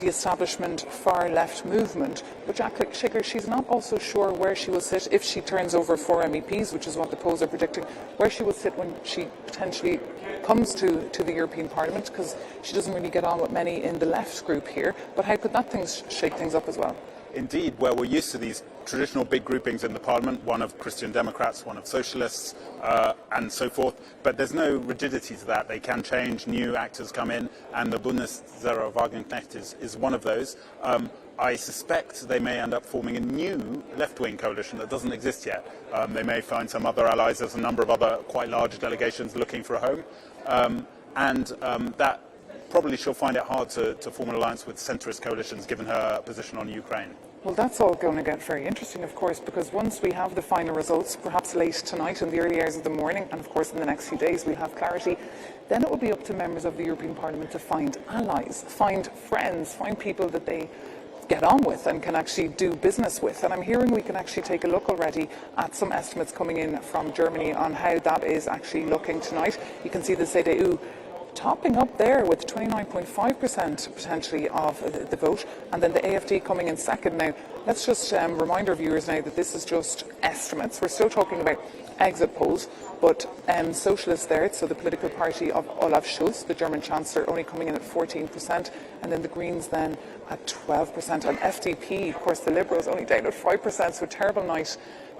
the establishment far-left movement. But Jack Shickler, she's not also sure where she will sit if she turns over 4 MEPs, which is what the polls are predicting, where she will sit when she potentially comes to the European Parliament, because she doesn't really get on with many in the left group here. But how could that shake things up as well? Indeed, well, we're used to these traditional big groupings in the Parliament, one of Christian Democrats, one of Socialists, and so forth. But there's no rigidity to that. They can change, new actors come in, and the Bundeswehr Wagenknecht is one of those. I suspect they may end up forming a new left-wing coalition that doesn't exist yet. They may find some other allies. There's a number of other quite large delegations looking for a home. That probably she'll find it hard to form an alliance with centrist coalitions given her position on Ukraine. Well, that's all going to get very interesting, of course, because once we have the final results, perhaps late tonight in the early hours of the morning, and of course in the next few days we'll have clarity, then it will be up to members of the European Parliament to find allies, find friends, find people that they get on with and can actually do business with. And I'm hearing we can actually take a look already at some estimates coming in from Germany on how that is actually looking tonight. You can see the CDU topping up there with 29.5% potentially of the vote, and then the AfD coming in second. Now, let's just remind our viewers now that this is just estimates. We're still talking about exit polls, but Socialists there, so the political party of Olaf Scholz, the German Chancellor, only coming in at 14%, and then the Greens then at 12%, and FDP, of course, the Liberals, only down at 5%, so a terrible night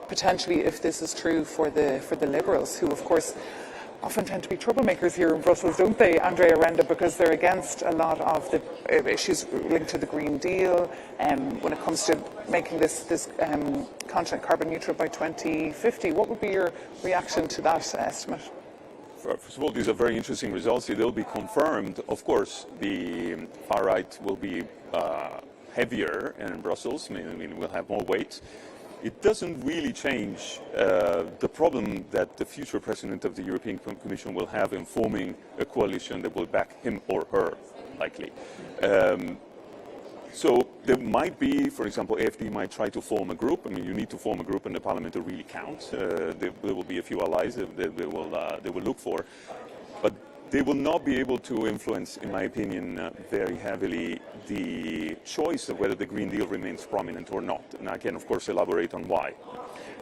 potentially if this is true for the Liberals, who, of course, often tend to be troublemakers here in Brussels, don't they, Andrea Renda, because they're against a lot of the issues linked to the Green Deal, when it comes to making this continent carbon neutral by 2050. What would be your reaction to that estimate? First of all, these are very interesting results. They'll be confirmed. Of course, the far right will be heavier in Brussels. I mean, we'll have more weight. It doesn't really change the problem that the future president of the European Commission will have in forming a coalition that will back him or her, likely. So there might be, for example, AfD might try to form a group. I mean, you need to form a group in the parliament to really count. There will be a few allies that they will look for. But they will not be able to influence, in my opinion, very heavily the choice of whether the Green Deal remains prominent or not. And I can, of course, elaborate on why.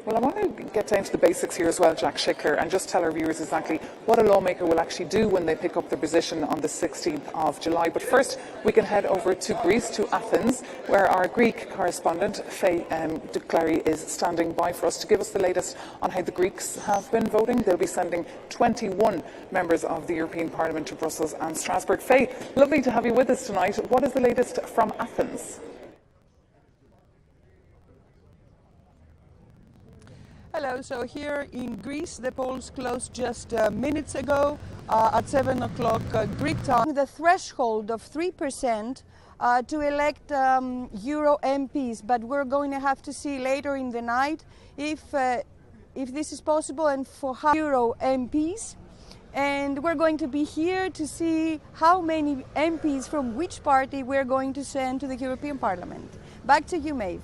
Well, I want to get down to the basics here as well, Jack Shickler, and just tell our viewers exactly what a lawmaker will actually do when they pick up their position on the 16th of July. But first, we can head over to Greece, to Athens, where our Greek correspondent, Faye de Clary, is standing by for us to give us the latest on how the Greeks have been voting. They'll be sending 21 members of the European Parliament to Brussels and Strasbourg. Faye, lovely to have you with us tonight. What is the latest from Athens? Hello, so here in Greece the polls closed just minutes ago at 7 o'clock Greek time. The threshold of 3% to elect Euro MPs, but we're going to have to see later in the night if this is possible and for how Euro MPs. And we're going to be here to see how many MPs from which party we're going to send to the European Parliament. Back to you, Maeve.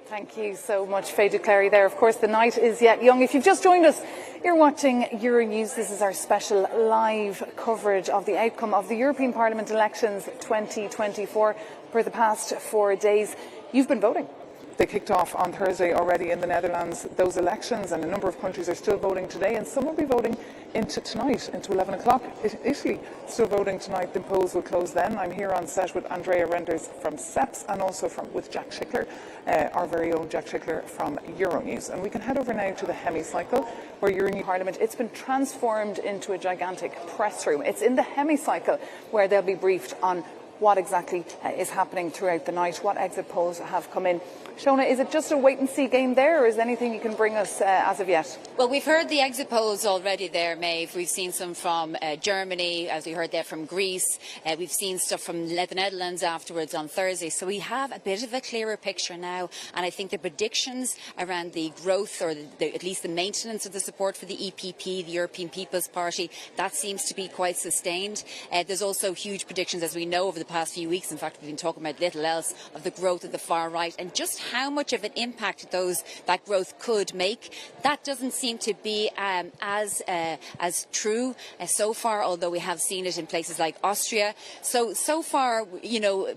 Thank you so much, Faye de Clary there. Of course, the night is yet young. If you've just joined us, you're watching Euronews. This is our special live coverage of the outcome of the European Parliament elections 2024 for the past 4 days. You've been voting. They kicked off on Thursday already in the Netherlands, those elections, and a number of countries are still voting today, and some will be voting into tonight, into 11 o'clock. Italy still voting tonight. The polls will close then. I'm here on set with Andrea Renders from SEPS and also with Jack Shickler, our very own Jack Shickler from Euronews. And we can head over now to the hemicycle where Euronews Parliament, it's been transformed into a gigantic press room. It's in the hemicycle where they'll be briefed on what exactly is happening throughout the night, what exit polls have come in. Shona, is it just a wait-and-see game there, or is there anything you can bring us as of yet? Well, we've heard the exit polls already there, Maeve. We've seen some from Germany, as we heard there from Greece. We've seen stuff from the Netherlands afterwards on Thursday. So we have a bit of a clearer picture now. And I think the predictions around the growth, or at least the maintenance of the support for the EPP, the European People's Party, that seems to be quite sustained. There's also huge predictions, as we know, over the past few weeks. In fact, we've been talking about little else, of the growth of the far right and just how much of an impact that growth could make. That doesn't seem to be as true so far, although we have seen it in places like Austria. So far,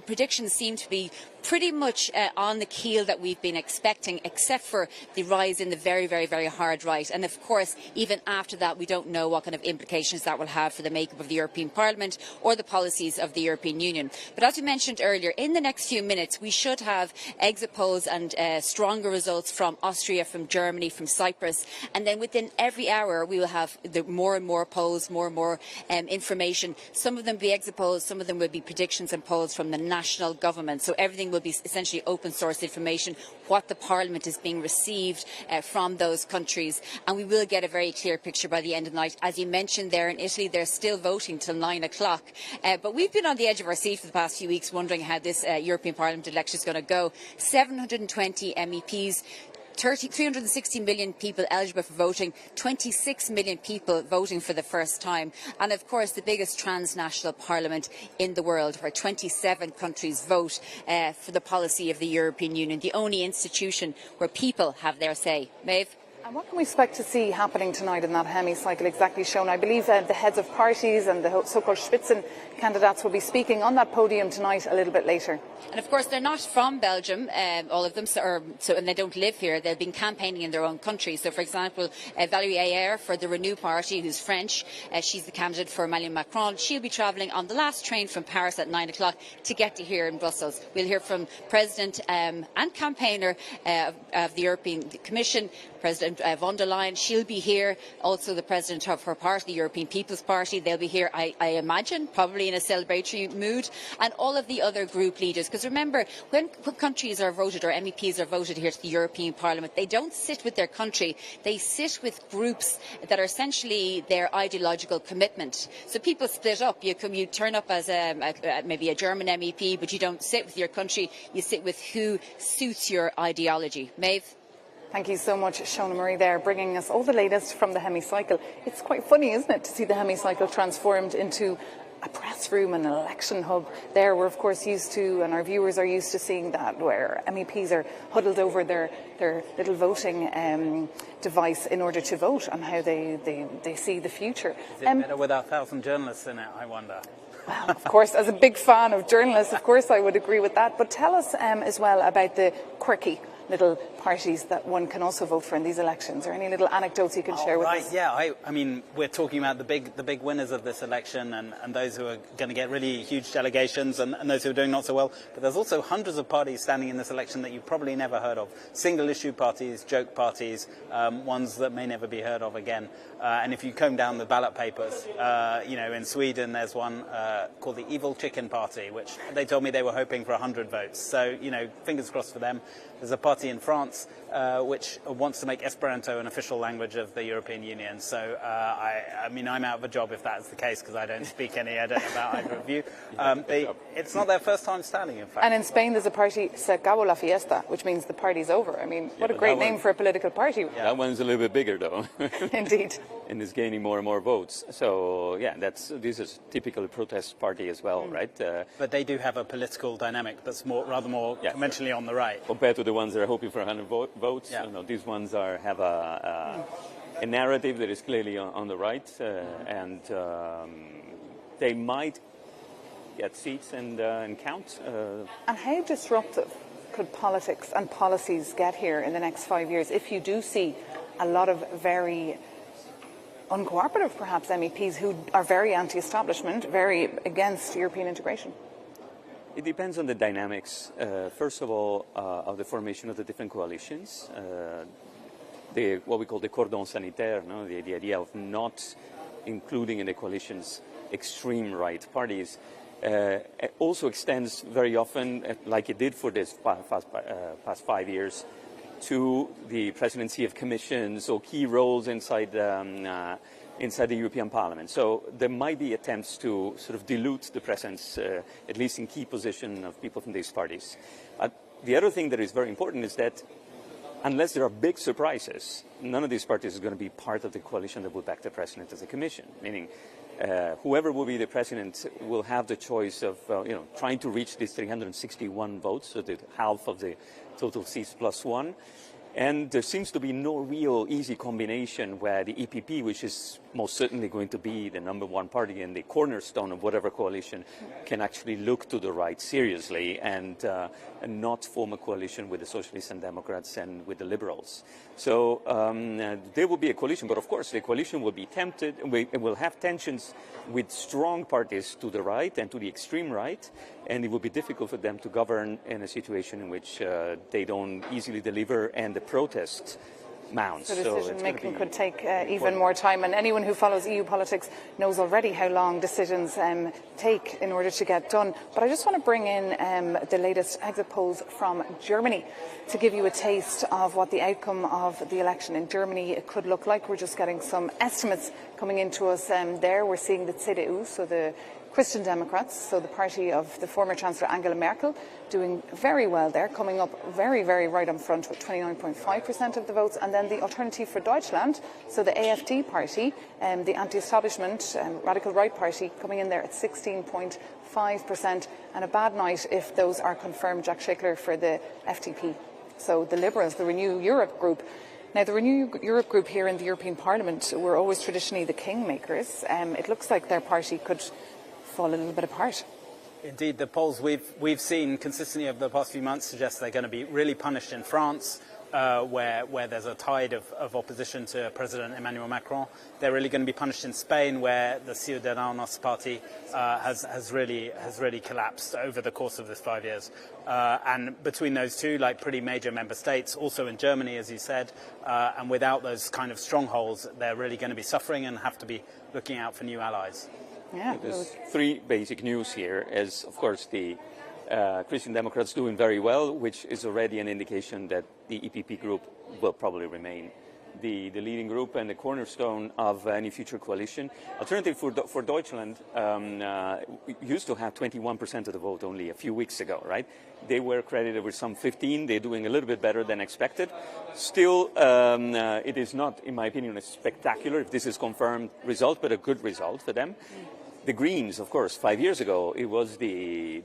predictions seem to be pretty much on the keel that we've been expecting, except for the rise in the very, very, very hard right. And of course, even after that, we don't know what kind of implications that will have for the makeup of the European Parliament or the policies of the European Union. But as we mentioned earlier, in the next few minutes, we should have exit polls and stronger results from Austria, from Germany, from Cyprus. And then within every hour, we will have more and more polls, more and more information. Some of them will be exit polls, some of them will be predictions and polls from the national government. So everything will be essentially open source information, what the Parliament is being received from those countries, and we will get a very clear picture by the end of the night. As you mentioned there, in Italy they're still voting till 9 o'clock, but we've been on the edge of our seat for the past few weeks wondering how this European Parliament election is going to go. 720 MEPs, 360 million people eligible for voting, 26 million people voting for the first time, and of course the biggest transnational parliament in the world, where 27 countries vote for the policy of the European Union, the only institution where people have their say. Maeve? And what can we expect to see happening tonight in that hemicycle exactly shown? I believe the heads of parties and the so-called Spitzen candidates will be speaking on that podium tonight a little bit later. And of course, they're not from Belgium, all of them, and they don't live here. They've been campaigning in their own country. So, for example, Valérie Ayer for the Renew Party, who's French, she's the candidate for Emmanuel Macron. She'll be travelling on the last train from Paris at 9 o'clock to get to here in Brussels. We'll hear from President and campaigner of the European Commission, President von der Leyen. She'll be here. Also the President of her party, the European People's Party. They'll be here, I imagine, probably in a celebratory mood. And all of the other group leaders. Because remember, when countries are voted or MEPs are voted here to the European Parliament, they don't sit with their country. They sit with groups that are essentially their ideological commitment. So people split up. You turn up as maybe a German MEP, but you don't sit with your country. You sit with who suits your ideology. Maeve? Thank you so much, Shona Murray, there, bringing us all the latest from the hemicycle. It's quite funny, isn't it, to see the hemicycle transformed into a press room and an election hub. There we're of course used to, and our viewers are used to seeing that, where MEPs are huddled over their little voting device in order to vote on how they see the future. Is it better with 1,000 journalists in it, I wonder? Well, of course, as a big fan of journalists, of course I would agree with that. But tell us as well about the quirky little parties that one can also vote for in these elections, or any little anecdotes you can share with us? Yeah, I mean, we're talking about the big winners of this election, and those who are going to get really huge delegations, and those who are doing not so well. But there's also hundreds of parties standing in this election that you've probably never heard of. Single issue parties, joke parties, ones that may never be heard of again. And if you comb down the ballot papers, in Sweden there's one called the Evil Chicken Party, which they told me they were hoping for 100 votes. So, fingers crossed for them. There's a party in France which wants to make Esperanto an official language of the European Union. So, I'm out of a job if that's the case, because I don't speak any. I don't know about either of you. It's not their first time standing, in fact. And in Spain there's a party, Se acabó la fiesta, which means the party's over. I mean, what a great name for a political party. Yeah. That one's a little bit bigger, though. Indeed. And is gaining more and more votes. So, yeah, this is typical protest party as well, right? But they do have a political dynamic that's rather more conventionally on the right. Compared to the ones that are hoping for 100 votes, yeah. These ones have a narrative that is clearly on the right, and they might get seats and count. And how disruptive could politics and policies get here in the next 5 years if you do see a lot of very uncooperative, perhaps, MEPs who are very anti-establishment, very against European integration? It depends on the dynamics, first of all, of the formation of the different coalitions. What we call the cordon sanitaire, the idea of not including in the coalitions extreme right parties, also extends very often, like it did for this past 5 years, to the presidency of commissions or key roles inside the European Parliament. So there might be attempts to sort of dilute the presence, at least in key position, of people from these parties. The other thing that is very important is that unless there are big surprises, none of these parties is going to be part of the coalition that will back the president as a commission, meaning whoever will be the president will have the choice of trying to reach these 361 votes, so the half of the total seats plus one. And there seems to be no real easy combination where the EPP, which is most certainly going to be the #1 party and the cornerstone of whatever coalition, can actually look to the right seriously and not form a coalition with the Socialists and Democrats and with the Liberals. So there will be a coalition, but of course the coalition will be tempted, it will have tensions with strong parties to the right and to the extreme right, and it will be difficult for them to govern in a situation in which they don't easily deliver and the protest mounts. So decision-making could take even more time, and anyone who follows EU politics knows already how long decisions take in order to get done. But I just want to bring in the latest exit polls from Germany to give you a taste of what the outcome of the election in Germany could look like. We're just getting some estimates coming into us there. We're seeing the CDU, so the Christian Democrats, so the party of the former Chancellor Angela Merkel, doing very well there, coming up very, very right on front with 29.5% of the votes. And then the Alternative for Deutschland, so the AfD party, the anti-establishment radical right party, coming in there at 16.5%. And a bad night if those are confirmed, Jack Schickler for the FDP. So the Liberals, the Renew Europe group. Now, the Renew Europe group here in the European Parliament were always traditionally the kingmakers. It looks like their party could fall a little bit apart. Indeed, the polls we've seen consistently over the past few months suggest they're going to be really punished in France, where there's a tide of opposition to President Emmanuel Macron. They're really going to be punished in Spain, where the Ciudadanos party has really collapsed over the course of this 5 years. And between those two, like pretty major member states, also in Germany, as you said, and without those kind of strongholds, they're really going to be suffering and have to be looking out for new allies. Yeah. There's three basic news here, as of course the Christian Democrats doing very well, which is already an indication that the EPP group will probably remain the leading group and the cornerstone of any future coalition. Alternative for Deutschland used to have 21% of the vote only a few weeks ago, right? They were credited with some 15. They're doing a little bit better than expected. Still, it is not, in my opinion, a spectacular, if this is confirmed, result, but a good result for them. The Greens, of course, 5 years ago, it was the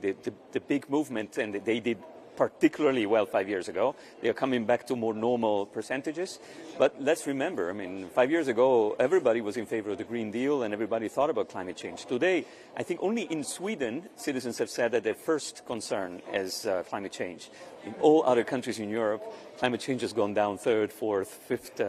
big movement, and they did particularly well 5 years ago. They are coming back to more normal percentages. But let's remember, I mean, 5 years ago, everybody was in favor of the Green Deal and everybody thought about climate change. Today, I think only in Sweden, citizens have said that their first concern is climate change. In all other countries in Europe, climate change has gone down third, fourth, fifth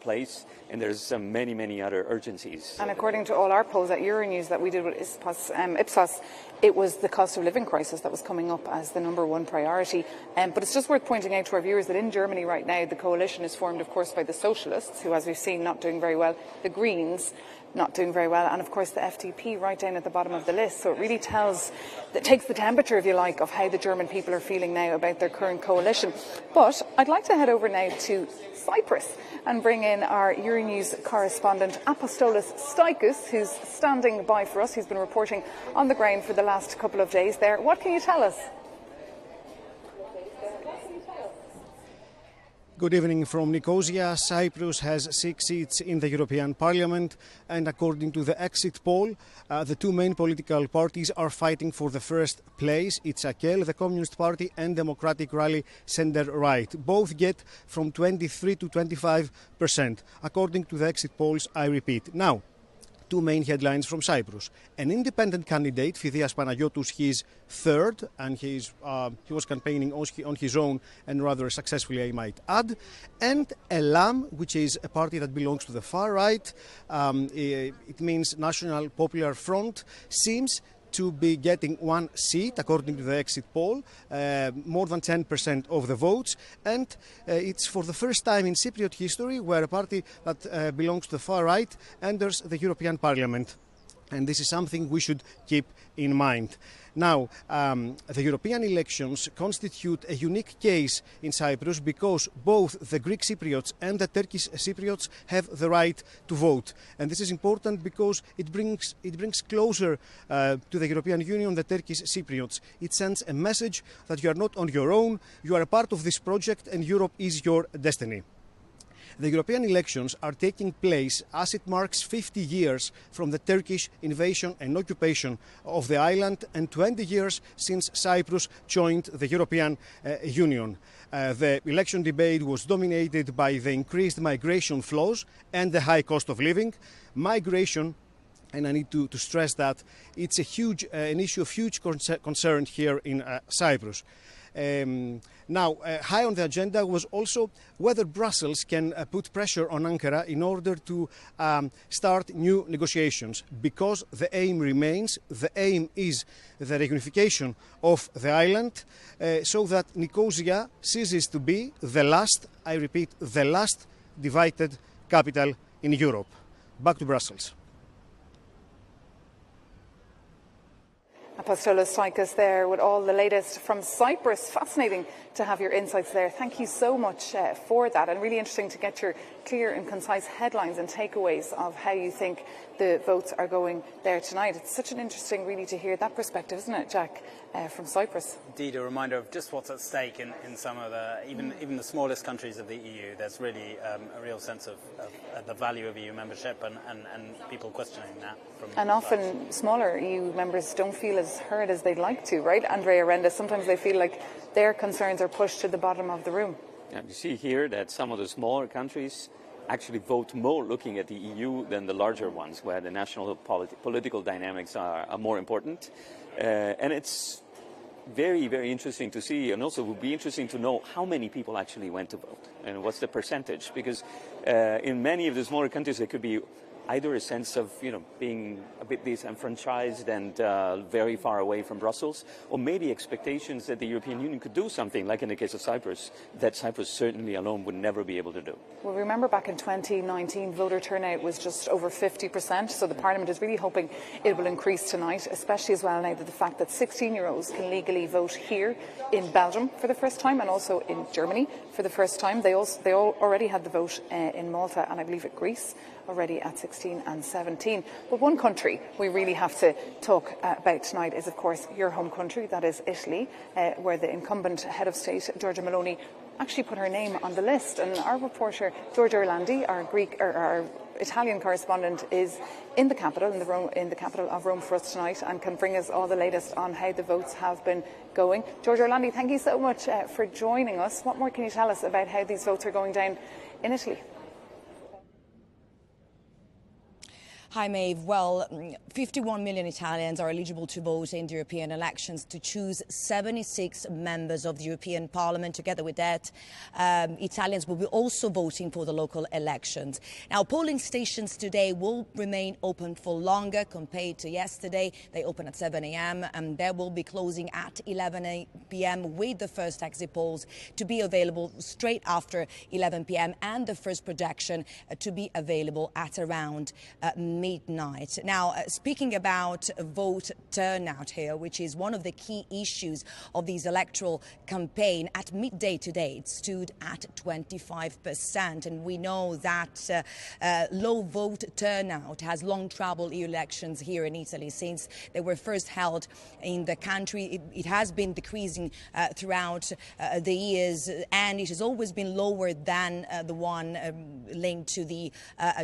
place, and there's many, many other urgencies. And according to all our polls at Euronews that we did with Ipsos, it was the cost of living crisis that was coming up as the #1 priority. But it's just worth pointing out to our viewers that in Germany right now, the coalition is formed, of course, by the Socialists, who, as we've seen, not doing very well, the Greens, not doing very well, and of course the FDP right down at the bottom of the list. So it really takes the temperature, if you like, of how the German people are feeling now about their current coalition. But I'd like to head over now to Cyprus and bring in our Euronews correspondent Apostolos Stoikos, who's standing by for us. He's been reporting on the ground for the last couple of days there. What can you tell us? Good evening from Nicosia. Cyprus has 6 seats in the European Parliament, and according to the exit poll, the two main political parties are fighting for the first place. It's AKEL, the Communist Party, and Democratic Rally Centre Right. Both get from 23 to 25%, according to the exit polls, I repeat. Now, two main headlines from Cyprus. An independent candidate, Fidias Panagiotou, he is third, and he was campaigning on his own, and rather successfully, I might add. And ELAM, which is a party that belongs to the far right, it means National Popular Front, seems to be getting 1 seat, according to the exit poll, more than 10% of the votes. And it's for the first time in Cypriot history where a party that belongs to the far right enters the European Parliament. And this is something we should keep in mind. Now, the European elections constitute a unique case in Cyprus because both the Greek Cypriots and the Turkish Cypriots have the right to vote. And this is important because it brings closer to the European Union the Turkish Cypriots. It sends a message that you are not on your own, you are a part of this project and Europe is your destiny. The European elections are taking place as it marks 50 years from the Turkish invasion and occupation of the island and 20 years since Cyprus joined the European Union. The election debate was dominated by the increased migration flows and the high cost of living. Migration, and I need to stress that it's an issue of huge concern here in Cyprus. Now, high on the agenda was also whether Brussels can put pressure on Ankara in order to start new negotiations, because the aim remains, the aim is the reunification of the island, so that Nicosia ceases to be the last, I repeat, the last divided capital in Europe. Back to Brussels. Apostolos Stoikos there with all the latest from Cyprus. Fascinating to have your insights there. Thank you so much for that, and really interesting to get your clear and concise headlines and takeaways of how you think the votes are going there tonight. It's such an interesting, really, to hear that perspective, isn't it, Jack, from Cyprus? Indeed, a reminder of just what's at stake in some of the, even the smallest countries of the EU. There's really a real sense of the value of EU membership and people questioning that. And often smaller EU members don't feel as heard as they'd like to, right, Andrea Renda? Sometimes they feel like their concerns are pushed to the bottom of the room. Yeah, you see here that some of the smaller countries actually vote more looking at the EU than the larger ones, where the national political dynamics are more important. And it's very, very interesting to see, and also it would be interesting to know how many people actually went to vote and what's the percentage, because in many of the smaller countries there could be either a sense of, being a bit disenfranchised and very far away from Brussels, or maybe expectations that the European Union could do something, like in the case of Cyprus, that Cyprus certainly alone would never be able to do. Well, remember back in 2019, voter turnout was just over 50%, so the Parliament is really hoping it will increase tonight, especially as well now that the fact that 16-year-olds can legally vote here in Belgium for the first time, and also in Germany for the first time. They already had the vote in Malta, and I believe at Greece, already at 16 and 17. But one country we really have to talk about tonight is, of course, your home country, that is Italy, where the incumbent head of state, Giorgia Meloni, actually put her name on the list. And our reporter, Giorgio Orlandi, our Italian correspondent, is in the capital, in the capital of Rome for us tonight, and can bring us all the latest on how the votes have been going. Giorgio Orlandi, thank you so much for joining us. What more can you tell us about how these votes are going down in Italy? Hi, Maeve. Well, 51 million Italians are eligible to vote in the European elections to choose 76 members of the European Parliament. Together with that, Italians will be also voting for the local elections. Now, polling stations today will remain open for longer compared to yesterday. They open at 7 a.m. and they will be closing at 11 p.m. with the first exit polls to be available straight after 11 p.m. and the first projection to be available at around midnight. Now, speaking about vote turnout here, which is one of the key issues of this electoral campaign, at midday today it stood at 25%, and we know that low vote turnout has long troubled elections here in Italy since they were first held in the country. It has been decreasing throughout the years, and it has always been lower than the one linked to the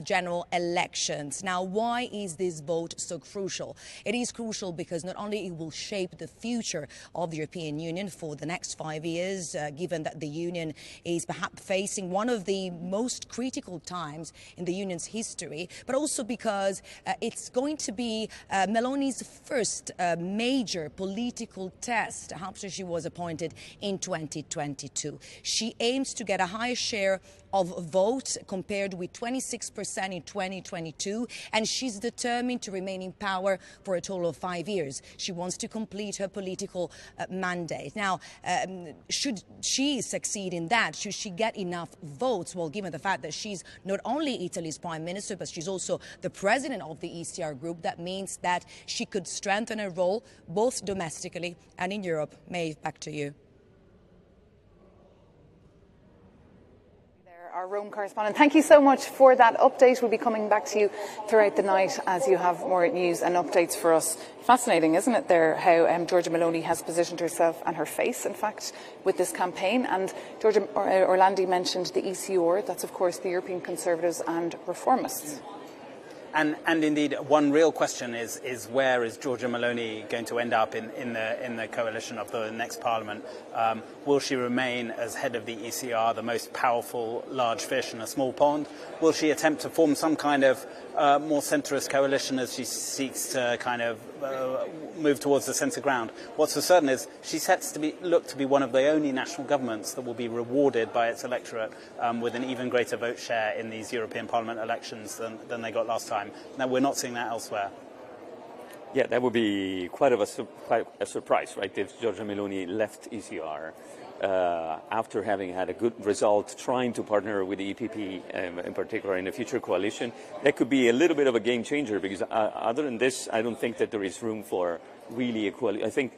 general elections. Now, why is this vote so crucial? It is crucial because not only it will shape the future of the European Union for the next 5 years, given that the Union is perhaps facing one of the most critical times in the Union's history, but also because it's going to be Meloni's first major political test after she was appointed in 2022. She aims to get a higher share of votes compared with 26% in 2022, and she's determined to remain in power for a total of 5 years. She wants to complete her political mandate. Now, should she succeed in that, should she get enough votes? Well, given the fact that she's not only Italy's Prime Minister, but she's also the President of the ECR Group, that means that she could strengthen her role both domestically and in Europe. Maeve, back to you. Our Rome correspondent. Thank you so much for that update. We'll be coming back to you throughout the night as you have more news and updates for us. Fascinating, isn't it, there, how Giorgia Meloni has positioned herself and her face, in fact, with this campaign. And Giorgia Orlandi mentioned the ECR, that's, of course, the European Conservatives and Reformists. And indeed, one real question is where is Giorgia Meloni going to end up in the coalition of the next parliament? Will she remain as head of the ECR, the most powerful large fish in a small pond? Will she attempt to form some kind of more centrist coalition as she seeks to kind of move towards the centre ground? What's for certain is she sets to look to be one of the only national governments that will be rewarded by its electorate with an even greater vote share in these European Parliament elections than they got last time. Now, we're not seeing that elsewhere. Yeah, that would be quite a surprise, right, if Giorgia Meloni left ECR after having had a good result trying to partner with the EPP, in particular in a future coalition. That could be a little bit of a game changer, because other than this, I don't think that there is room for really equality. I think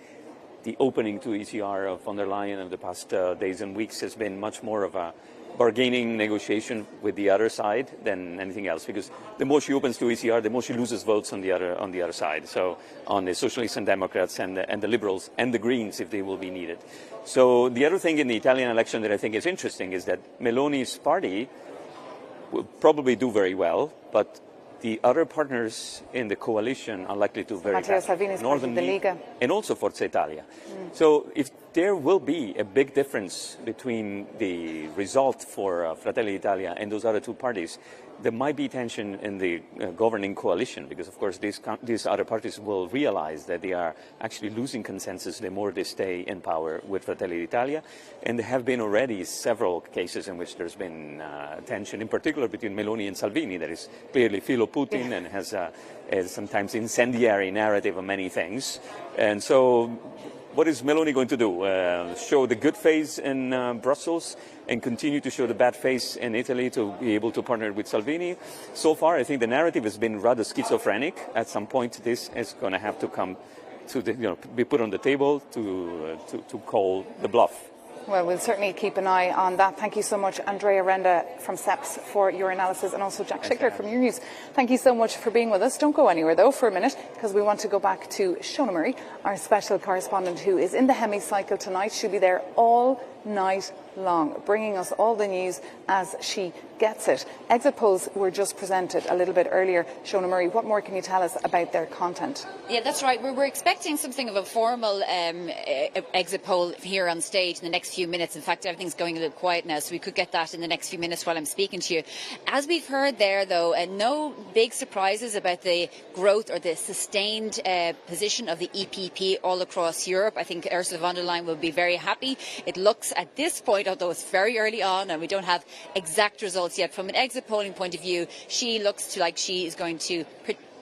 the opening to ECR of von der Leyen of the past days and weeks has been much more of a bargaining negotiation with the other side than anything else, because the more she opens to ECR, the more she loses votes on the other side. So on the Socialists and Democrats and the Liberals and the Greens, if they will be needed. So the other thing in the Italian election that I think is interesting is that Meloni's party will probably do very well, but the other partners in the coalition are likely to very Matteo Salvini's Northern party, the Lega. And also Forza Italia. So if there will be a big difference between the result for Fratelli Italia and those other two parties, there might be tension in the governing coalition, because, of course, these other parties will realize that they are actually losing consensus the more they stay in power with Fratelli d'Italia. And there have been already several cases in which there's been tension, in particular between Meloni and Salvini, that is clearly philo Putin and has a sometimes incendiary narrative of many things. And so what is Meloni going to do? Show the good face in Brussels and continue to show the bad face in Italy to be able to partner with Salvini? So far, I think the narrative has been rather schizophrenic. At some point, this is going to have to come to be put on the table to call the bluff. Well, we'll certainly keep an eye on that. Thank you so much, Andrea Renda from SEPS, for your analysis, and also Jack Schickler from Euronews. Thank you so much for being with us. Don't go anywhere, though, for a minute, because we want to go back to Shona Murray, our special correspondent, who is in the hemicycle tonight. She'll be there all night long, bringing us all the news as she gets it. Exit polls were just presented a little bit earlier. Shona Murray, what more can you tell us about their content? Yeah, that's right. We're expecting something of a formal exit poll here on stage in the next few minutes. In fact, everything's going a little quiet now, so we could get that in the next few minutes while I'm speaking to you. As we've heard there, though, no big surprises about the growth or the sustained position of the EPP all across Europe. I think Ursula von der Leyen will be very happy. It looks at this point, although it's very early on and we don't have exact results yet, from an exit polling point of view, she looks like she is going to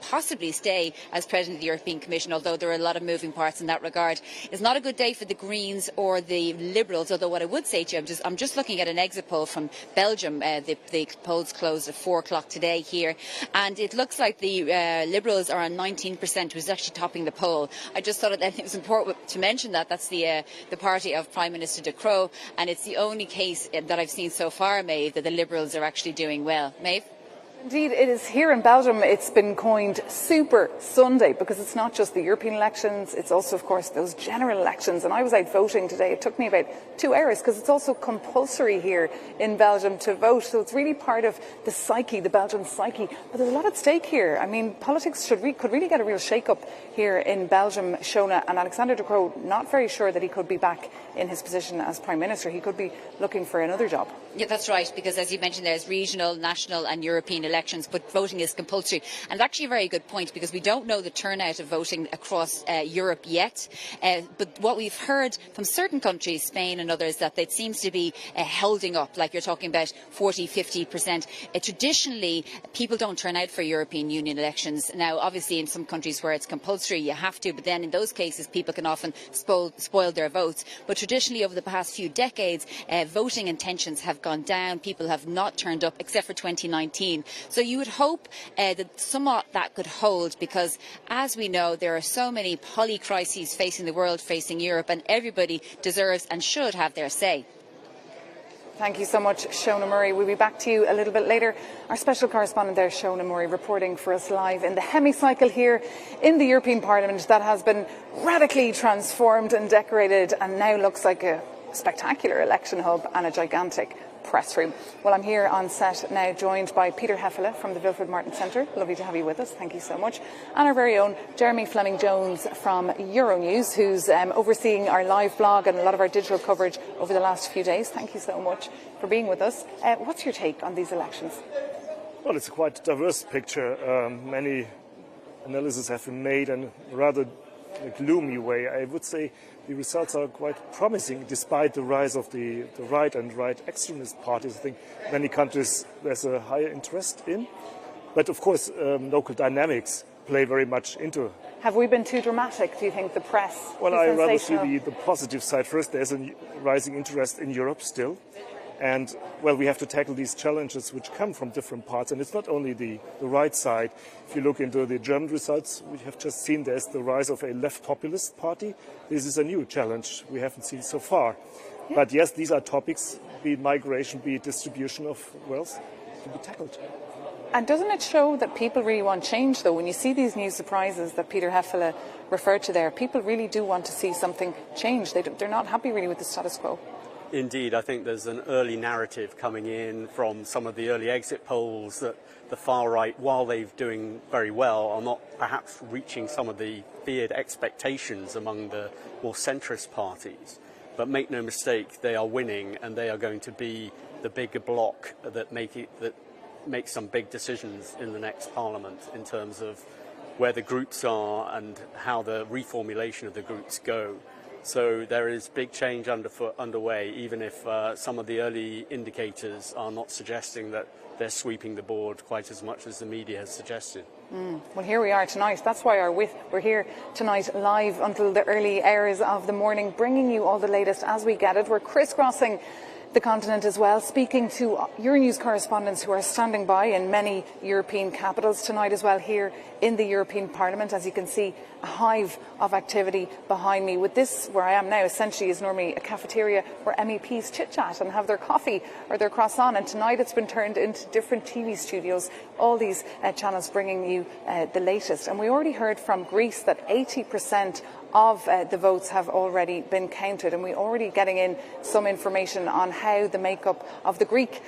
possibly stay as President of the European Commission, although there are a lot of moving parts in that regard. It's not a good day for the Greens or the Liberals, although what I would say to you, I'm just looking at an exit poll from Belgium. The polls closed at 4 o'clock today here, and it looks like the Liberals are on 19%, who's actually topping the poll. I just thought that it was important to mention that. That's the party of Prime Minister De Croo, and it's the only case that I've seen so far, Maeve, that the Liberals are actually doing well. Maeve? Indeed, it is. Here in Belgium, it's been coined Super Sunday, because it's not just the European elections, it's also, of course, those general elections. And I was out voting today. It took me about 2 hours, because it's also compulsory here in Belgium to vote. So it's really part of the psyche, the Belgian psyche. But there's a lot at stake here. I mean, politics could really get a real shake-up here in Belgium, Shona. And Alexander De Croo, not very sure that he could be back in his position as Prime Minister. He could be looking for another job. Yeah, that's right, because as you mentioned, there's regional, national and European elections, but voting is compulsory. And actually a very good point, because we don't know the turnout of voting across Europe yet. But what we've heard from certain countries, Spain and others, that it seems to be holding up, like you're talking about 40-50%. Traditionally, people don't turn out for European Union elections. Now, obviously, in some countries where it's compulsory, you have to, but then in those cases, people can often spoil their votes. But traditionally, over the past few decades, voting intentions have gone down. People have not turned up, except for 2019. So you would hope that somewhat that could hold, because as we know, there are so many polycrises facing the world, facing Europe, and everybody deserves and should have their say. Thank you so much, Shona Murray. We'll be back to you a little bit later. Our special correspondent there, Shona Murray, reporting for us live in the hemicycle here in the European Parliament that has been radically transformed and decorated and now looks like a spectacular election hub and a gigantic press room. Well, I'm here on set now, joined by Peter Heffele from the Wilfred Martin Centre. Lovely to have you with us. Thank you so much. And our very own Jeremy Fleming-Jones from Euronews, who's overseeing our live blog and a lot of our digital coverage over the last few days. Thank you so much for being with us. What's your take on these elections? Well, it's a quite diverse picture. Many analyses have been made in a rather gloomy way. I would say the results are quite promising, despite the rise of the right and right extremist parties. I think many countries there's a higher interest in. But of course, local dynamics play very much into. Have we been too dramatic, do you think, the press? Well, I rather see the positive side first. There's a rising interest in Europe still. And, well, we have to tackle these challenges which come from different parts. And it's not only the right side. If you look into the German results, we have just seen there's the rise of a left populist party. This is a new challenge we haven't seen so far. Yeah. But, yes, these are topics, be it migration, be it distribution of wealth, to be tackled. And doesn't it show that people really want change, though? When you see these new surprises that Peter Heffele referred to there, people really do want to see something change. They're not happy, really, with the status quo. Indeed, I think there's an early narrative coming in from some of the early exit polls that the far right, while they're doing very well, are not perhaps reaching some of the feared expectations among the more centrist parties. But make no mistake, they are winning, and they are going to be the bigger bloc that make some big decisions in the next parliament in terms of where the groups are and how the reformulation of the groups go. So there is big change underway, even if some of the early indicators are not suggesting that they're sweeping the board quite as much as the media has suggested. Well, here we are tonight. That's why we're here tonight live until the early hours of the morning, bringing you all the latest as we get it. We're crisscrossing the continent as well, speaking to Euronews correspondents who are standing by in many European capitals tonight as well here in the European Parliament. As you can see, a hive of activity behind me. With this, where I am now, essentially is normally a cafeteria where MEPs chit-chat and have their coffee or their croissant, and tonight it's been turned into different TV studios, all these channels bringing you the latest. And we already heard from Greece that 80% of the votes have already been counted, and we're already getting in some information on how the makeup of the Greek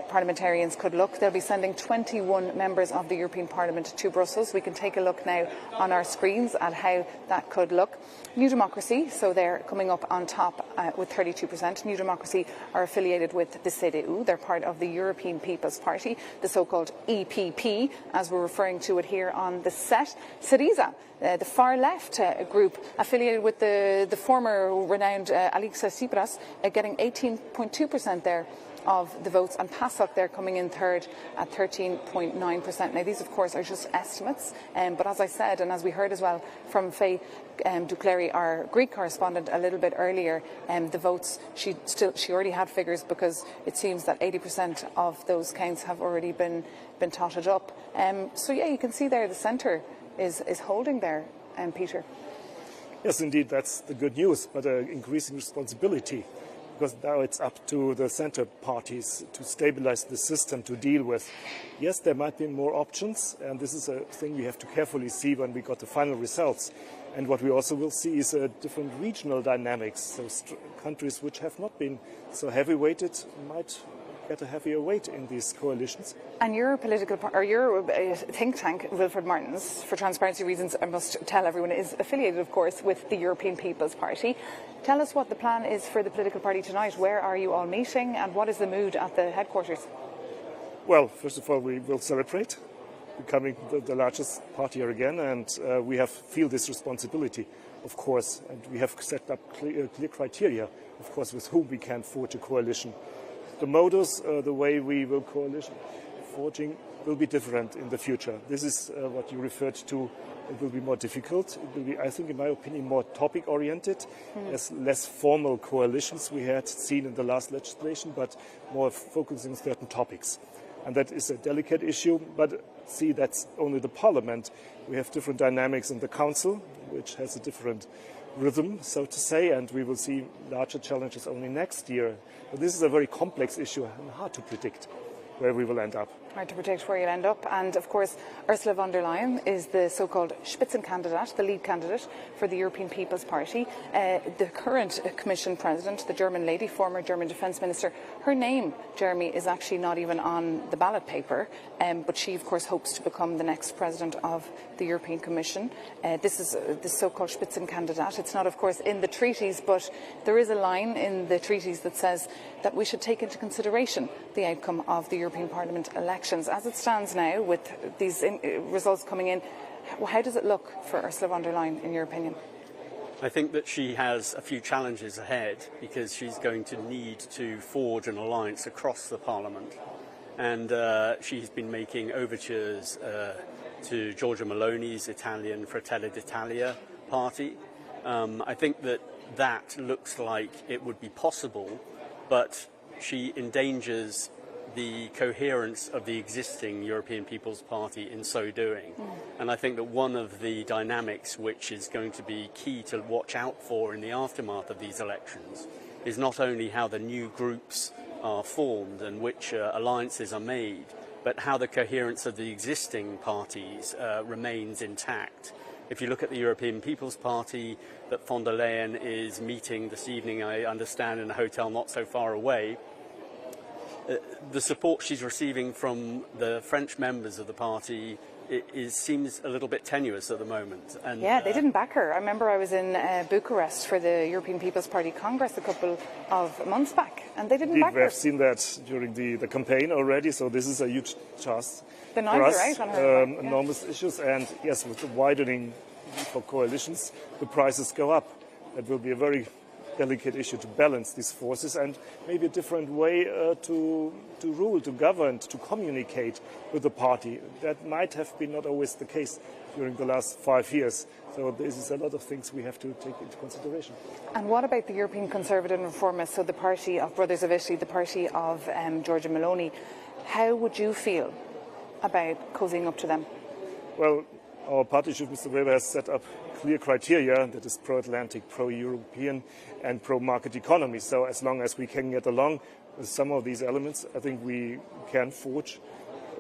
parliamentarians could look. They'll be sending 21 members of the European Parliament to Brussels. We can take a look now on our screens at how that could look. New Democracy, so they're coming up on top with 32%. New Democracy are affiliated with the CDU. They're part of the European People's Party, the so-called EPP, as we're referring to it here on the set. Syriza, the far left group, affiliated with the former renowned Alexis Tsipras, getting 18.2% there of the votes, and PASOK they're coming in third at 13.9%. Now these of course are just estimates, but as I said, and as we heard as well from Faye Ducleri, our Greek correspondent, a little bit earlier, the votes, she already had figures, because it seems that 80% of those counts have already been totted up. So yeah, you can see there the centre is holding there, Peter. Yes, indeed, that's the good news, but increasing responsibility, because now it's up to the centre parties to stabilise the system, to deal with. Yes, there might be more options, and this is a thing we have to carefully see when we got the final results. And what we also will see is different regional dynamics. So countries which have not been so heavy-weighted might get a heavier weight in these coalitions. And your think tank, Wilfred Martins, for transparency reasons, I must tell everyone, is affiliated, of course, with the European People's Party. Tell us what the plan is for the political party tonight. Where are you all meeting, and what is the mood at the headquarters? Well, first of all, we will celebrate becoming the largest party here again, and we feel this responsibility, of course, and we have set up clear criteria, of course, with whom we can forge a coalition. The modus, the way we will coalition forging, will be different in the future. This is what you referred to. It will be more difficult. It will be, I think, in my opinion, more topic-oriented. There's less formal coalitions we had seen in the last legislation, but more focusing on certain topics. And that is a delicate issue, but see, that's only the Parliament. We have different dynamics in the Council, which has a different rhythm, so to say, and we will see larger challenges only next year. But this is a very complex issue and hard to predict where we will end up. Hard to predict where you'll end up. And of course, Ursula von der Leyen is the so-called Spitzenkandidat, the lead candidate for the European People's Party. The current Commission President, the German lady, former German Defence Minister, her name, Jeremy, is actually not even on the ballot paper, but she, of course, hopes to become the next President of the European Commission. This is the so-called Spitzenkandidat. It's not, of course, in the treaties, but there is a line in the treaties that says that we should take into consideration the outcome of the European Parliament elections. As it stands now, with these results coming in, how does it look for Ursula von der Leyen, in your opinion? I think that she has a few challenges ahead because she's going to need to forge an alliance across the Parliament. And she's been making overtures to Giorgia Meloni's Italian Fratelli d'Italia party. I think that looks like it would be possible, but she endangers the coherence of the existing European People's Party in so doing. And I think that one of the dynamics which is going to be key to watch out for in the aftermath of these elections is not only how the new groups are formed and which alliances are made, but how the coherence of the existing parties remains intact. If you look at the European People's Party that von der Leyen is meeting this evening, I understand, in a hotel not so far away, the support she's receiving from the French members of the party seems a little bit tenuous at the moment. And, yeah, they didn't back her. I remember I was in Bucharest for the European People's Party Congress a couple of months back, and they didn't back her. We have seen that during the campaign already, so this is a huge task the for us. Are out on her. Enormous issues, and yes, with the widening for coalitions, the prices go up. That will be a very delicate issue to balance these forces, and maybe a different way to rule, to govern, to communicate with the party. That might have been not always the case during the last 5 years. So this is a lot of things we have to take into consideration. And what about the European Conservative and Reformists, so the party of Brothers of Italy, the party of Giorgia Meloni? How would you feel about cozying up to them? Well, our party, Mr. Weber, has set up clear criteria that is pro-Atlantic, pro-European and pro-market economy. So as long as we can get along with some of these elements, I think we can forge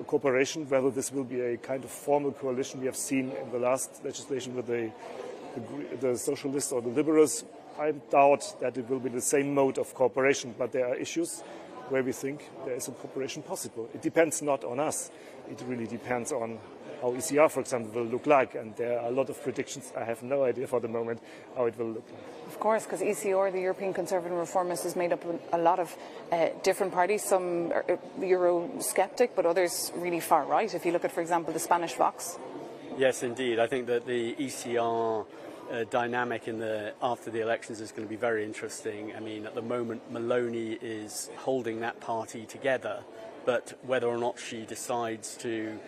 a cooperation. Whether this will be a kind of formal coalition we have seen in the last legislation with the socialists or the liberals, I doubt that it will be the same mode of cooperation. But there are issues where we think there is a cooperation possible. It depends not on us. It really depends on how ECR, for example, will look like. And there are a lot of predictions. I have no idea for the moment how it will look like. Of course, because ECR, the European Conservative and Reformists, is made up of a lot of different parties. Some are Euro-sceptic, but others really far right. If you look at, for example, the Spanish Vox. Yes, indeed. I think that the ECR dynamic after the elections is going to be very interesting. I mean, at the moment, Meloni is holding that party together, but whether or not she decides to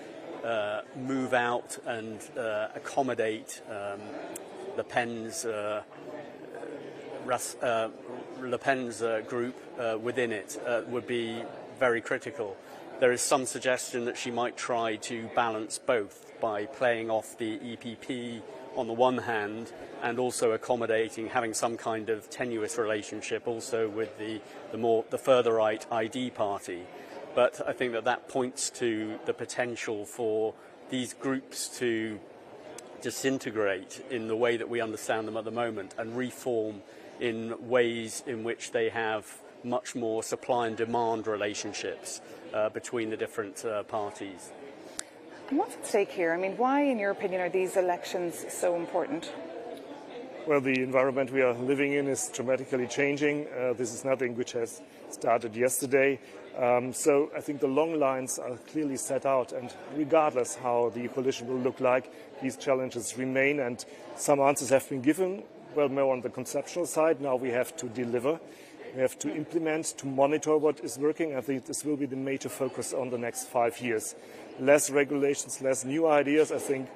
move out and accommodate Le Pen's group within it would be very critical. There is some suggestion that she might try to balance both by playing off the EPP on the one hand and also accommodating, having some kind of tenuous relationship also with the further right ID party. But I think that points to the potential for these groups to disintegrate in the way that we understand them at the moment and reform in ways in which they have much more supply and demand relationships between the different parties. And what's at stake here? I mean, why, in your opinion, are these elections so important? Well, the environment we are living in is dramatically changing. This is nothing which has started yesterday. So I think the long lines are clearly set out, and regardless how the coalition will look like, these challenges remain, and some answers have been given, well, more on the conceptual side. Now we have to deliver. We have to implement, to monitor what is working. I think this will be the major focus on the next 5 years. Less regulations, less new ideas. I think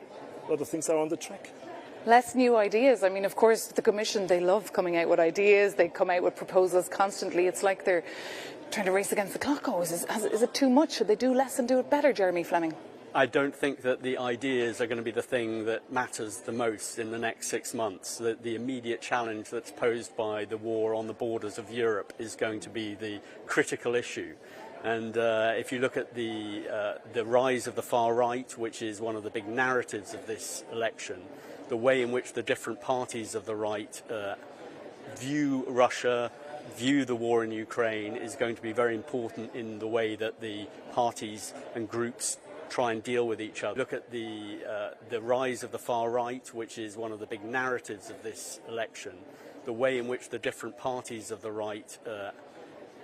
a lot of things are on the track. Less new ideas. I mean, of course, the Commission, they love coming out with ideas. They come out with proposals constantly. It's like they're trying to race against the clock always. Is it too much? Should they do less and do it better, Jeremy Fleming? I don't think that the ideas are going to be the thing that matters the most in the next 6 months. The immediate challenge that's posed by the war on the borders of Europe is going to be the critical issue. And if you look at the rise of the far right, which is one of the big narratives of this election, the way in which the different parties of the right view Russia, view the war in Ukraine, is going to be very important in the way that the parties and groups try and deal with each other. Look at the rise of the far right, which is one of the big narratives of this election, the way in which the different parties of the right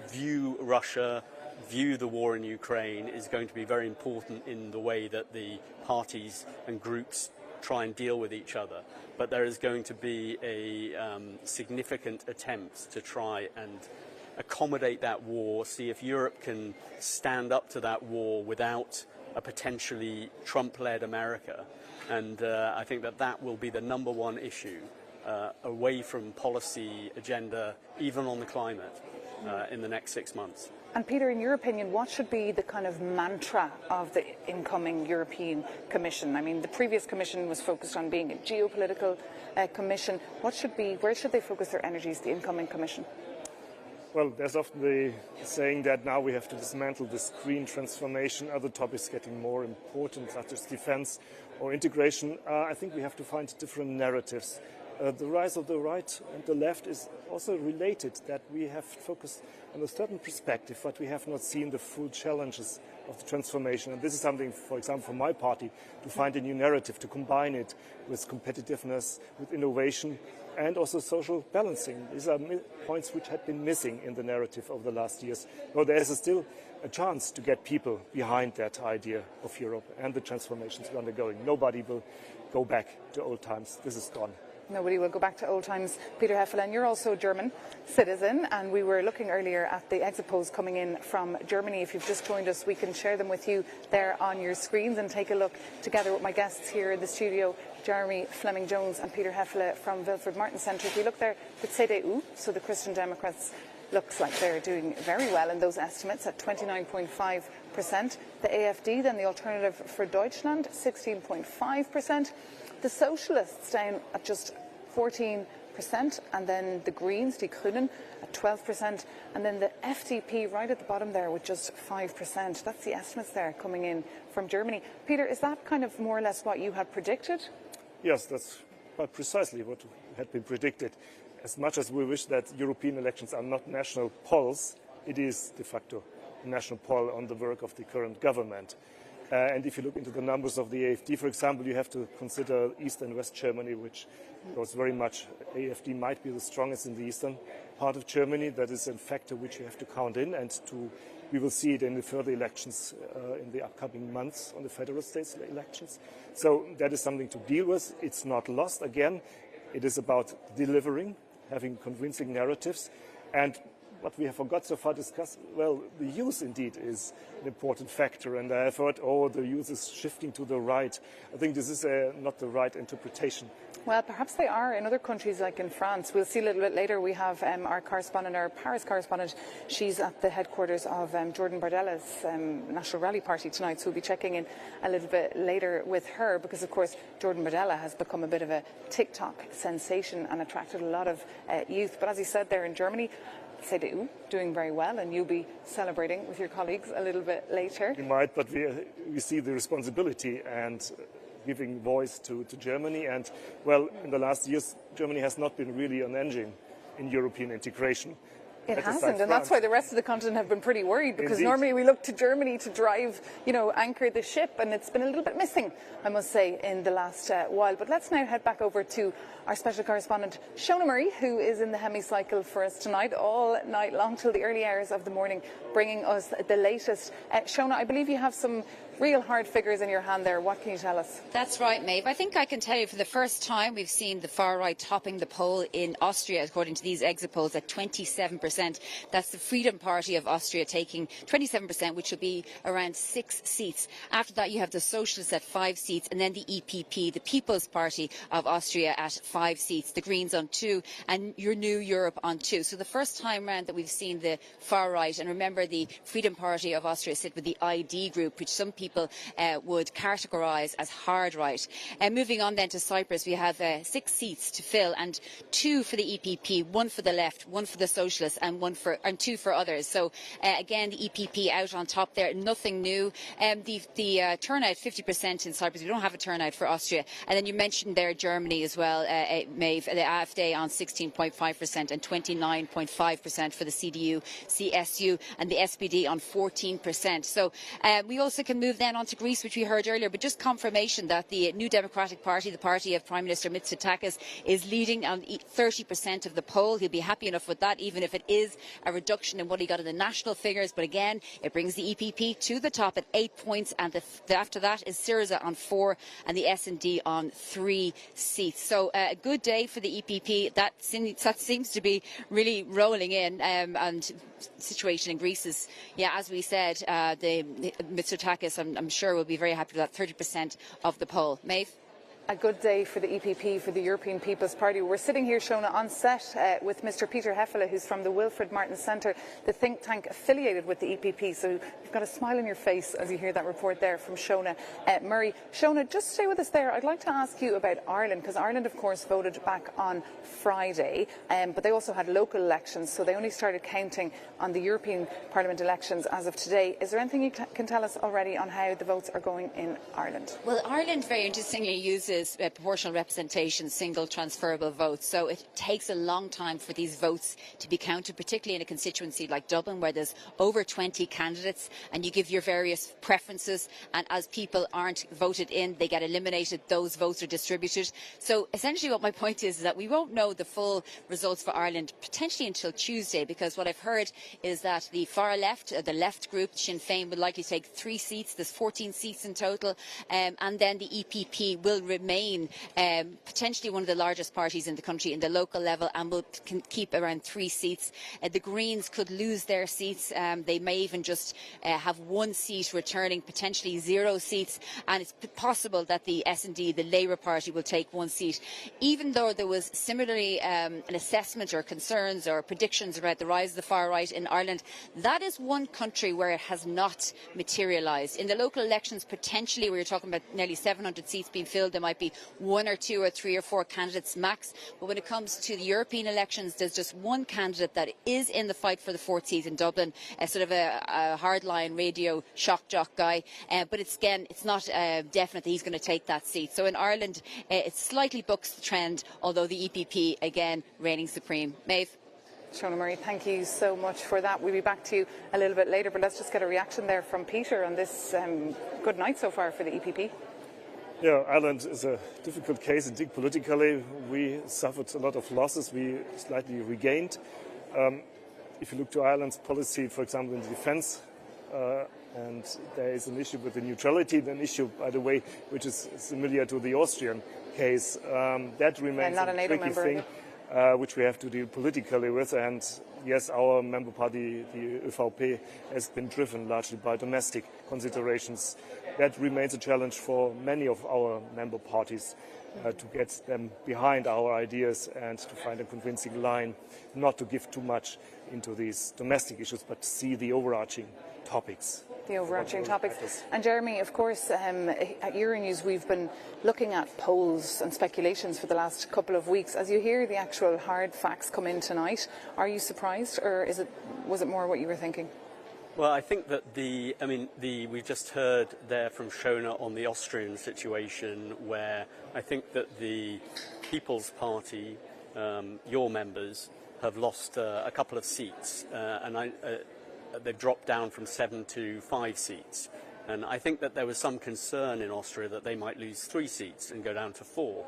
view Russia, view the war in Ukraine, is going to be very important in the way that the parties and groups try and deal with each other. But there is going to be a significant attempt to try and accommodate that war, see if Europe can stand up to that war without a potentially Trump-led America. And I think that that will be the number one issue away from policy agenda, even on the climate, in the next 6 months. And Peter, in your opinion, what should be the kind of mantra of the incoming European Commission? I mean, the previous Commission was focused on being a geopolitical commission. Where should they focus their energies, the incoming Commission? Well, there's often the saying that now we have to dismantle this green transformation, other topics getting more important, such as defense or integration. I think we have to find different narratives. The rise of the right and the left is also related, that we have focused on a certain perspective, but we have not seen the full challenges of the transformation. And this is something, for example, for my party, to find a new narrative, to combine it with competitiveness, with innovation, and also social balancing. These are points which had been missing in the narrative over the last years. Well, there is still a chance to get people behind that idea of Europe and the transformations we're undergoing. Nobody will go back to old times. This is gone. Nobody will go back to old times. Peter Heffelen, you're also a German citizen, and we were looking earlier at the exit polls coming in from Germany. If you've just joined us, we can share them with you there on your screens and take a look together with my guests here in the studio, Jeremy Fleming-Jones and Peter Heffelen from Wilfried Martin Centre. If you look there, the CDU, so the Christian Democrats, looks like they're doing very well in those estimates at 29.5%. The AfD, then the Alternative for Deutschland, 16.5%. The Socialists down at just 14%, and then the Greens, Die Grünen, at 12%, and then the FDP right at the bottom there with just 5%. That's the estimates there coming in from Germany. Peter, is that kind of more or less what you had predicted? Yes, that's quite precisely what had been predicted. As much as we wish that European elections are not national polls, it is de facto a national poll on the work of the current government. And if you look into the numbers of the AfD, for example, you have to consider East and West Germany, which goes very much. AfD might be the strongest in the eastern part of Germany. That is a factor which you have to count in, and we will see it in the further elections in the upcoming months on the federal states elections. So that is something to deal with. It's not lost. Again, it is about delivering, having convincing narratives, and what we have forgot so far discussed, well, the youth indeed is an important factor, and I have heard, the youth is shifting to the right. I think this is not the right interpretation. Well, perhaps they are in other countries like in France. We'll see a little bit later. We have our correspondent, our Paris correspondent. She's at the headquarters of Jordan Bardella's National Rally Party tonight, so we'll be checking in a little bit later with her because, of course, Jordan Bardella has become a bit of a TikTok sensation and attracted a lot of youth. But as he said there in Germany, CDU doing very well, and you'll be celebrating with your colleagues a little bit later. We might, but we see the responsibility and giving voice to Germany. And, well, in the last years, Germany has not been really an engine in European integration. It hasn't, and that's why the rest of the continent have been pretty worried, because normally we look to Germany to drive, anchor the ship, and it's been a little bit missing, I must say, in the last while. But let's now head back over to our special correspondent, Shona Murray, who is in the hemicycle for us tonight, all night long till the early hours of the morning, bringing us the latest. Shona, I believe you have some real hard figures in your hand there. What can you tell us? That's right, Maeve. I think I can tell you for the first time we've seen the far right topping the poll in Austria, according to these exit polls, at 27%. That's the Freedom Party of Austria taking 27%, which will be around 6 seats. After that, you have the Socialists at 5 seats, and then the EPP, the People's Party of Austria, at 5 seats, the Greens on 2, and Renew Europe on 2. So the first time round that we've seen the far right, and remember the Freedom Party of Austria sit with the ID group, which some people people would categorise as hard right. Moving on then to Cyprus, we have 6 seats to fill, and 2 for the EPP, 1 for the left, 1 for the Socialists, and 2 for others. So again, the EPP out on top there, nothing new. The turnout 50% in Cyprus. We don't have a turnout for Austria. And then you mentioned there Germany as well, Maeve, the AfD on 16.5% and 29.5% for the CDU, CSU, and the SPD on 14%. So we also can move then on to Greece, which we heard earlier, but just confirmation that the New Democratic Party, the party of Prime Minister Mitsotakis, is leading on 30% of the poll. He'll be happy enough with that, even if it is a reduction in what he got in the national figures. But again, it brings the EPP to the top at 8 points, and after that is Syriza on 4 and the S&D on 3 seats. So a good day for the EPP. That seems to be really rolling in, and situation in Greece is, as we said, the Mitsotakis, I'm sure, will be very happy with that 30% of the poll. Maeve? A good day for the EPP, for the European People's Party. We're sitting here, Shona, on set with Mr. Peter Heffele, who's from the Wilfred Martin Centre, the think tank affiliated with the EPP. So you've got a smile on your face as you hear that report there from Shona Murray. Shona, just stay with us there. I'd like to ask you about Ireland, because Ireland, of course, voted back on Friday, but they also had local elections, so they only started counting on the European Parliament elections as of today. Is there anything you can tell us already on how the votes are going in Ireland? Well, Ireland, very interestingly, uses proportional representation, single transferable votes. So it takes a long time for these votes to be counted, particularly in a constituency like Dublin, where there's over 20 candidates and you give your various preferences, and as people aren't voted in, they get eliminated, those votes are distributed. So essentially what my point is that we won't know the full results for Ireland potentially until Tuesday, because what I've heard is that the far left, the left group, Sinn Féin, will likely take 3 seats. There's 14 seats in total, and then the EPP will remain potentially one of the largest parties in the country in the local level, and will keep around 3 seats. The Greens could lose their seats. They may even just have 1 seat returning, potentially 0 seats, and it's possible that the S&D, the Labour Party, will take 1 seat. Even though there was similarly an assessment or concerns or predictions about the rise of the far right in Ireland, that is one country where it has not materialised. In the local elections, potentially, we were talking about nearly 700 seats being filled. There might be 1 or 2 or 3 or 4 candidates max, but when it comes to the European elections, there's just one candidate that is in the fight for the 4th seat in Dublin, a sort of a hardline radio shock jock guy, but it's not definite that he's going to take that seat. So in Ireland, it slightly bucks the trend, although the EPP again reigning supreme. Maeve? Shona Murray, thank you so much for that. We'll be back to you a little bit later, but let's just get a reaction there from Peter on this good night so far for the EPP. Yeah, Ireland is a difficult case. Indeed, politically, we suffered a lot of losses. We slightly regained. If you look to Ireland's policy, for example, in the defence, and there is an issue with the neutrality, an issue, by the way, which is similar to the Austrian case. That remains a tricky thing, which we have to deal politically with. And yes, our member party, the ÖVP, has been driven largely by domestic considerations. That remains a challenge for many of our member parties, to get them behind our ideas and to find a convincing line, not to give too much into these domestic issues, but to see the overarching topics. The overarching topics. And Jeremy, of course, at Euronews we've been looking at polls and speculations for the last couple of weeks. As you hear the actual hard facts come in tonight, are you surprised, or was it more what you were thinking? Well, I think that we just heard there from Shona on the Austrian situation, where I think that the People's Party, your members, have lost a couple of seats, and they've dropped down from 7 to 5 seats. And I think that there was some concern in Austria that they might lose 3 seats and go down to 4.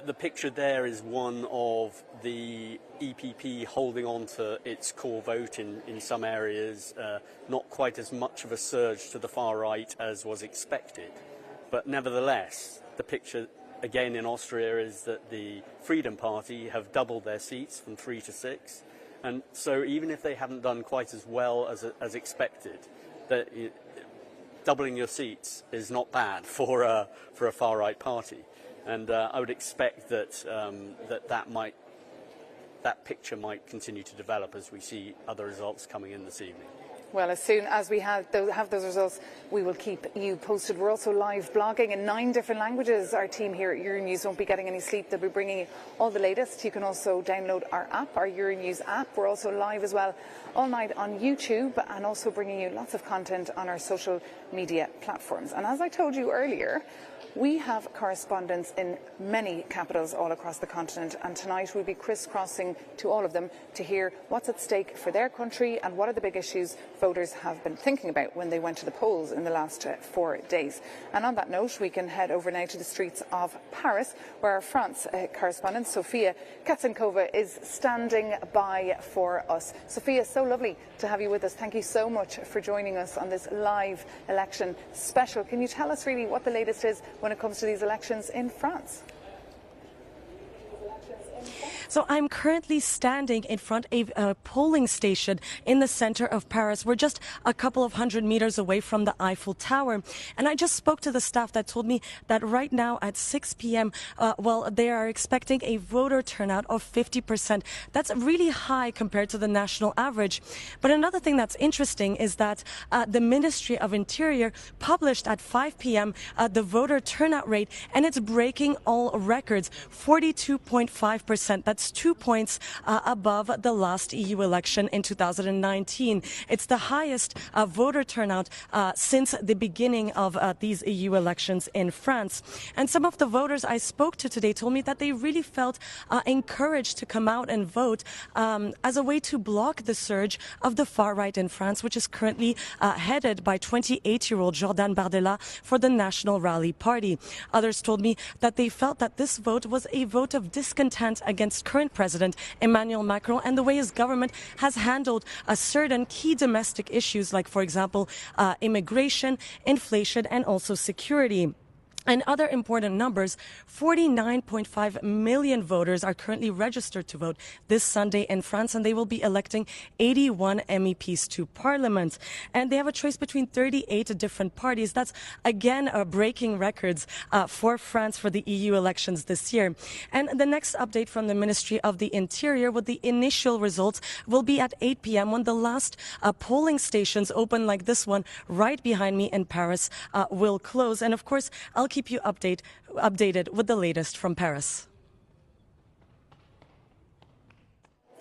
The picture there is one of the EPP holding on to its core vote in some areas, not quite as much of a surge to the far right as was expected. But nevertheless, the picture again in Austria is that the Freedom Party have doubled their seats from 3 to 6. And so even if they haven't done quite as well as expected, doubling your seats is not bad for a far right party. And I would expect that that picture might continue to develop as we see other results coming in this evening. Well, as soon as we have those results, we will keep you posted. We're also live blogging in 9 different languages. Our team here at Euronews won't be getting any sleep. They'll be bringing you all the latest. You can also download our app, our Euronews app. We're also live as well all night on YouTube and also bringing you lots of content on our social media platforms. And as I told you earlier, we have correspondents in many capitals all across the continent, and tonight we'll be crisscrossing to all of them to hear what's at stake for their country and what are the big issues voters have been thinking about when they went to the polls in the last 4 days. And on that note, we can head over now to the streets of Paris, where our France correspondent, Sofia Katsenkova, is standing by for us. Sofia, so lovely to have you with us. Thank you so much for joining us on this live election special. Can you tell us really what the latest is when it comes to these elections in France? So I'm currently standing in front of a polling station in the center of Paris. We're just a couple of 100 meters away from the Eiffel Tower. And I just spoke to the staff that told me that right now at 6 p.m., they are expecting a voter turnout of 50%. That's really high compared to the national average. But another thing that's interesting is that the Ministry of Interior published at 5 p.m. The voter turnout rate, and it's breaking all records, 42.5%. That's 2 points above the last EU election in 2019. It's the highest voter turnout since the beginning of these EU elections in France. And some of the voters I spoke to today told me that they really felt encouraged to come out and vote as a way to block the surge of the far right in France, which is currently headed by 28-year-old Jordan Bardella for the National Rally Party. Others told me that they felt that this vote was a vote of discontent against current President Emmanuel Macron and the way his government has handled certain key domestic issues like, for example, immigration, inflation, and also security. And other important numbers, 49.5 million voters are currently registered to vote this Sunday in France, and they will be electing 81 MEPs to Parliament. And they have a choice between 38 different parties. That's, again, breaking records for France for the EU elections this year. And the next update from the Ministry of the Interior with the initial results will be at 8 p.m. when the last polling stations open like this one right behind me in Paris will close. And, of course, I'll keep you updated with the latest from Paris.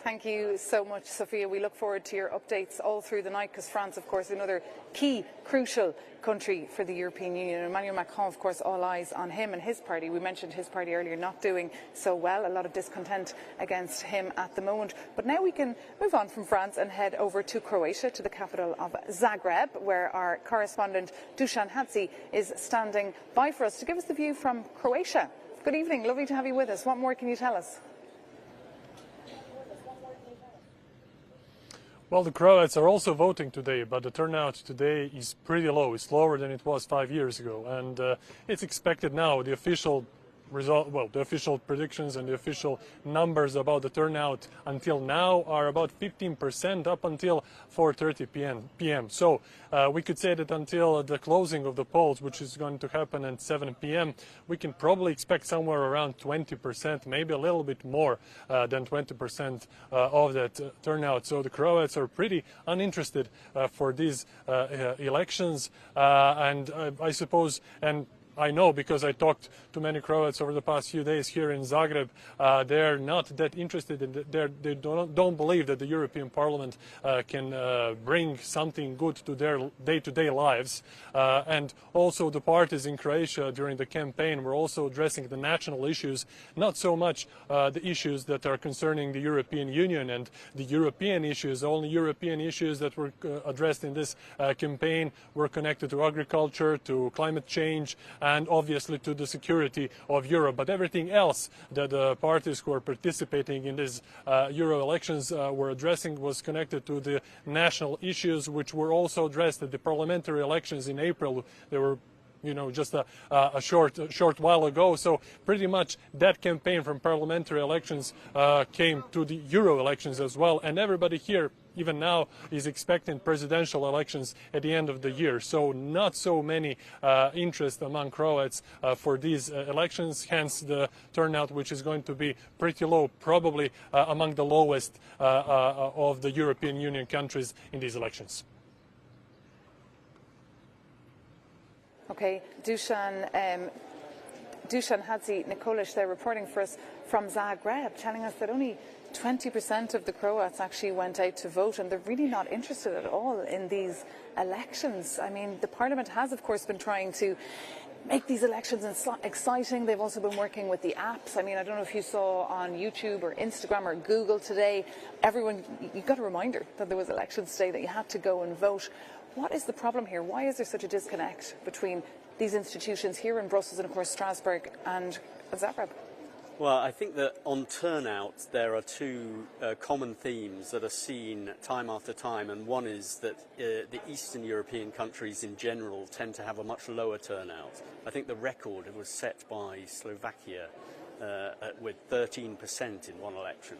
Thank you so much, Sophia. We look forward to your updates all through the night because France, of course, another key, crucial country for the European Union. Emmanuel Macron, of course, all eyes on him and his party. We mentioned his party earlier not doing so well. A lot of discontent against him at the moment. But now we can move on from France and head over to Croatia, to the capital of Zagreb, where our correspondent Dusan Hadzi is standing by for us to give us the view from Croatia. Good evening. Lovely to have you with us. What more can you tell us? Well, the Croats are also voting today, but the turnout today is pretty low. It's lower than it was 5 years ago, and it's expected now. The official result, well, the official predictions and the official numbers about the turnout until now are about 15% up until 4:30 p.m. So we could say that until the closing of the polls, which is going to happen at 7 p.m., we can probably expect somewhere around 20%, maybe a little bit more than 20% of that turnout. So the Croats are pretty uninterested for these elections, and I suppose, and I know because I talked to many Croats over the past few days here in Zagreb. They're not that interested in they don't believe that the European Parliament can bring something good to their day-to-day lives. And also the parties in Croatia during the campaign were also addressing the national issues, not so much the issues that are concerning the European Union and the European issues. The only European issues that were addressed in this campaign were connected to agriculture, to climate change, and obviously to the security of Europe. But everything else that the parties who are participating in these Euro elections were addressing was connected to the national issues, which were also addressed at the parliamentary elections in April. They were just a short while ago. So pretty much that campaign from parliamentary elections came to the Euro elections as well. And everybody here, even now, is expecting presidential elections at the end of the year. So not so many interest among Croats for these elections, hence the turnout, which is going to be pretty low, probably among the lowest of the European Union countries in these elections. Okay, Dusan Hadzi Nikolic, they're reporting for us from Zagreb, telling us that only 20% of the Croats actually went out to vote, and they're really not interested at all in these elections. I mean, the Parliament has, of course, been trying to make these elections exciting. They've also been working with the apps. I mean, I don't know if you saw on YouTube or Instagram or Google today, you got a reminder that there was elections today, that you had to go and vote. What is the problem here? Why is there such a disconnect between these institutions here in Brussels and, of course, Strasbourg and Zagreb? Well, I think that on turnout there are two common themes that are seen time after time, and one is that the Eastern European countries in general tend to have a much lower turnout. I think the record was set by Slovakia with 13% in one election.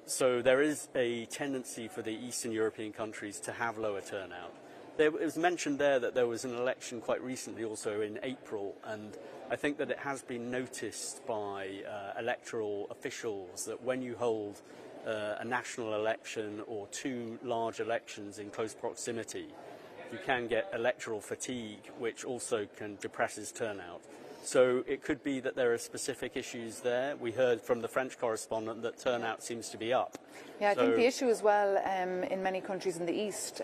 So there is a tendency for the Eastern European countries to have lower turnout. It was mentioned there that there was an election quite recently, also in April, and I think that it has been noticed by electoral officials that when you hold a national election or two large elections in close proximity, you can get electoral fatigue, which also depresses turnout. So it could be that there are specific issues there. We heard from the French correspondent that turnout seems to be up. Yeah, I think the issue as well in many countries in the East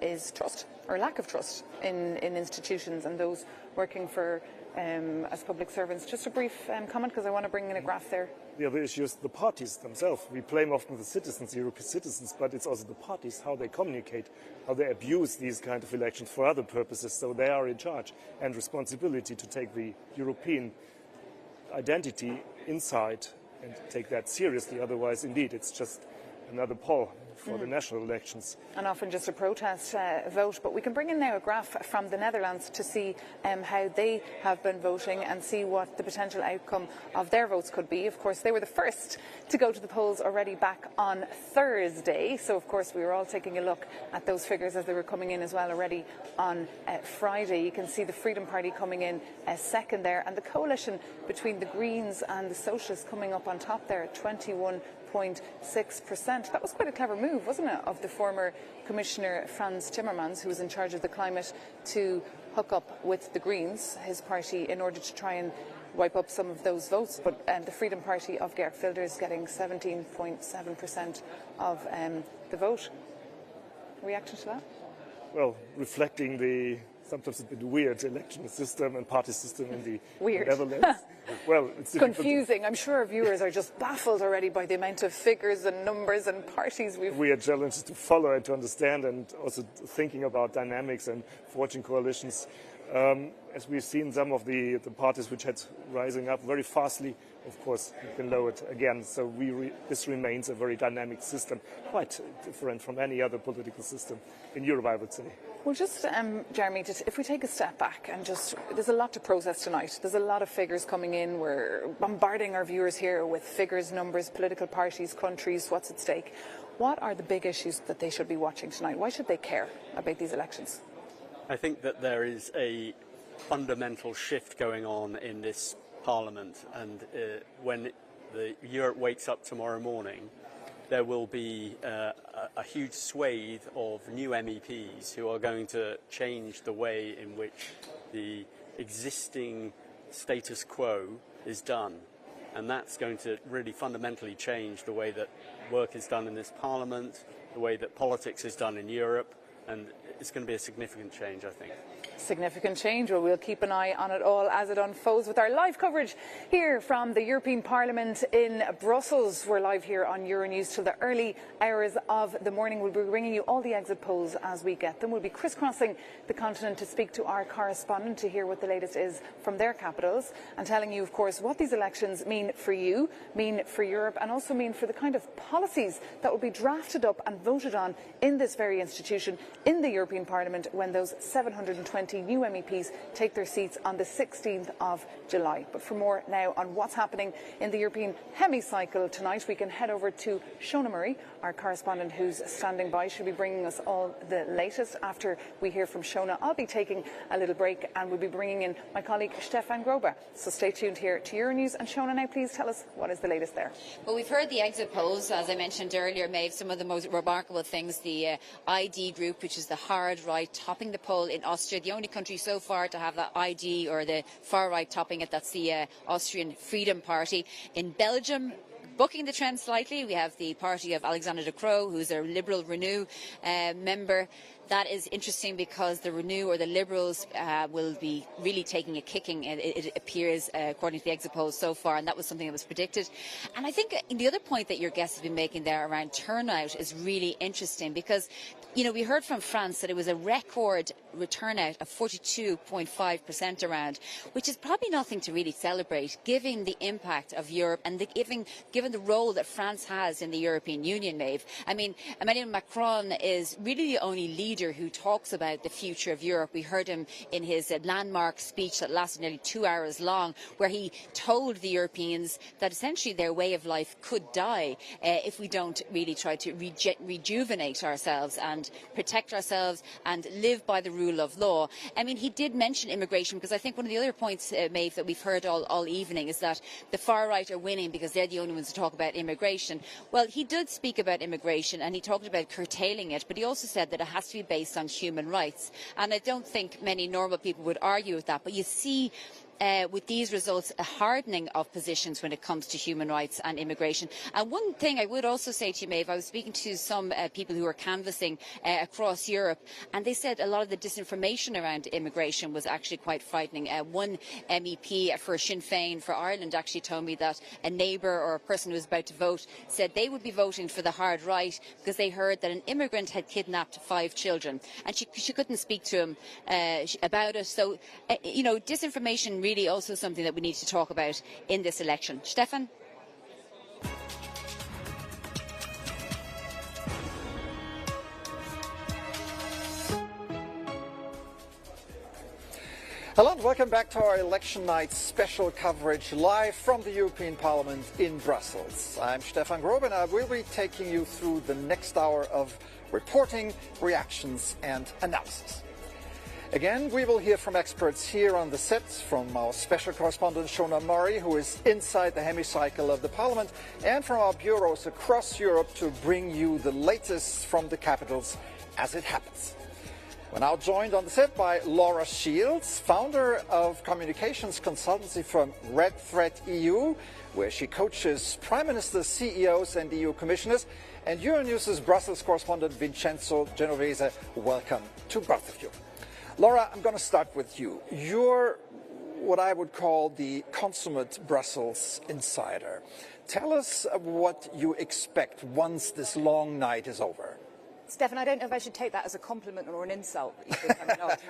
is trust, or lack of trust in institutions and those working for as public servants. Just a brief comment, because I want to bring in a graph there. The other issue is the parties themselves. We blame often the citizens, European citizens, but it's also the parties, how they communicate, how they abuse these kind of elections for other purposes. So they are in charge and responsibility to take the European identity inside and take that seriously. Otherwise, indeed, it's just another poll for the national elections. And often just a protest vote. But we can bring in now a graph from the Netherlands to see how they have been voting and see what the potential outcome of their votes could be. Of course, they were the first to go to the polls already back on Thursday. So, of course, we were all taking a look at those figures as they were coming in as well already on Friday. You can see the Freedom Party coming in second there, and the coalition between the Greens and the Socialists coming up on top there at 21.6%. That was quite a clever move, wasn't it, of the former Commissioner Frans Timmermans, who was in charge of the climate, to hook up with the Greens, his party, in order to try and wipe up some of those votes. But the Freedom Party of Geert Wilders getting 17.7% of the vote. Reaction to that? Well, reflecting the sometimes a bit weird election system and party system in the Netherlands. Well, it's confusing. I'm sure our viewers are just baffled already by the amount of figures and numbers and parties we are challenged to follow and to understand, and also thinking about dynamics and forging coalitions. As we've seen, some of the parties which had rising up very fastly, of course, have been lowered again. So this remains a very dynamic system, quite different from any other political system in Europe, I would say. Well, just, Jeremy, if we take a step back and there's a lot to process tonight. There's a lot of figures coming in. We're bombarding our viewers here with figures, numbers, political parties, countries, what's at stake. What are the big issues that they should be watching tonight? Why should they care about these elections? I think that there is a fundamental shift going on in this Parliament, and when Europe wakes up tomorrow morning, there will be a huge swathe of new MEPs who are going to change the way in which the existing status quo is done. And that's going to really fundamentally change the way that work is done in this Parliament, the way that politics is done in Europe, and it's going to be a significant change, I think. Significant change. Well, we'll keep an eye on it all as it unfolds with our live coverage here from the European Parliament in Brussels. We're live here on Euronews till the early hours of the morning. We'll be bringing you all the exit polls as we get them. We'll be crisscrossing the continent to speak to our correspondent to hear what the latest is from their capitals, and telling you, of course, what these elections mean for you, mean for Europe, and also mean for the kind of policies that will be drafted up and voted on in this very institution, in the European Parliament, when those 720 new MEPs take their seats on the 16th of July. But for more now on what's happening in the European hemicycle tonight, we can head over to Shona Murray, our correspondent who's standing by. She'll be bringing us all the latest. After we hear from Shona, I'll be taking a little break and we'll be bringing in my colleague Stefan Grobe. So stay tuned here to Euronews. And Shona, now please tell us what is the latest there. Well, we've heard the exit polls, as I mentioned earlier, Maeve. Some of the most remarkable things, the ID group, which is the hard right, topping the poll in Austria. The only country so far to have that ID or the far right topping it. That's the Austrian Freedom Party. In Belgium, bucking the trend slightly, we have the party of Alexander De Croo, who's a Liberal Renew member. That is interesting because the Renew or the Liberals will be really taking a kicking, it appears, according to the exit polls so far, and that was something that was predicted. And I think the other point that your guests have been making there around turnout is really interesting because, you know, we heard from France that it was a record turnout of 42.5% around, which is probably nothing to really celebrate, given the impact of Europe and given the role that France has in the European Union, Maeve. I mean, Emmanuel Macron is really the only leader who talks about the future of Europe. We heard him in his landmark speech that lasted nearly 2 hours long, where he told the Europeans that essentially their way of life could die if we don't really try to rejuvenate ourselves and protect ourselves and live by the rule of law. I mean, he did mention immigration because I think one of the other points, Maeve, that we've heard all evening is that the far right are winning because they're the only ones to talk about immigration. Well, he did speak about immigration and he talked about curtailing it, but he also said that it has to be based on human rights. And I don't think many normal people would argue with that, but you see with these results a hardening of positions when it comes to human rights and immigration. And one thing I would also say to you, Maeve, I was speaking to some people who are canvassing across Europe, and they said a lot of the disinformation around immigration was actually quite frightening. One MEP for Sinn Féin for Ireland actually told me that a neighbour or a person who was about to vote said they would be voting for the hard right because they heard that an immigrant had kidnapped 5 children, and she couldn't speak to him about it. So, you know, disinformation really also something that we need to talk about in this election. Stefan? Hello and welcome back to our Election Night special coverage live from the European Parliament in Brussels. I'm Stefan Grob and I will be taking you through the next hour of reporting, reactions and analysis. Again, we will hear from experts here on the set, from our special correspondent Shona Murray, who is inside the hemicycle of the Parliament, and from our bureaus across Europe to bring you the latest from the capitals as it happens. We're now joined on the set by Laura Shields, founder of communications consultancy firm Red Thread EU, where she coaches prime ministers, CEOs and EU commissioners, and Euronews' Brussels correspondent Vincenzo Genovese. Welcome to both of you. Laura, I'm going to start with you. You're what I would call the consummate Brussels insider. Tell us what you expect once this long night is over. Stefan, I don't know if I should take that as a compliment or an insult.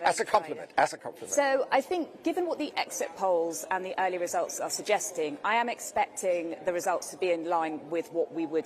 As a compliment, as a compliment. So I think, given what the exit polls and the early results are suggesting, I am expecting the results to be in line with what we were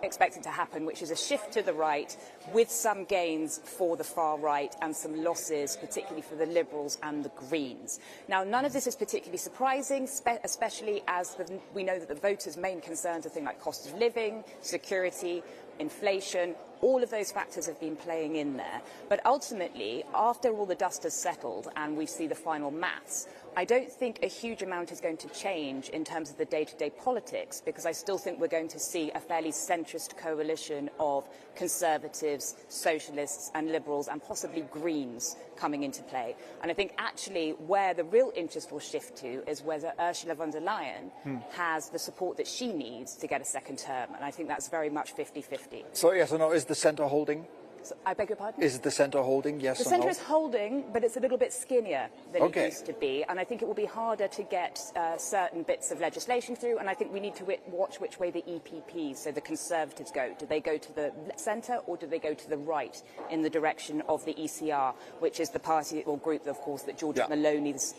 expecting to happen, which is a shift to the right with some gains for the far right and some losses, particularly for the Liberals and the Greens. Now, none of this is particularly surprising, especially as we know that the voters' main concerns are things like cost of living, security, inflation. All of those factors have been playing in there. But ultimately, after all the dust has settled and we see the final maths, I don't think a huge amount is going to change in terms of the day-to-day politics, because I still think we're going to see a fairly centrist coalition of Conservatives, Socialists and Liberals and possibly Greens coming into play. And I think actually where the real interest will shift to is whether Ursula von der Leyen has the support that she needs to get a second term. And I think that's very much 50-50. So yes or no, is the centre holding? So, I beg your pardon? Is the centre holding, yes or no? The centre is holding, but it's a little bit skinnier than it used to be, and I think it will be harder to get certain bits of legislation through, and I think we need to watch which way the EPP, so the Conservatives, go. Do they go to the centre, or do they go to the right in the direction of the ECR, which is the party or group, of course, that Giorgia Meloni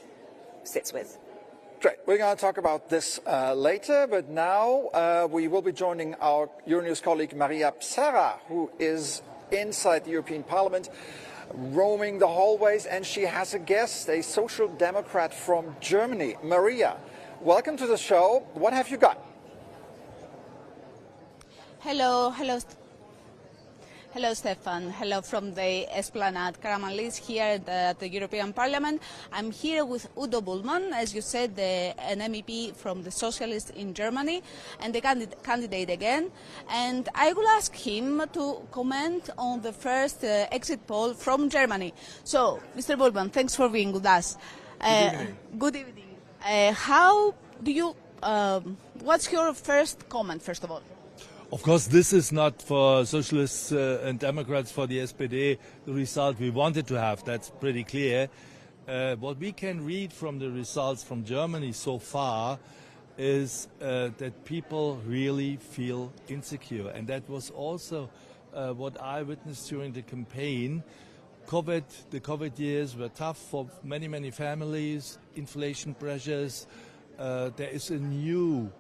sits with? Great. We're going to talk about this later, but now we will be joining our Euronews colleague Maria Psara, who is inside the European Parliament, roaming the hallways, and she has a guest, a social democrat from Germany. Maria, welcome to the show. What have you got? Hello. Hello, Stefan. Hello from the Esplanade Karamanlis here at the European Parliament. I'm here with Udo Bullmann, as you said, an MEP from the Socialists in Germany, and the candidate again. And I will ask him to comment on the first exit poll from Germany. So, Mr. Bullmann, thanks for being with us. Good evening. Good evening. How do you? What's your first comment, first of all? Of course, this is not for Socialists and Democrats, for the SPD, the result we wanted to have. That's pretty clear. What we can read from the results from Germany so far is that people really feel insecure. And that was also what I witnessed during the campaign. The COVID years were tough for many, many families, inflation pressures. There is a new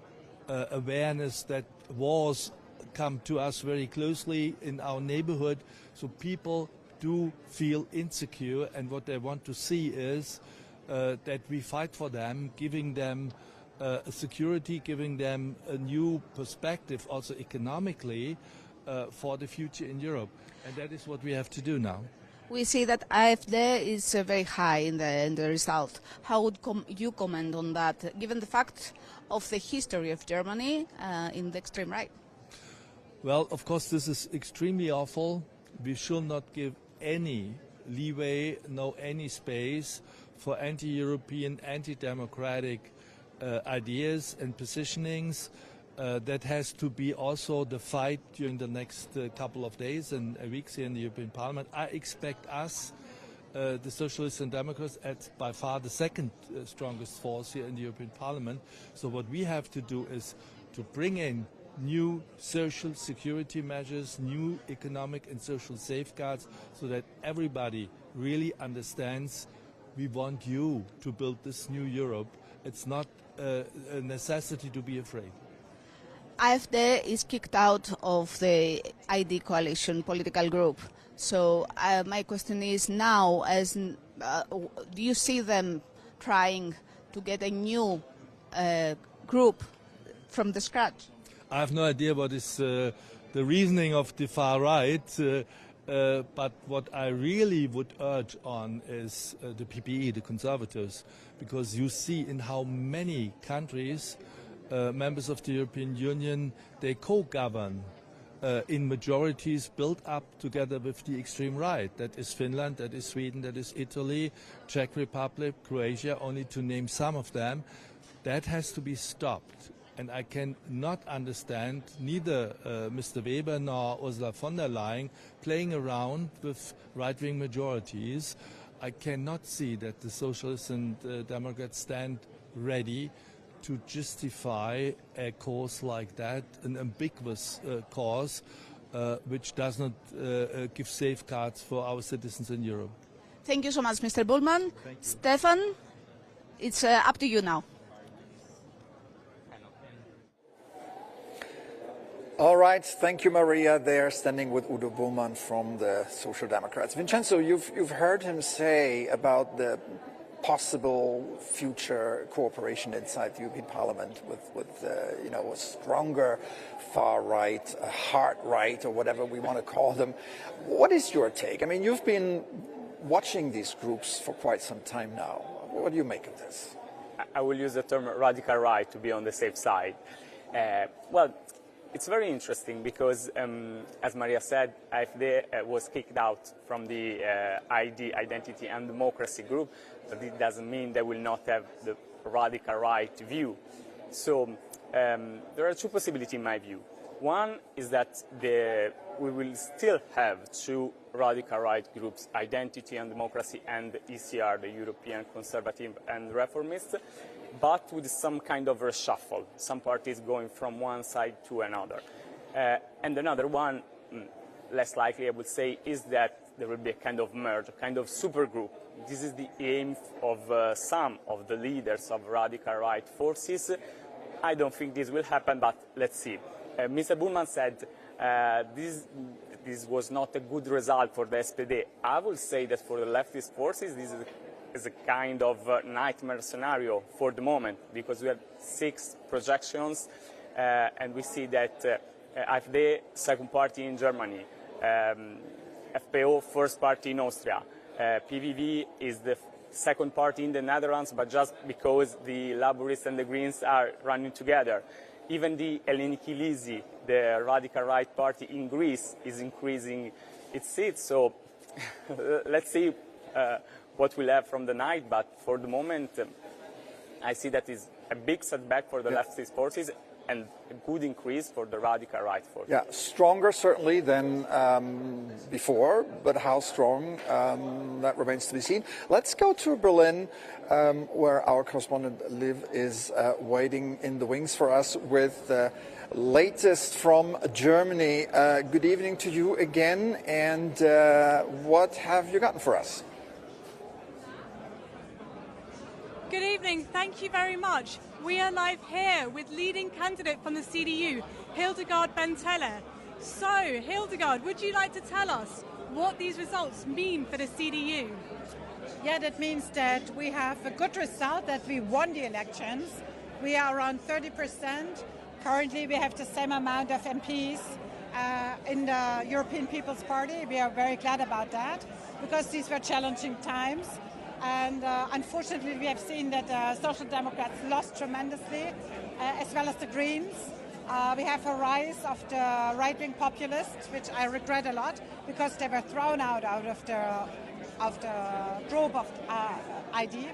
awareness that wars come to us very closely in our neighborhood, so people do feel insecure, and what they want to see is that we fight for them, giving them security, giving them a new perspective also economically for the future in Europe, and that is what we have to do now. We see that AfD is very high in the result. How would you comment on that, given the fact of the history of Germany in the extreme right? Well, of course, this is extremely awful. We should not give any leeway, any space for anti-European, anti-democratic ideas and positionings. That has to be also the fight during the next couple of days and weeks here in the European Parliament. I expect us, the Socialists and Democrats, as by far the second strongest force here in the European Parliament. So what we have to do is to bring in new social security measures, new economic and social safeguards, so that everybody really understands we want you to build this new Europe. It's not a necessity to be afraid. AfD is kicked out of the ID coalition political group. So my question is now, do you see them trying to get a new group from the scratch? I have no idea what is the reasoning of the far right, but what I really would urge on is the PPE, the Conservatives, because you see in how many countries members of the European Union, they co-govern in majorities built up together with the extreme right. That is Finland, that is Sweden, that is Italy, Czech Republic, Croatia, only to name some of them. That has to be stopped. And I cannot understand neither Mr. Weber nor Ursula von der Leyen playing around with right-wing majorities. I cannot see that the Socialists and Democrats stand ready to justify a cause like that, an ambiguous cause which does not give safeguards for our citizens in Europe. Thank you so much, Mr. Bullmann. Stefan, it's up to you now. All right, thank you, Maria. There, standing with Udo Bullmann from the Social Democrats. Vincenzo, you've heard him say about the possible future cooperation inside the European Parliament with a stronger far right, a hard right, or whatever we want to call them. What is your take? I mean, you've been watching these groups for quite some time now. What do you make of this? I will use the term radical right to be on the safe side. Well, it's very interesting because, as Maria said, AfD was kicked out from the Identity and Democracy group, but it doesn't mean they will not have the radical right view. So there are two possibilities in my view. One is that we will still have two radical right groups, Identity and Democracy and ECR, the European Conservative and Reformists, but with some kind of reshuffle, some parties going from one side to another. And another one, less likely I would say, is that there will be a kind of merge, a kind of supergroup. This is the aim of some of the leaders of radical right forces. I don't think this will happen, but let's see. Mr. Bullmann said this was not a good result for the SPD. I will say that for the leftist forces, this is a kind of nightmare scenario for the moment, because we have 6 projections, and we see that AfD, second party in Germany, FPO, first party in Austria. PVV is the second party in the Netherlands, but just because the Laborists and the Greens are running together. Even the Eleni Lisi, the radical right party in Greece, is increasing its seats. So let's see what we'll have from the night. But for the moment, I see that is a big setback for the leftist forces and a good increase for the radical right forces. Yeah, stronger certainly than before, but how strong, that remains to be seen. Let's go to Berlin, where our correspondent Liv is waiting in the wings for us with the latest from Germany. Good evening to you again, and what have you gotten for us? Good evening, thank you very much. We are live here with leading candidate from the CDU, Hildegard Bentele. So, Hildegard, would you like to tell us what these results mean for the CDU? Yeah, that means that we have a good result, that we won the elections. We are around 30%. Currently, we have the same amount of MPs in the European People's Party. We are very glad about that, because these were challenging times. And unfortunately, we have seen that the Social Democrats lost tremendously, as well as the Greens. We have a rise of the right-wing populists, which I regret a lot, because they were thrown out of the group of ID.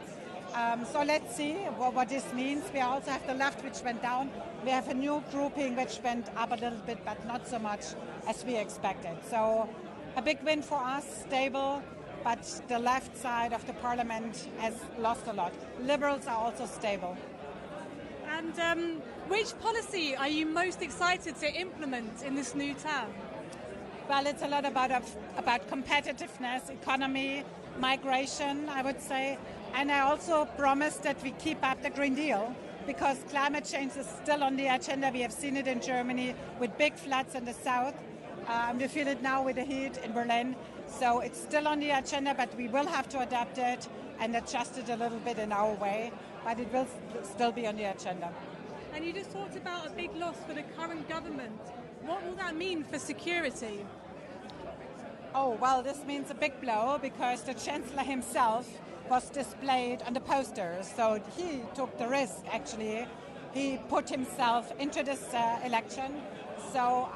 So let's see what this means. We also have the left, which went down. We have a new grouping, which went up a little bit, but not so much as we expected. So a big win for us, stable. But the left side of the parliament has lost a lot. Liberals are also stable. And which policy are you most excited to implement in this new term? Well, it's a lot about competitiveness, economy, migration, I would say. And I also promise that we keep up the Green Deal, because climate change is still on the agenda. We have seen it in Germany with big floods in the south. We feel it now with the heat in Berlin. So it's still on the agenda, but we will have to adapt it and adjust it a little bit in our way. But it will still be on the agenda. And you just talked about a big loss for the current government. What will that mean for security? Oh, well, this means a big blow, because the Chancellor himself was displayed on the posters. So he took the risk, actually. He put himself into this election. So,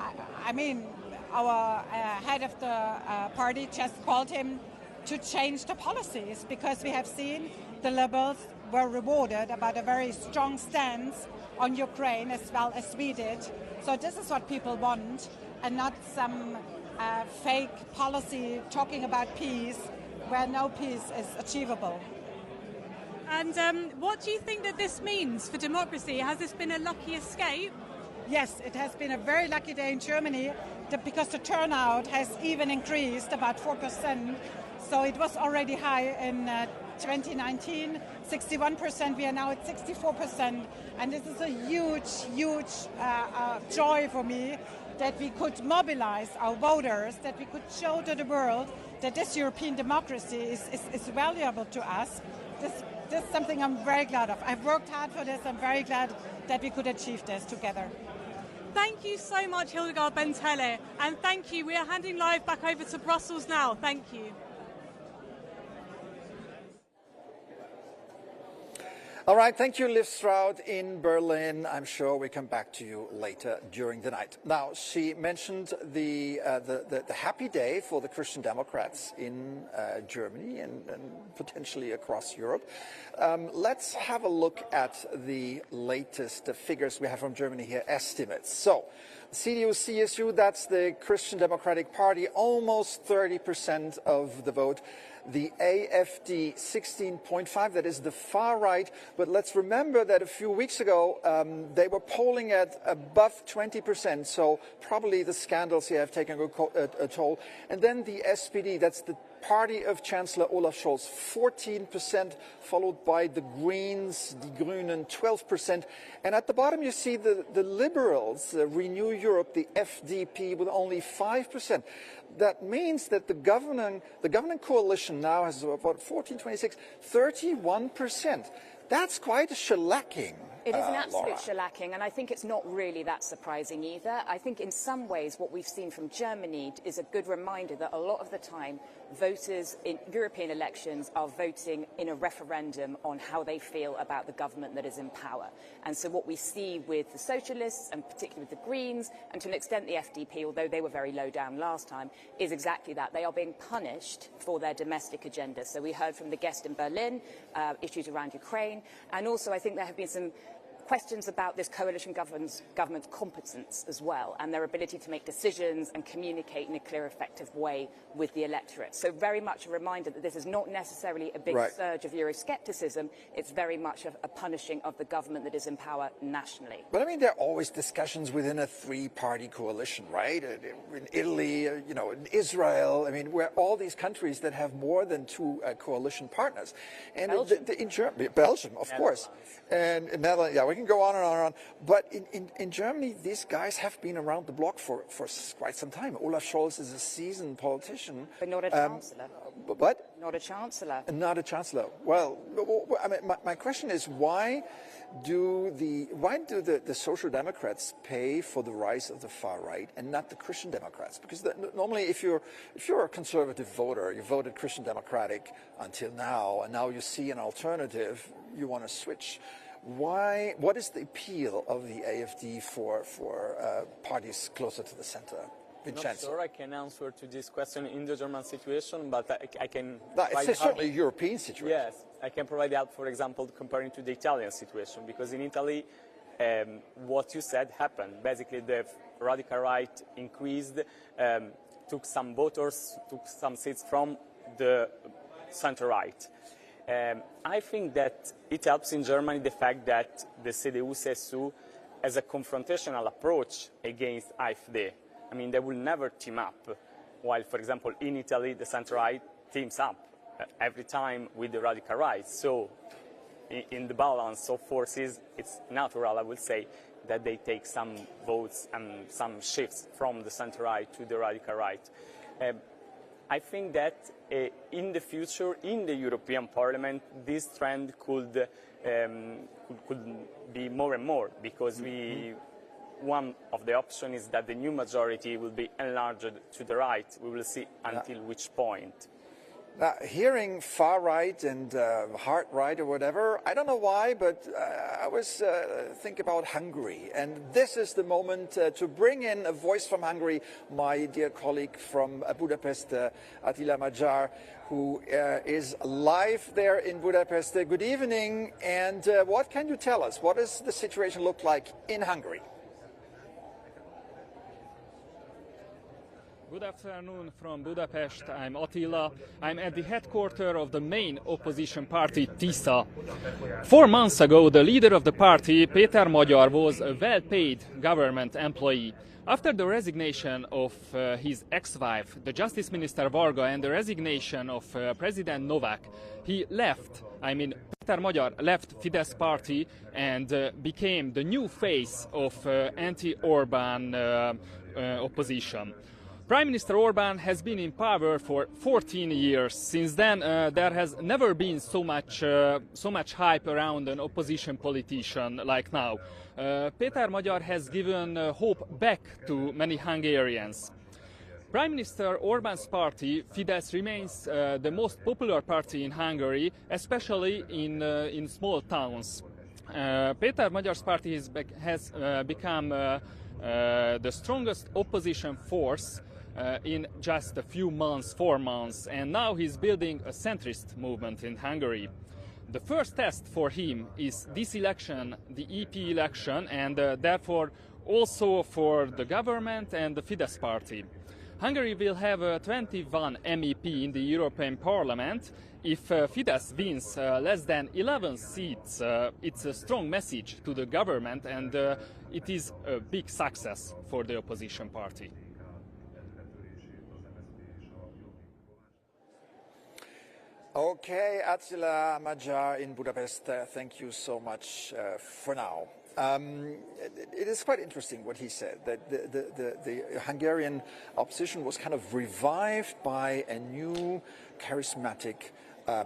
I mean, our head of the party just called him to change the policies, because we have seen the Liberals were rewarded about a very strong stance on Ukraine, as well as we did. So this is what people want, and not some fake policy talking about peace where no peace is achievable. And what do you think that this means for democracy? Has this been a lucky escape? Yes, it has been a very lucky day in Germany, because the turnout has even increased about 4%. So it was already high in 2019, 61%. We are now at 64%. And this is a huge joy for me, that we could mobilize our voters, that we could show to the world that this European democracy is valuable to us. This is something I'm very glad of. I've worked hard for this. I'm very glad that we could achieve this together. Thank you so much, Hildegard Bentele, and thank you. We are handing live back over to Brussels now. Thank you. All right, thank you, Liv Stroud in Berlin. I'm sure we come back to you later during the night. Now, she mentioned the happy day for the Christian Democrats in Germany and potentially across Europe. Let's have a look at the latest figures we have from Germany here, estimates. So, CDU-CSU, that's the Christian Democratic Party, almost 30% of the vote. The AfD 16.5, that is the far right, but let's remember that a few weeks ago they were polling at above 20%, so probably the scandals here have taken a toll. And then the SPD, that's the party of Chancellor Olaf Scholz, 14%, followed by the Greens, Die Grünen, 12%. And at the bottom you see the Liberals, Renew Europe, the FDP, with only 5%. That means that the governing coalition now has about 14, 26, 31%. That's quite a shellacking. It is an absolute Laura. shellacking, and I think it's not really that surprising either. I think in some ways what we've seen from Germany is a good reminder that a lot of the time voters in European elections are voting in a referendum on how they feel about the government that is in power. And so what we see with the Socialists, and particularly with the Greens, and to an extent the FDP, although they were very low down last time, is exactly that. They are being punished for their domestic agenda. So we heard from the guest in Berlin, issues around Ukraine, and also I think there have been some questions about this coalition government's competence as well, and their ability to make decisions and communicate in a clear, effective way with the electorate. So very much a reminder that this is not necessarily a big surge of Euroscepticism, it's very much a punishing of the government that is in power nationally. But I mean, there are always discussions within a three-party coalition, right? In Italy, you know, in Israel, I mean, where all these countries that have more than two coalition partners. And in Germany, Belgium, of course. And in Netherlands, yeah, we can go on and on and on. But in Germany, these guys have been around the block for quite some time. Olaf Scholz is a seasoned politician. But not a chancellor. But not a chancellor. Not a chancellor. Well, I mean, my question is, why do the Social Democrats pay for the rise of the far right and not the Christian Democrats? Because normally, if you're a conservative voter, you voted Christian Democratic until now, and now you see an alternative, you want to switch. Why? What is the appeal of the AfD for parties closer to the center? I'm not sure I can answer to this question in the German situation, but I can. It's certainly a European situation. Yes, I can provide help, for example, comparing to the Italian situation, because in Italy, what you said happened. Basically, the radical right increased, took some voters, took some seats from the center-right. I think that it helps in Germany the fact that the CDU-CSU has a confrontational approach against AfD. I mean, they will never team up, while, for example, in Italy, the center-right teams up every time with the radical right. So in the balance of forces, it's natural, I would say, that they take some votes and some shifts from the center-right to the radical right. I think that in the future, in the European Parliament, this trend could be more and more, because one of the options is that the new majority will be enlarged to the right. We will see until which point. Now, hearing far right and hard right or whatever, I don't know why, but I was think about Hungary. And this is the moment to bring in a voice from Hungary, my dear colleague from Budapest, Attila Magyar, who is live there in Budapest. Good evening. And what can you tell us? What does the situation look like in Hungary? Good afternoon from Budapest. I'm Attila. I'm at the headquarters of the main opposition party, TISA. 4 months ago, the leader of the party, Péter Magyar, was a well-paid government employee. After the resignation of his ex-wife, the Justice Minister Varga, and the resignation of President Novak, he left. Péter Magyar left Fidesz party and became the new face of anti-Orbán opposition. Prime Minister Orbán has been in power for 14 years. Since then, there has never been so much hype around an opposition politician like now. Péter Magyar has given hope back to many Hungarians. Prime Minister Orbán's party, Fidesz, remains the most popular party in Hungary, especially in small towns. Péter Magyar's party has become the strongest opposition force in just a few months, 4 months, and now he's building a centrist movement in Hungary. The first test for him is this election, the EP election, and therefore also for the government and the Fidesz party. Hungary will have 21 MEP in the European Parliament. If Fidesz wins less than 11 seats, it's a strong message to the government, and it is a big success for the opposition party. Okay, Attila Magyar in Budapest, thank you so much for now. It is quite interesting what he said, that the Hungarian opposition was kind of revived by a new charismatic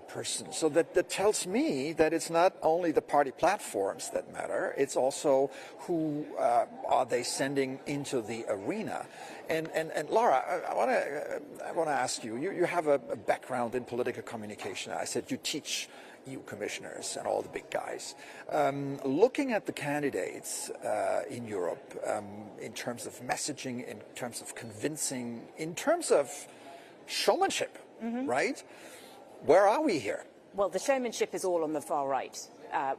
person. So that tells me that it's not only the party platforms that matter, it's also who are they sending into the arena. And Laura, I want to ask you, you have a background in political communication. I said you teach EU commissioners and all the big guys. Looking at the candidates in Europe, in terms of messaging, in terms of convincing, in terms of showmanship, right? Where are we here? Well, the showmanship is all on the far right,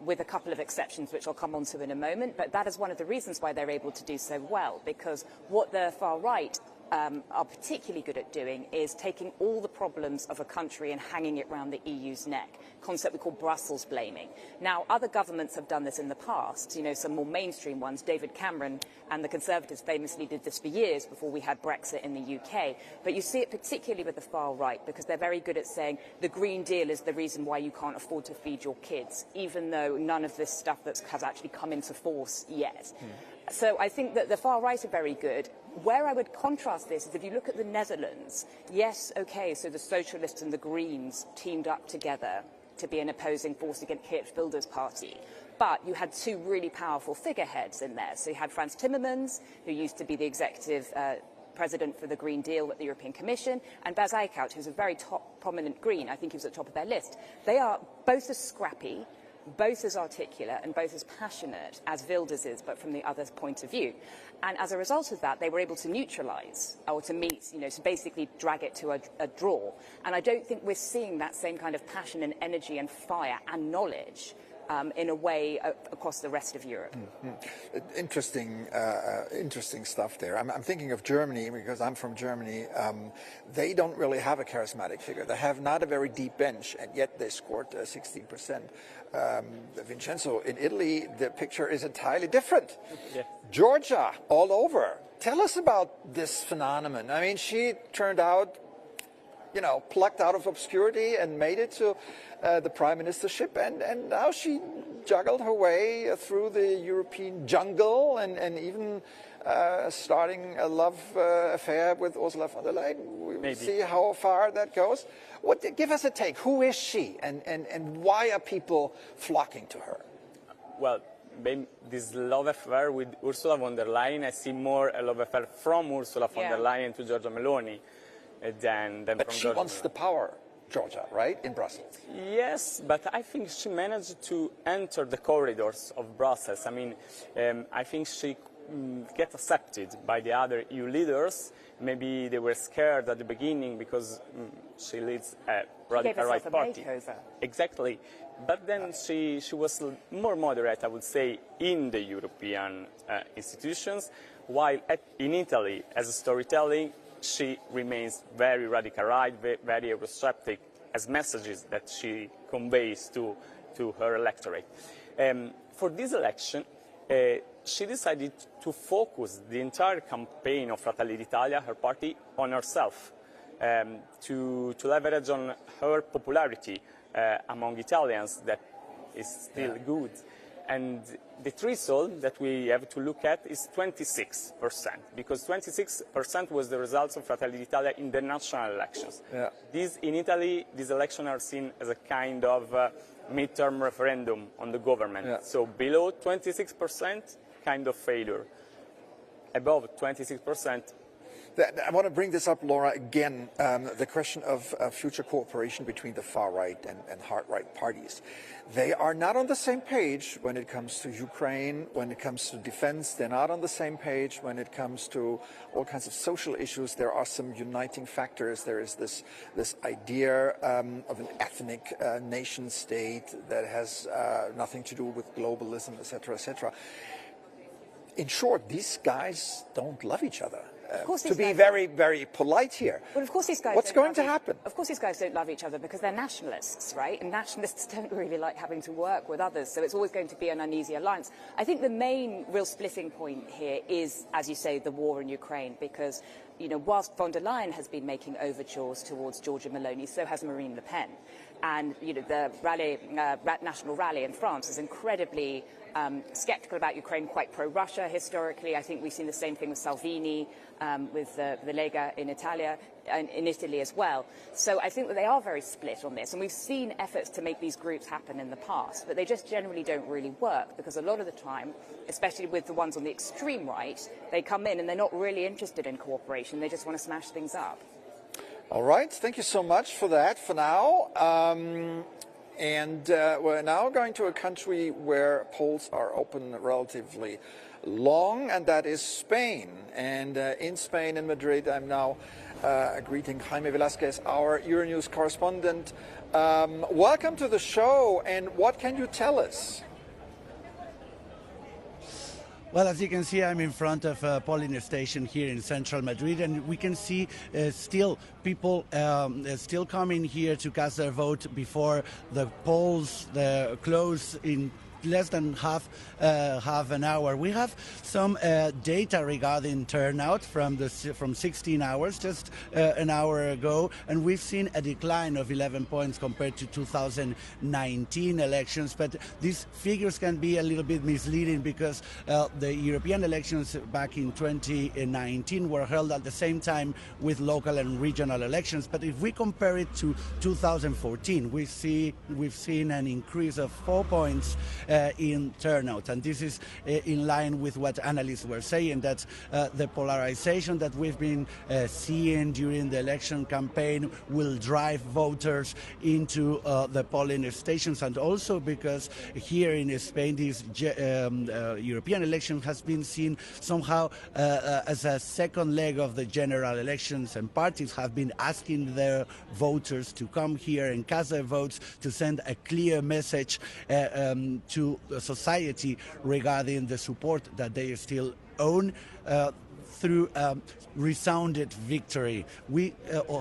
with a couple of exceptions, which I'll come on to in a moment. But that is one of the reasons why they're able to do so well, because what the far right are particularly good at doing is taking all the problems of a country and hanging it around the EU's neck, a concept we call Brussels blaming. Now, other governments have done this in the past, you know, some more mainstream ones. David Cameron and the Conservatives famously did this for years before we had Brexit in the UK. But you see it particularly with the far right, because they're very good at saying the Green Deal is the reason why you can't afford to feed your kids, even though none of this stuff has actually come into force yet. So I think that the far right are very good. Where I would contrast this is if you look at the Netherlands, yes, okay, so the Socialists and the Greens teamed up together to be an opposing force against Geert Wilders' party. But you had two really powerful figureheads in there. So you had Frans Timmermans, who used to be the executive president for the Green Deal at the European Commission, and Bas Eickhout, who's a very prominent Green. I think he was at the top of their list. They are both as scrappy, both as articulate and both as passionate as Wilders is, but from the other's point of view. And as a result of that, they were able to neutralise, or to meet, you know, to basically drag it to a draw. And I don't think we're seeing that same kind of passion and energy and fire and knowledge in a way across the rest of Europe. Interesting stuff there. I'm thinking of Germany, because I'm from Germany. They don't really have a charismatic figure. They have not a very deep bench, and yet they scored 16%. Vincenzo, in Italy, the picture is entirely different. Yeah. Georgia, all over. Tell us about this phenomenon. I mean, she turned out, you know, plucked out of obscurity and made it to the prime ministership, and now she juggled her way through the European jungle and even starting a love affair with Ursula von der Leyen. We'll see how far that goes. Give us a take. Who is she, and why are people flocking to her? Well, this love affair with Ursula von der Leyen, I see more a love affair from Ursula von der Leyen to Giorgia Meloni than but from she Giorgia wants the power, Georgia, right, in Brussels? Yes, but I think she managed to enter the corridors of Brussels. I mean, I think she get accepted by the other EU leaders. Maybe they were scared at the beginning because she leads a radical right party. Exactly. But then she was more moderate, I would say, in the European institutions, while in Italy, as a storytelling, she remains very radical right, very Eurosceptic as messages that she conveys to her electorate. For this election, she decided to focus the entire campaign of Fratelli d'Italia, her party, on herself, to leverage on her popularity among Italians that is still good. And the threshold that we have to look at is 26%, because 26% was the results of Fratelli d'Italia in the national elections. In Italy, these elections are seen as a kind of midterm referendum on the government. So below 26%, kind of failure. Above 26%. I want to bring this up, Laura, again, the question of future cooperation between the far right and hard right parties. They are not on the same page when it comes to Ukraine, when it comes to defense. They're not on the same page when it comes to all kinds of social issues. There are some uniting factors. There is this idea of an ethnic nation state that has nothing to do with globalism, etc., etc. In short, these guys don't love each other. To be very, very polite here. Well, of course these guys What's going to happen? Of course these guys don't love each other because they're nationalists, right? And nationalists don't really like having to work with others, so it's always going to be an uneasy alliance. I think the main real splitting point here is, as you say, the war in Ukraine, because, you know, whilst von der Leyen has been making overtures towards Giorgia Meloni, so has Marine Le Pen. and the national rally in France is incredibly sceptical about Ukraine, quite pro-Russia historically. I think we've seen the same thing with Salvini, with the Lega in Italy as well. So I think that they are very split on this, and we've seen efforts to make these groups happen in the past, but they just generally don't really work, because a lot of the time, especially with the ones on the extreme right, they come in and they're not really interested in cooperation. They just want to smash things up. All right, thank you so much for that for now. And we're now going to a country where polls are open relatively long, and that is Spain. And in Spain, in Madrid, I'm now greeting Jaime Velasquez, our Euronews correspondent. Welcome to the show, and what can you tell us? Well, as you can see, I'm in front of a polling station here in central Madrid, and we can see still people still coming here to cast their vote before the polls close in less than half an hour. We have some data regarding turnout from 16 hours, just an hour ago, and we've seen a decline of 11 points compared to 2019 elections. But these figures can be a little bit misleading, because the European elections back in 2019 were held at the same time with local and regional elections. But if we compare it to 2014, we've seen an increase of 4 points in turnout, and this is in line with what analysts were saying, that the polarization that we've been seeing during the election campaign will drive voters into the polling stations, and also because here in Spain this European election has been seen somehow as a second leg of the general elections, and parties have been asking their voters to come here and cast their votes to send a clear message to society regarding the support that they still own through resounded victory. We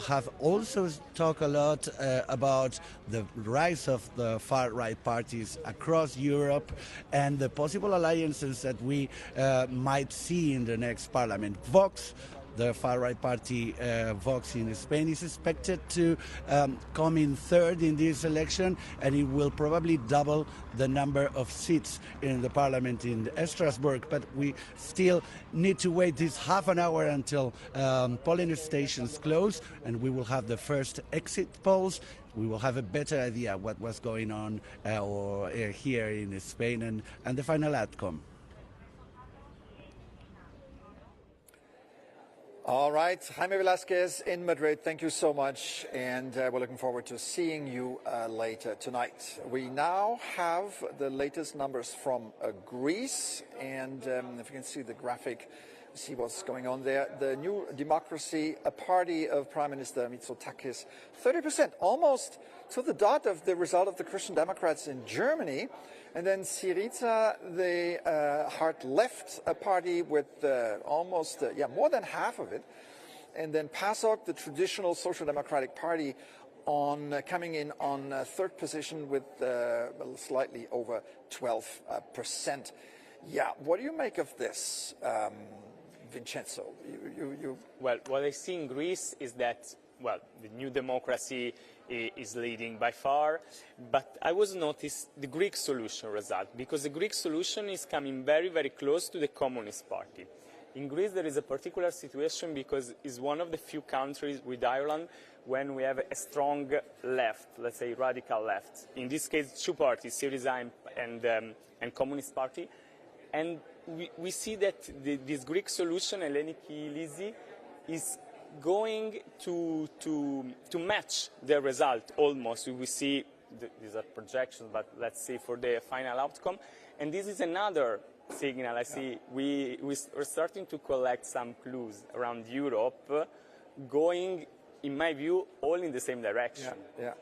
have also talked a lot about the rise of the far-right parties across Europe and the possible alliances that we might see in the next parliament. Vox, the far-right party Vox in Spain, is expected to come in third in this election, and it will probably double the number of seats in the parliament in Strasbourg. But we still need to wait this half an hour until polling stations close, and we will have the first exit polls. We will have a better idea what was going on here in Spain and the final outcome. All right, Jaime Velasquez in Madrid, thank you so much, and we're looking forward to seeing you later tonight. We now have the latest numbers from Greece, and if you can see the graphic, see what's going on there. The New Democracy, a party of Prime Minister Mitsotakis, 30%, almost to the dot of the result of the Christian Democrats in Germany. And then Syriza, the hard left party, with almost, more than half of it. And then PASOK, the traditional social democratic party, coming in on third position with slightly over 12%. Yeah, what do you make of this, Vincenzo? Well, what I see in Greece is that, well, the New Democracy is leading by far, but I was noticed the Greek solution result, because the Greek solution is coming very, very close to the Communist Party. In Greece there is a particular situation because it's one of the few countries with Ireland when we have a strong left, let's say radical left. In this case, two parties, Syriza and Communist Party, and we see that this Greek solution, Elleniki Lisi, is going to match the result almost. We see these are projections, but let's see for the final outcome. And this is another signal. I see we're starting to collect some clues around Europe, going, in my view, all in the same direction. Yeah.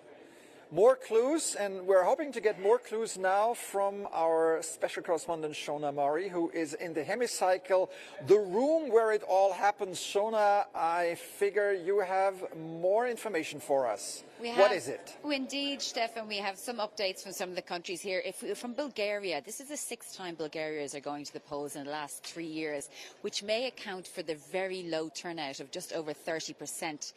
More clues, and we're hoping to get more clues now from our special correspondent Shona Mori, who is in the hemicycle, the room where it all happens. Shona, I figure you have more information for us. What is it? Indeed, Stefan, we have some updates from some of the countries here. From Bulgaria, this is the sixth time Bulgarians are going to the polls in the last 3 years, which may account for the very low turnout of just over 30%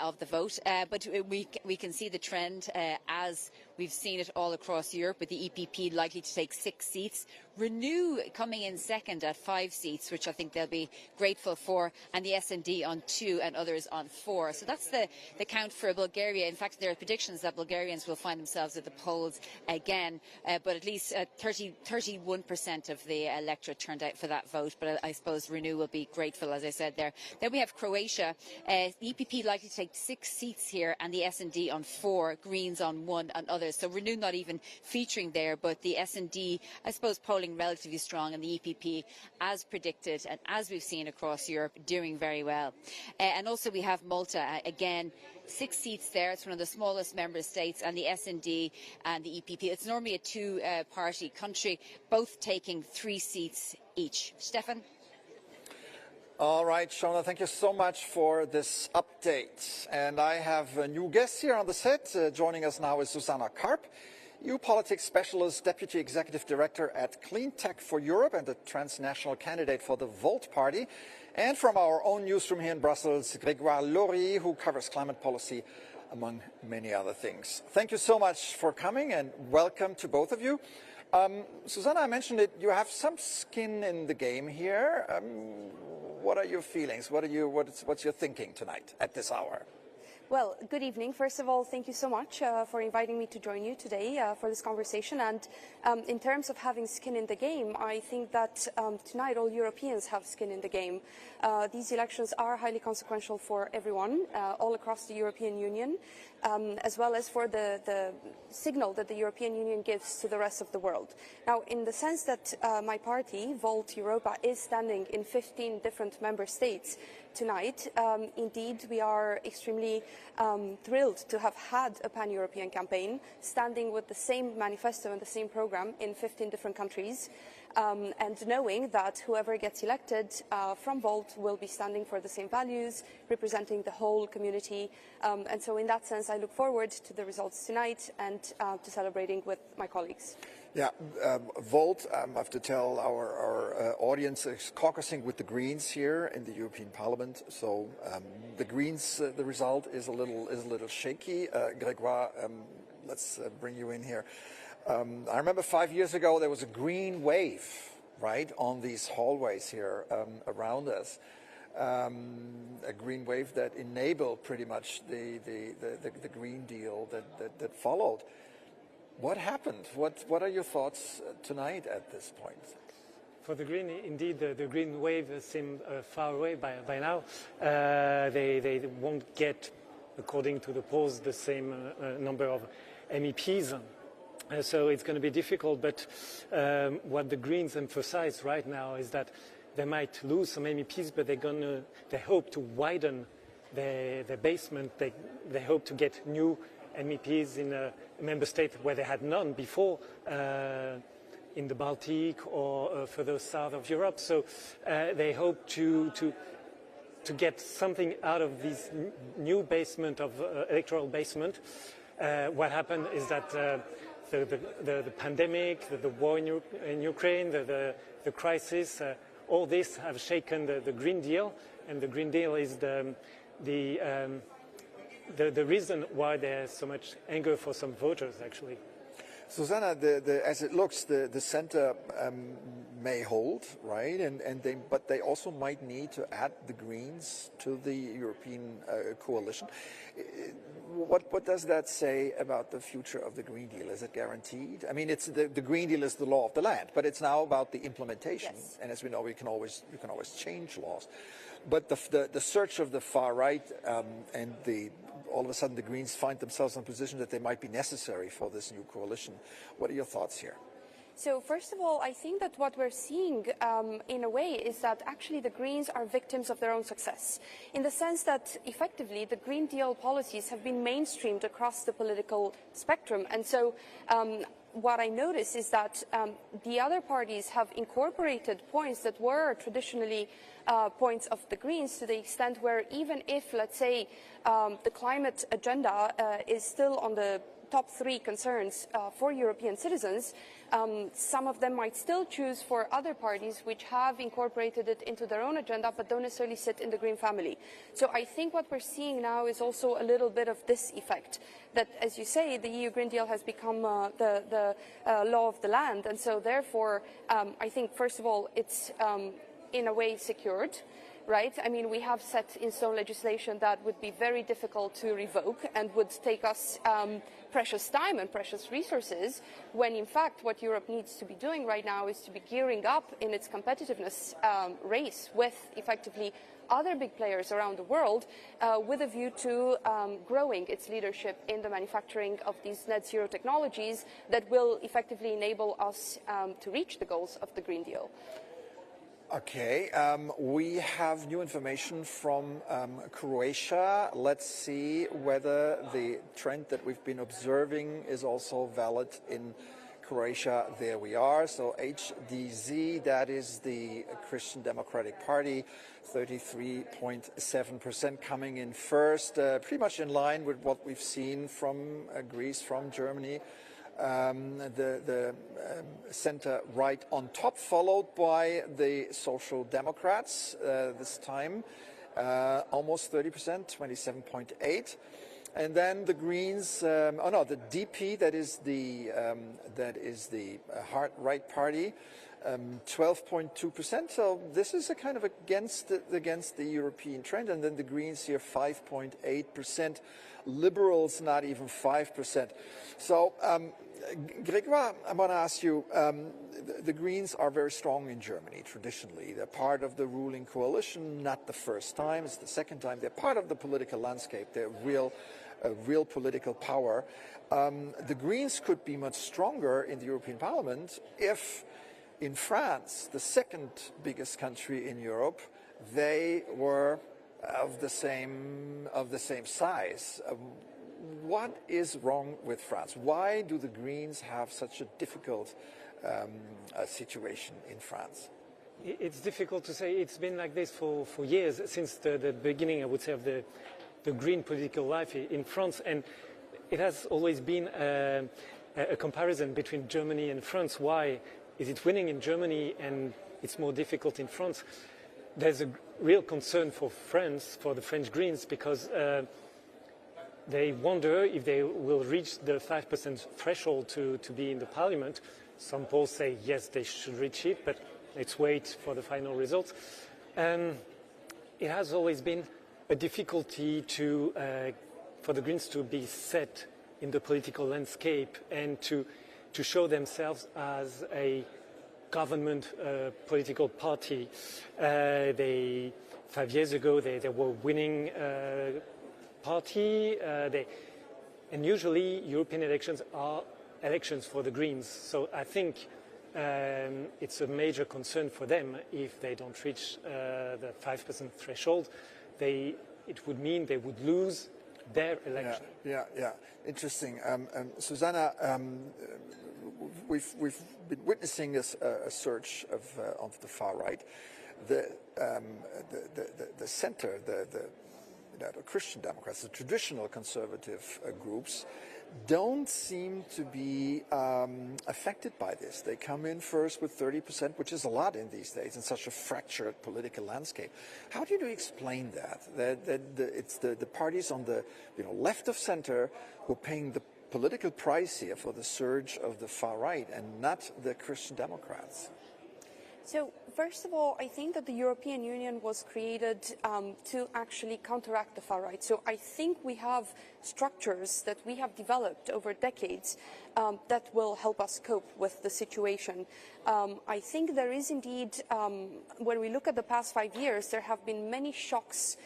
of the vote. But we can see the trend as we've seen it all across Europe, with the EPP likely to take 6 seats. Renew coming in second at 5 seats, which I think they'll be grateful for, and the SD on 2 and others on 4. So that's the count for Bulgaria. In fact, there are predictions that Bulgarians will find themselves at the polls again, but at least 31% of the electorate turned out for that vote. But I suppose Renew will be grateful, as I said there. Then we have Croatia. The EPP likely to take 6 seats here, and the SD on 4, Greens on 1, and others. So Renew not even featuring there, but the SD, I suppose, polling relatively strong, and the EPP, as predicted and as we've seen across Europe, doing very well. And also we have Malta, again, 6 seats there. It's one of the smallest member states, and the SD and the EPP. It's normally a 2-party country, both taking 3 seats each. Stefan? All right, Shona, thank you so much for this update. And I have a new guest here on the set. Joining us now is Susanna Karp, EU Politics Specialist, Deputy Executive Director at Clean Tech for Europe and a transnational candidate for the Volt Party. And from our own newsroom here in Brussels, Grégoire Laurie, who covers climate policy, among many other things. Thank you so much for coming, and welcome to both of you. Susanna, I mentioned it, you have some skin in the game here. What are your feelings? What's your thinking tonight at this hour? Well, good evening. First of all, thank you so much for inviting me to join you today for this conversation. And in terms of having skin in the game, I think that tonight all Europeans have skin in the game. These elections are highly consequential for everyone all across the European Union, as well as for the signal that the European Union gives to the rest of the world. Now, in the sense that my party, Volt Europa, is standing in 15 different member states tonight, indeed, we are extremely thrilled to have had a pan-European campaign, standing with the same manifesto and the same program in 15 different countries, and knowing that whoever gets elected from Volt will be standing for the same values, representing the whole community. And so in that sense, I look forward to the results tonight and to celebrating with my colleagues. Yeah, Volt, I have to tell our audience, is caucusing with the Greens here in the European Parliament. So the Greens, the result is a little shaky. Grégoire, let's bring you in here. I remember 5 years ago there was a green wave, right, on these hallways here around us. A green wave that enabled pretty much the Green Deal that followed. What happened? What are your thoughts tonight at this point? For the Green, indeed, the Green wave seems far away by now. They won't get, according to the polls, the same number of MEPs. So it's going to be difficult. But what the Greens emphasize right now is that they might lose some MEPs, but they hope to widen their basement. They hope to get new MEPs in a member state where they had none before, in the Baltic or further south of Europe. So they hope to get something out of this new basement of electoral basement. What happened is that the pandemic, the war in Ukraine, the crisis, all this have shaken the Green Deal, and the Green Deal is the reason why there's so much anger for some voters, actually. Susanna, as it looks, the centre may hold, right? But they also might need to add the Greens to the European coalition. What does that say about the future of the Green Deal? Is it guaranteed? I mean, it's the Green Deal is the law of the land, but it's now about the implementation. Yes. And as we know, we can always change laws. But the search of the far right and all of a sudden the Greens find themselves in a position that they might be necessary for this new coalition. What are your thoughts here? So first of all, I think that what we're seeing in a way is that actually the Greens are victims of their own success, in the sense that effectively the Green Deal policies have been mainstreamed across the political spectrum. And so what I notice is that the other parties have incorporated points that were traditionally points of the Greens, to the extent where even if, let's say, the climate agenda is still on the top 3 concerns for European citizens, some of them might still choose for other parties which have incorporated it into their own agenda but don't necessarily sit in the Green family. So I think what we're seeing now is also a little bit of this effect, that, as you say, the EU Green Deal has become the law of the land, and so therefore I think, first of all, it's in a way secured. Right? I mean, we have set in stone legislation that would be very difficult to revoke and would take us precious time and precious resources, when in fact what Europe needs to be doing right now is to be gearing up in its competitiveness race with effectively other big players around the world with a view to growing its leadership in the manufacturing of these net zero technologies that will effectively enable us to reach the goals of the Green Deal. Okay, we have new information from Croatia. Let's see whether the trend that we've been observing is also valid in Croatia. There we are. So HDZ, that is the Christian Democratic Party, 33.7% coming in first, pretty much in line with what we've seen from Greece, from Germany. The center right on top, followed by the Social Democrats this time, almost 30%, 27.8%, and then the Greens. The DP, that is the hard right party, 12.2%. So this is a kind of against the European trend, and then the Greens here 5.8%. Liberals not even 5%. So. Grégoire, I want to ask you, the Greens are very strong in Germany traditionally. They're part of the ruling coalition, not the first time, it's the second time. They're part of the political landscape. They're real political power. The Greens could be much stronger in the European Parliament if, in France, the second biggest country in Europe, they were of the same size. What is wrong with France? Why do the Greens have such a difficult situation in France? It's difficult to say. It's been like this for years, since the beginning, I would say, of the Green political life in France. And it has always been a comparison between Germany and France. Why is it winning in Germany and it's more difficult in France? There's a real concern for France, for the French Greens, because they wonder if they will reach the 5% threshold to be in the parliament. Some polls say yes, they should reach it, but let's wait for the final results. It has always been a difficulty for the Greens to be set in the political landscape and to show themselves as a government political party. 5 years ago, they were winning party, and usually European elections are elections for the Greens. So I think it's a major concern for them if they don't reach the 5% threshold. It would mean they would lose their election. Yeah. Interesting. Susanna, we've been witnessing a surge of the far right. The center, the Christian Democrats, the traditional conservative groups, don't seem to be affected by this. They come in first with 30%, which is a lot in these days in such a fractured political landscape. How do you explain that? That it's the parties on the left of center who are paying the political price here for the surge of the far right, and not the Christian Democrats? So, first of all, I think that the European Union was created to actually counteract the far right. So I think we have structures that we have developed over decades that will help us cope with the situation. I think there is indeed, when we look at the past 5 years, there have been many shocks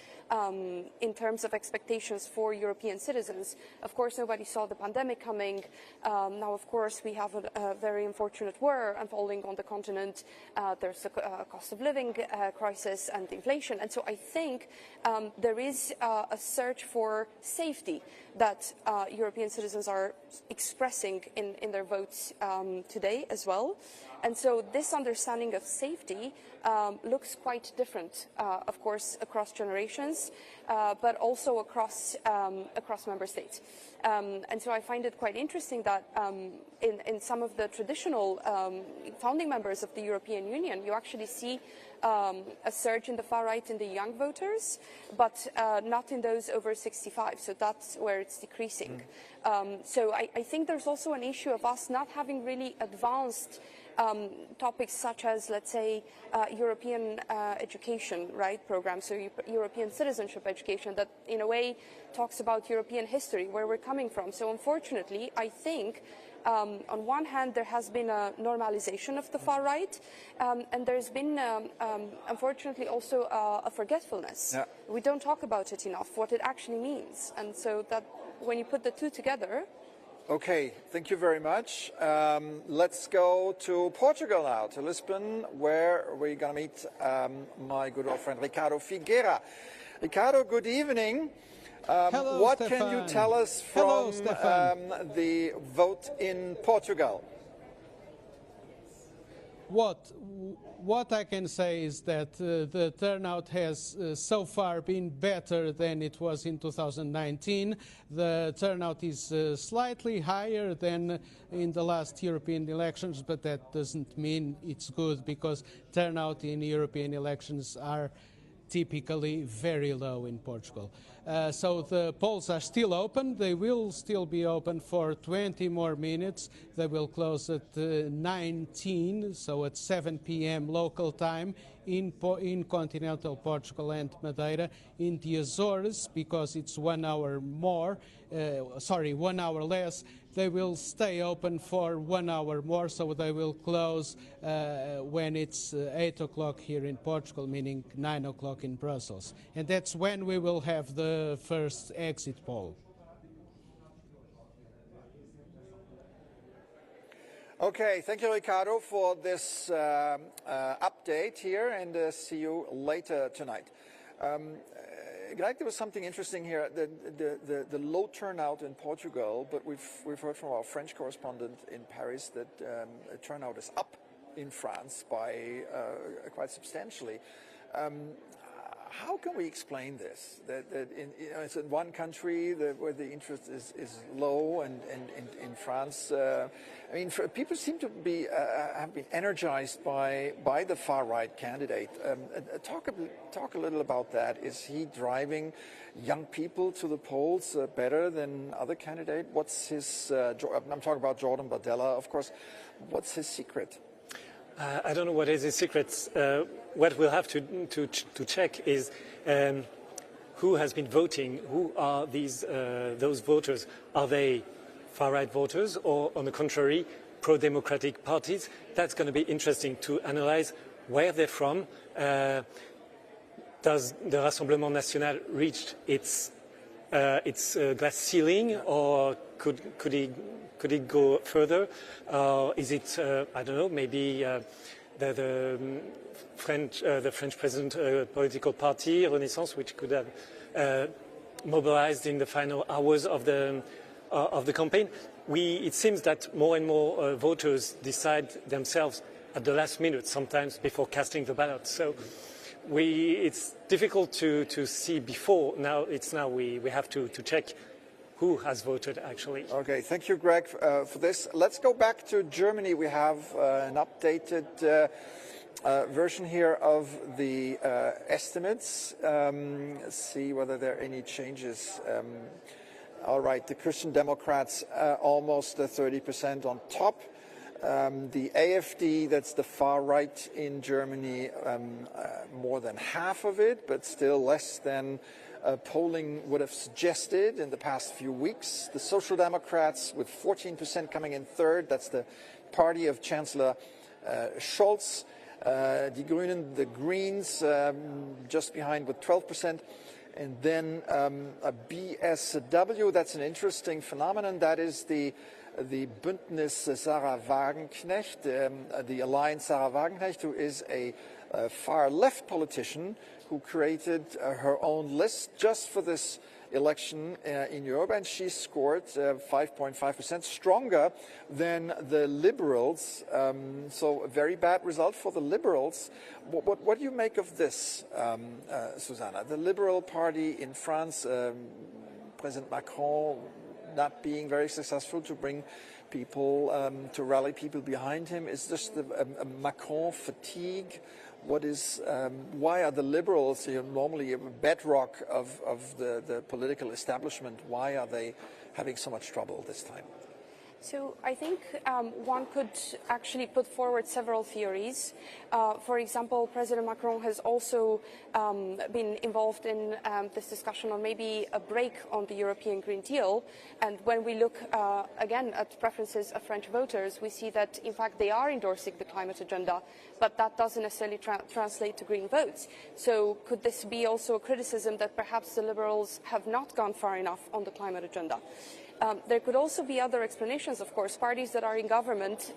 in terms of expectations for European citizens. Of course, nobody saw the pandemic coming. Now, of course, we have a very unfortunate war unfolding on the continent. There's a cost of living crisis and inflation. And so I think there is a search for safety that European citizens are expressing in their votes today as well. And so this understanding of safety looks quite different, of course, across generations, but also across member states. And so I find it quite interesting that in some of the traditional founding members of the European Union, you actually see a surge in the far right in the young voters, but not in those over 65. So that's where it's decreasing. So I think there's also an issue of us not having really advanced topics such as, let's say, European education, right, programs, so European citizenship education that in a way talks about European history, where we're coming from. So unfortunately, I think on one hand, there has been a normalization of the far right, and there's been, unfortunately, also a forgetfulness. Yeah. We don't talk about it enough, what it actually means. And so that when you put the two together. Okay, thank you very much. Let's go to Portugal now, to Lisbon, where we're going to meet my good old friend Ricardo Figueira. Ricardo, good evening. Hello, what Stefan. can you tell us from the vote in Portugal? What I can say is that the turnout has so far been better than it was in 2019. The turnout is slightly higher than in the last European elections, but that doesn't mean it's good, because turnout in European elections are typically very low in Portugal. So the polls are still open. They will still be open for 20 more minutes. They will close at 19, so at 7 p.m. local time in continental Portugal and Madeira. In the Azores, because it's 1 hour more, 1 hour less, they will stay open for 1 hour more, so they will close when it's 8 o'clock here in Portugal, meaning 9 o'clock in Brussels. And that's when we will have the first exit poll. Okay, thank you, Ricardo, for this update here, and see you later tonight. Greg, there was something interesting here, the low turnout in Portugal, but we've heard from our French correspondent in Paris that turnout is up in France by quite substantially. How can we explain this? That it's in one country where the interest is low, and in France, I mean, people seem to be have been energized by the far right candidate. Talk a little about that. Is he driving young people to the polls better than other candidate? What's his? I'm talking about Jordan Bardella, of course. What's his secret? I don't know what is his secret. What we'll have to check is who has been voting. Who are those voters? Are they far-right voters, or on the contrary, pro-democratic parties? That's going to be interesting to analyze where they're from. Does the Rassemblement National reach its glass ceiling, or could it go further? Is it I don't know, maybe the French present political party Renaissance, which could have mobilized in the final hours of the campaign? It seems that more and more voters decide themselves at the last minute, sometimes before casting the ballot. So it's difficult to see before. Now we have to check who has voted, actually. Okay, thank you, Greg, for this. Let's go back to Germany. We have an updated version here of the estimates. See whether there are any changes. All right, the Christian Democrats almost 30% on top. The AfD, that's the far right in Germany, more than half of it, but still less than polling would have suggested in the past few weeks. The Social Democrats with 14% coming in third. That's the party of Chancellor Scholz. Die Grünen, the Greens, just behind with 12%. And then a BSW, that's an interesting phenomenon. That is the Bündnis Sarah Wagenknecht, the Alliance Sarah Wagenknecht, who is a far left politician who created her own list just for this election in Europe, and she scored 5.5%, stronger than the Liberals. So a very bad result for the Liberals. What do you make of this, Susanna? The Liberal Party in France, President Macron not being very successful to bring people, to rally people behind him. Is this a Macron fatigue? Why are the Liberals, normally a bedrock of the political establishment, why are they having so much trouble this time? So I think one could actually put forward several theories. For example, President Macron has also been involved in this discussion on maybe a break on the European Green Deal. And when we look again at preferences of French voters, we see that in fact they are endorsing the climate agenda, but that doesn't necessarily translate to green votes. So could this be also a criticism that perhaps the Liberals have not gone far enough on the climate agenda? There could also be other explanations, of course. Parties that are in government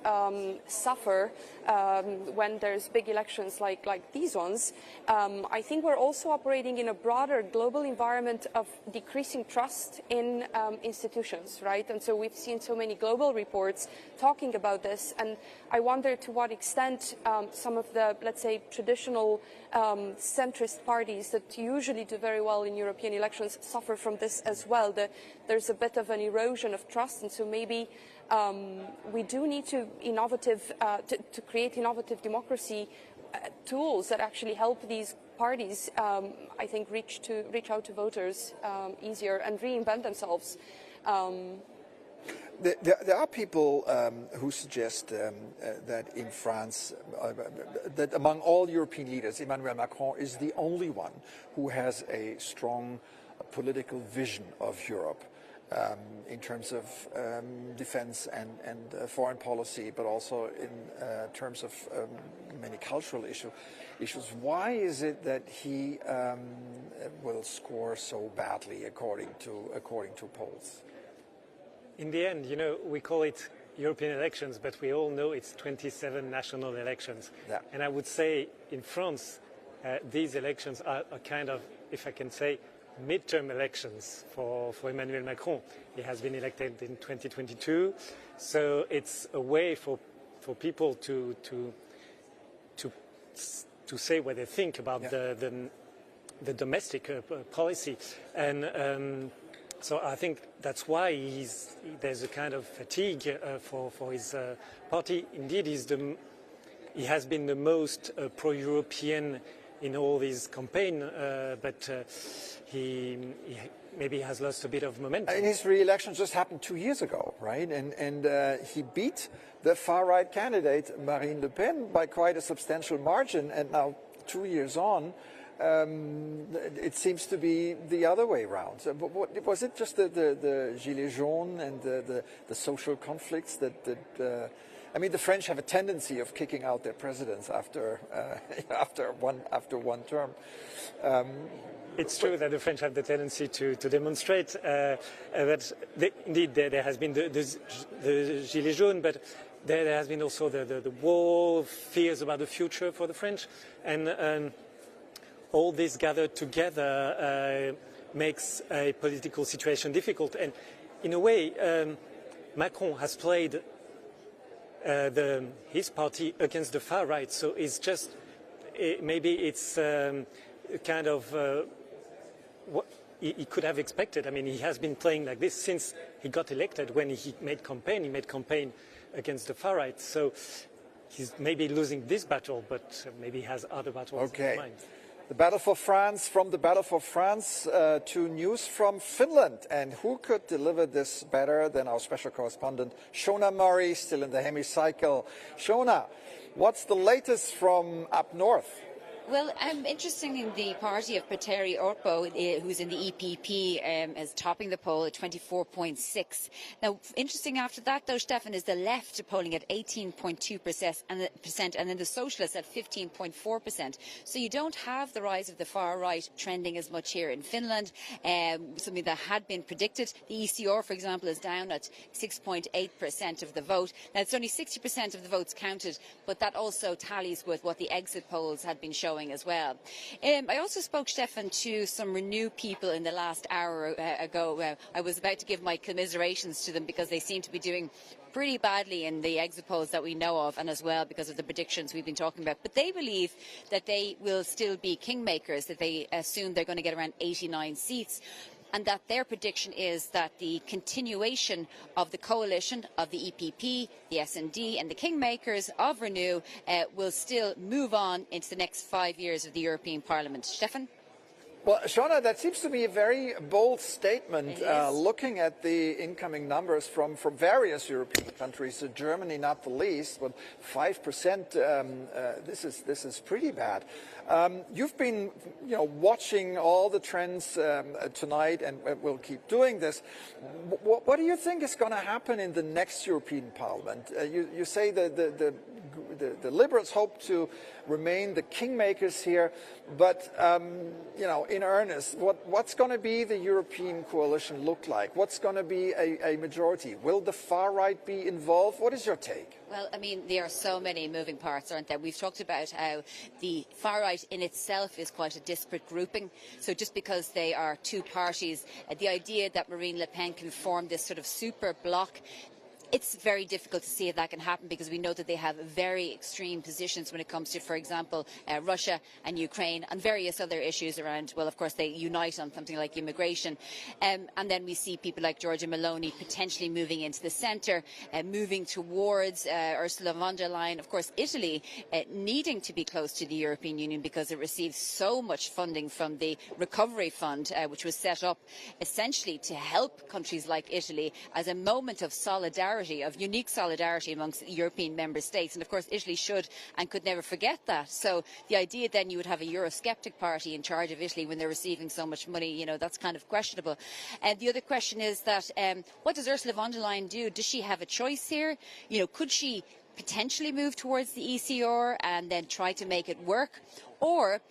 suffer when there's big elections like these ones. I think we're also operating in a broader global environment of decreasing trust in institutions, right? And so we've seen so many global reports talking about this, and I wonder to what extent some of the, let's say, traditional centrist parties that usually do very well in European elections suffer from this as well. There's a bit of an erosion of trust, and so maybe we do need to create innovative democracy tools that actually help these parties, I think, reach out to voters easier and reinvent themselves. There are people who suggest that in France, that among all European leaders, Emmanuel Macron is the only one who has a strong political vision of Europe in terms of defense and foreign policy, but also in terms of many cultural issues. Why is it that he will score so badly according to polls? In the end, we call it European elections, but we all know it's 27 national elections. Yeah. And I would say in France, these elections are a kind of, if I can say, midterm elections for Emmanuel Macron. He has been elected in 2022, so it's a way for people to say what they think about the domestic policy. And so I think that's why there's a kind of fatigue for his party. Indeed, he has been the most pro-European in all these campaigns, but he maybe has lost a bit of momentum. And his re-election just happened 2 years ago, right? And he beat the far-right candidate, Marine Le Pen, by quite a substantial margin. And now, 2 years on, it seems to be the other way around. So, was it just the Gilets jaunes and the social conflicts that I mean, the French have a tendency of kicking out their presidents after one term. It's true that the French have the tendency to demonstrate, but indeed there has been the Gilets jaunes, but there has been also the war, fears about the future for the French, and all this gathered together makes a political situation difficult. And in a way, Macron has played his party against the far right, so it's just maybe it's kind of what he could have expected. I mean, he has been playing like this since he got elected. When he made campaign against the far right. So he's maybe losing this battle, but maybe he has other battles in mind. The battle for France, from the battle for France to news from Finland. And who could deliver this better than our special correspondent, Shona Murray, still in the hemicycle. Shona, what's the latest from up north? Well, interesting in the party of Petteri Orpo, who's in the EPP, is topping the poll at 24.6. Now, interesting after that, though, Stefan, is the left polling at 18.2%, and then the socialists at 15.4%. So you don't have the rise of the far right trending as much here in Finland, something that had been predicted. The ECR, for example, is down at 6.8% of the vote. Now, it's only 60% of the votes counted, but that also tallies with what the exit polls had been showing showing as well. I also spoke, Stefan, to some Renew people in the last hour ago. I was about to give my commiserations to them because they seem to be doing pretty badly in the exit polls that we know of, and as well because of the predictions we've been talking about. But they believe that they will still be kingmakers, that they assume they're going to get around 89 seats, and that their prediction is that the continuation of the coalition of the EPP, the SND and the kingmakers of Renew will still move on into the next 5 years of the European Parliament. Stefan? Well, Shona, that seems to be a very bold statement, looking at the incoming numbers from various European countries, Germany not the least, but 5%. This is pretty bad. You've been, watching all the trends tonight, and we'll keep doing this. What do you think is going to happen in the next European Parliament? You say the Liberals hope to remain the kingmakers here, but in earnest, what's going to be the European coalition look like? What's going to be a majority? Will the far right be involved? What is your take? Well, I mean, there are so many moving parts, aren't there? We've talked about how the far right in itself is quite a disparate grouping. So just because they are two parties, the idea that Marine Le Pen can form this sort of super bloc, it's very difficult to see if that can happen, because we know that they have very extreme positions when it comes to, for example, Russia and Ukraine and various other issues around, well, of course, they unite on something like immigration. And then we see people like Giorgia Meloni potentially moving into the centre, moving towards Ursula von der Leyen. Of course, Italy needing to be close to the European Union because it receives so much funding from the Recovery Fund, which was set up essentially to help countries like Italy as a moment of solidarity, of unique solidarity amongst European member states. And of course Italy should and could never forget that. So the idea then you would have a Eurosceptic party in charge of Italy when they're receiving so much money, that's kind of questionable. And the other question is that what does Ursula von der Leyen do? Does she have a choice here? Could she potentially move towards the ECR and then try to make it work, or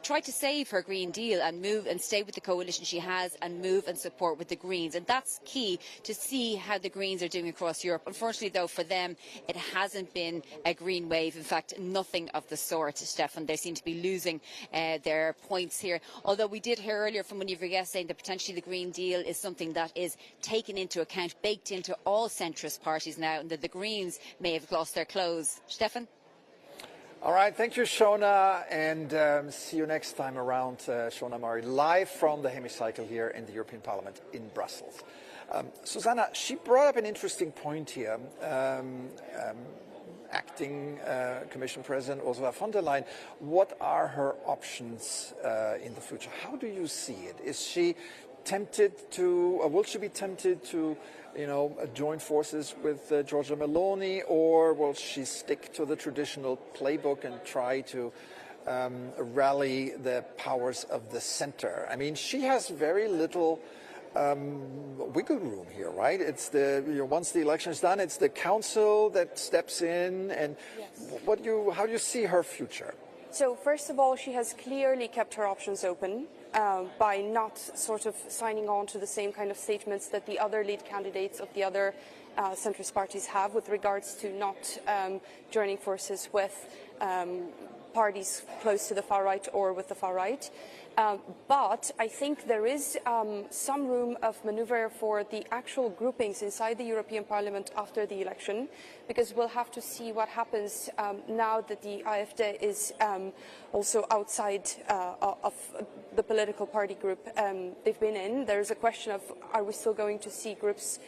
try to save her Green Deal and move and stay with the coalition she has and move and support with the Greens? And that's key to see how the Greens are doing across Europe. Unfortunately, though, for them, it hasn't been a green wave. In fact, nothing of the sort, Stefan. They seem to be losing their points here. Although we did hear earlier from one of your guests saying that potentially the Green Deal is something that is taken into account, baked into all centrist parties now, and that the Greens may have lost their clothes. Stefan? All right, thank you, Shona, and see you next time around. Shona Murray, live from the hemicycle here in the European Parliament in Brussels. Susanna, she brought up an interesting point here. Acting Commission President Ursula von der Leyen, what are her options in the future? How do you see it? Is she tempted to, or will she be tempted to, join forces with Giorgia Meloni, or will she stick to the traditional playbook and try to rally the powers of the center? I mean, she has very little wiggle room here, right? It's once the election is done, it's the council that steps in. And yes. How do you see her future? So first of all, she has clearly kept her options open by not sort of signing on to the same kind of statements that the other lead candidates of the other centrist parties have with regards to not joining forces with parties close to the far right or with the far right. But I think there is some room of manoeuvre for the actual groupings inside the European Parliament after the election, because we'll have to see what happens now that the AfD is also outside of the political party group they've been in. There's a question of, are we still going to see groups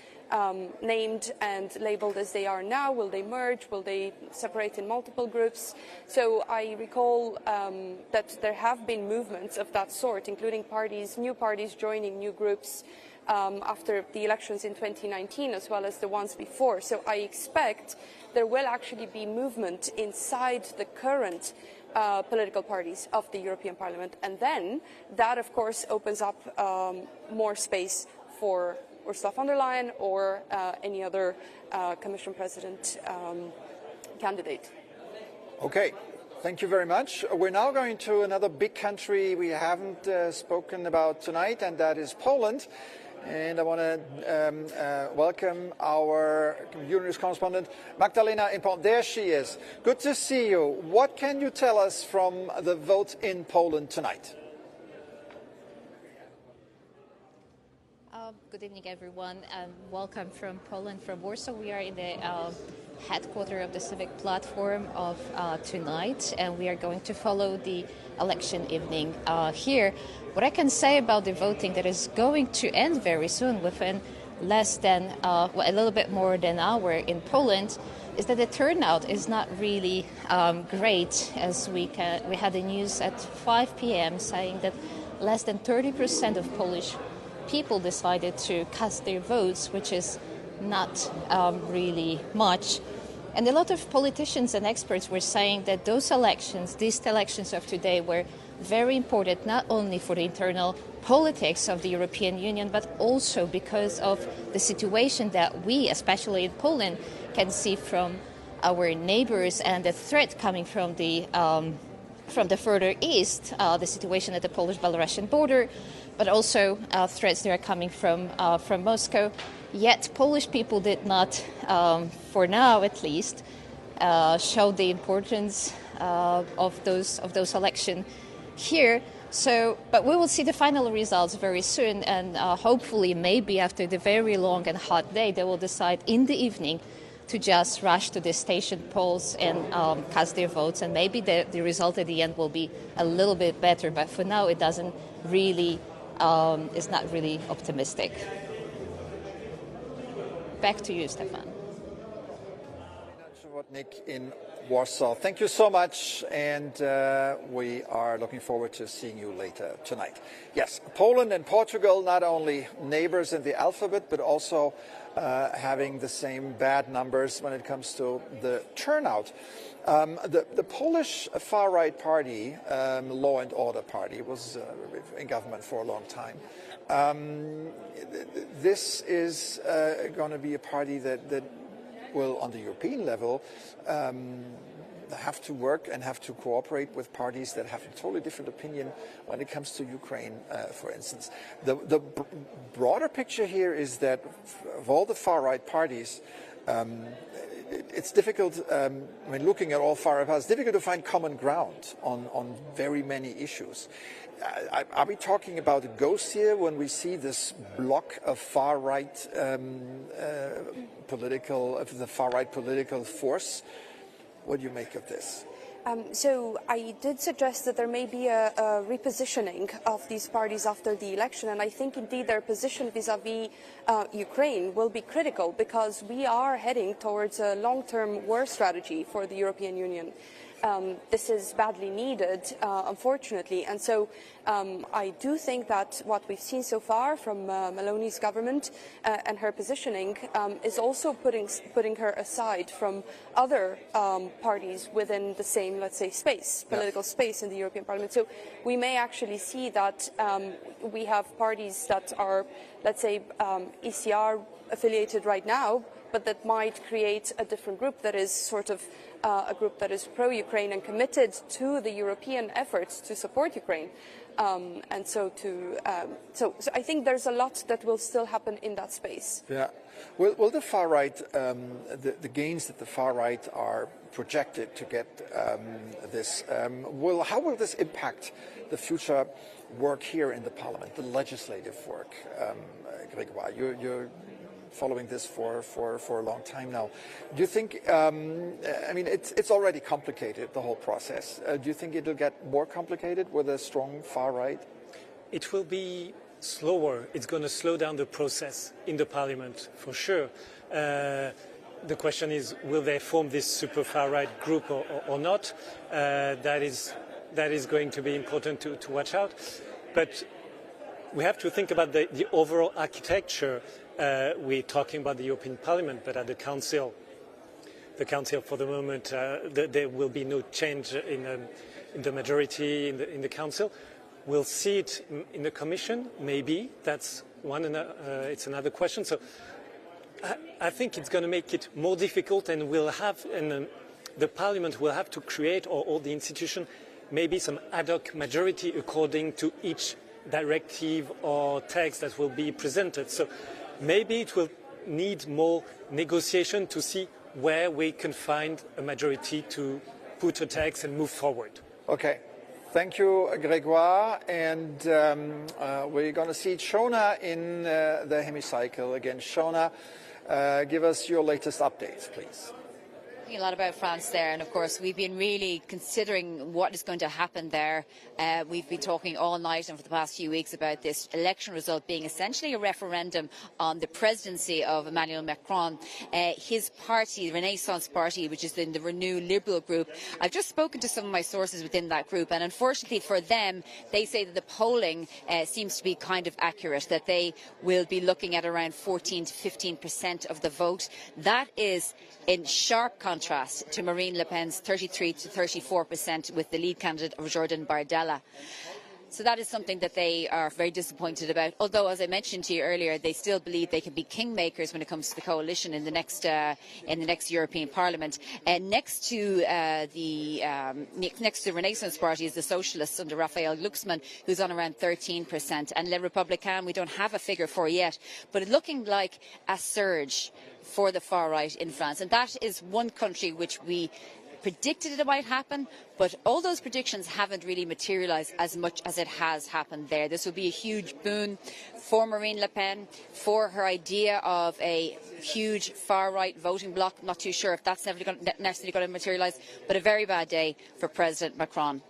named and labelled as they are now? Will they merge? Will they separate in multiple groups? So I recall that there have been movements of that sort, including new parties joining new groups after the elections in 2019, as well as the ones before. So I expect there will actually be movement inside the current political parties of the European Parliament. And then that, of course, opens up more space for Ursula von der Leyen or any other Commission President candidate. Okay, thank you very much. We're now going to another big country we haven't spoken about tonight, and that is Poland. And I want to welcome our Euronews correspondent, Magdalena in Poland. There she is. Good to see you. What can you tell us from the vote in Poland tonight? Good evening, everyone, and welcome from Poland, from Warsaw. We are in the headquarters of the civic platform of tonight, and we are going to follow the election evening here. What I can say about the voting that is going to end very soon, within less than a little bit more than an hour in Poland, is that the turnout is not really great. As we had the news at 5 p.m. saying that less than 30% of Polish people decided to cast their votes, which is not really much. And a lot of politicians and experts were saying that these elections of today, were very important, not only for the internal politics of the European Union, but also because of the situation that we, especially in Poland, can see from our neighbors and the threat coming from the further east, the situation at the Polish-Belarusian border, but also threats that are coming from Moscow. Yet Polish people did not, for now at least, show the importance of those elections here. But we will see the final results very soon, and hopefully, maybe after the very long and hot day, they will decide in the evening to just rush to the station polls and cast their votes, and maybe the result at the end will be a little bit better. But for now, it doesn't really. Is not really optimistic. Back to you, Stefan. Nick in Warsaw. Thank you so much, and we are looking forward to seeing you later tonight. Yes, Poland and Portugal, not only neighbors in the alphabet, but also having the same bad numbers when it comes to the turnout. The Polish far-right party, Law and Order Party, was in government for a long time. This is going to be a party that will, on the European level, have to work and have to cooperate with parties that have a totally different opinion when it comes to Ukraine, for instance. The broader picture here is that of all the far-right parties, it's difficult, when looking at all far-right parties, it's difficult to find common ground on very many issues. Are we talking about a ghost here when we see this bloc of far-right political force? What do you make of this? So I did suggest that there may be a repositioning of these parties after the election, and I think indeed their position vis-à-vis Ukraine will be critical, because we are heading towards a long-term war strategy for the European Union. This is badly needed, unfortunately, and so I do think that what we've seen so far from Meloni's government and her positioning is also putting her aside from other parties within the same, let's say, political space in the European Parliament. So we may actually see that we have parties that are, let's say, ECR affiliated right now, but that might create a different group that is sort of a group that is pro-Ukraine and committed to the European efforts to support Ukraine. And so I think there's a lot that will still happen in that space. Yeah. Will the far right, the gains that the far right are projected to get how will this impact the future work here in the Parliament, the legislative work? Grégoire, you're following this for a long time now. Do you think, I mean, it's already complicated, the whole process. Do you think it'll get more complicated with a strong far right? It will be slower. It's going to slow down the process in the Parliament, for sure. The question is, will they form this super far right group or not? That is going to be important to watch out. But we have to think about the overall architecture. We're talking about the European Parliament, but at the Council for the moment, there will be no change in the majority in the Council. We'll see it in the Commission, maybe. That's one. It's another question. So I think it's going to make it more difficult, and the Parliament will have to create, or the institution, maybe some ad hoc majority according to each directive or text that will be presented. So maybe it will need more negotiation to see where we can find a majority to put a text and move forward. Okay. Thank you, Grégoire. And we're going to see Shona in the hemicycle again. Shona, give us your latest updates, please. A lot about France there, and of course we've been really considering what is going to happen there. We've been talking all night and for the past few weeks about this election result being essentially a referendum on the presidency of Emmanuel Macron. His party, the Renaissance Party, which is in the Renew Liberal group, I've just spoken to some of my sources within that group, and unfortunately for them, they say that the polling seems to be kind of accurate, that they will be looking at around 14 to 15% of the vote. That is in sharp contrast to Marine Le Pen's 33 to 34% with the lead candidate of Jordan Bardella. So that is something that they are very disappointed about. Although, as I mentioned to you earlier, they still believe they can be kingmakers when it comes to the coalition in the next European Parliament. Next to the Renaissance Party is the Socialists under Raphael Glucksmann, who's on around 13%, and Les Républicains we don't have a figure for yet, but it's looking like a surge for the far right in France, and that is one country which we predicted it might happen, but all those predictions haven't really materialised as much as it has happened there. This will be a huge boon for Marine Le Pen, for her idea of a huge far-right voting bloc. Not too sure if that's necessarily going to materialise, but a very bad day for President Macron.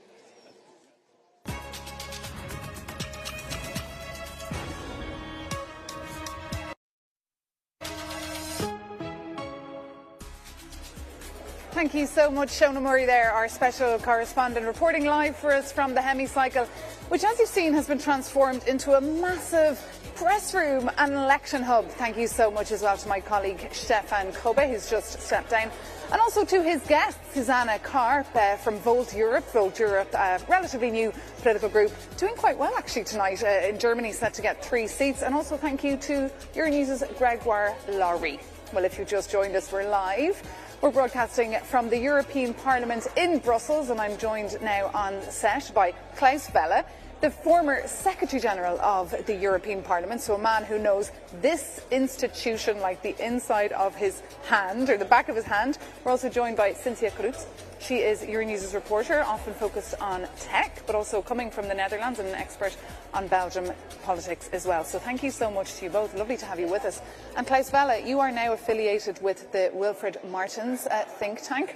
Thank you so much, Shona Murray there, our special correspondent, reporting live for us from the hemicycle, which, as you've seen, has been transformed into a massive press room and election hub. Thank you so much as well to my colleague Stefan Kobe, who's just stepped down, and also to his guest, Susanna Karp from Volt Europe. Volt Europe, a relatively new political group, doing quite well actually tonight in Germany, set to get 3 seats. And also thank you to Euronews' Grégoire Laurie. Well, if you just joined us, we're live. We're broadcasting from the European Parliament in Brussels, and I'm joined now on set by Klaus Welle, the former Secretary-General of the European Parliament, so a man who knows this institution like the inside of his hand, or the back of his hand. We're also joined by Cynthia Cruz. She is Euronews' reporter, often focused on tech, but also coming from the Netherlands and an expert on Belgium politics as well. So thank you so much to you both. Lovely to have you with us. And Klaus Welle, you are now affiliated with the Wilfried Martens think tank.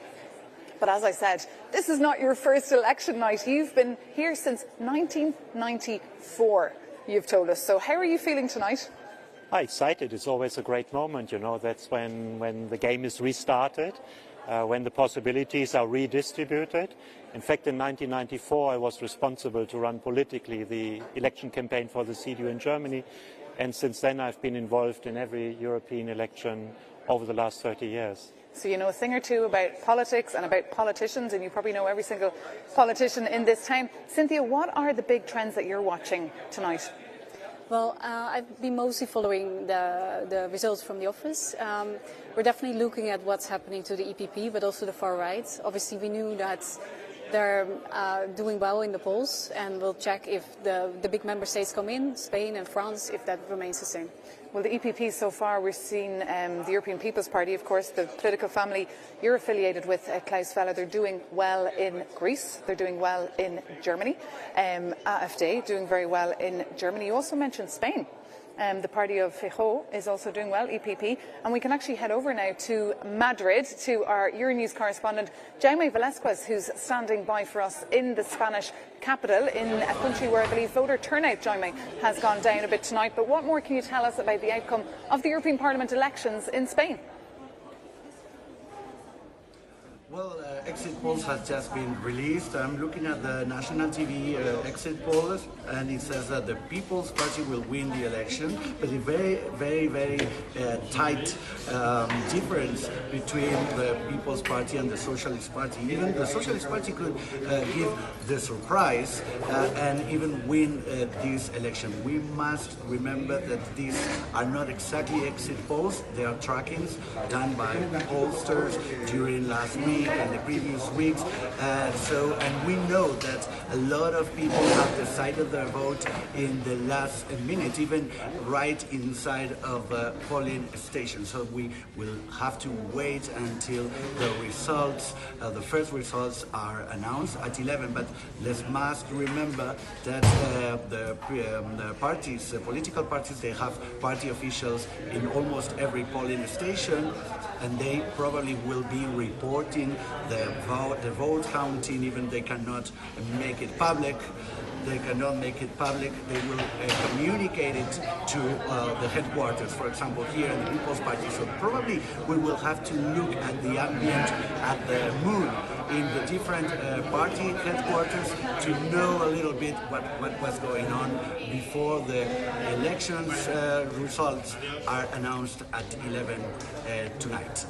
But as I said, this is not your first election night. You've been here since 1994, you've told us. So how are you feeling tonight? I'm excited. It's always a great moment, you know. That's when the game is restarted, when the possibilities are redistributed. In fact, in 1994, I was responsible to run politically the election campaign for the CDU in Germany. And since then, I've been involved in every European election over the last 30 years. So you know a thing or two about politics and about politicians, and you probably know every single politician in this town. Cynthia, what are the big trends that you're watching tonight? Well, I've been mostly following the results from the office. We're definitely looking at what's happening to the EPP, but also the far right. Obviously, we knew that they're doing well in the polls, and we'll check if the big member states come in, Spain and France, if that remains the same. Well, the EPP so far, we're seeing the European People's Party, of course, the political family you're affiliated with, Klaus Welle. They're doing well in Greece. They're doing well in Germany. AfD doing very well in Germany. You also mentioned Spain. The party of Feijóo is also doing well, EPP. And we can actually head over now to Madrid, to our Euronews correspondent, Jaime Velasquez, who's standing by for us in the Spanish capital, in a country where I believe voter turnout, Jaime, has gone down a bit tonight. But what more can you tell us about the outcome of the European Parliament elections in Spain? Well, exit polls has just been released. I'm looking at the national TV exit polls, and it says that the People's Party will win the election, but a very tight difference between the People's Party and the Socialist Party. Even the Socialist Party could give the surprise and even win this election. We must remember that these are not exactly exit polls. They are trackings done by pollsters during last week and the previous weeks, and we know that a lot of people have decided their vote in the last minute, even right inside of the polling station. So we will have to wait until the results, the first results are announced at 11. But let's must remember that the parties, the political parties, they have party officials in almost every polling station, and they probably will be reporting the vote counting. Even they cannot make it public. They cannot make it public. They will communicate it to the headquarters, for example, here in the People's Party. So probably we will have to look at the ambient, at the mood in the different party headquarters to know a little bit what was going on before the elections results are announced at 11 tonight.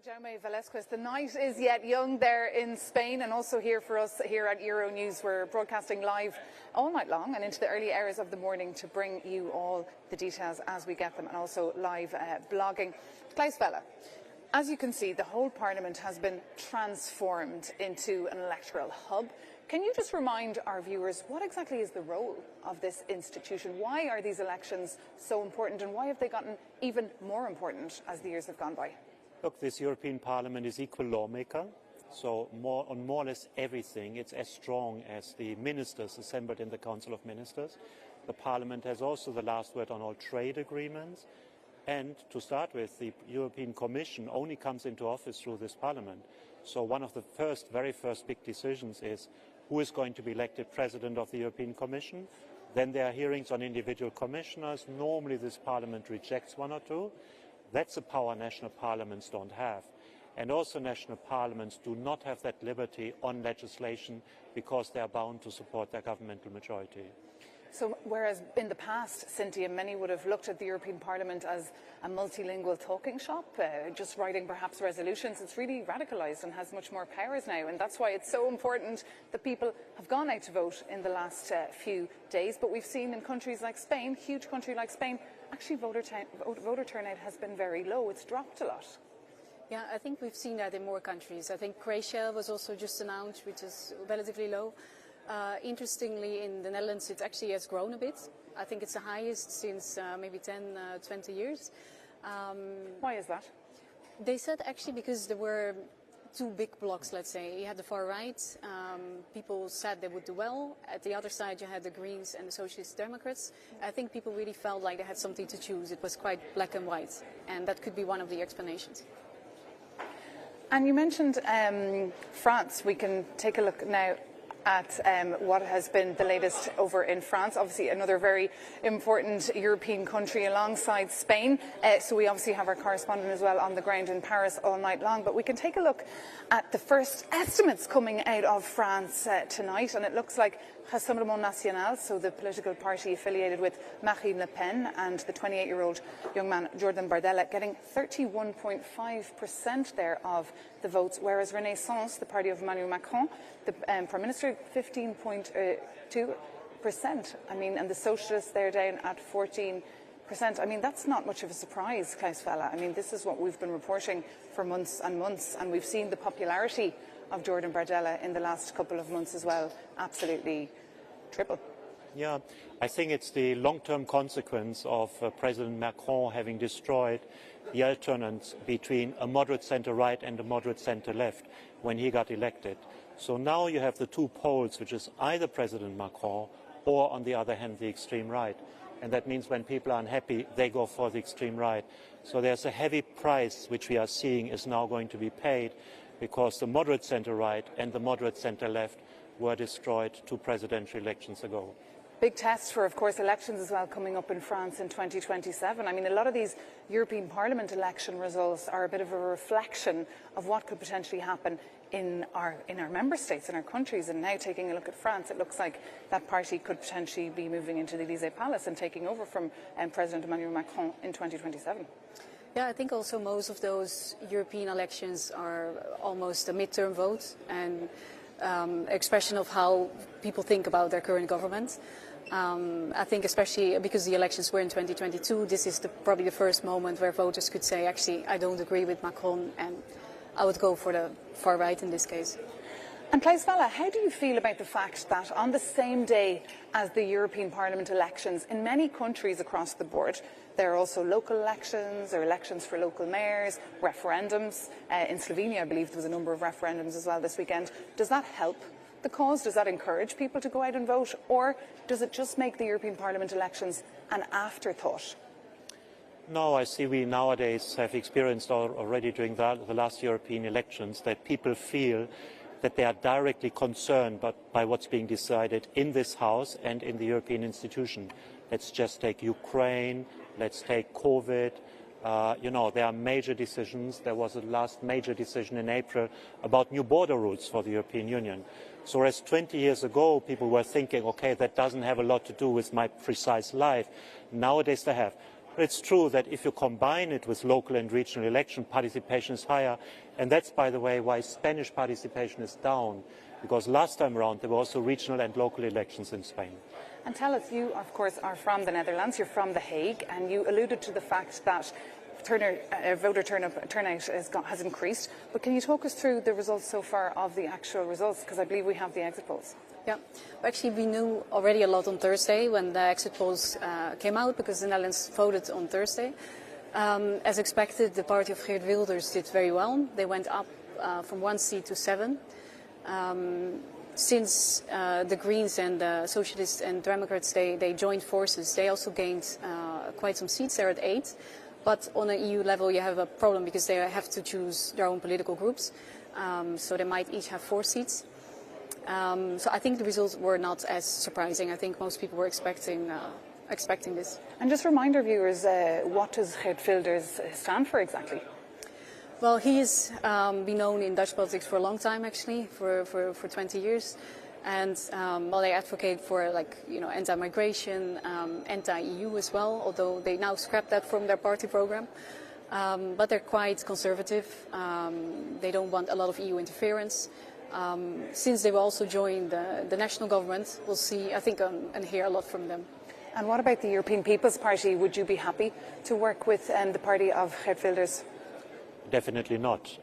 Jaume Velasquez, the night is yet young there in Spain, and also here for us here at Euronews. We're broadcasting live all night long and into the early hours of the morning to bring you all the details as we get them, and also live blogging. Klaus Vella, as you can see, the whole Parliament has been transformed into an electoral hub. Can you just remind our viewers what exactly is the role of this institution? Why are these elections so important, and why have they gotten even more important as the years have gone by? Look, this European Parliament is equal lawmaker, so on more or less everything. It's as strong as the ministers assembled in the Council of Ministers. The Parliament has also the last word on all trade agreements. And to start with, the European Commission only comes into office through this Parliament. So one of the very first big decisions is who is going to be elected President of the European Commission. Then there are hearings on individual commissioners. Normally this Parliament rejects one or two. That's a power national parliaments don't have. And also national parliaments do not have that liberty on legislation because they are bound to support their governmental majority. So whereas in the past, Cynthia, many would have looked at the European Parliament as a multilingual talking shop, just writing perhaps resolutions, it's really radicalised and has much more powers now. And that's why it's so important that people have gone out to vote in the last few days. But we've seen in countries like Spain, huge country like Spain, actually voter turnout has been very low. It's dropped a lot. Yeah, I think we've seen that in more countries. I think Croatia was also just announced, which is relatively low. Interestingly, in the Netherlands, it actually has grown a bit. I think it's the highest since maybe 10, 20 years. Why is that? They said actually because there were two big blocks, let's say. You had the far right, people said they would do well. At the other side, you had the Greens and the Socialist Democrats. I think people really felt like they had something to choose. It was quite black and white, and that could be one of the explanations. And you mentioned France. We can take a look now at what has been the latest over in France. Obviously another very important European country alongside Spain. So we obviously have our correspondent as well on the ground in Paris all night long. But we can take a look at the first estimates coming out of France tonight. And it looks like Rassemblement National, so the political party affiliated with Marine Le Pen, and the 28-year-old young man Jordan Bardella getting 31.5% there of the votes, whereas Renaissance, the party of Emmanuel Macron, the Prime Minister, 15.2%. I mean, and the Socialists, they're down at 14%. I mean, that's not much of a surprise, Klaus Vella. I mean, this is what we've been reporting for months and months, and we've seen the popularity of Jordan Bardella in the last couple of months as well, absolutely triple. Yeah, I think it's the long-term consequence of President Macron having destroyed the alternance between a moderate centre-right and a moderate centre-left when he got elected. So now you have the two poles, which is either President Macron or, on the other hand, the extreme right. And that means when people are unhappy, they go for the extreme right. So there's a heavy price which we are seeing is now going to be paid, because the moderate centre-right and the moderate centre-left were destroyed 2 presidential elections ago. Big test for, of course, elections as well coming up in France in 2027. I mean, a lot of these European Parliament election results are a bit of a reflection of what could potentially happen in our member states, in our countries. And now taking a look at France, it looks like that party could potentially be moving into the Élysée Palace and taking over from President Emmanuel Macron in 2027. Yeah, I think also most of those European elections are almost a midterm vote and expression of how people think about their current government. I think especially because the elections were in 2022, this is probably the first moment where voters could say, actually, I don't agree with Macron and I would go for the far right in this case. And Klaus Welle, how do you feel about the fact that on the same day as the European Parliament elections, in many countries across the board, there are also local elections or elections for local mayors, referendums. In Slovenia, I believe there was a number of referendums as well this weekend. Does that help the cause? Does that encourage people to go out and vote? Or does it just make the European Parliament elections an afterthought? No, I see we nowadays have experienced already during the last European elections that people feel that they are directly concerned by what's being decided in this House and in the European institution. Let's just take Ukraine, let's take COVID. There are major decisions. There was a last major decision in April about new border rules for the European Union. So whereas 20 years ago people were thinking, okay, that doesn't have a lot to do with my precise life, nowadays they have. It's true that if you combine it with local and regional election, participation is higher. And that's, by the way, why Spanish participation is down. Because last time around, there were also regional and local elections in Spain. And tell us, you, of course, are from the Netherlands. You're from The Hague. And you alluded to the fact that voter turnout has increased. But can you talk us through the results so far of the actual results? Because I believe we have the exit polls. Yeah, actually we knew already a lot on Thursday when the exit polls came out, because the Netherlands voted on Thursday. As expected, the party of Geert Wilders did very well. They went up from 1 seat to 7. Since the Greens and the Socialists and Democrats, they joined forces, they also gained quite some seats. They're at 8. But on an EU level, you have a problem because they have to choose their own political groups. So they might each have 4 seats. So I think the results were not as surprising. I think most people were expecting this. And just remind our viewers, what does Geert Wilders stand for exactly? Well, he has been known in Dutch politics for a long time, actually, for 20 years. And they advocate for anti-migration, anti-EU as well, although they now scrapped that from their party program. But they're quite conservative. They don't want a lot of EU interference. Since they will also join the national government, we'll see, I think, and hear a lot from them. And what about the European People's Party? Would you be happy to work with the party of Geert Wilders? Definitely not.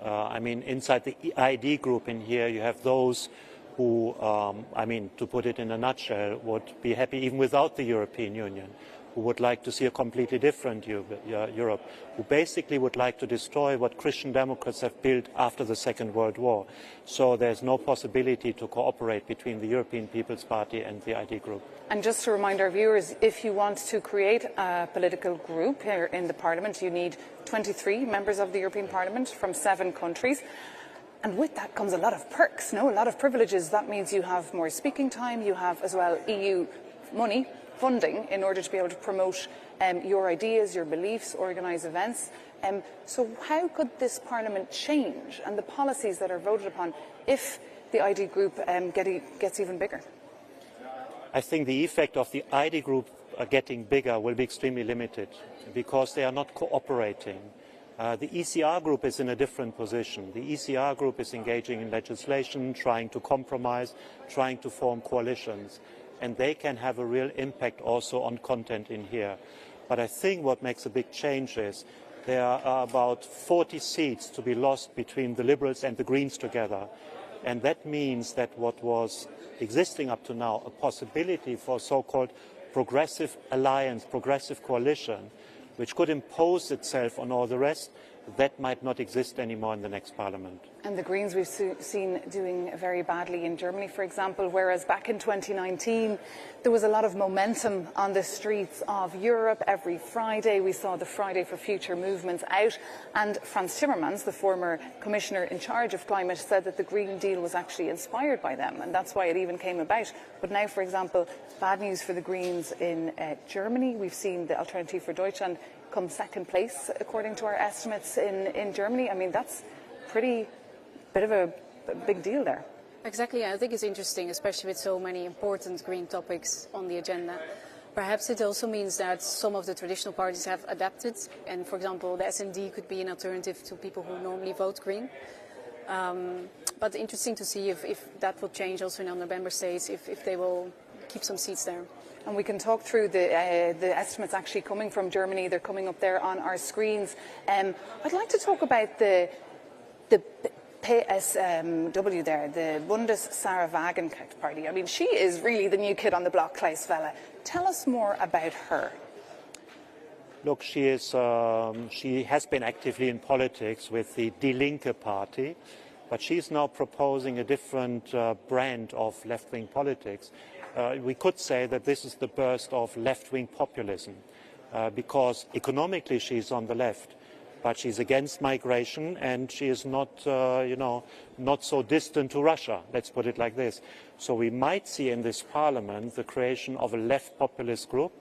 Inside the ID group in here, you have those who, to put it in a nutshell, would be happy even without the European Union, who would like to see a completely different Europe, who basically would like to destroy what Christian Democrats have built after the Second World War. So there's no possibility to cooperate between the European People's Party and the ID group. And just to remind our viewers, if you want to create a political group here in the Parliament, you need 23 members of the European Parliament from 7 countries. And with that comes a lot of perks, a lot of privileges. That means you have more speaking time, you have as well EU money, funding, in order to be able to promote your ideas, your beliefs, organise events. So how could this Parliament change and the policies that are voted upon if the ID group gets even bigger? I think the effect of the ID group getting bigger will be extremely limited because they are not cooperating. The ECR group is in a different position. The ECR group is engaging in legislation, trying to compromise, trying to form coalitions, and they can have a real impact also on content in here. But I think what makes a big change is there are about 40 seats to be lost between the Liberals and the Greens together. And that means that what was existing up to now, a possibility for so-called progressive alliance, progressive coalition, which could impose itself on all the rest, that might not exist anymore in the next parliament. And the Greens we've seen doing very badly in Germany, for example, whereas back in 2019 there was a lot of momentum on the streets of Europe. Every Friday we saw the Friday for Future movements out, and Frans Timmermans, the former commissioner in charge of climate, said that the Green Deal was actually inspired by them, and that's why it even came about. But now, for example, bad news for the Greens in Germany. We've seen the Alternative for Deutschland come second place, according to our estimates in Germany. I mean, that's pretty bit of a big deal there. Exactly. I think it's interesting, especially with so many important green topics on the agenda. Perhaps it also means that some of the traditional parties have adapted, and for example, the SD could be an alternative to people who normally vote green. But interesting to see if that will change also in other member states, if they will keep some seats there. And we can talk through the estimates actually coming from Germany. They're coming up there on our screens. I'd like to talk about the the PSW there, the Bundeswagenknecht Party. I mean, she is really the new kid on the block, Klaus Welle. Tell us more about her. Look, she has been actively in politics with the Die Linke party, but she's now proposing a different brand of left-wing politics. We could say that this is the burst of left-wing populism, because economically she's on the left, but she's against migration and she is not, not so distant to Russia. Let's put it like this. So we might see in this parliament the creation of a left populist group,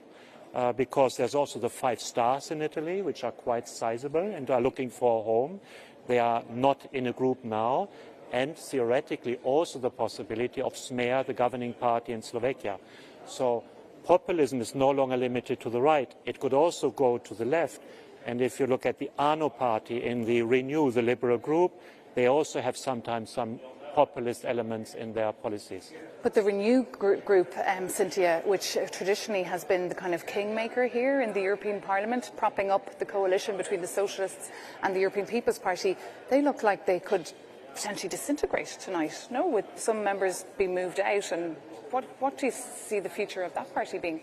because there's also the 5 Stars in Italy, which are quite sizable and are looking for a home. They are not in a group now, and theoretically also the possibility of Smer, the governing party in Slovakia. So populism is no longer limited to the right. It could also go to the left. And if you look at the ANO party in the Renew, the liberal group, they also have sometimes some populist elements in their policies. But the Renew group, Cynthia, which traditionally has been the kind of kingmaker here in the European Parliament, propping up the coalition between the Socialists and the European People's Party, they look like they could potentially disintegrate tonight, no? With some members being moved out. And what do you see the future of that party being?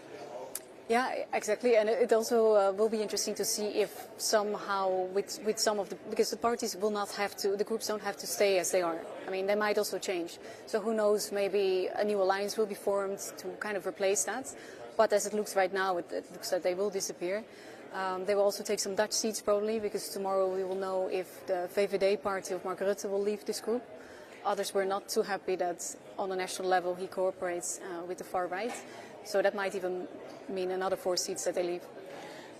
Yeah, exactly, and it also will be interesting to see if somehow with some of the, because the parties will not have to, the groups don't have to stay as they are. I mean, they might also change. So who knows, maybe a new alliance will be formed to kind of replace that. But as it looks right now, it looks that they will disappear. They will also take some Dutch seats probably, because tomorrow we will know if the VVD party of Mark Rutte will leave this group. Others were not too happy that on a national level he cooperates with the far right. So that might even mean another 4 seats that they leave.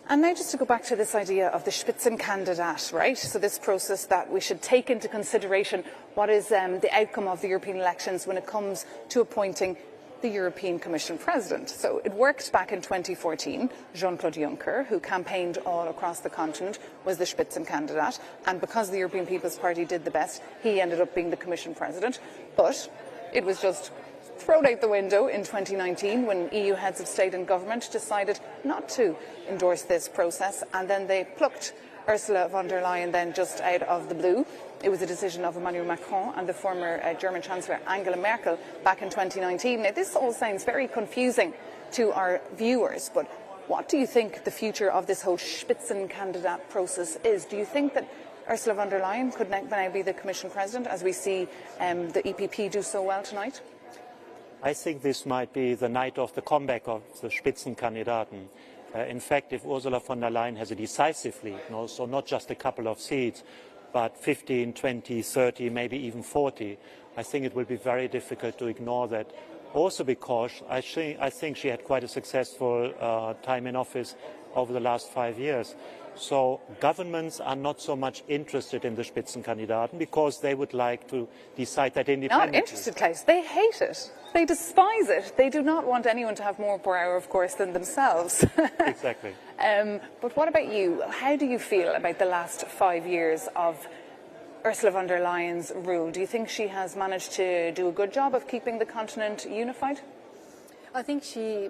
And now just to go back to this idea of the Spitzenkandidat, right? So this process that we should take into consideration what is the outcome of the European elections when it comes to appointing the European Commission President. So it worked back in 2014. Jean-Claude Juncker, who campaigned all across the continent, was the Spitzenkandidat. And because the European People's Party did the best, he ended up being the Commission President. But it was just thrown out the window in 2019 when EU heads of state and government decided not to endorse this process, and then they plucked Ursula von der Leyen then just out of the blue. It was a decision of Emmanuel Macron and the former German Chancellor Angela Merkel back in 2019. Now, this all sounds very confusing to our viewers, but what do you think the future of this whole Spitzenkandidat process is? Do you think that Ursula von der Leyen could now be the Commission President, as we see the EPP do so well tonight? I think this might be the night of the comeback of the Spitzenkandidaten. In fact, if Ursula von der Leyen has a decisive lead, so not just a couple of seats, but 15, 20, 30, maybe even 40, I think it will be very difficult to ignore that. Also because I think she had quite a successful time in office over the last 5 years. So governments are not so much interested in the Spitzenkandidaten because they would like to decide that independently. Not interested, Klaus. They hate it. They despise it. They do not want anyone to have more power, of course, than themselves. Exactly. But what about you? How do you feel about the last 5 years of Ursula von der Leyen's rule? Do you think she has managed to do a good job of keeping the continent unified? I think she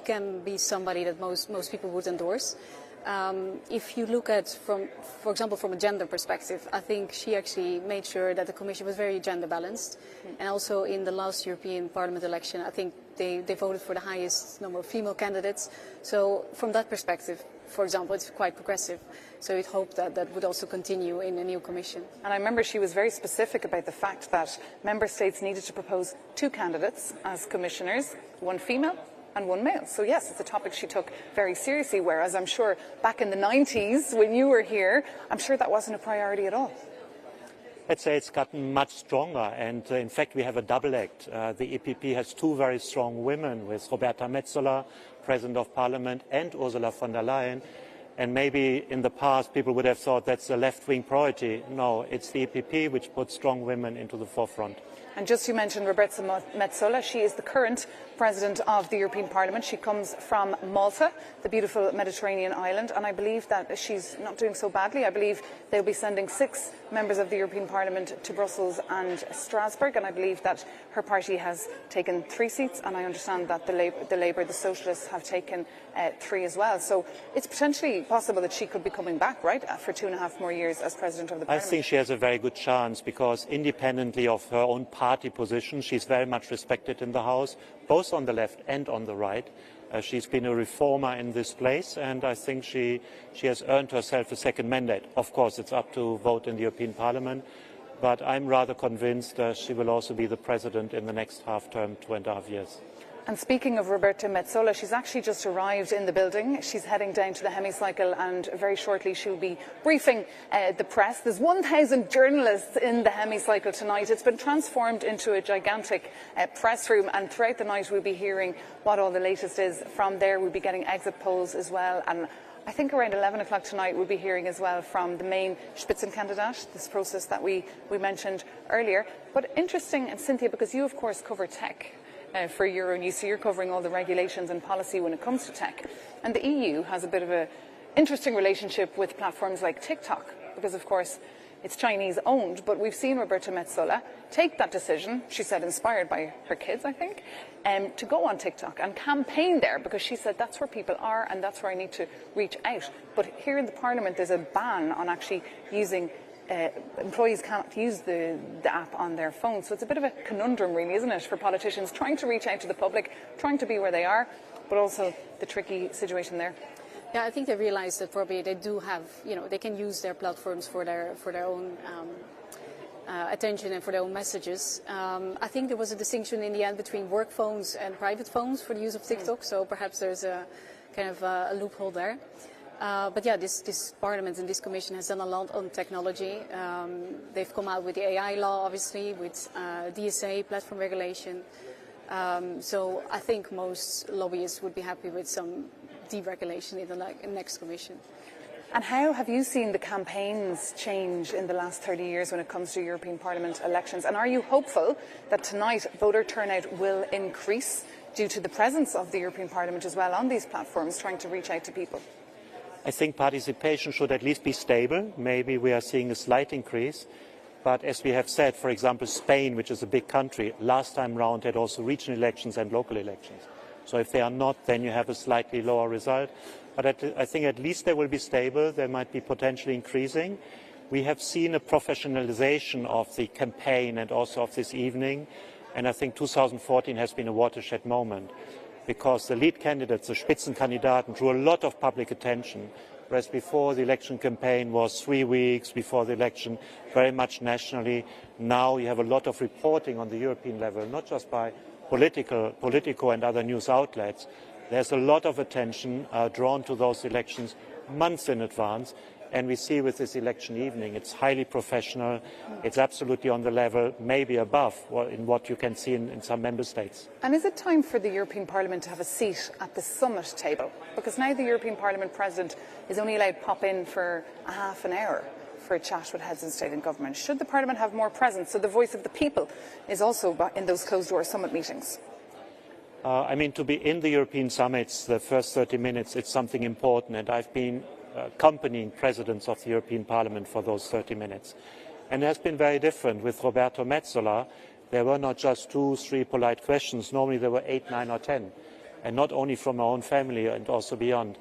can be somebody that most people would endorse. If you look at, for example, from a gender perspective, I think she actually made sure that the Commission was very gender balanced. And also in the last European Parliament election, I think they voted for the highest number of female candidates. So from that perspective, for example, it's quite progressive. So we'd hope that that would also continue in a new Commission. And I remember she was very specific about the fact that member states needed to propose 2 candidates as commissioners, 1 female and 1 male. So yes, it's a topic she took very seriously, whereas I'm sure back in the 90s when you were here, I'm sure that wasn't a priority at all. Let's say it's gotten much stronger, and in fact we have a double act. The EPP has 2 very strong women with Roberta Metsola, President of Parliament, and Ursula von der Leyen. And maybe in the past people would have thought that's a left-wing priority. No, it's the EPP which puts strong women into the forefront. And just you mentioned Roberta Metsola. She is the current President of the European Parliament. She comes from Malta, the beautiful Mediterranean island, and I believe that she's not doing so badly. I believe they'll be sending 6 members of the European Parliament to Brussels and Strasbourg, and I believe that her party has taken 3 seats, and I understand that the Socialists have taken 3 as well. So it's potentially possible that she could be coming back, right, for 2.5 more years as President of the Parliament. I think she has a very good chance because independently of her own party position, she's very much respected in the House, both on the left and on the right. She's been a reformer in this place, and I think she has earned herself a second mandate. Of course, it's up to vote in the European Parliament, but I'm rather convinced she will also be the President in the next half term, 2.5 years. And speaking of Roberta Metsola, she's actually just arrived in the building. She's heading down to the hemicycle, and very shortly she'll be briefing the press. There's 1,000 journalists in the hemicycle tonight. It's been transformed into a gigantic press room, and throughout the night we'll be hearing what all the latest is from there. We'll be getting exit polls as well, and I think around 11 o'clock tonight we'll be hearing as well from the main Spitzenkandidat, this process that we mentioned earlier. But interesting, and Cynthia, because you of course cover tech for Euronews, so you're covering all the regulations and policy when it comes to tech. And the EU has a bit of an interesting relationship with platforms like TikTok, because of course it's Chinese owned, but we've seen Roberta Metsola take that decision, she said inspired by her kids, I think, to go on TikTok and campaign there, because she said that's where people are and that's where I need to reach out. But here in the Parliament there's a ban on actually using employees cannot use the app on their phone. So it's a bit of a conundrum, really, isn't it, for politicians trying to reach out to the public, trying to be where they are, but also the tricky situation there. Yeah, I think they realise that probably they do have, they can use their platforms for their own attention and for their own messages. I think there was a distinction in the end between work phones and private phones for the use of TikTok, so perhaps there's a kind of a loophole there. But yeah, this Parliament and this Commission has done a lot on technology. They've come out with the AI law, obviously, with DSA, platform regulation. So I think most lobbyists would be happy with some deregulation in the next Commission. And how have you seen the campaigns change in the last 30 years when it comes to European Parliament elections? And are you hopeful that tonight voter turnout will increase due to the presence of the European Parliament as well on these platforms, trying to reach out to people? I think participation should at least be stable. Maybe we are seeing a slight increase. But as we have said, for example, Spain, which is a big country, last time round had also regional elections and local elections. So if they are not, then you have a slightly lower result. But I think at least they will be stable. They might be potentially increasing. We have seen a professionalization of the campaign and also of this evening. And I think 2014 has been a watershed moment, because the lead candidates, the Spitzenkandidaten, drew a lot of public attention, whereas before the election campaign was 3 weeks, before the election very much nationally. Now you have a lot of reporting on the European level, not just by Politico and other news outlets. There's a lot of attention drawn to those elections months in advance. And we see with this election evening, it's highly professional, it's absolutely on the level, maybe above in what you can see in some member states. And is it time for the European Parliament to have a seat at the summit table? Because now the European Parliament President is only allowed to pop in for a half an hour for a chat with heads of state and government. Should the Parliament have more presence so the voice of the people is also in those closed-door summit meetings? I mean, to be in the European summits, the first 30 minutes, it's something important, and I've been accompanying presidents of the European Parliament for those 30 minutes. And it has been very different. With Roberta Metsola, there were not just 2, 3 polite questions. Normally there were 8, 9 or 10, and not only from our own family and also beyond.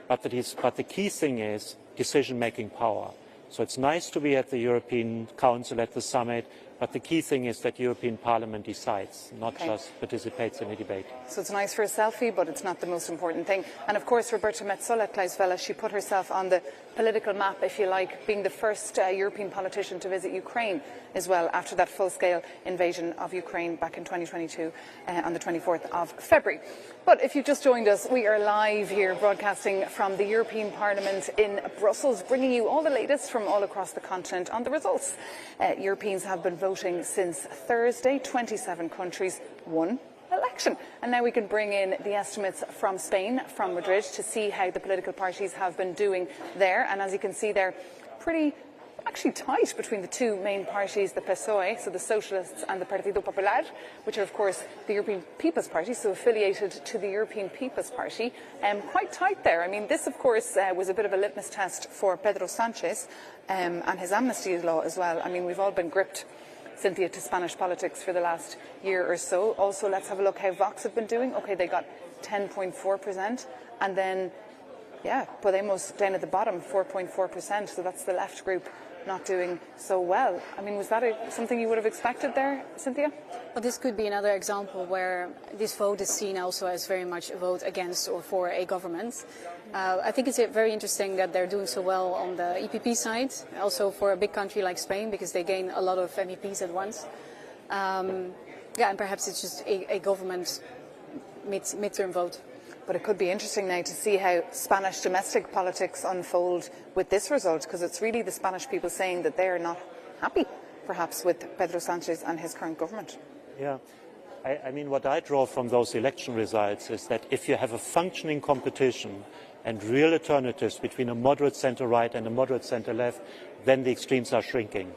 But the key thing is decision-making power. So it's nice to be at the European Council, at the summit, but the key thing is that the European Parliament decides, not just participates in a debate. So it's nice for a selfie, but it's not the most important thing. And of course, Roberta Metsola, Klaus Welle, she put herself on the political map, if you like, being the first European politician to visit Ukraine as well, after that full-scale invasion of Ukraine back in 2022 on the 24th of February. But if you've just joined us, we are live here broadcasting from the European Parliament in Brussels, bringing you all the latest from all across the continent on the results. Europeans have been voting since Thursday, 27 countries, 1 election. And now we can bring in the estimates from Spain, from Madrid, to see how the political parties have been doing there. And as you can see, they're pretty actually tight between the two main parties, the PSOE, so the Socialists, and the Partido Popular, which are, of course, the European People's Party, so affiliated to the European People's Party. Quite tight there. I mean, this, of course, was a bit of a litmus test for Pedro Sanchez and his amnesty law as well. I mean, we've all been gripped, Cynthia, to Spanish politics for the last year or so. Also, let's have a look how Vox have been doing. OK, they got 10.4%, and then yeah, Podemos down at the bottom, 4.4%, so that's the left group not doing so well. I mean, was that something you would have expected there, Cynthia? Well, this could be another example where this vote is seen also as very much a vote against or for a government. I think it's very interesting that they're doing so well on the EPP side, also for a big country like Spain, because they gain a lot of MEPs at once. Yeah, and perhaps it's just a government midterm vote. But it could be interesting now to see how Spanish domestic politics unfold with this result, because it's really the Spanish people saying that they are not happy, perhaps, with Pedro Sanchez and his current government. Yeah. I mean, what I draw from those election results is that if you have a functioning competition and real alternatives between a moderate centre-right and a moderate centre-left, then the extremes are shrinking.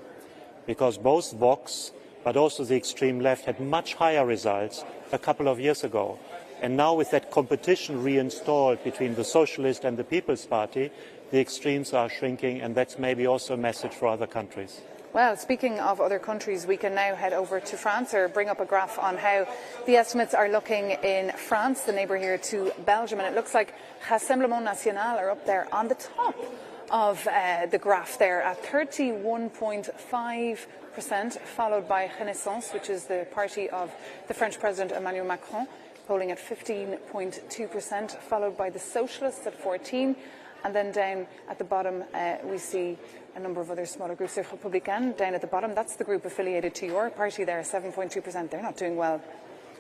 Because both Vox, but also the extreme left, had much higher results a couple of years ago. And now with that competition reinstalled between the Socialist and the People's Party, the extremes are shrinking, and that's maybe also a message for other countries. Well, speaking of other countries, we can now head over to France, or bring up a graph on how the estimates are looking in France, the neighbour here to Belgium. And it looks like Rassemblement National are up there on the top of the graph there at 31.5%, followed by Renaissance, which is the party of the French President Emmanuel Macron, polling at 15.2%, followed by the Socialists at 14%, and then down at the bottom we see a number of other smaller groups. The Républicains down at the bottom, that's the group affiliated to your party there, 7.2%. They're not doing well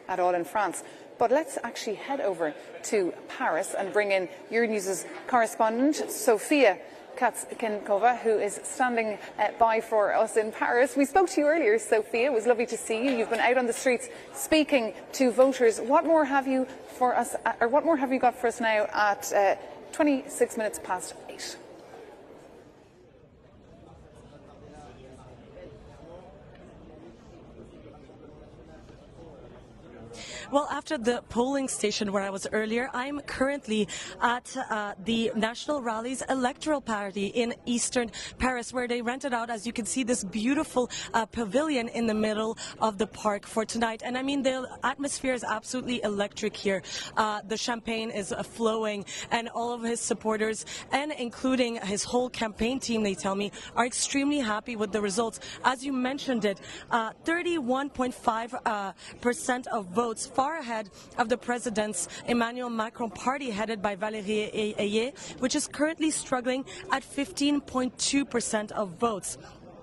at all in France. But let's actually head over to Paris and bring in Euronews' correspondent, Sofia Katskinkova, who is standing by for us in Paris. We spoke to you earlier, Sophia. It was lovely to see you. You've been out on the streets speaking to voters. What more have you for us, or what more have you got for us now at 26 minutes past 8? Well, after the polling station where I was earlier, I'm currently at the National Rally's electoral party in eastern Paris, where they rented out, as you can see, this beautiful pavilion in the middle of the park for tonight. And I mean, the atmosphere is absolutely electric here. The champagne is flowing, and all of his supporters, and including his whole campaign team, they tell me, are extremely happy with the results. As you mentioned it, 31.5% of votes, far ahead of the president's Emmanuel Macron party headed by Valérie Ayé, which is currently struggling at 15.2% of votes.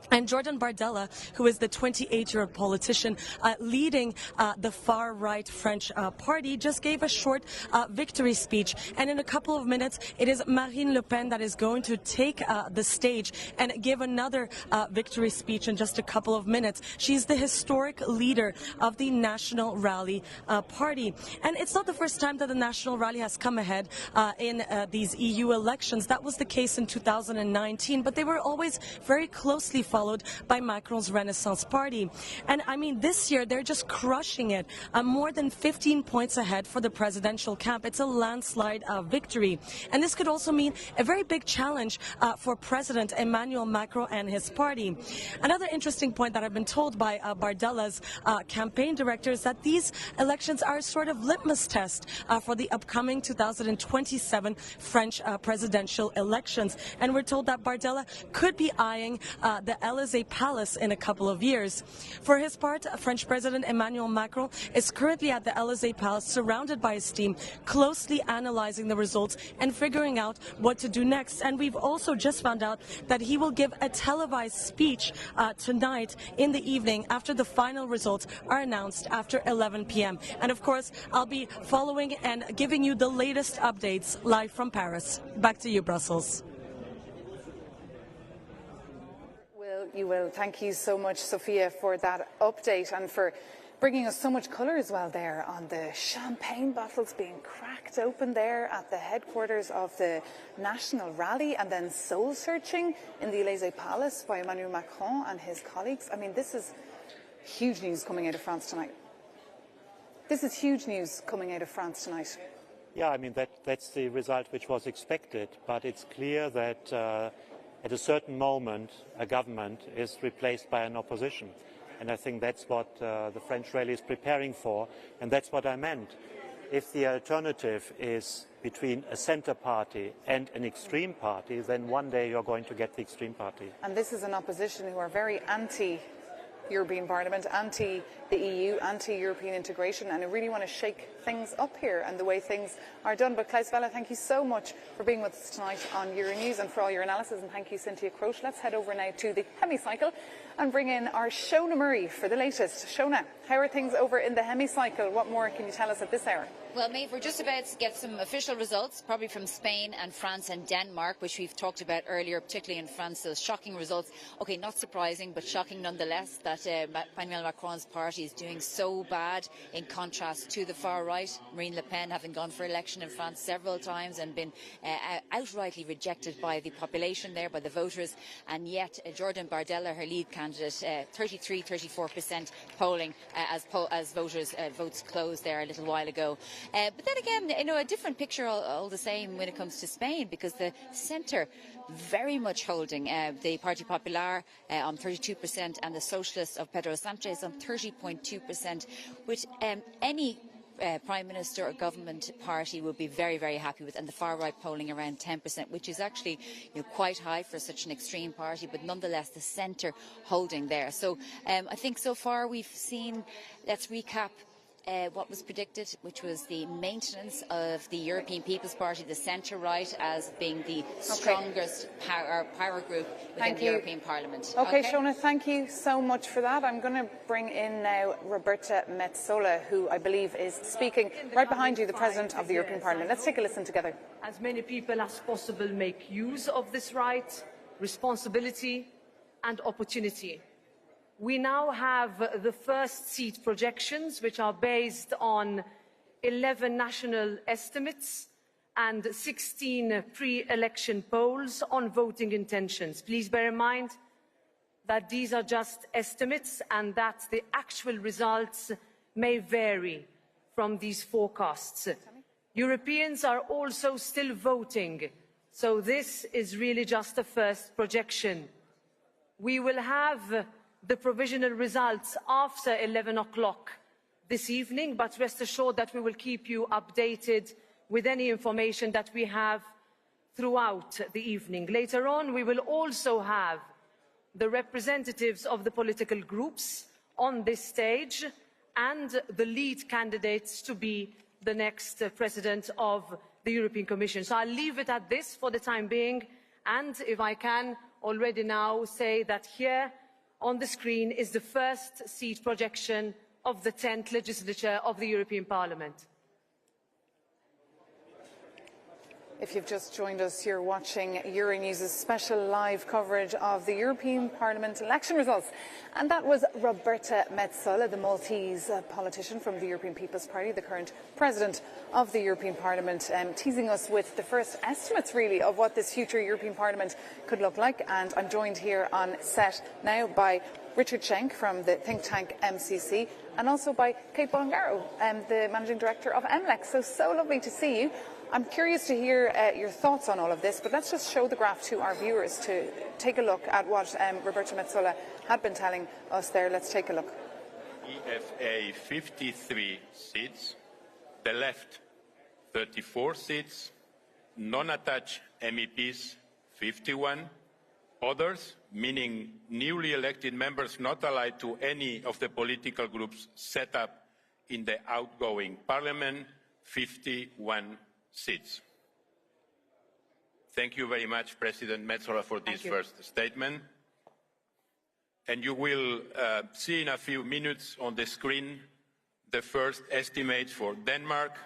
And Jordan Bardella, who is the 28-year-old politician leading the far-right French party, just gave a short victory speech. And in a couple of minutes, it is Marine Le Pen that is going to take the stage and give another victory speech in just a couple of minutes. She's the historic leader of the National Rally party. And it's not the first time that the National Rally has come ahead in these EU elections. That was the case in 2019, but they were always very closely followed by Macron's Renaissance Party. And I mean, this year they're just crushing it, more than 15 points ahead for the presidential camp. It's a landslide victory. And this could also mean a very big challenge for President Emmanuel Macron and his party. Another interesting point that I've been told by Bardella's campaign director is that these elections are a sort of litmus test for the upcoming 2027 French presidential elections. And we're told that Bardella could be eyeing the Élysée Palace in a couple of years. For his part, French President Emmanuel Macron is currently at the Élysée Palace, surrounded by his team, closely analyzing the results and figuring out what to do next. And we've also just found out that he will give a televised speech tonight in the evening after the final results are announced after 11 p.m. And of course, I'll be following and giving you the latest updates live from Paris. Back to you, Brussels. You will. Thank you so much, Sophia, for that update and for bringing us so much colour as well there on the champagne bottles being cracked open there at the headquarters of the National Rally, and then soul searching in the Élysée Palace by Emmanuel Macron and his colleagues. I mean, this is huge news coming out of France tonight. This is huge news coming out of France tonight. Yeah, I mean, that's the result which was expected, but it's clear that at a certain moment a government is replaced by an opposition. And I think that's what the French rally is preparing for, and that's what I meant. If the alternative is between a centre party and an extreme party, then one day you're going to get the extreme party. And this is an opposition who are very anti-European Parliament, anti the EU, anti-European integration, and I really want to shake things up here and the way things are done. But Klaus Welle, thank you so much for being with us tonight on Euronews and for all your analysis, and thank you, Cynthia Croce. Let's head over now to the hemicycle and bring in our Shona Murray for the latest. Shona, how are things over in the hemicycle? What more can you tell us at this hour? Well, Maeve, we're just about to get some official results, probably from Spain and France and Denmark, which we've talked about earlier, particularly in France. Those shocking results. Okay, not surprising, but shocking nonetheless that Emmanuel Macron's party is doing so bad in contrast to the far right. Marine Le Pen having gone for election in France several times and been outrightly rejected by the population there, by the voters. And yet Jordan Bardella, her lead candidate, 34% polling as votes closed there a little while ago. But then again, a different picture all the same when it comes to Spain, because the centre very much holding the Parti Popular on 32% and the Socialists of Pedro Sanchez on 30.2%, which any Prime Minister or government party will be very, very happy with, and the far right polling around 10%, which is actually quite high for such an extreme party, but nonetheless the centre holding there. So I think so far we've seen, let's recap what was predicted, which was the maintenance of the European People's Party, the centre-right, as being the strongest power group within the European Parliament. Okay, Shona, thank you so much for that. I'm going to bring in now Roberta Metsola, who I believe is speaking right behind you, the President of the European Parliament. Let's take a listen together. As many people as possible make use of this right, responsibility and opportunity. We now have the first seat projections, which are based on 11 national estimates and 16 pre-election polls on voting intentions. Please bear in mind that these are just estimates and that the actual results may vary from these forecasts. Europeans are also still voting, so this is really just a first projection. We will have the provisional results after 11 o'clock this evening, but rest assured that we will keep you updated with any information that we have throughout the evening. Later on, we will also have the representatives of the political groups on this stage and the lead candidates to be the next president of the European Commission. So I'll leave it at this for the time being, and if I can already now say that here on the screen is the first seat projection of the 10th legislature of the European Parliament. If you've just joined us, you're watching Euronews' special live coverage of the European Parliament election results. And that was Roberta Metsola, the Maltese politician from the European People's Party, the current President of the European Parliament, teasing us with the first estimates, really, of what this future European Parliament could look like. And I'm joined here on set now by Richard Schenk from the think tank MCC, and also by Kate Bolingaro, the Managing Director of MLEC. So lovely to see you. I'm curious to hear your thoughts on all of this, but let's just show the graph to our viewers to take a look at what Roberta Metsola had been telling us there. Let's take a look. EFA 53 seats, the left 34 seats, non-attached MEPs 51, others, meaning newly elected members not allied to any of the political groups set up in the outgoing parliament, 51 seats. Thank you very much, President Metsola, for this first statement. And you will see in a few minutes on the screen the first estimates for Denmark,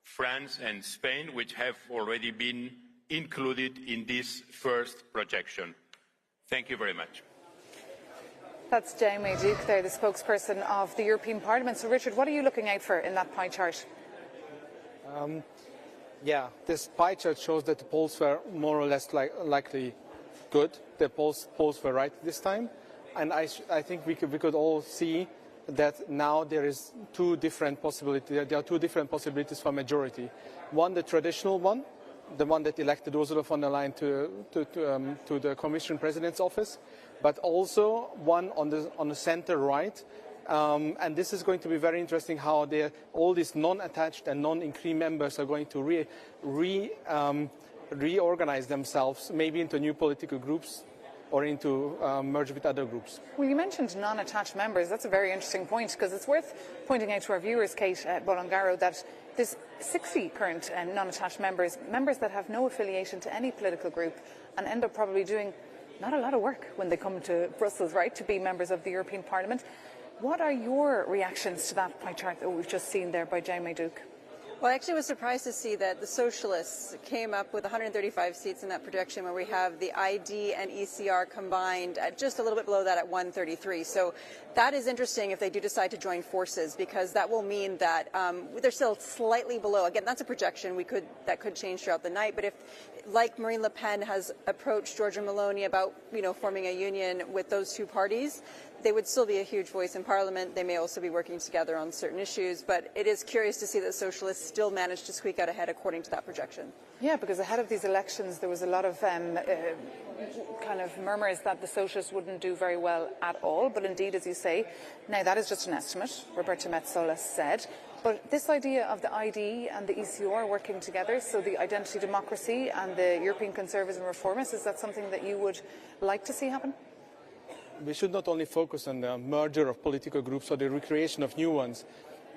France and Spain, which have already been included in this first projection. Thank you very much. That's Jaime Duke there, the spokesperson of the European Parliament. So, Richard, what are you looking out for in that pie chart? Yeah, this pie chart shows that the polls were more or less likely good. The polls were right this time. And I think we could all see that now there is two different possibilities. There are two different possibilities for majority. One, the traditional one, the one that elected Ursula von der Leyen to the Commission President's office, but also one on the center right. And this is going to be very interesting how all these non-attached and non-increase members are going to reorganize themselves, maybe into new political groups or into merge with other groups. Well, you mentioned non-attached members. That's a very interesting point, because it's worth pointing out to our viewers, Kate Bolongaro, that there's 60 current non-attached members that have no affiliation to any political group and end up probably doing not a lot of work when they come to Brussels, right, to be members of the European Parliament. What are your reactions to that pie chart that we've just seen there by Jaime Duke? Well, I actually was surprised to see that the Socialists came up with 135 seats in that projection, where we have the ID and ECR combined at just a little bit below that at 133. So that is interesting if they do decide to join forces, because that will mean that they're still slightly below. Again, that's a projection. That could change throughout the night. But if, like Marine Le Pen has approached Giorgia Meloni about, forming a union with those two parties, they would still be a huge voice in Parliament. They may also be working together on certain issues, but it is curious to see that Socialists still managed to squeak out ahead according to that projection. Yeah, because ahead of these elections there was a lot of kind of murmurs that the Socialists wouldn't do very well at all, but indeed, as you say, now that is just an estimate, Roberta Metsola said. But this idea of the ID and the ECR working together, so the Identity Democracy and the European Conservatives and Reformists, is that something that you would like to see happen? We should not only focus on the merger of political groups or the recreation of new ones.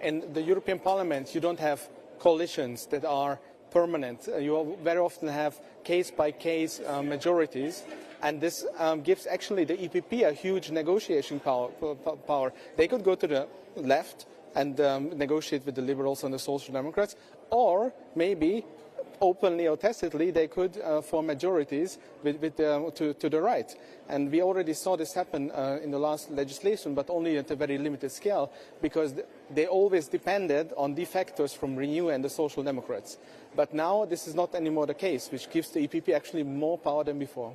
In the European Parliament, you don't have coalitions that are permanent. You very often have case-by-case majorities, and this gives actually the EPP a huge negotiation power. They could go to the left and negotiate with the Liberals and the Social Democrats, or maybe openly or tacitly they could form majorities to the right. And we already saw this happen in the last legislation, but only at a very limited scale, because they always depended on defectors from Renew and the Social Democrats. But now this is not anymore the case, which gives the EPP actually more power than before.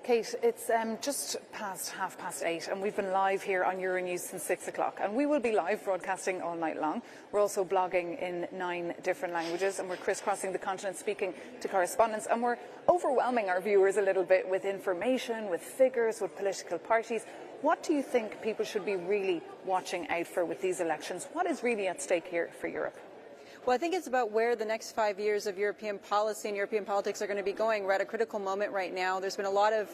Kate, it's just past 8:30, and we've been live here on Euronews since 6 o'clock, and we will be live broadcasting all night long. We're also blogging in 9 different languages, and we're crisscrossing the continent speaking to correspondents, and we're overwhelming our viewers a little bit with information, with figures, with political parties. What do you think people should be really watching out for with these elections? What is really at stake here for Europe? Well, I think it's about where the next 5 years of European policy and European politics are going to be going. We're at a critical moment right now. There's been a lot of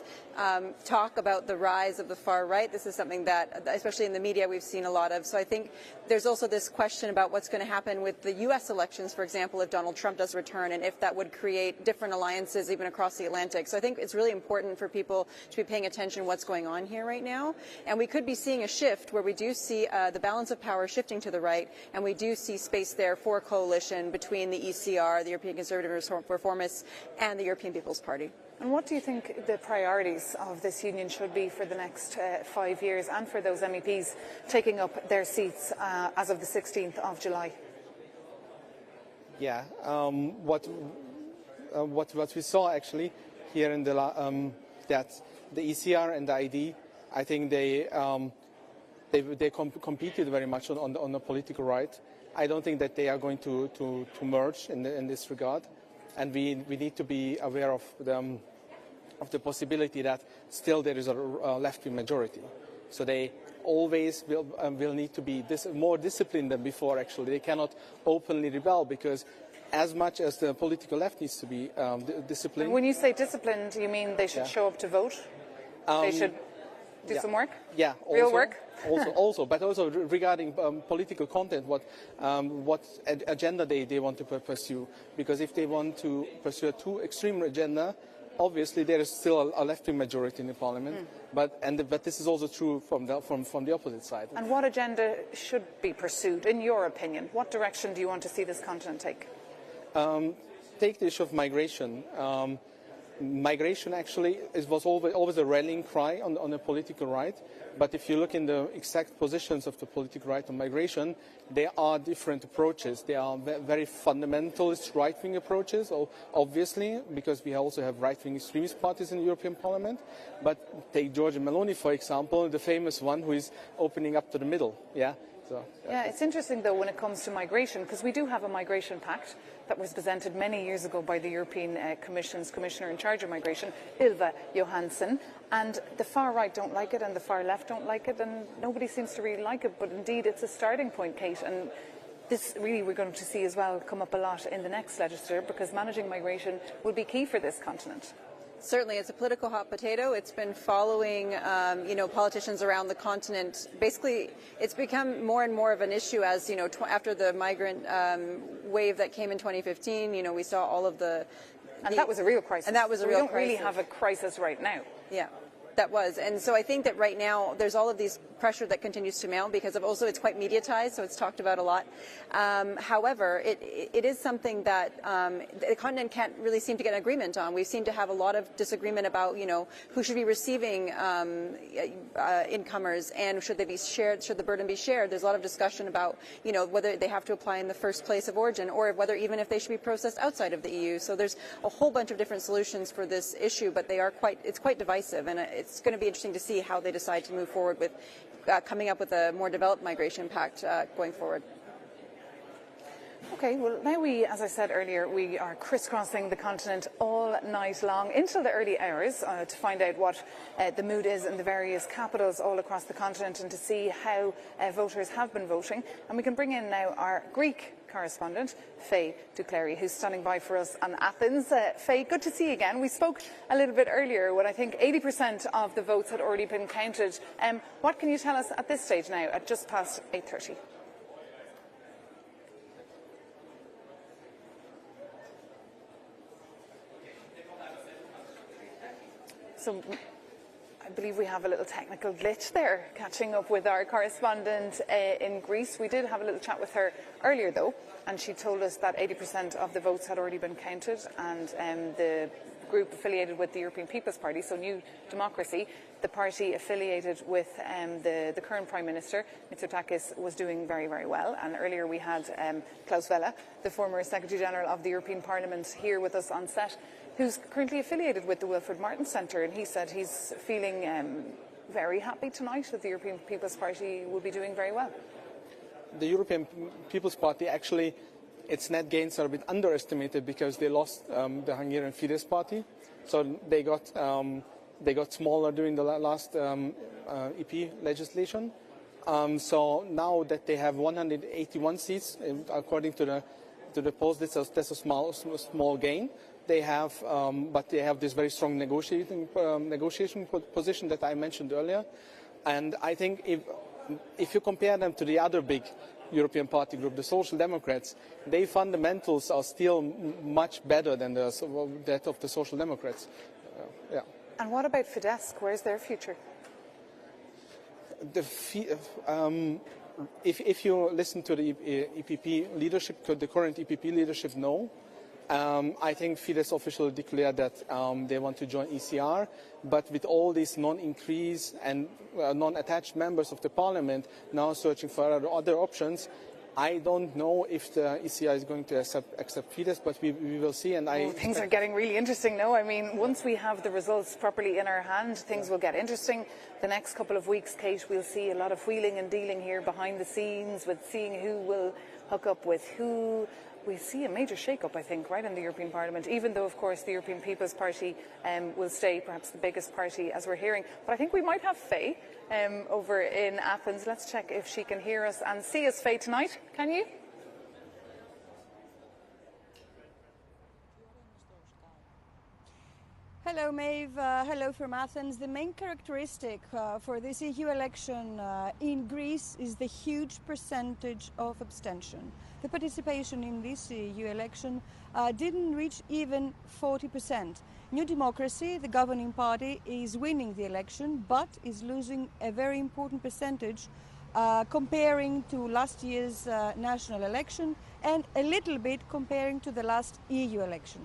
talk about the rise of the far right. This is something that, especially in the media, we've seen a lot of. So I think there's also this question about what's going to happen with the U.S. elections, for example, if Donald Trump does return, and if that would create different alliances even across the Atlantic. So I think it's really important for people to be paying attention to what's going on here right now. And we could be seeing a shift where we do see the balance of power shifting to the right, and we do see space there for coalition between the ECR, the European Conservative Reformists, and the European People's Party. And what do you think the priorities of this union should be for the next 5 years, and for those MEPs taking up their seats as of the 16th of July? Yeah, what we saw actually here in the that the ECR and the ID, I think they competed very much on the political right. I don't think that they are going to merge in this regard, and we need to be aware of the possibility that still there is a left-wing majority. So they always will need to be more disciplined than before. Actually, they cannot openly rebel, because as much as the political left needs to be disciplined. When you say disciplined, you mean they should show up to vote? They should do some work? Yeah. Real work? But also regarding political content, what agenda they want to pursue. Because if they want to pursue a too extreme agenda, obviously there is still a left-wing majority in the parliament. But this is also true from the opposite side. And what agenda should be pursued, in your opinion? What direction do you want to see this continent take? Take the issue of migration. migration actually was always a rallying cry on the political right. But if you look in the exact positions of the political right on migration, there are different approaches. There are very fundamentalist right-wing approaches, obviously, because we also have right-wing extremist parties in the European Parliament. But take Giorgia Meloni, for example, the famous one who is opening up to the middle. Yeah. So, yeah, it's interesting though when it comes to migration, because we do have a migration pact that was presented many years ago by the European Commission's Commissioner in charge of migration, Ylva Johansson, and the far right don't like it and the far left don't like it, and nobody seems to really like it, but indeed it's a starting point, Kate, and this really we're going to see as well come up a lot in the next legislature, because managing migration will be key for this continent. Certainly, it's a political hot potato. It's been following, politicians around the continent. Basically, it's become more and more of an issue as, after the migrant wave that came in 2015, we saw all of the... And that was a real crisis. And that was a real crisis. We don't really have a crisis right now. Yeah. That was. And so I think that right now there's all of these pressure that continues to mount because of also it's quite mediatized, so it's talked about a lot. However, it is something that the continent can't really seem to get an agreement on. We seem to have a lot of disagreement about, who should be receiving incomers and should they be shared, should the burden be shared. There's a lot of discussion about, whether they have to apply in the first place of origin or whether even if they should be processed outside of the EU. So there's a whole bunch of different solutions for this issue, but it's quite divisive, and it's going to be interesting to see how they decide to move forward with coming up with a more developed migration pact going forward. Okay, well now we, as I said earlier, we are crisscrossing the continent all night long until the early hours to find out what the mood is in the various capitals all across the continent and to see how voters have been voting. And we can bring in now our Greek correspondent, Faye Duclery, who's standing by for us on Athens. Faye, good to see you again. We spoke a little bit earlier when I think 80% of the votes had already been counted. What can you tell us at this stage now at just past 8:30? So I believe we have a little technical glitch there, catching up with our correspondent in Greece. We did have a little chat with her earlier, though, and she told us that 80% of the votes had already been counted, and the group affiliated with the European People's Party, so New Democracy, the party affiliated with the current Prime Minister, Mitsotakis, was doing very, very well. And earlier we had Klaus Welle, the former Secretary General of the European Parliament, here with us on set, who's currently affiliated with the Wilfred Martin Centre, and he said he's feeling very happy tonight that the European People's Party will be doing very well. The European People's Party, actually, its net gains are a bit underestimated because they lost the Hungarian Fidesz party, so they got smaller during the last EP legislation. So now that they have 181 seats, according to the polls, that's a small gain. They have, but they have this very strong negotiation position that I mentioned earlier, and I think if you compare them to the other big European party group, the Social Democrats, their fundamentals are still much better than that of the Social Democrats. Yeah. And what about Fidesz? Where's their future? If you listen to the EPP leadership, the current EPP leadership, no. I think Fidesz officially declared that they want to join ECR, but with all these non-increase and non-attached members of the parliament now searching for other options, I don't know if the ECR is going to accept Fidesz, but we will see. And things are getting really interesting now. I mean, once we have the results properly in our hand, things will get interesting. The next couple of weeks, Kate, we'll see a lot of wheeling and dealing here behind the scenes with seeing who will hook up with who. We see a major shake-up, I think, right in the European Parliament, even though, of course, the European People's Party will stay perhaps the biggest party, as we're hearing. But I think we might have Faye over in Athens. Let's check if she can hear us and see us, Faye, tonight. Can you? Hello, Maeve. Hello from Athens. The main characteristic for this EU election in Greece is the huge percentage of abstention. The participation in this EU election didn't reach even 40%. New Democracy, the governing party, is winning the election, but is losing a very important percentage comparing to last year's national election and a little bit comparing to the last EU election.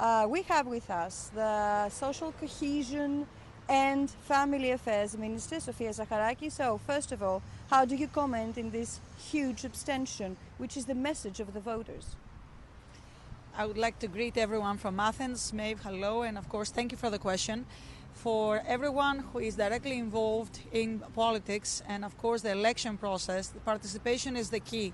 We have with us the Social Cohesion and Family Affairs Minister, Sofia Zaharakis. So, first of all, how do you comment in this huge abstention, which is the message of the voters? I would like to greet everyone from Athens. Maeve, hello, and of course, thank you for the question. For everyone who is directly involved in politics and, of course, the election process, the participation is the key,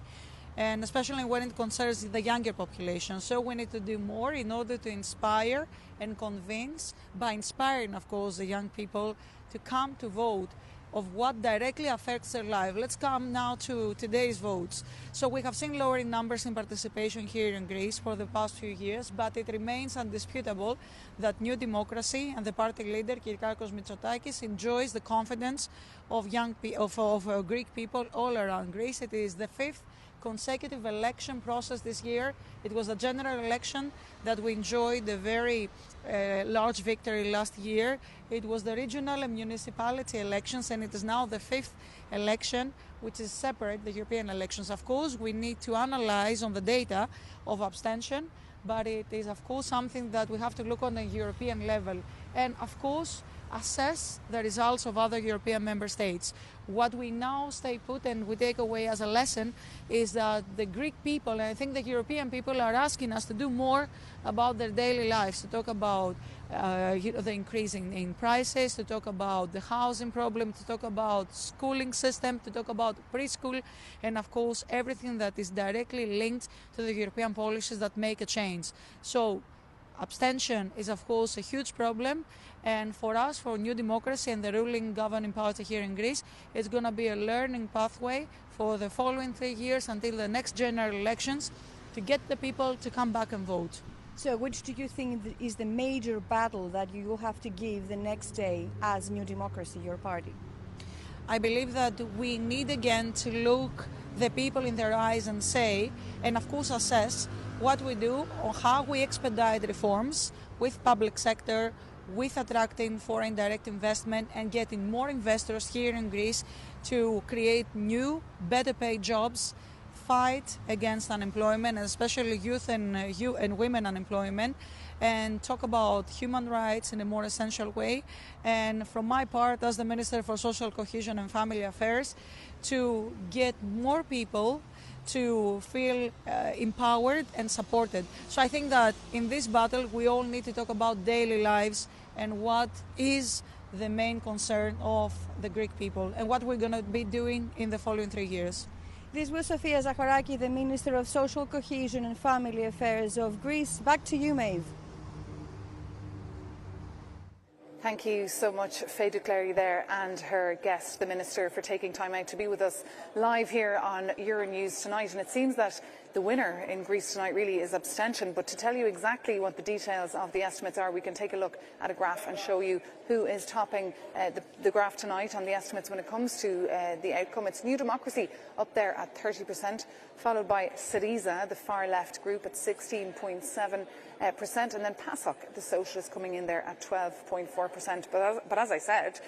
and especially when it concerns the younger population. So we need to do more in order to inspire and convince, by inspiring, of course, the young people to come to vote of what directly affects their life. Let's come now to today's votes. So we have seen lowering numbers in participation here in Greece for the past few years, but it remains undisputable that New Democracy and the party leader, Kyriakos Mitsotakis, enjoys the confidence of Greek people all around Greece. It is the fifth consecutive election process this year. It was a general election that we enjoyed a very large victory last year. It was the regional and municipality elections, and it is now the fifth election, which is separate the European elections. Of course, we need to analyze on the data of abstention, but it is, of course, something that we have to look on a European level and, of course, assess the results of other European member states. What we now stay put and we take away as a lesson is that the Greek people, and I think the European people, are asking us to do more about their daily lives, to talk about the increase in prices, to talk about the housing problem, to talk about schooling system, to talk about preschool, and of course everything that is directly linked to the European policies that make a change. So abstention is, of course, a huge problem, and for us, for New Democracy and the ruling governing party here in Greece, it's going to be a learning pathway for the following 3 years until the next general elections to get the people to come back and vote. So which do you think is the major battle that you will have to give the next day as New Democracy, your party? I believe that we need again to look the people in their eyes and say, and of course assess, what we do or how we expedite reforms with public sector, with attracting foreign direct investment and getting more investors here in Greece to create new, better paid jobs, fight against unemployment, and especially youth and women unemployment, and talk about human rights in a more essential way. And from my part, as the Minister for Social Cohesion and Family Affairs, to get more people to feel empowered and supported. So I think that in this battle we all need to talk about daily lives and what is the main concern of the Greek people and what we're going to be doing in the following 3 years. This was Sofia Zaharakis, the Minister of Social Cohesion and Family Affairs of Greece. Back to you, Maeve. Thank you so much, Faye Duclary there and her guest, the Minister, for taking time out to be with us live here on Euronews tonight. And it seems that the winner in Greece tonight really is abstention. But to tell you exactly what the details of the estimates are, we can take a look at a graph and show you who is topping the graph tonight on the estimates when it comes to the outcome. It's New Democracy up there at 30%, followed by Syriza, the far left group, at 16.7%, and then PASOK, the socialist, coming in there at 12.4%. But as I said,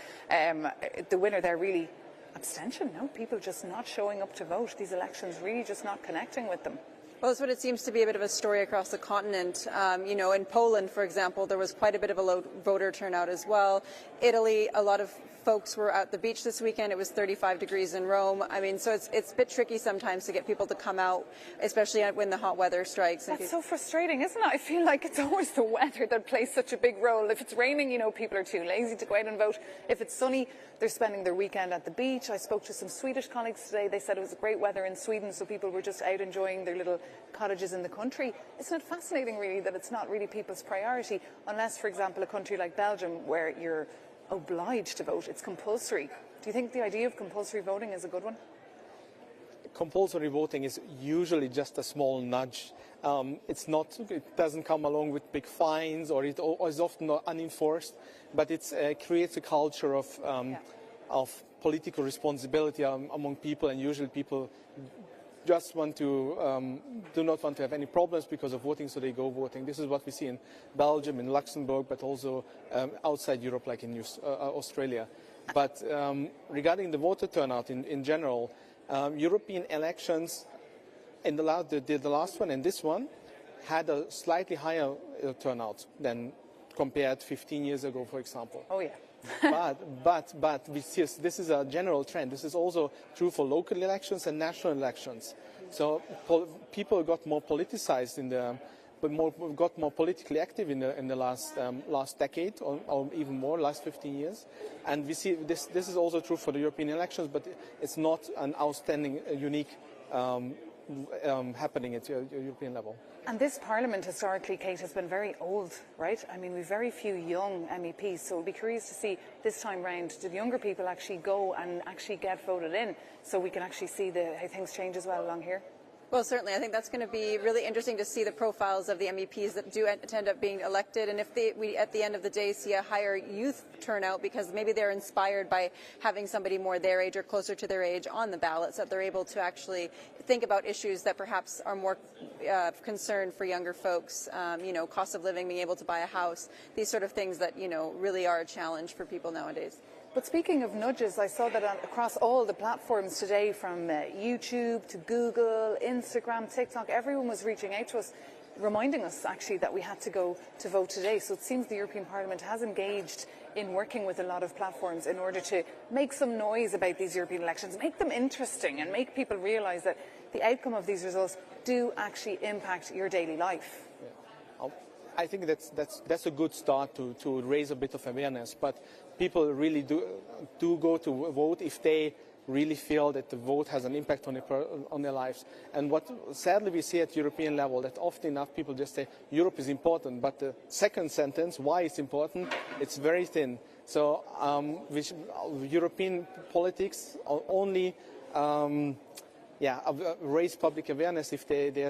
the winner there really abstention. No, people just not showing up to vote. These elections really just not connecting with them. Well, that's what it seems to be a bit of a story across the continent. In Poland, for example, there was quite a bit of a low voter turnout as well. Italy, a lot of folks were at the beach this weekend. It was 35 degrees in Rome. I mean, so it's a bit tricky sometimes to get people to come out, especially when the hot weather strikes. That's so frustrating, isn't it? I feel like it's always the weather that plays such a big role. If it's raining, people are too lazy to go out and vote. If it's sunny, they're spending their weekend at the beach. I spoke to some Swedish colleagues today. They said it was great weather in Sweden, so people were just out enjoying their little cottages in the country. Isn't it fascinating, really, that it's not really people's priority, unless, for example, a country like Belgium, where you're obliged to vote. It's compulsory. Do you think the idea of compulsory voting is a good one? Compulsory voting is usually just a small nudge. It doesn't come along with big fines, or it is often not unenforced, but it creates a culture of political responsibility among people, and usually people just do not want to have any problems because of voting, so they go voting. This is what we see in Belgium, in Luxembourg, but also outside Europe, like in Australia. But regarding the voter turnout in general, European elections, in the last one and this one, had a slightly higher turnout than compared 15 years ago, for example. Oh, yeah. but we see this is a general trend. This is also true for local elections and national elections. So people got more politicized got more politically active in the last decade or even more, last 15 years. And we see this is also true for the European elections, but it's not an outstanding, unique happening at European level. And this Parliament, historically, Kate, has been very old, right? I mean, we've very few young MEPs, so we'll be curious to see this time round, did younger people actually go and actually get voted in, so we can actually see how things change as well along here? Well, certainly. I think that's going to be really interesting to see the profiles of the MEPs that do end up being elected, and if we, at the end of the day, see a higher youth turnout because maybe they're inspired by having somebody more their age or closer to their age on the ballot, so that they're able to actually think about issues that perhaps are more concern for younger folks, cost of living, being able to buy a house, these sort of things that, really are a challenge for people nowadays. But speaking of nudges, I saw that across all the platforms today, from YouTube to Google, Instagram, TikTok, everyone was reaching out to us, reminding us actually that we had to go to vote today. So it seems the European Parliament has engaged in working with a lot of platforms in order to make some noise about these European elections, make them interesting and make people realise that the outcome of these results do actually impact your daily life. Yeah. I think that's a good start to raise a bit of awareness, but people really do go to vote if they really feel that the vote has an impact on their lives. And what sadly we see at European level, that often enough people just say Europe is important, but the second sentence, why it's important, it's very thin. So European politics only raise public awareness if there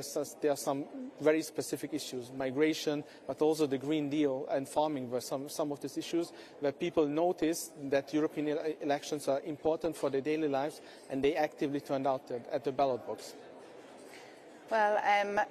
are some very specific issues, migration, but also the Green Deal and farming were some of these issues where people notice that European elections are important for their daily lives and they actively turned out at the ballot box. Well,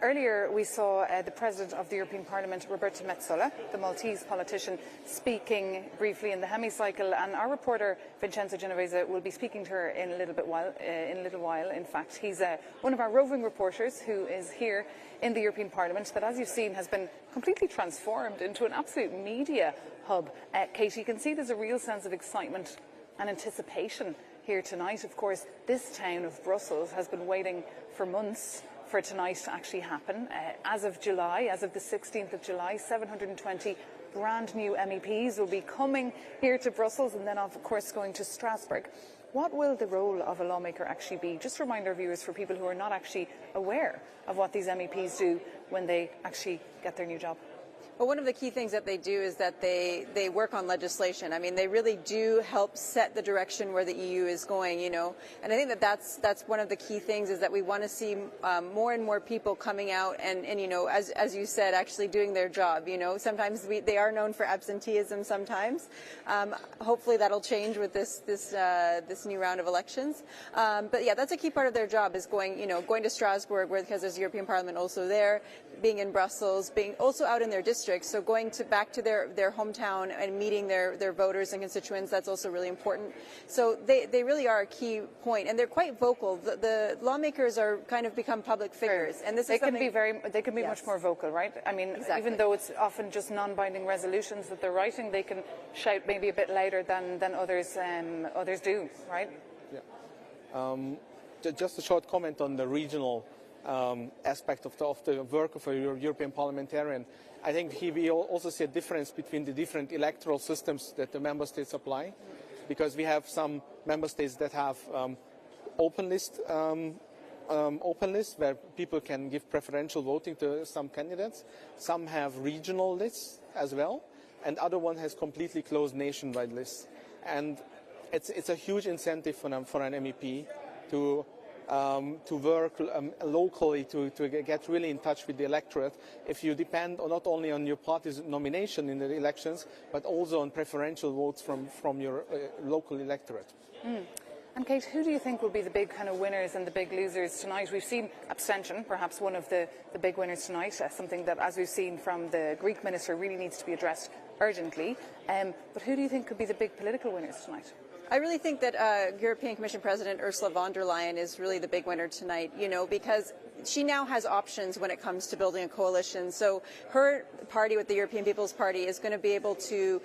earlier we saw the President of the European Parliament, Roberta Metsola, the Maltese politician, speaking briefly in the hemicycle, and our reporter Vincenzo Genovese will be speaking to her in a little while. In fact, he's one of our roving reporters who is here in the European Parliament that, as you've seen, has been completely transformed into an absolute media hub. Katie, you can see there's a real sense of excitement and anticipation here tonight. Of course, this town of Brussels has been waiting for months for tonight to actually happen. As of the 16th of July, 720 brand new MEPs will be coming here to Brussels and then, of course, going to Strasbourg. What will the role of a lawmaker actually be? Just remind our viewers, for people who are not actually aware of what these MEPs do when they actually get their new job. Well, one of the key things that they do is that they work on legislation. I mean, they really do help set the direction where the EU is going, And I think that's one of the key things is that we want to see more and more people coming out and as you said, actually doing their job. Sometimes they are known for absenteeism sometimes. Hopefully that'll change with this new round of elections. But yeah, that's a key part of their job is going to Strasbourg, because there's European Parliament also there, being in Brussels, being also out in their districts. So going back to their hometown and meeting their voters and constituents, that's also really important. So they really are a key point, and they're quite vocal. The lawmakers are kind of become public figures, and this they can be much more vocal, right? I mean, exactly. Even though it's often just non-binding resolutions that they're writing, they can shout maybe a bit louder than others do, right? Yeah. Just a short comment on the regional aspect of the work of a European parliamentarian. I think we also see a difference between the different electoral systems that the member states apply, because we have some member states that have open list where people can give preferential voting to some candidates. Some have regional lists as well, and other one has completely closed nationwide lists. And it's a huge incentive for an MEP to work locally, to get really in touch with the electorate, if you depend not only on your party's nomination in the elections, but also on preferential votes from your local electorate. And Kate, who do you think will be the big kind of winners and the big losers tonight? We've seen abstention, perhaps one of the big winners tonight, something that, as we've seen from the Greek minister, really needs to be addressed urgently. But who do you think could be the big political winners tonight? I really think that European Commission President Ursula von der Leyen is really the big winner tonight, because she now has options when it comes to building a coalition. So her party with the European People's Party is going to be able to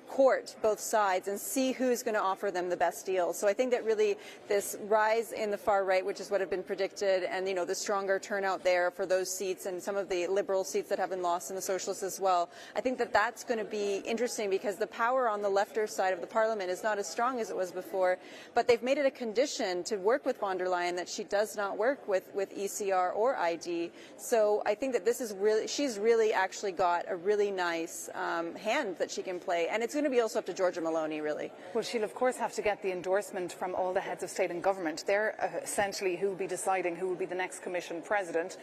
court both sides and see who's going to offer them the best deal. So I think that really this rise in the far right, which is what had been predicted, and the stronger turnout there for those seats and some of the liberal seats that have been lost in the socialists as well, I think that that's going to be interesting because the power on the lefter side of the parliament is not as strong as it was before, but they've made it a condition to work with von der Leyen that she does not work with ECR or ID. So I think that this is really, she's really actually got a really nice hand that she can play, and it's going to be also up to Giorgia Meloni, really. Well, she'll of course have to get the endorsement from all the heads of state and government. They're essentially who will be deciding who will be the next Commission President.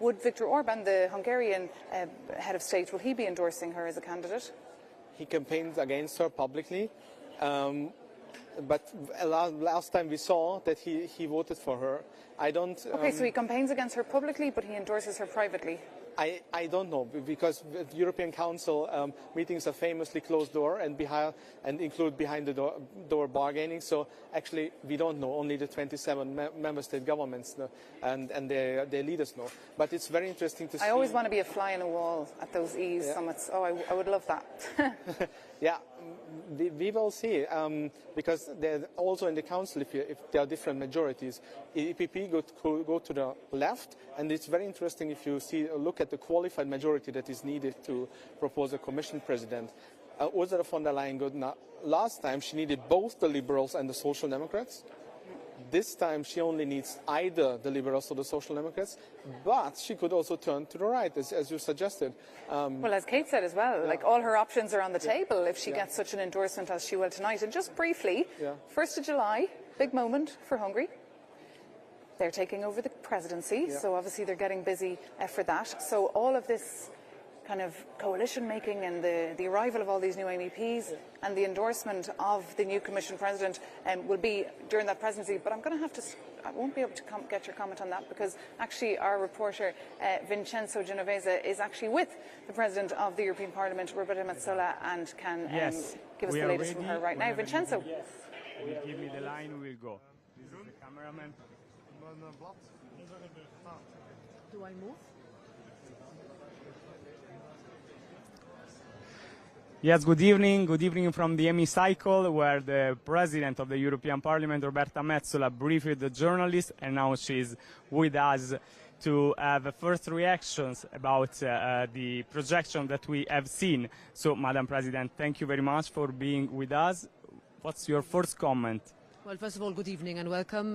Would Viktor Orban, the Hungarian head of state, will he be endorsing her as a candidate? He campaigns against her publicly, but last time we saw that he voted for her. I don't. Okay, so he campaigns against her publicly, but he endorses her privately. I don't know, because the European Council meetings are famously closed door and include behind the door bargaining. So actually, we don't know. Only the 27 member state governments know, and their leaders know. But it's very interesting to see. I always want to be a fly in a wall at those EES summits. Oh, I would love that. Yeah, we will see, because also in the council, if there are different majorities, EPP go to the left, and it's very interesting if you look at the qualified majority that is needed to propose a Commission President. Ursula von der Leyen last time she needed both the Liberals and the Social Democrats. This time she only needs either the Liberals or the Social Democrats, but she could also turn to the right, as you suggested. Well, as Kate said as well, like all her options are on the table if she gets such an endorsement as she will tonight. And just briefly, 1st of July, big moment for Hungary. They're taking over the presidency, so obviously they're getting busy for that. So all of this kind of coalition making and the arrival of all these new MEPs and the endorsement of the new Commission President will be during that presidency. But I won't be able to get your comment on that because actually our reporter Vincenzo Genovese is actually with the President of the European Parliament, Roberta Metsola, and can give us the latest from her right now. Vincenzo. Yes. Give me the line, we will go. This is the cameraman. Do I move? Yes, good evening. Good evening from the hemicycle, where the President of the European Parliament, Roberta Metsola, briefed the journalists, and now she's with us to have first reactions about the projection that we have seen. So, Madam President, thank you very much for being with us. What's your first comment? Well, first of all, good evening and welcome.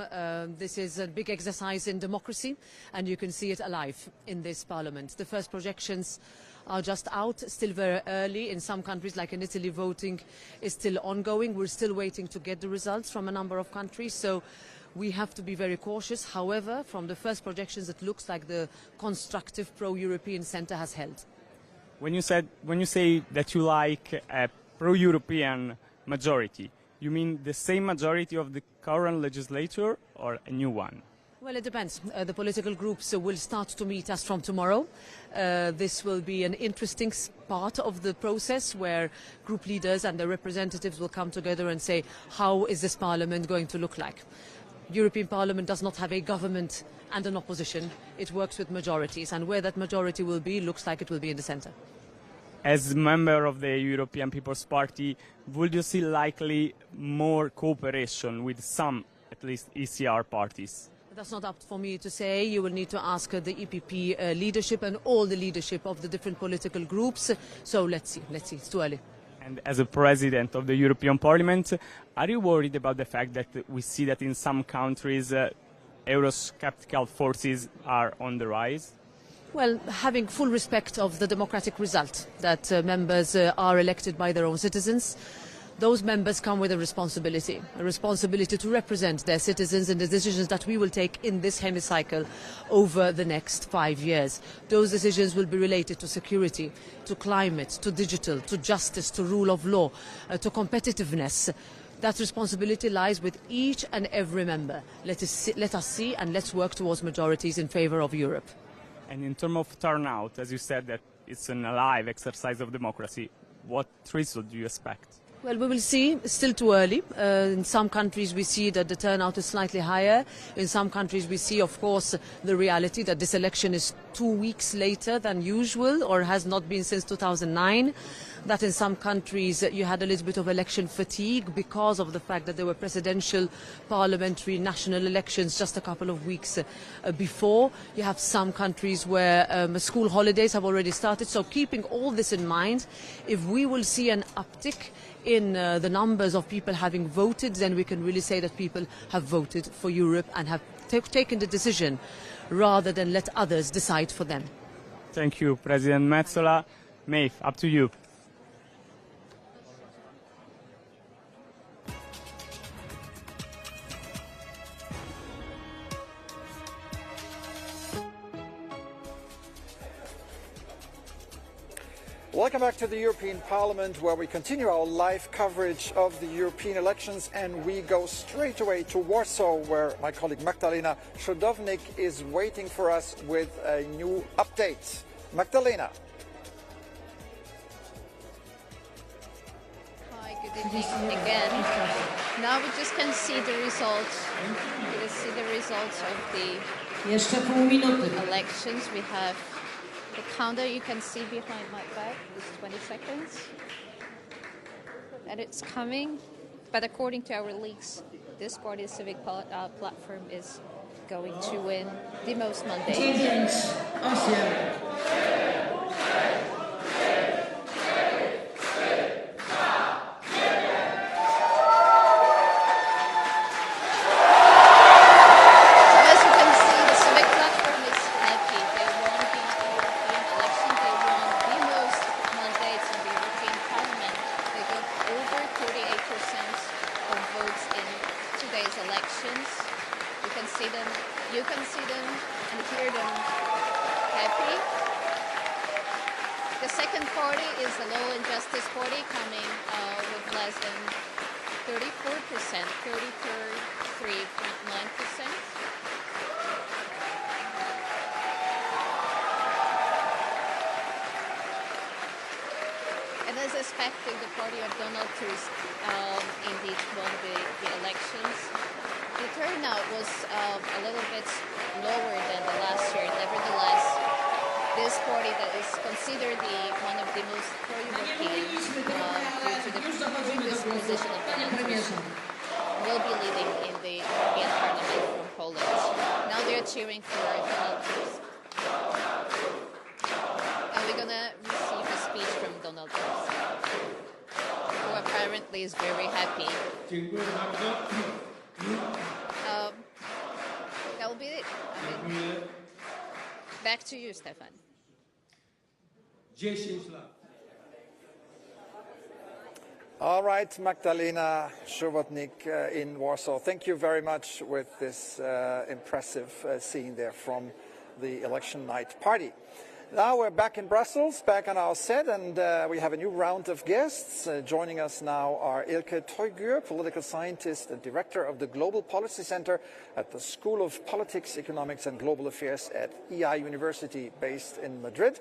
This is a big exercise in democracy, and you can see it alive in this Parliament. The first projections are just out, still very early. In some countries, like in Italy, voting is still ongoing. We're still waiting to get the results from a number of countries, so we have to be very cautious. However, from the first projections, it looks like the constructive pro-European centre has held. When you say that you like a pro-European majority, you mean the same majority of the current legislature or a new one? Well, it depends. The political groups will start to meet us from tomorrow. This will be an interesting part of the process where group leaders and their representatives will come together and say, how is this parliament going to look like? European Parliament does not have a government and an opposition. It works with majorities, and where that majority will be looks like it will be in the centre. As a member of the European People's Party, would you see likely more cooperation with some, at least, ECR parties? That's not up for me to say. You will need to ask the EPP leadership and all the leadership of the different political groups. So let's see. It's too early. And as a president of the European Parliament, are you worried about the fact that we see that in some countries Eurosceptical forces are on the rise? Well, having full respect of the democratic result that members are elected by their own citizens, those members come with a responsibility to represent their citizens in the decisions that we will take in this hemicycle over the next 5 years. Those decisions will be related to security, to climate, to digital, to justice, to rule of law, to competitiveness. That responsibility lies with each and every member. Let us see and let's work towards majorities in favour of Europe. And in terms of turnout, as you said, that it's an alive exercise of democracy, what result do you expect? Well, we will see. It's still too early. In some countries we see that the turnout is slightly higher. In some countries we see, of course, the reality that this election is 2 weeks later than usual, or has not been since 2009. That in some countries you had a little bit of election fatigue because of the fact that there were presidential, parliamentary, national elections just a couple of weeks before. You have some countries where school holidays have already started. So keeping all this in mind, if we will see an uptick in the numbers of people having voted, then we can really say that people have voted for Europe and have taken the decision rather than let others decide for them. Thank you, President Metsola. Maeve, up to you. Welcome back to the European Parliament, where we continue our live coverage of the European elections, and we go straight away to Warsaw, where my colleague Magdalena Szydownik is waiting for us with a new update. Magdalena. Hi, good evening again. Now we just can see the results. You can see the results of the elections. We have the counter you can see behind my back is 20 seconds. And it's coming. But according to our leaks, this party, Civic Platform, is going to win the most mandates. You can see them and hear them happy. The second party is the Law and Justice Party, coming with less than 34%, 33.9%. And as expected, the party of Donald Tusk indeed won the elections. The turnout was a little bit lower than the last year. Nevertheless, this party that is considered one of the most pro-European due to the previous position of Donald Tusk will be leading in the European Parliament from Poland. Now they're cheering for Donald Tusk. And we're going to receive a speech from Donald Tusk, who apparently is very happy. That will be it. Back to you, Stefan. 10 lat. All right, Magdalena Szydownik in Warsaw. Thank you very much with this impressive scene there from the election night party. Now we're back in Brussels, back on our set, and we have a new round of guests. Joining us now are Ilke Toygur, political scientist and director of the Global Policy Center at the School of Politics, Economics and Global Affairs at EI University, based in Madrid,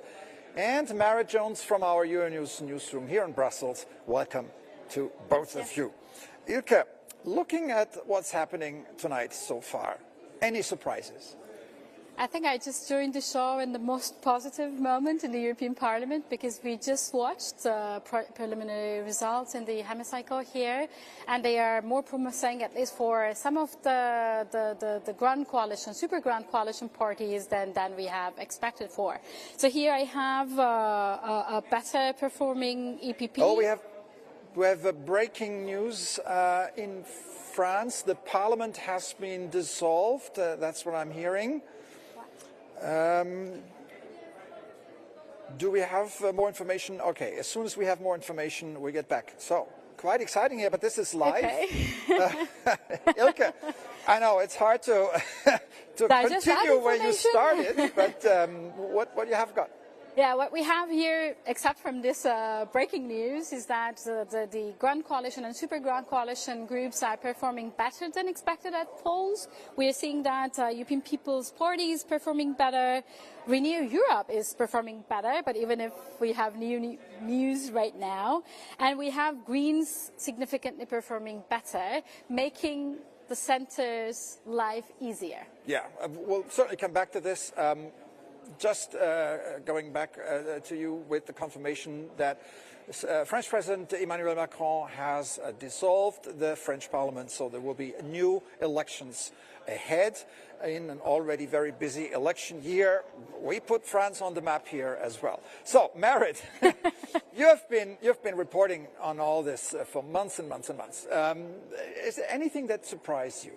and Mara Jones from our Euronews newsroom here in Brussels. Welcome to both of you. Ilke, looking at what's happening tonight so far, any surprises? I think I just joined the show in the most positive moment in the European Parliament, because we just watched preliminary results in the hemicycle here, and they are more promising, at least for some of the grand coalition, super grand coalition parties than we have expected for. So here I have a better performing EPP. Oh, we have breaking news in France. The Parliament has been dissolved. That's what I'm hearing. Do we have more information? Okay, as soon as we have more information, we get back. So, quite exciting here, but this is live. Okay. Ilke, I know it's hard to continue where you started, but what you have got? Yeah, what we have here, except from this breaking news, is that the Grand Coalition and Super Grand Coalition groups are performing better than expected at polls. We are seeing that European People's Party is performing better, Renew Europe is performing better, but even if we have new news right now, and we have Greens significantly performing better, making the centre's life easier. Yeah, we'll certainly come back to this. Just going back to you with the confirmation that French President Emmanuel Macron has dissolved the French Parliament, so there will be new elections ahead in an already very busy election year. We put France on the map here as well. So, Marit, you've been reporting on all this for months and months and months. Is there anything that surprised you?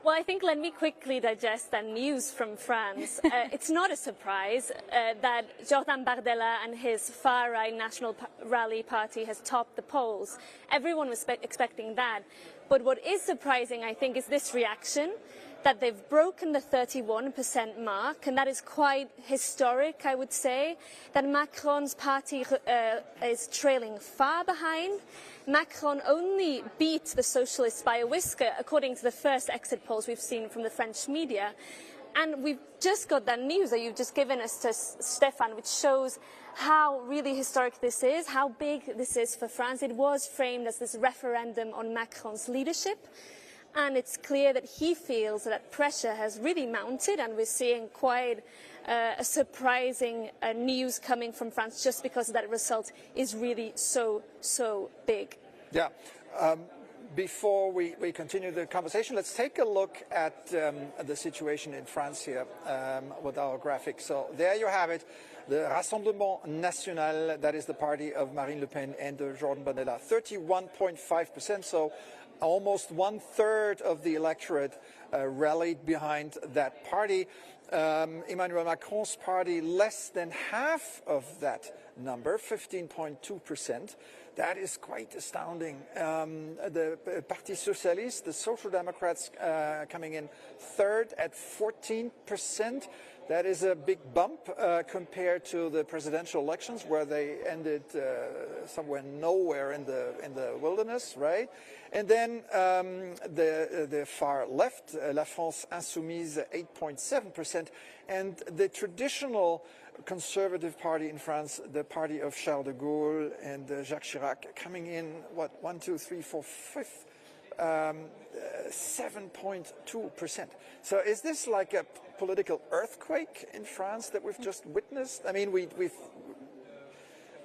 Well, I think let me quickly digest that news from France. It's not a surprise that Jordan Bardella and his far-right National Rally Party has topped the polls. Everyone was expecting that. But what is surprising, I think, is this reaction, that they've broken the 31% mark, and that is quite historic, I would say, that Macron's party is trailing far behind. Macron only beat the socialists by a whisker, according to the first exit polls we've seen from the French media. And we've just got that news that you've just given us to Stefan, which shows how really historic this is, how big this is for France. It was framed as this referendum on Macron's leadership. And it's clear that he feels that pressure has really mounted, and we're seeing quite a surprising news coming from France just because that result is really so big. Yeah. Before we continue the conversation, let's take a look at the situation in France here with our graphic. So there you have it. The Rassemblement National, that is the party of Marine Le Pen and Jordan Bardella, 31.5%. So almost 1/3 of the electorate rallied behind that party. Emmanuel Macron's party, less than half of that number, 15.2%. That is quite astounding. The Parti Socialiste, the Social Democrats, coming in third at 14%. That is a big bump compared to the presidential elections, where they ended somewhere nowhere in the wilderness, right? And then the far left, La France Insoumise, 8.7%, and the traditional conservative party in France, the party of Charles de Gaulle and Jacques Chirac, coming in, what, 1, 2, 3, 4, 5th, 7.2%. So is this like a political earthquake in France that we've just witnessed? I mean, we've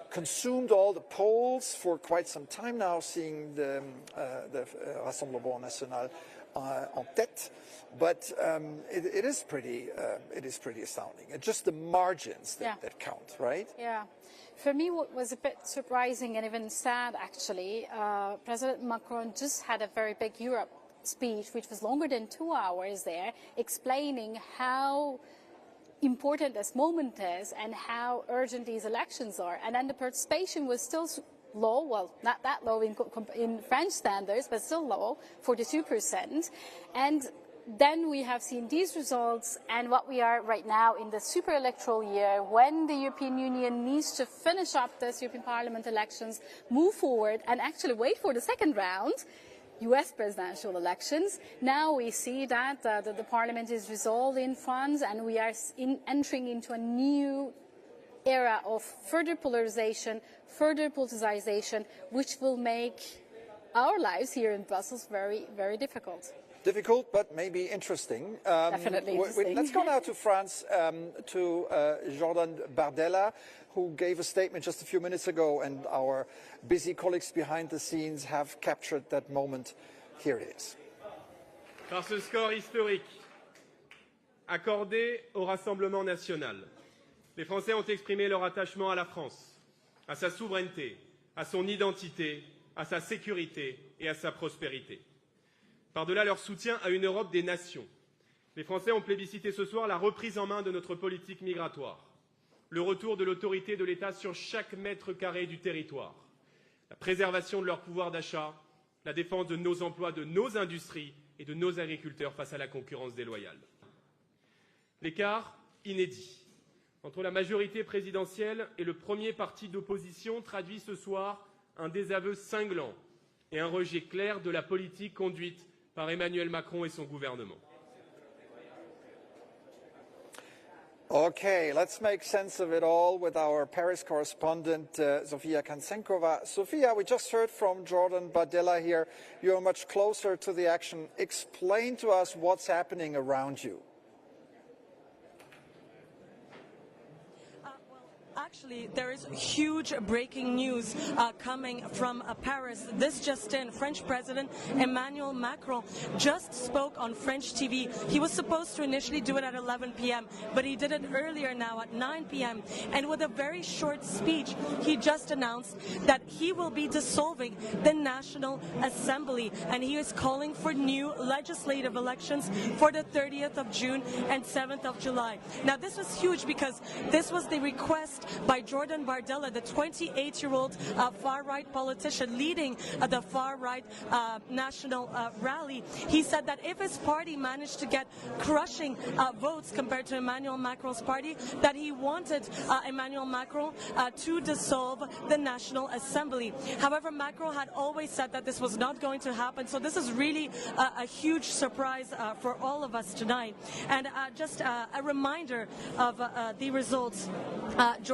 consumed all the polls for quite some time now, seeing the Rassemblement National en tête, but it is pretty astounding. It's just the margins that count, right? Yeah. For me, what was a bit surprising and even sad, actually, President Macron just had a very big Europe speech, which was longer than 2 hours there, explaining how important this moment is and how urgent these elections are. And then the participation was still low, well, not that low in French standards, but still low, 42%. And then we have seen these results, and what we are right now in the super electoral year, when the European Union needs to finish up this European Parliament elections, move forward, and actually wait for the second round, US presidential elections. Now we see that the Parliament is resolved in France, and we are entering into a new era of further polarization, further politicization, which will make our lives here in Brussels very, very difficult. Difficult, but maybe interesting. Definitely interesting. Let's go now to France, to Jordan Bardella, who gave a statement just a few minutes ago, and our busy colleagues behind the scenes have captured that moment. Here it is. Par ce score historique accordé au Rassemblement national, les Français ont exprimé leur attachement à la France, à sa souveraineté, à son identité, à sa sécurité et à sa prospérité. Par-delà leur soutien à une Europe des nations, les Français ont plébiscité ce soir la reprise en main de notre politique migratoire, le retour de l'autorité de l'État sur chaque mètre carré du territoire, la préservation de leur pouvoir d'achat, la défense de nos emplois, de nos industries et de nos agriculteurs face à la concurrence déloyale. L'écart inédit entre la majorité présidentielle et le premier parti d'opposition traduit ce soir un désaveu cinglant et un rejet clair de la politique conduite par Emmanuel Macron et son gouvernement. Okay, let's make sense of it all with our Paris correspondent, Zofia Kansenkova. Zofia, we just heard from Jordan Bardella here. You're much closer to the action. Explain to us what's happening around you. Actually, there is huge breaking news coming from Paris. This just in, French President Emmanuel Macron just spoke on French TV. He was supposed to initially do it at 11 p.m., but he did it earlier now at 9 p.m. And with a very short speech, he just announced that he will be dissolving the National Assembly, and he is calling for new legislative elections for the 30th of June and 7th of July. Now, this was huge because this was the request by Jordan Bardella, the 28-year-old far-right politician leading the far-right national rally. He said that if his party managed to get crushing votes compared to Emmanuel Macron's party, that he wanted Emmanuel Macron to dissolve the National Assembly. However, Macron had always said that this was not going to happen, so this is really a huge surprise for all of us tonight. And just a reminder of the results.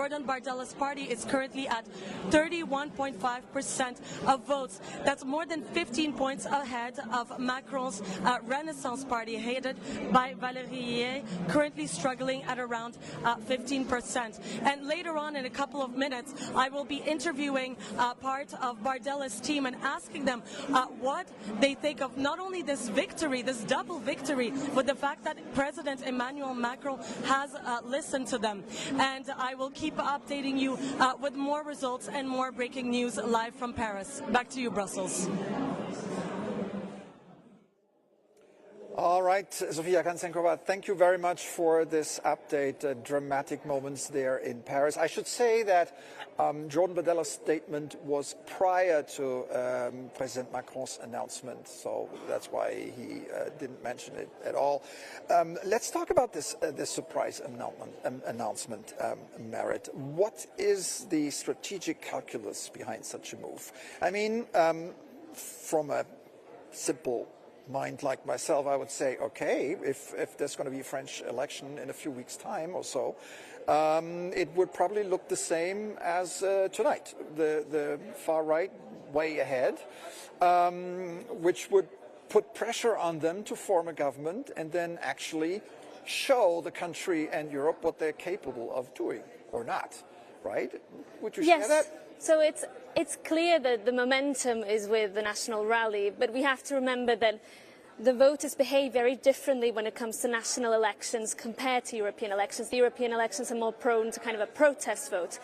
Jordan Bardella's party is currently at 31.5% of votes. That's more than 15 points ahead of Macron's Renaissance party, headed by Valérie Pécresse, currently struggling at around 15%. And later on, in a couple of minutes, I will be interviewing part of Bardella's team and asking them what they think of not only this victory, this double victory, but the fact that President Emmanuel Macron has listened to them. And I will keep updating you with more results and more breaking news live from Paris. Back to you, Brussels. All right, Zofia Kansenkova, thank you very much for this update. Dramatic moments there in Paris. I should say that Jordan Bardella's statement was prior to President Macron's announcement, so that's why he didn't mention it at all. Let's talk about this surprise announcement, Merit. What is the strategic calculus behind such a move? I mean, from a simple mind like myself, I would say, okay, if there's going to be a French election in a few weeks' time or so, it would probably look the same as tonight. The far right way ahead, which would put pressure on them to form a government and then actually show the country and Europe what they're capable of doing or not, right? Would you share that? So it's clear that the momentum is with the National Rally, but we have to remember that the voters behave very differently when it comes to national elections compared to European elections. The European elections are more prone to kind of a protest vote.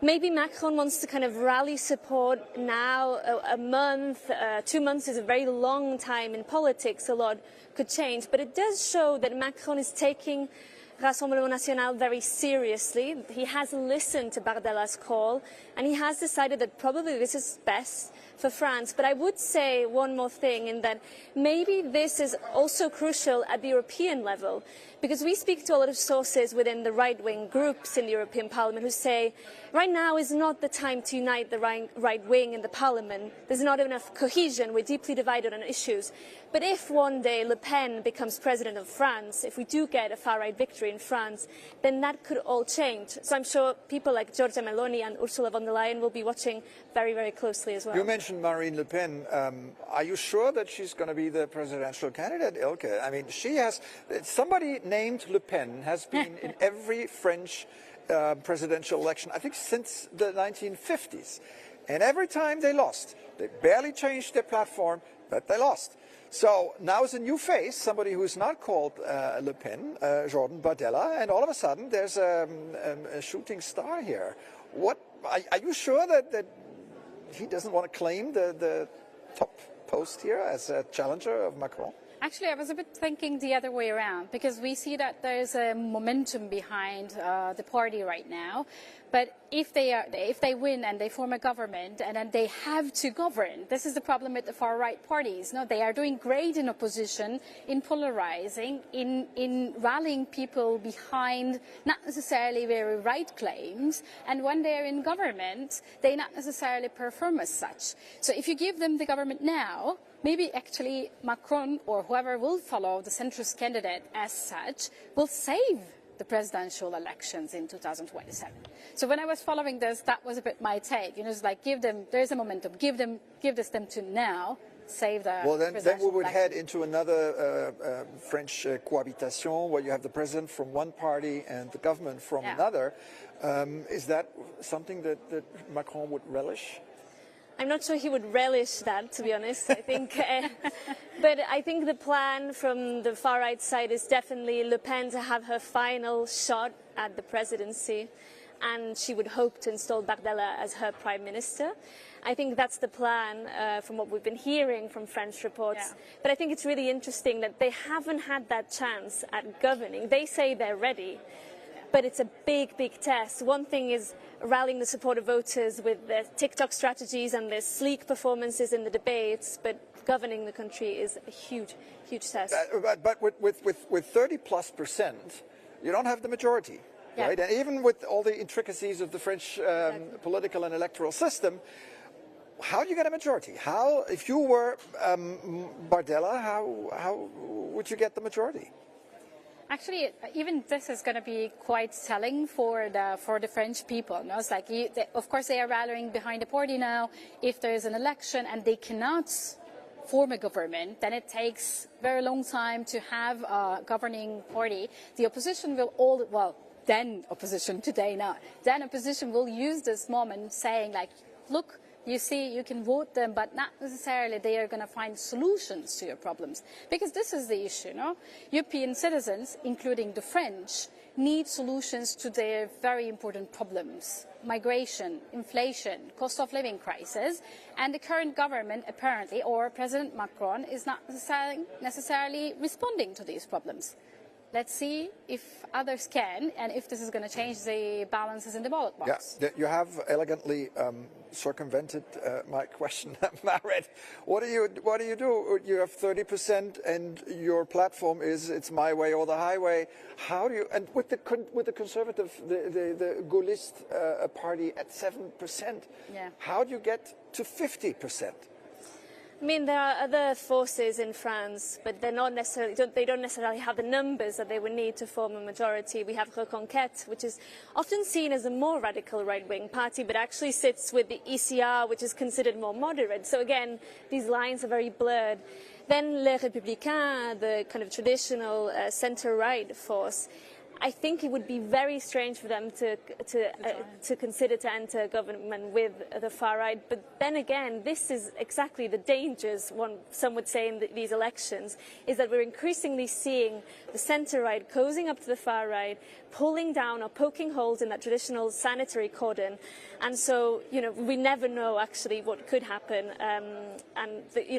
Maybe Macron wants to kind of rally support now. A month, 2 months is a very long time in politics. A lot could change, but it does show that Macron is taking Rassemblement National very seriously. He has listened to Bardella's call, and he has decided that probably this is best for France. But I would say one more thing, in that maybe this is also crucial at the European level, because we speak to a lot of sources within the right-wing groups in the European Parliament who say right now is not the time to unite the right wing in the Parliament. There's not enough cohesion. We're deeply divided on issues. But if one day Le Pen becomes president of France, if we do get a far-right victory in France, then that could all change. So I'm sure people like Giorgia Meloni and Ursula von der Leyen will be watching very, very closely as well. You mentioned Marine Le Pen. Are you sure that she's going to be the presidential candidate, Ilke? I mean, she has somebody named Le Pen has been in every French presidential election, I think, since the 1950s. And every time they lost, they barely changed their platform, but they lost. So now is a new face, somebody who's not called Le Pen, Jordan Bardella, and all of a sudden there's a shooting star here. What are you sure that he doesn't want to claim the top post here as a challenger of Macron? Actually, I was a bit thinking the other way around, because we see that there's a momentum behind the party right now. But if they win and they form a government and then they have to govern, this is the problem with the far-right parties. No, they are doing great in opposition, in polarizing, in rallying people behind not necessarily very right claims. And when they are in government, they not necessarily perform as such. So if you give them the government now, maybe actually Macron or whoever will follow the centrist candidate as such will save the presidential elections in 2027. So when I was following this, that was a bit my take. You know, it's like give them, there's a momentum, give this them to now, save the then we would head into another French cohabitation where you have the president from one party and the government from another. Is that something that Macron would relish? I'm not sure he would relish that, to be honest. I think, but I think the plan from the far-right side is definitely Le Pen to have her final shot at the presidency, and she would hope to install Bardella as her prime minister. I think that's the plan from what we've been hearing from French reports. Yeah. But I think it's really interesting that they haven't had that chance at governing. They say they're ready, but it's a big, big test. One thing is rallying the support of voters with their TikTok strategies and their sleek performances in the debates, but governing the country is a huge, huge test. But with 30+%, you don't have the majority, right? And even with all the intricacies of the French political and electoral system, how do you get a majority? How, if you were Bardella, how would you get the majority? Actually, even this is going to be quite telling for the French people. No? It's like, of course, they are rallying behind the party now. If there is an election and they cannot form a government, then it takes a very long time to have a governing party. The opposition will then opposition today not. Then opposition will use this moment saying like, look, you see, you can vote them, but not necessarily they are going to find solutions to your problems. Because this is the issue, no? European citizens, including the French, need solutions to their very important problems. Migration, inflation, cost of living crisis. And the current government, apparently, or President Macron, is not necessarily responding to these problems. Let's see if others can, and if this is going to change the balances in the ballot box. Yeah, you have elegantly circumvented my question, Marit. What do you do? You have 30%, and your platform is "It's my way or the highway." How do you? And with the conservative, the Gaullist party at 7%, how do you get to 50%? I mean, there are other forces in France, but they're not necessarily, they don't necessarily have the numbers that they would need to form a majority. We have Reconquête, which is often seen as a more radical right-wing party, but actually sits with the ECR, which is considered more moderate. So again, these lines are very blurred. Then Les Républicains, the kind of traditional centre-right force. I think it would be very strange for them to consider to enter government with the far right. But then again, this is exactly the dangers, some would say, in these elections, is that we're increasingly seeing the centre right cozying up to the far right, pulling down or poking holes in that traditional sanitary cordon. And so, you know, we never know actually what could happen.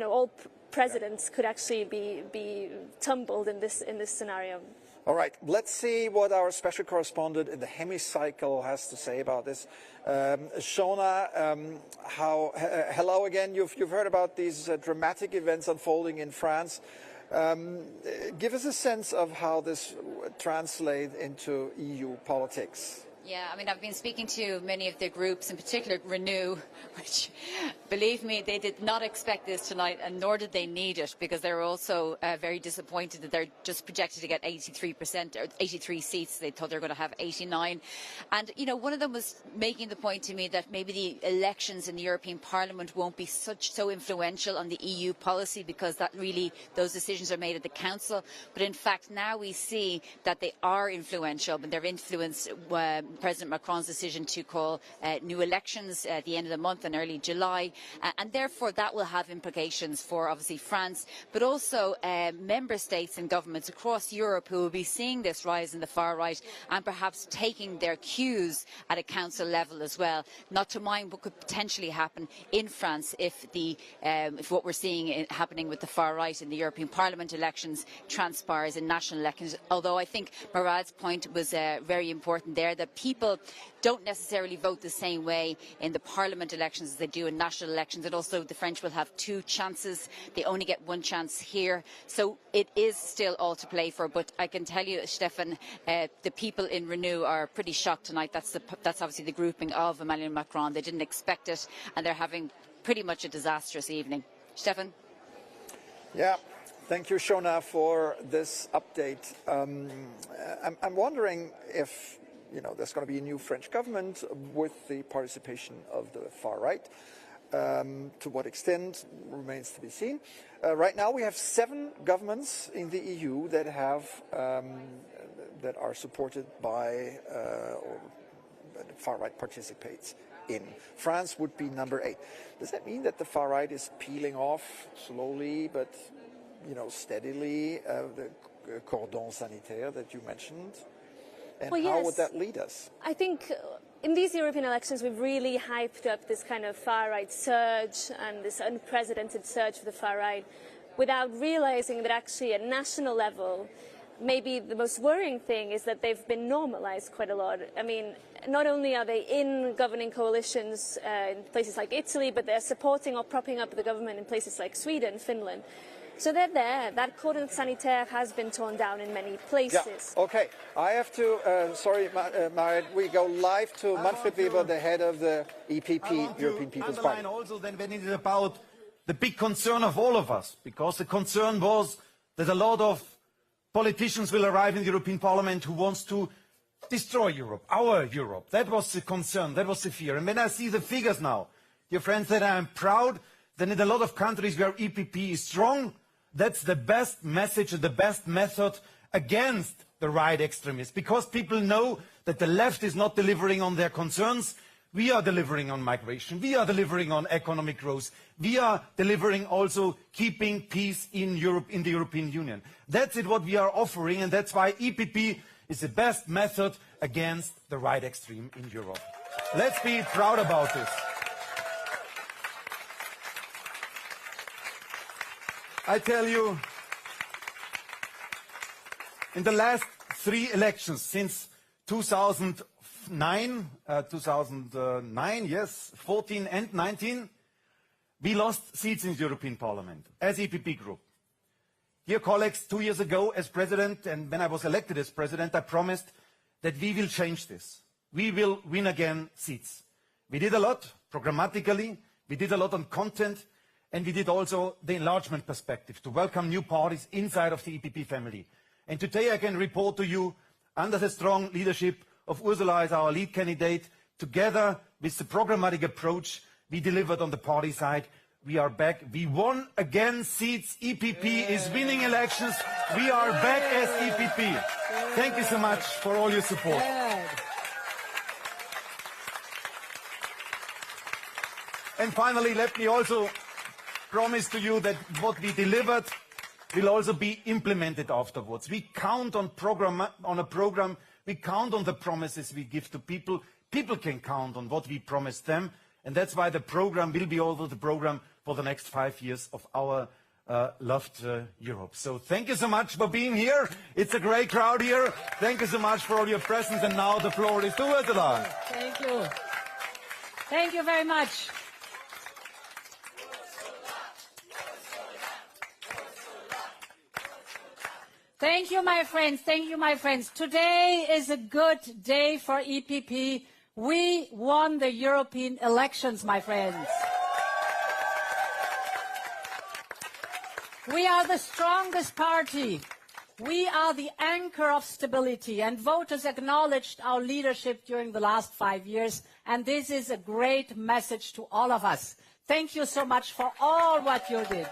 All presidents could actually be tumbled in this scenario. All right, let's see what our special correspondent in the hemicycle has to say about this. Shona, hello again. You've heard about these dramatic events unfolding in France. Give us a sense of how this translates into EU politics. Yeah, I mean, I've been speaking to many of the groups, in particular Renew, which, believe me, they did not expect this tonight, and nor did they need it, because they're also very disappointed that they're just projected to get 83% or 83 seats. They thought they were going to have 89. And, you know, one of them was making the point to me that maybe the elections in the European Parliament won't be so influential on the EU policy, because that really, those decisions are made at the Council. But in fact, now we see that they are influential, and they're influenced President Macron's decision to call new elections at the end of the month in early July, and therefore that will have implications for obviously France, but also member states and governments across Europe who will be seeing this rise in the far right and perhaps taking their cues at a council level as well. Not to mind what could potentially happen in France if what we're seeing happening with the far right in the European Parliament elections transpires in national elections. Although I think Murad's point was very important there, that people don't necessarily vote the same way in the Parliament elections as they do in national elections, and also the French will have two chances. They only get one chance here, so it is still all to play for. But I can tell you, Stefan, the people in Renew are pretty shocked tonight. That's obviously the grouping of Emmanuel Macron. They didn't expect it, and they're having pretty much a disastrous evening. Stefan? Yeah, thank you, Shona, for this update. I'm wondering if there's going to be a new French government with the participation of the far right. To what extent remains to be seen. Right now, we have 7 governments in the EU that are supported by or the far right participates in. France would be number 8. Does that mean that the far right is peeling off slowly but steadily the cordon sanitaire that you mentioned? And well, how would that lead us? I think in these European elections we've really hyped up this kind of far-right surge and this unprecedented surge for the far-right without realizing that actually at national level maybe the most worrying thing is that they've been normalized quite a lot. I mean, not only are they in governing coalitions in places like Italy, but they're supporting or propping up the government in places like Sweden, Finland. So they're there. That cordon sanitaire has been torn down in many places. Yeah. Okay, I have to, sorry, Marit, we go live to Manfred Weber, the head of the EPP, European People's Party. Also then when it is about the big concern of all of us, because the concern was that a lot of politicians will arrive in the European Parliament who wants to destroy Europe, our Europe. That was the concern, that was the fear. And when I see the figures now, dear friends, that I am proud that in a lot of countries where EPP is strong, that's the best message and the best method against the right extremists. Because people know that the left is not delivering on their concerns. We are delivering on migration. We are delivering on economic growth. We are delivering also keeping peace in Europe, in the European Union. That's what we are offering, and that's why EPP is the best method against the right extreme in Europe. Let's be proud about this. I tell you, in the last 3 elections since 2009, yes, 14 and 19, we lost seats in the European Parliament as EPP Group. Dear colleagues, 2 years ago as President, and when I was elected as President, I promised that we will change this. We will win again seats. We did a lot programmatically, we did a lot on content, and we did also the enlargement perspective to welcome new parties inside of the EPP family. And today I can report to you, under the strong leadership of Ursula as our lead candidate, together with the programmatic approach we delivered on the party side, we are back. We won again seats. EPP is winning elections. We are back as EPP. Thank you so much for all your support. And finally, let me also promise to you that what we delivered will also be implemented afterwards. We count on a program, we count on the promises we give to people. People can count on what we promised them, and that's why the program will be also the program for the next 5 years of our loved Europe. So thank you so much for being here. It's a great crowd here. Thank you so much for all your presence, and now the floor is to Ursula. Thank you. Thank you very much. Thank you, my friends. Thank you, my friends. Today is a good day for EPP. We won the European elections, my friends. We are the strongest party. We are the anchor of stability, and voters acknowledged our leadership during the last 5 years, and this is a great message to all of us. Thank you so much for all what you did.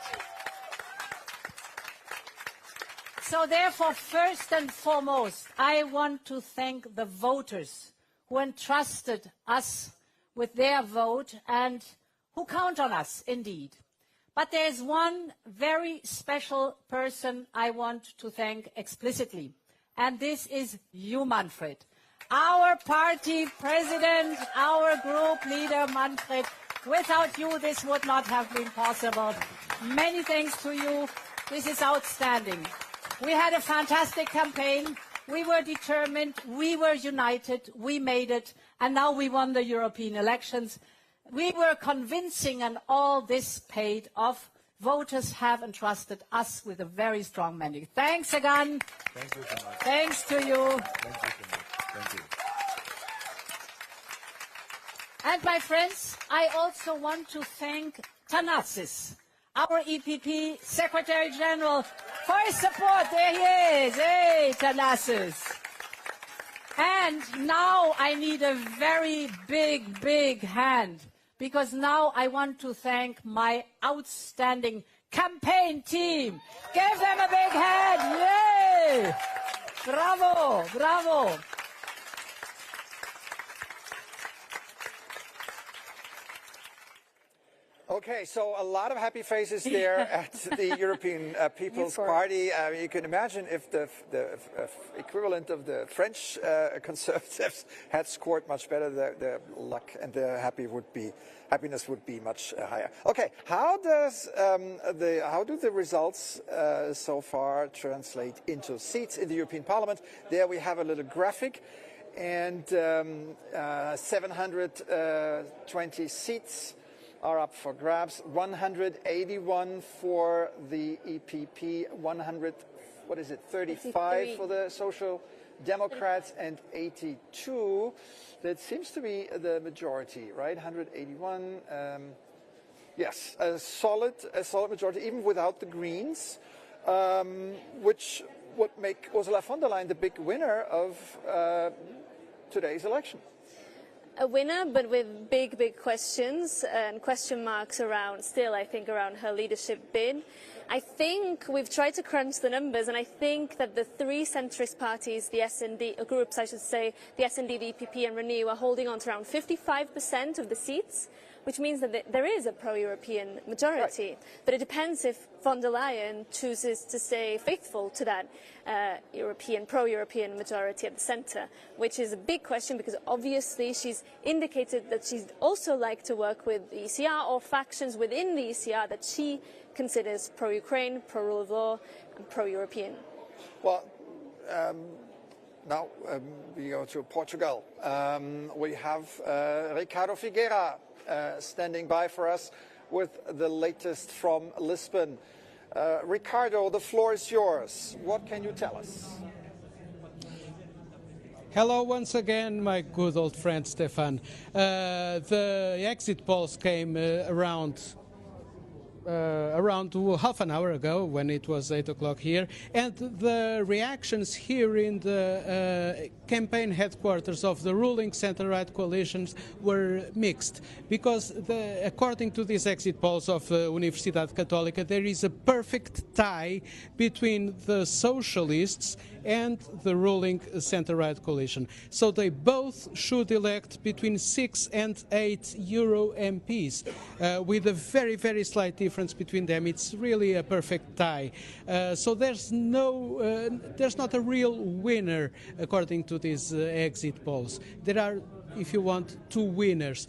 So therefore, first and foremost, I want to thank the voters who entrusted us with their vote and who count on us, indeed. But there's one very special person I want to thank explicitly, and this is you, Manfred. Our party president, our group leader, Manfred. Without you, this would not have been possible. Many thanks to you. This is outstanding. We had a fantastic campaign. We were determined. We were united. We made it. And now we won the European elections. We were convincing, and all this paid off. Voters have entrusted us with a very strong mandate. Thanks again. Thank you so much. Thanks to you. Thank you so much. Thank you. And my friends, I also want to thank Thanasis, our EPP Secretary General, for his support. There he is. Hey, Thanasis. And now I need a very big, big hand, because now I want to thank my outstanding campaign team. Give them a big hand. Yay! Bravo, bravo. Okay, so a lot of happy faces there at the European People's Party. You can imagine if the equivalent of the French Conservatives had scored much better, the luck and the happiness would be much higher. Okay, how do the results so far translate into seats in the European Parliament? There we have a little graphic, and 720 seats are up for grabs. 181 for the EPP, 35 for the Social Democrats, and 82. That seems to be the majority, right? 181. Yes, a solid majority, even without the Greens, which would make Ursula von der Leyen the big winner of today's election. A winner, but with big, big questions and question marks around her leadership bid. I think we've tried to crunch the numbers, and I think that the three centrist parties, the S&D, groups I should say, the S&D, the EPP and Renew, are holding on to around 55% of the seats, which means that there is a pro-European majority. Right. But it depends if von der Leyen chooses to stay faithful to that pro-European majority at the centre, which is a big question, because obviously she's indicated that she'd also like to work with the ECR or factions within the ECR that she considers pro-Ukraine, pro-rule of law and pro-European. Well, now we go to Portugal. We have Ricardo Figueira standing by for us with the latest from Lisbon. Ricardo, the floor is yours. What can you tell us? Hello once again, my good old friend Stefan. The exit polls came around half an hour ago, when it was 8 o'clock here, and the reactions here in the campaign headquarters of the ruling centre-right coalitions were mixed, because according to these exit polls of Universidade Católica, there is a perfect tie between the socialists and the ruling centre-right coalition. So they both should elect between 6 and 8 Euro MPs, with a very, very slight difference between them. It's really a perfect tie. So there's not a real winner according to these exit polls. There are, if you want, two winners.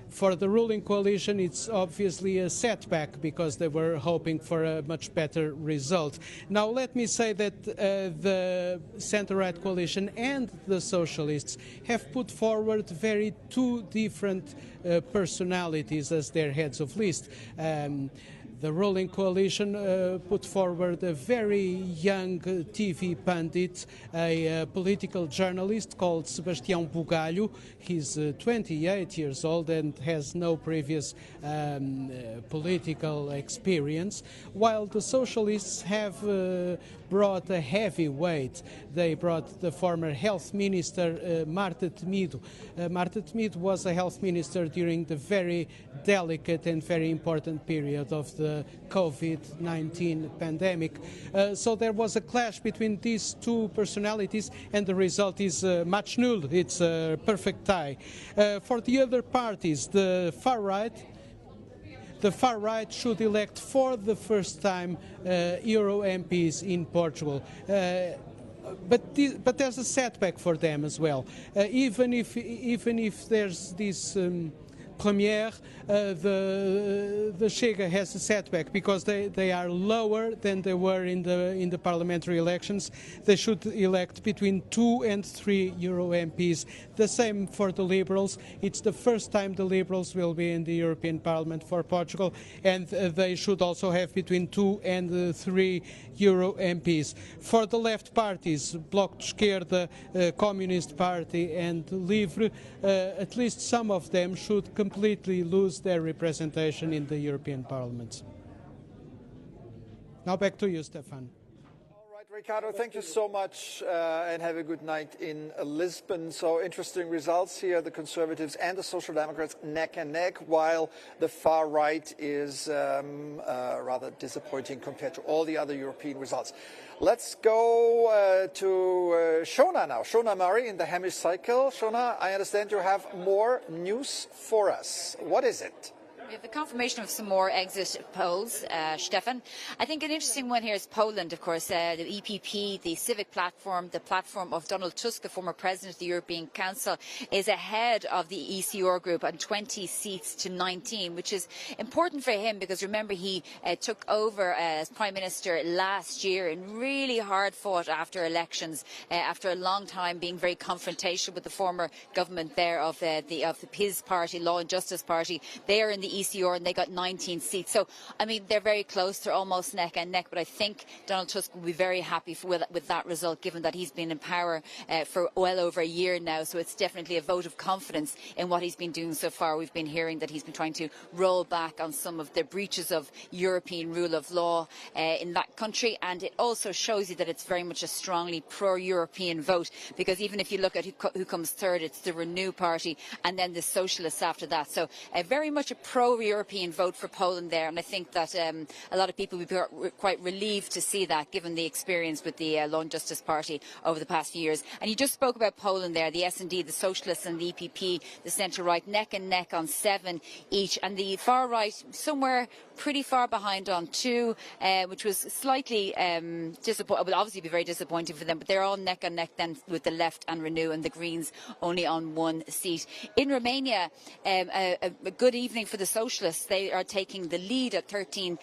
For the ruling coalition, it's obviously a setback, because they were hoping for a much better result. Now, let me say that the centre-right coalition and the socialists have put forward two different personalities as their heads of list. The ruling coalition put forward a very young TV pundit, a political journalist called Sebastião Bugalho. He's 28 years old and has no previous political experience, while the socialists have brought a heavy weight. They brought the former health minister, Marta Temido. Marta Temido was a health minister during the very delicate and very important period of the COVID-19 pandemic. So there was a clash between these two personalities, and the result is match null. It's a perfect tie. For the other parties, the far right should elect for the first time Euro MPs in Portugal. But there's a setback for them as well. Even if there's this première, the Chega has a setback because they are lower than they were in the parliamentary elections. They should elect between 2 and 3 Euro MPs. The same for the Liberals. It's the first time the Liberals will be in the European Parliament for Portugal, and they should also have between 2 and 3 Euro MPs. For the left parties, Bloc de Esquerda, Communist Party and Livre, at least some of them should completely lose their representation in the European Parliament. Now back to you, Stefan. All right, Ricardo, thank you so much, and have a good night in Lisbon. So interesting results here, the Conservatives and the Social Democrats neck and neck, while the far right is rather disappointing compared to all the other European results. Let's go to Shona now. Shona Murray in the hemicycle. Shona, I understand you have more news for us. What is it? We have the confirmation of some more exit polls, Stefan. I think an interesting one here is Poland, of course. The EPP, the Civic Platform, the platform of Donald Tusk, the former president of the European Council, is ahead of the ECR group on 20 seats to 19, which is important for him because, remember, he took over as Prime Minister last year and really hard fought after elections, after a long time being very confrontational with the former government there of his party, Law and Justice Party. They are in the ECR and they got 19 seats. So, I mean, they're very close. They're almost neck and neck. But I think Donald Tusk will be very happy with that result, given that he's been in power for well over a year now. So it's definitely a vote of confidence in what he's been doing so far. We've been hearing that he's been trying to roll back on some of the breaches of European rule of law in that country. And it also shows you that it's very much a strongly pro-European vote, because even if you look at who comes third, it's the Renew Party and then the Socialists after that. So very much a pro-European vote for Poland there, and I think that a lot of people would be quite relieved to see that, given the experience with the Law and Justice Party over the past few years. And you just spoke about Poland there, the S&D, the Socialists and the EPP, the centre-right, neck and neck on 7 each, and the far-right somewhere pretty far behind on 2, which was slightly disappointing. Will obviously be very disappointing for them, but they're all neck and neck then with the Left and Renew, and the Greens only on 1 seat. In Romania, a good evening for the Socialists. They are taking the lead at 13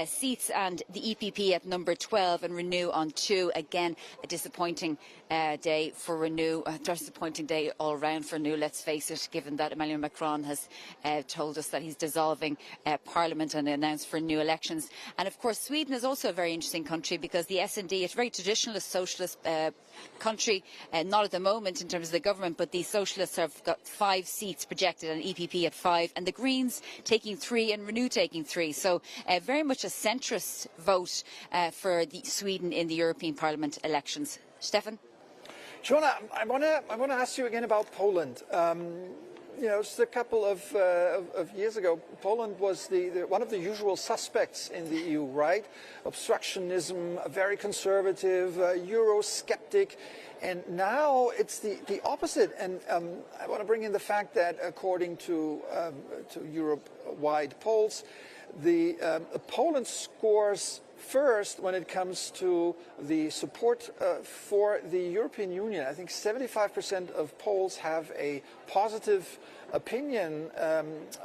seats, and the EPP at number 12 and Renew on 2. Again, a disappointing day for Renew, a disappointing day all round for Renew, let's face it, given that Emmanuel Macron has told us that he's dissolving Parliament and announced for new elections. And of course, Sweden is also a very interesting country, because the S&D, it's a very traditionalist socialist country, not at the moment in terms of the government, but the Socialists have got 5 seats projected and EPP at 5, and the Greens taking 3 and Renew taking 3. So very much a centrist vote for Sweden in the European Parliament elections. Stefan? Shona, I want to ask you again about Poland. You know, just a couple of years ago, Poland was one of the usual suspects in the EU, right? Obstructionism, very conservative, Eurosceptic. And now it's the opposite. And I want to bring in the fact that according to Europe-wide polls, Poland scores first when it comes to the support for the European Union. I think 75% of Poles have a positive opinion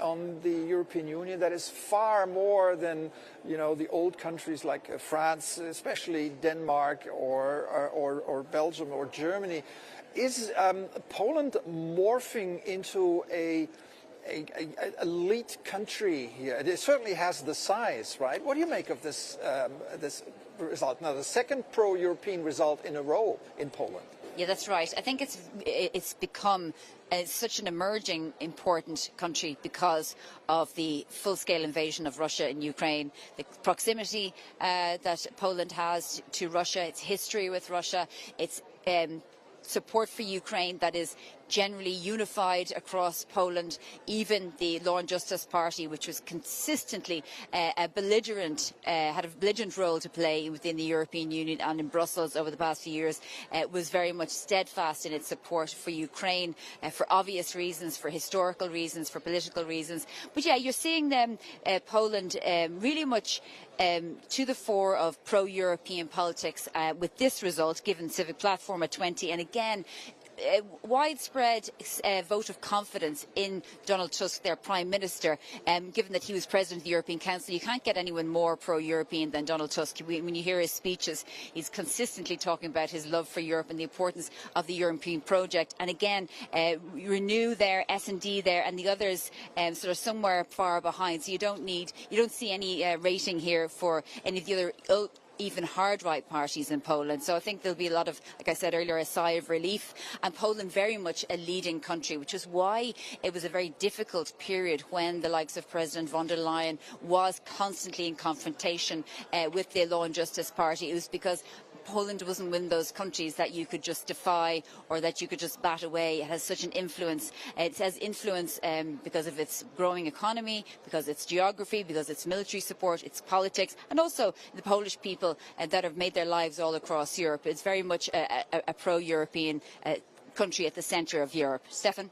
on the European Union. That is far more than, you know, the old countries like France, especially Denmark or Belgium or Germany. Is Poland morphing into a elite country here? It certainly has the size, right? What do you make of this result? Now, the second pro-European result in a row in Poland. Yeah, that's right. I think it's become such an emerging important country because of the full-scale invasion of Russia in Ukraine, the proximity that Poland has to Russia, its history with Russia, its support for Ukraine that is generally unified across Poland. Even the Law and Justice Party, which was consistently had a belligerent role to play within the European Union and in Brussels over the past few years, was very much steadfast in its support for Ukraine for obvious reasons, for historical reasons, for political reasons. But yeah, you're seeing Poland really much to the fore of pro-European politics with this result, given Civic Platform at 20, and again, widespread vote of confidence in Donald Tusk, their Prime Minister, given that he was President of the European Council. You can't get anyone more pro-European than Donald Tusk. When you hear his speeches, he's consistently talking about his love for Europe and the importance of the European project. And again, Renew there, S&D there, and the others sort of somewhere far behind. So you don't see any rating here for any of the other even hard right parties in Poland. So I think there'll be a lot of, like I said earlier, a sigh of relief. And Poland very much a leading country, which is why it was a very difficult period when the likes of President von der Leyen was constantly in confrontation with the Law and Justice Party. It was because Poland wasn't one of those countries that you could just defy or that you could just bat away. It has such an influence. It has influence because of its growing economy, because of its geography, because of its military support, its politics, and also the Polish people that have made their lives all across Europe. It's very much a pro-European country at the centre of Europe. Stefan?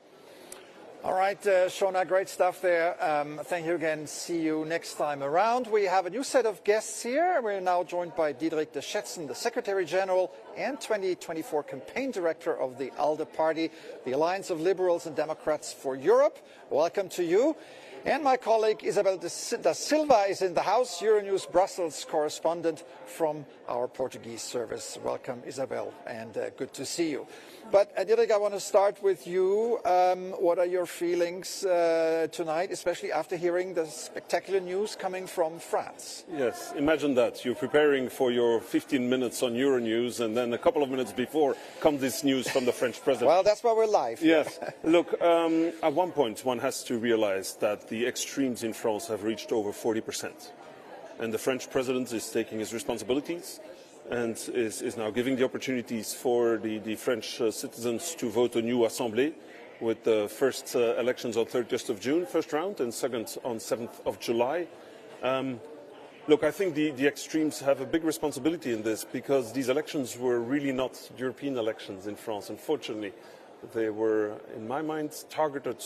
All right, Shona, great stuff there. Thank you again. See you next time around. We have a new set of guests here. We're now joined by Diederik de Schetsen, the Secretary General and 2024 Campaign Director of the ALDE Party, the Alliance of Liberals and Democrats for Europe. Welcome to you. And my colleague Isabel da Silva is in the house, Euronews Brussels correspondent from our Portuguese service. Welcome, Isabel, and good to see you. But Diederik, I want to start with you. What are your feelings tonight, especially after hearing the spectacular news coming from France? Yes, imagine that. You're preparing for your 15 minutes on Euronews, and then a couple of minutes before comes this news from the French president. Well, that's why we're live. Yes. Look, at one point, one has to realize that the extremes in France have reached over 40%. And the French president is taking his responsibilities and is now giving the opportunities for the French citizens to vote a new Assemblée, with the first elections on 30th of June, first round, and second on 7th of July. Look, I think the extremes have a big responsibility in this, because these elections were really not European elections in France. Unfortunately, they were, in my mind, targeted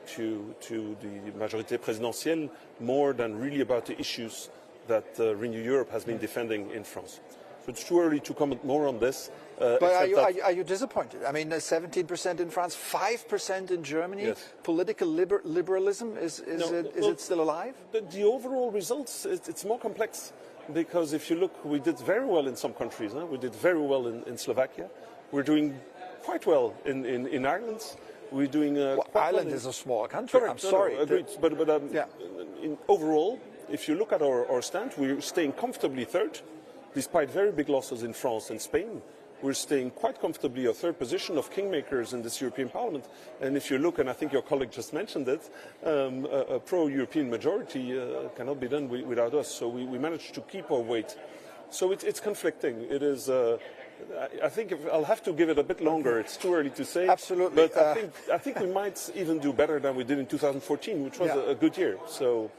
to the majorité présidentielle more than really about the issues that Renew Europe has been defending in France. So it's too early to comment more on this. But are you disappointed? I mean, 17% in France, 5% in Germany. Yes. Political liberalism, is it still alive? The overall results, it's more complex. Because if you look, we did very well in some countries. Huh? We did very well in Slovakia. We're doing quite well in Ireland. We're doing Ireland is a small country. Correct. I'm sorry. No, agreed. But overall, if you look at our stand, we're staying comfortably third, despite very big losses in France and Spain. We're staying quite comfortably a third position of kingmakers in this European Parliament. And if you look, and I think your colleague just mentioned it, a pro-European majority cannot be done without us. So we managed to keep our weight. So it's conflicting. It is. I think I'll have to give it a bit longer. It's too early to say. Absolutely. But I think we might even do better than we did in 2014, which was a good year. So.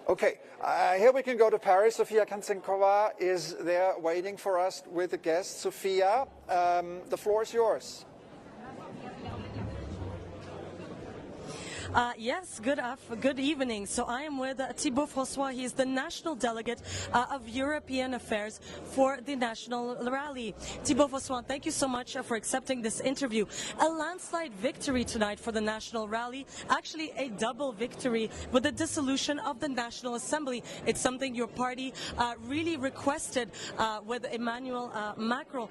Okay, here we can go to Paris. Sofia Kansenkova is there waiting for us with the guests. Sofia, the floor is yours. Yes, good evening. So I am with Thibault François. He is the national delegate of European Affairs for the National Rally. Thibault François, thank you so much for accepting this interview. A landslide victory tonight for the National Rally, actually a double victory with the dissolution of the National Assembly. It's something your party really requested with Emmanuel Macron.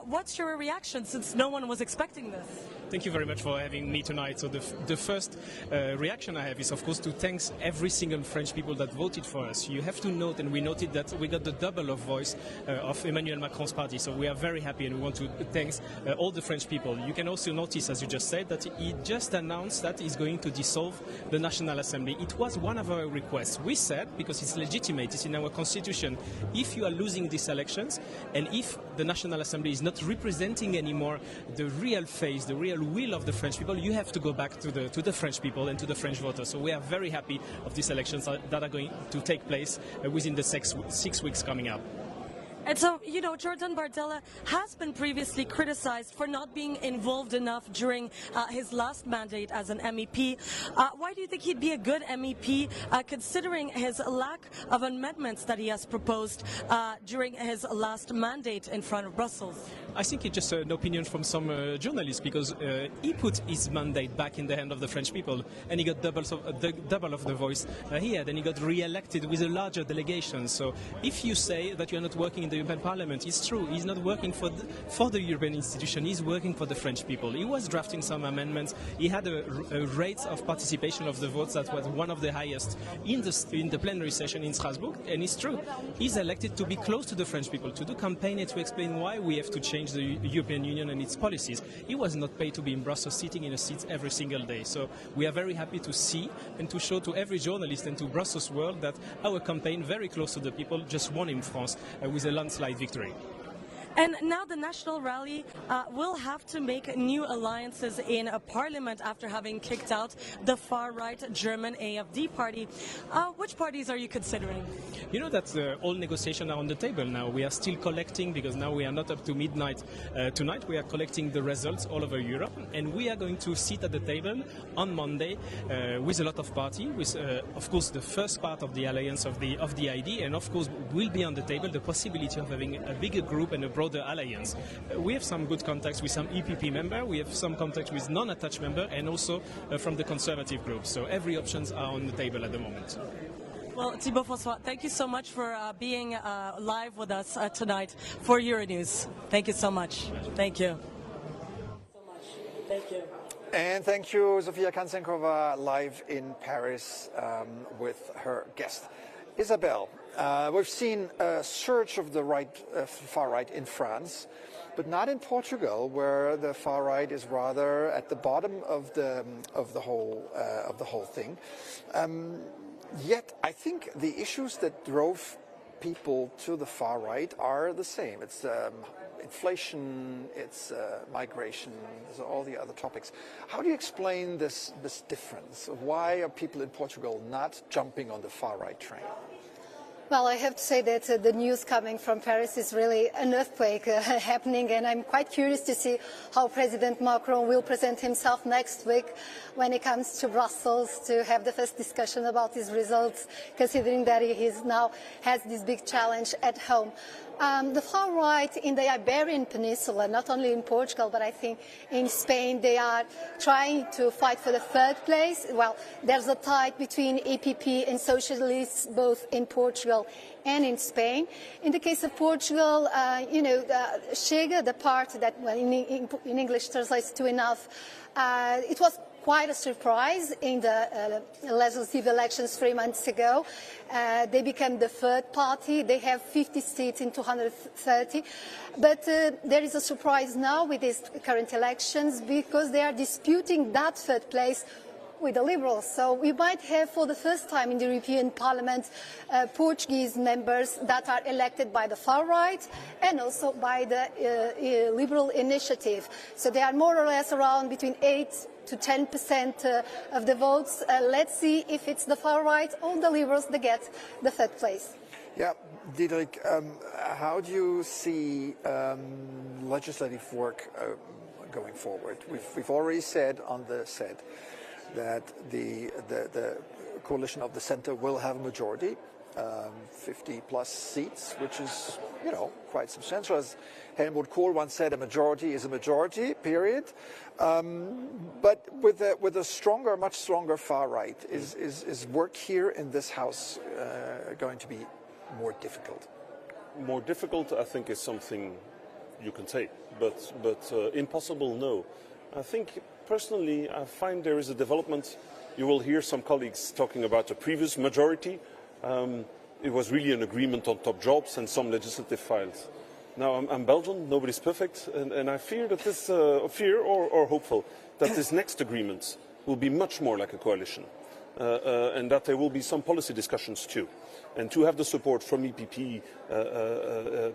What's your reaction, since no one was expecting this? Thank you very much for having me tonight. So the first reaction I have is, of course, to thank every single French people that voted for us. You have to note, and we noted that we got the double of voice of Emmanuel Macron's party. So we are very happy, and we want to thank all the French people. You can also notice, as you just said, that he just announced that he's going to dissolve the National Assembly. It was one of our requests. We said, because it's legitimate, it's in our constitution, if you are losing these elections, and if the National Assembly is not representing anymore the real face, the real will of the French people, you have to go back to the French people and to the French voters. So we are very happy of these elections that are going to take place within the 6 weeks coming up. And so, you know, Jordan Bardella has been previously criticized for not being involved enough during his last mandate as an MEP. Why do you think he'd be a good MEP, considering his lack of amendments that he has proposed during his last mandate in front of Brussels? I think it's just an opinion from some journalists, because he put his mandate back in the hand of the French people, and he got double of the voice he had, and he got re-elected with a larger delegation. So if you say that you are not working in the European Parliament, it's true. He's not working for the European institution. He's working for the French people. He was drafting some amendments. He had a rate of participation of the votes that was one of the highest in the plenary session in Strasbourg, and it's true. He's elected to be close to the French people, to do campaign and to explain why we have to change the European Union and its policies. He was not paid to be in Brussels sitting in a seat every single day. So we are very happy to see and to show to every journalist and to Brussels world that our campaign, very close to the people, just won in France with a landslide victory. And now the National Rally will have to make new alliances in a parliament after having kicked out the far-right German AfD party. Which parties are you considering? You know that all negotiations are on the table now. We are still collecting, because now we are not up to midnight tonight. We are collecting the results all over Europe, and we are going to sit at the table on Monday with a lot of parties, with of course the first part of the alliance of the ID, and of course will be on the table the possibility of having a bigger group and a broader alliance. We have some good contacts with some EPP members, we have some contacts with non-attached members, and also from the conservative groups. So every options are on the table at the moment. Well, Thibault François, thank you so much for being live with us tonight for Euronews. Thank you so much. Thank you. Thank you. And thank you, Zofia Kansenkova, live in Paris with her guest, Isabel. We've seen a surge of the far right in France, but not in Portugal, where the far right is rather at the bottom of the whole thing. Yet, I think the issues that drove people to the far right are the same. It's inflation, it's migration, there's all the other topics. How do you explain this difference? Why are people in Portugal not jumping on the far right train? Well, I have to say that the news coming from Paris is really an earthquake happening, and I'm quite curious to see how President Macron will present himself next week when he comes to Brussels to have the first discussion about his results, considering that he now has this big challenge at home. The far right in the Iberian Peninsula, not only in Portugal, but I think in Spain, they are trying to fight for the third place. Well, there's a tie between EPP and socialists, both in Portugal and in Spain. In the case of Portugal, Chega, the party that, well, in English translates to enough, it was quite a surprise in the legislative elections 3 months ago. They became the third party. They have 50 seats in 230. But there is a surprise now with these current elections, because they are disputing that third place with the Liberals. So we might have, for the first time in the European Parliament, Portuguese members that are elected by the far right and also by the Liberal initiative. So they are more or less around between 8 to 10% of the votes. Let's see if it's the far right or the Liberals that get the third place. Yeah, Diederik, how do you see legislative work going forward? We've already said on the set that the coalition of the centre will have a majority, 50 plus seats, which is, quite substantial. As Helmut Kohl once said, a majority is a majority, period. But with a stronger, much stronger far right, is work here in this House going to be more difficult? More difficult, I think, is something you can say, but impossible, no. I think, personally, I find there is a development. You will hear some colleagues talking about the previous majority. It was really an agreement on top jobs and some legislative files. Now, I'm Belgian, nobody's perfect, and I fear that this, or hopeful, that this next agreement will be much more like a coalition, and that there will be some policy discussions too. And to have the support from EPP,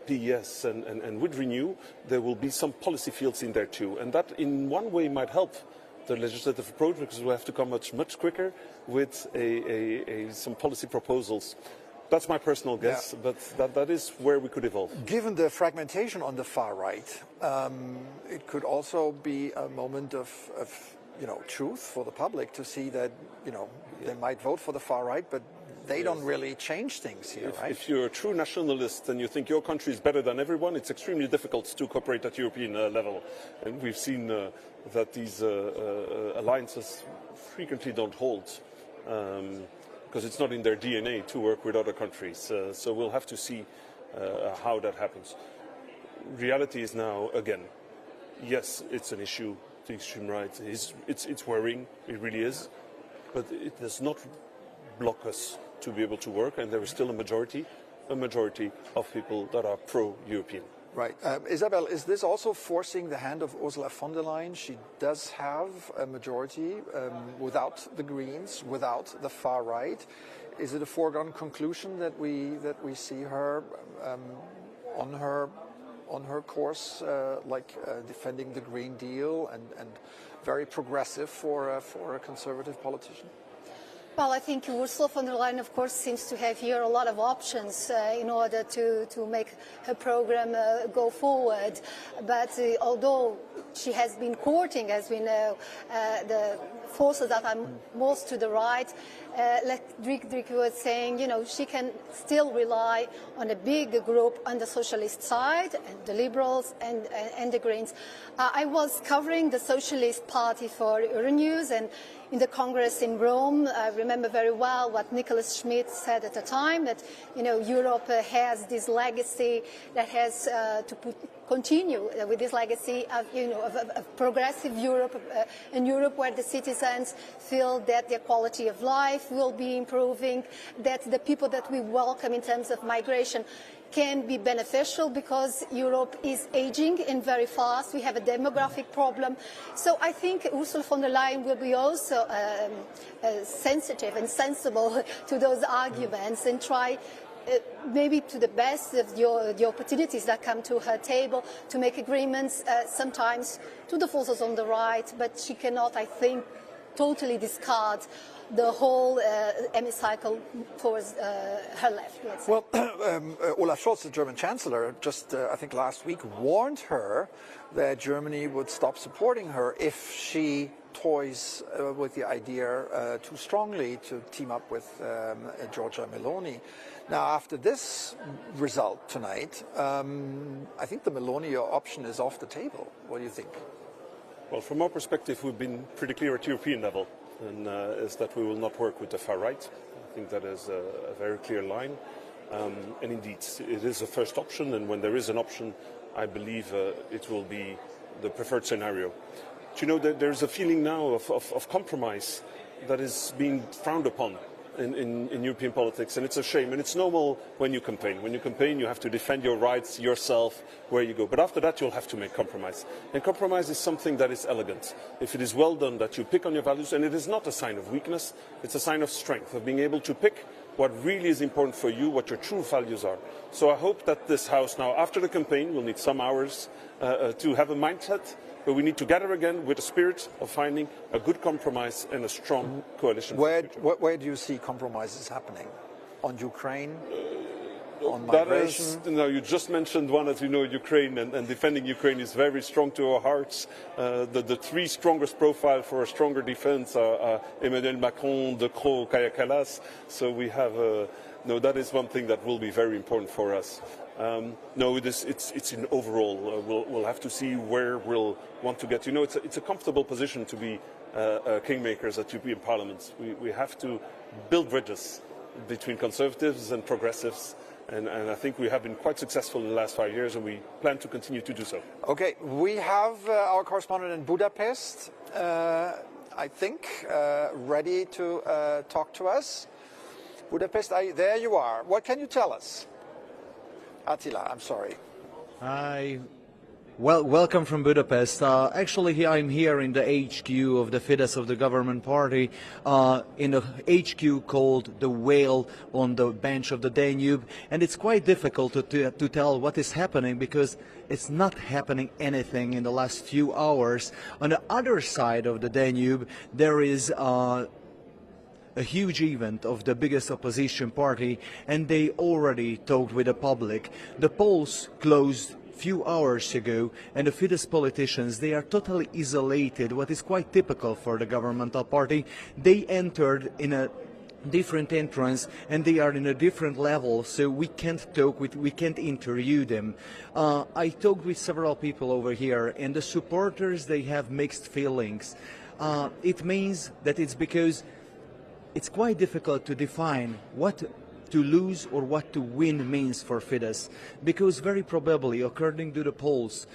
PES and with Renew, there will be some policy fields in there too. And that in one way might help the legislative approach, because we'll have to come much quicker with some policy proposals. That's my personal guess, but that is where we could evolve. Given the fragmentation on the far right, it could also be a moment of truth for the public to see that, they might vote for the far right, but they don't really change things here, right? If you're a true nationalist and you think your country is better than everyone, it's extremely difficult to cooperate at European level. And we've seen that these alliances frequently don't hold, because it's not in their DNA to work with other countries. So we'll have to see how that happens. Reality is now, again, yes, it's an issue. The extreme right it's worrying, it really is, but it does not block us to be able to work, and there is still a majority of people that are pro-European. Right. Isabel, is this also forcing the hand of Ursula von der Leyen? She does have a majority without the Greens, without the far right. Is it a foregone conclusion that we see her on her course, defending the Green Deal and very progressive for a conservative politician? Well, I think Ursula von der Leyen, of course, seems to have here a lot of options in order to make her program go forward. But although she has been courting, as we know, the forces that are most to the right, like Drik was saying, she can still rely on a big group on the socialist side, and the Liberals and the Greens. I was covering the Socialist Party for Euronews, and in the Congress in Rome, I remember very well what Nicholas Schmidt said at the time, that Europe has this legacy that has to continue with this legacy of progressive Europe, a Europe where the citizens feel that their quality of life will be improving, that the people that we welcome in terms of migration can be beneficial, because Europe is aging and very fast. We have a demographic problem. So I think Ursula von der Leyen will be also sensitive and sensible to those arguments and try maybe to the best of the opportunities that come to her table to make agreements sometimes to the forces on the right, but she cannot, I think, totally discard the whole hemicycle towards her left. Well, Olaf Scholz, the German Chancellor, just I think last week warned her that Germany would stop supporting her if she toys with the idea too strongly to team up with Giorgia Meloni. Now, after this result tonight, I think the Meloni option is off the table. What do you think? Well, from our perspective, we've been pretty clear at European level, and is that we will not work with the far right. I think that is a very clear line. And indeed, it is a first option, and when there is an option, I believe it will be the preferred scenario. Do you know that there's a feeling now of compromise that is being frowned upon in European politics, and it's a shame. And it's normal when you campaign. When you campaign, you have to defend your rights yourself where you go. But after that, you'll have to make compromise. And compromise is something that is elegant. If it is well done, that you pick on your values, and it is not a sign of weakness, it's a sign of strength, of being able to pick what really is important for you, what your true values are. So I hope that this House now, after the campaign, will need some hours to have a mindset, but we need to gather again with the spirit of finding a good compromise and a strong coalition. Where do you see compromises happening? On Ukraine? On migration? You just mentioned one, as you know, Ukraine, and defending Ukraine is very strong to our hearts. The three strongest profiles for a stronger defense are Emmanuel Macron, De Croo, Kaja Kallas. So we have, that is one thing that will be very important for us. It's in overall. We'll have to see where we'll want to get. It's a comfortable position to be kingmakers at European Parliament. We have to build bridges between conservatives and progressives, And I think we have been quite successful in the last 5 years, and we plan to continue to do so. Okay, we have our correspondent in Budapest, I think, ready to talk to us. Budapest, there you are. What can you tell us? Attila, I'm sorry. Hi. Well, welcome from Budapest. Actually, I'm here in the HQ of the Fidesz of the government party, in a HQ called the Whale on the bench of the Danube, and it's quite difficult to tell what is happening because it's not happening anything in the last few hours. On the other side of the Danube, there is a huge event of the biggest opposition party, and they already talked with the public. The polls closed few hours ago, and the Fidesz politicians, they are totally isolated, what is quite typical for the governmental party. They entered in a different entrance and they are in a different level, so we can't talk with, we can't interview them. I talked with several people over here, and the supporters, they have mixed feelings. It means that it's because it's quite difficult to define what to lose or what to win means for Fidesz, because very probably, according to the polls,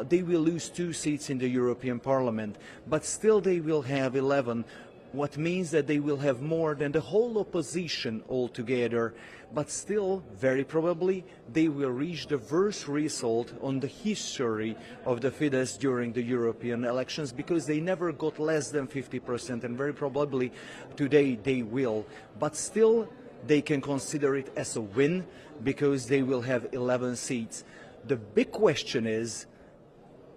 they will lose 2 seats in the European Parliament, but still they will have 11, what means that they will have more than the whole opposition altogether, but still, very probably, they will reach the worst result on the history of the Fidesz during the European elections, because they never got less than 50%, and very probably today they will. But still, they can consider it as a win because they will have 11 seats. The big question is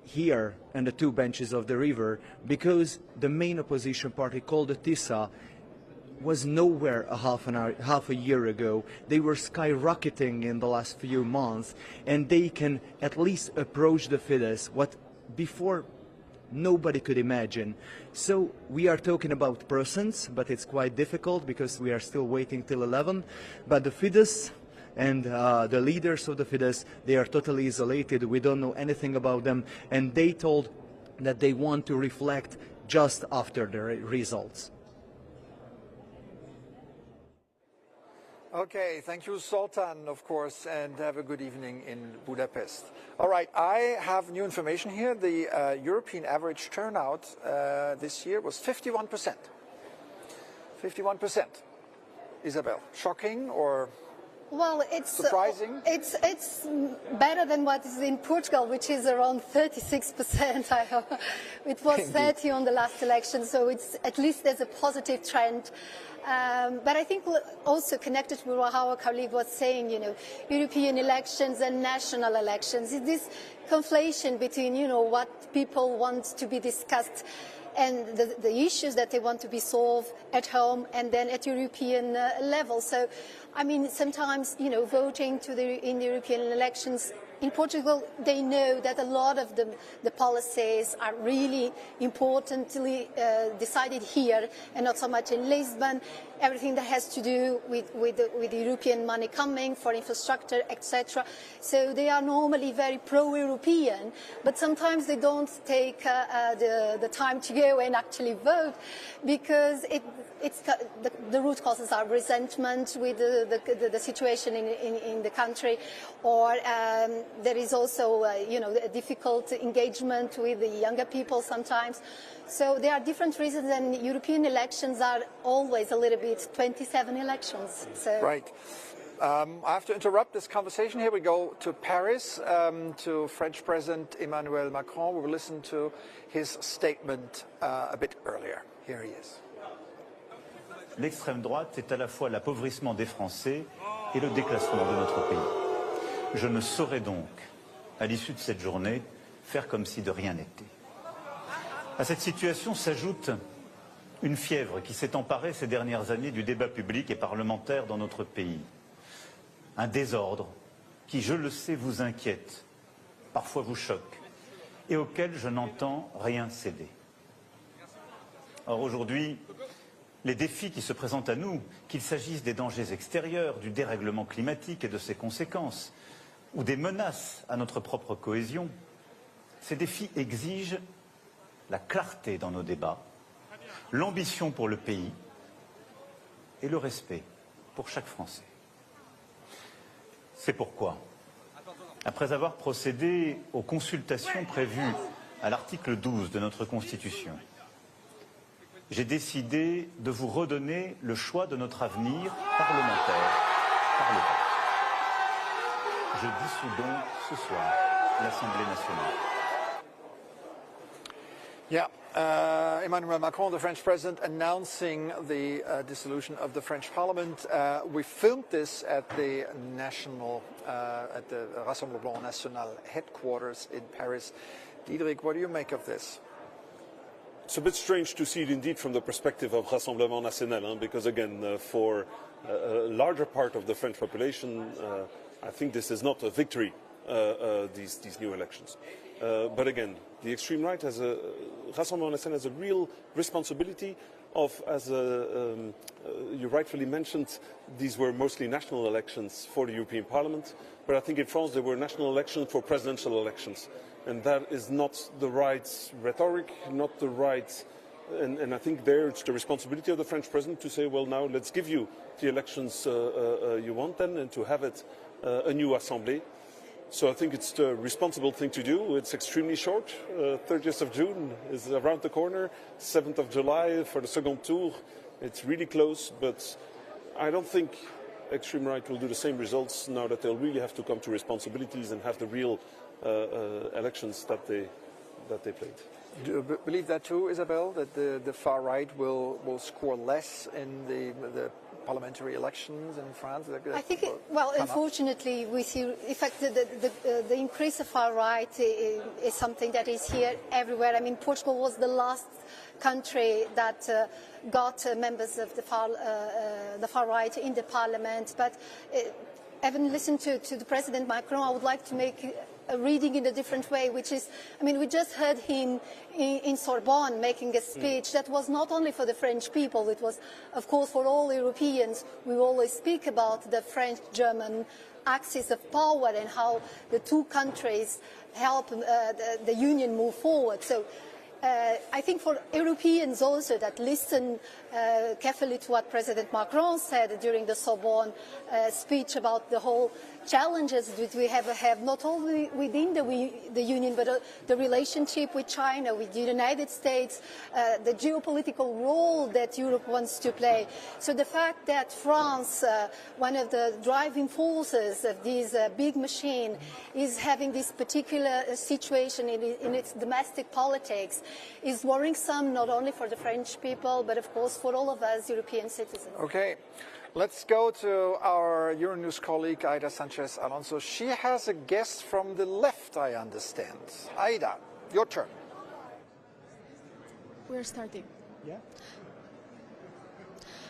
here on the 2 benches of the river, because the main opposition party called the TISA was nowhere half a year ago. They were skyrocketing in the last few months, and they can at least approach the Fidesz, what before nobody could imagine. So we are talking about persons, but it's quite difficult because we are still waiting till 11. But the Fidesz and the leaders of the Fidesz, they are totally isolated. We don't know anything about them, and they told that they want to reflect just after the results. Okay, thank you, Sultan, of course, and have a good evening in Budapest. All right, I have new information here. The European average turnout this year was 51%. 51%. Isabel, shocking or well, it's surprising? It's better than what is in Portugal, which is around 36%. It was 30 on the last election, so it's at least there's a positive trend. But I think also connected with what our colleague was saying, you know, European elections and national elections, is this conflation between, you know, what people want to be discussed and the issues that they want to be solved at home and then at European level. So, I mean, sometimes, you know, voting in the European elections in Portugal, they know that a lot of the policies are really importantly decided here and not so much in Lisbon. Everything that has to do with the European money coming for infrastructure, etc. So they are normally very pro-European, but sometimes they don't take the time to go and actually vote because the root causes are resentment with the situation in the country, or there is also you know, a difficult engagement with the younger people sometimes. So there are different reasons, and European elections are always a little bit 27 elections. So. Right. I have to interrupt this conversation here. We go to Paris, to French President Emmanuel Macron. We will listen to his statement a bit earlier. Here he is. L'extrême droite, c'est à la fois l'appauvrissement des Français et le déclassement de notre pays. Je ne saurais donc, à l'issue de cette journée, faire comme si de rien n'était. À cette situation s'ajoute une fièvre qui s'est emparée ces dernières années du débat public et parlementaire dans notre pays. Un désordre qui, je le sais, vous inquiète, parfois vous choque, et auquel je n'entends rien céder. Or aujourd'hui, les défis qui se présentent à nous, qu'il s'agisse des dangers extérieurs, du dérèglement climatique et de ses conséquences, ou des menaces à notre propre cohésion, ces défis exigent la clarté dans nos débats, l'ambition pour le pays et le respect pour chaque Français. C'est pourquoi, après avoir procédé aux consultations prévues à l'article 12 de notre Constitution, j'ai décidé de vous redonner le choix de notre avenir parlementaire par le vote. Je dissous donc ce soir l'Assemblée nationale. Yeah, Emmanuel Macron, the French president, announcing the dissolution of the French Parliament. We filmed this at the Rassemblement National headquarters in Paris. Diederik, what do you make of this? It's a bit strange to see it indeed from the perspective of Rassemblement National, because again, for a larger part of the French population, I think this is not a victory, these new elections. But again, the extreme right Rassemblement National has a real responsibility of, as you rightfully mentioned, these were mostly national elections for the European Parliament, but I think in France there were national elections for presidential elections. And that is not the right rhetoric, not the right, and I think there it's the responsibility of the French president to say, well, now let's give you the elections you want then, and to have it a new Assemblée. So I think it's the responsible thing to do. It's extremely short. 30th of June is around the corner, 7th of July for the second tour. It's really close, but I don't think extreme right will do the same results now that they'll really have to come to responsibilities and have the real elections that they played. Do you believe that too, Isabel, that the far right will score less in the parliamentary elections in France? I think, well, unfortunately, we see, in fact, the increase of far right is something that is here everywhere. I mean, Portugal was the last country that got members of the far right in the parliament. But having listened to the President Macron, I would like to make a reading in a different way, which is, I mean, we just heard him in Sorbonne making a speech that was not only for the French people, it was, of course, for all Europeans. We always speak about the French-German axis of power and how the two countries help the Union move forward. So I think for Europeans also that listen carefully to what President Macron said during the Sorbonne speech about the whole challenges that we have not only within the Union, but the relationship with China, with the United States, the geopolitical role that Europe wants to play. So the fact that France, one of the driving forces of this big machine, is having this particular situation in its domestic politics is worrisome not only for the French people, but of course for all of us European citizens. Okay. Let's go to our Euronews colleague, Aida Sanchez Alonso. She has a guest from the left, I understand. Aida, your turn. We're starting. Yeah.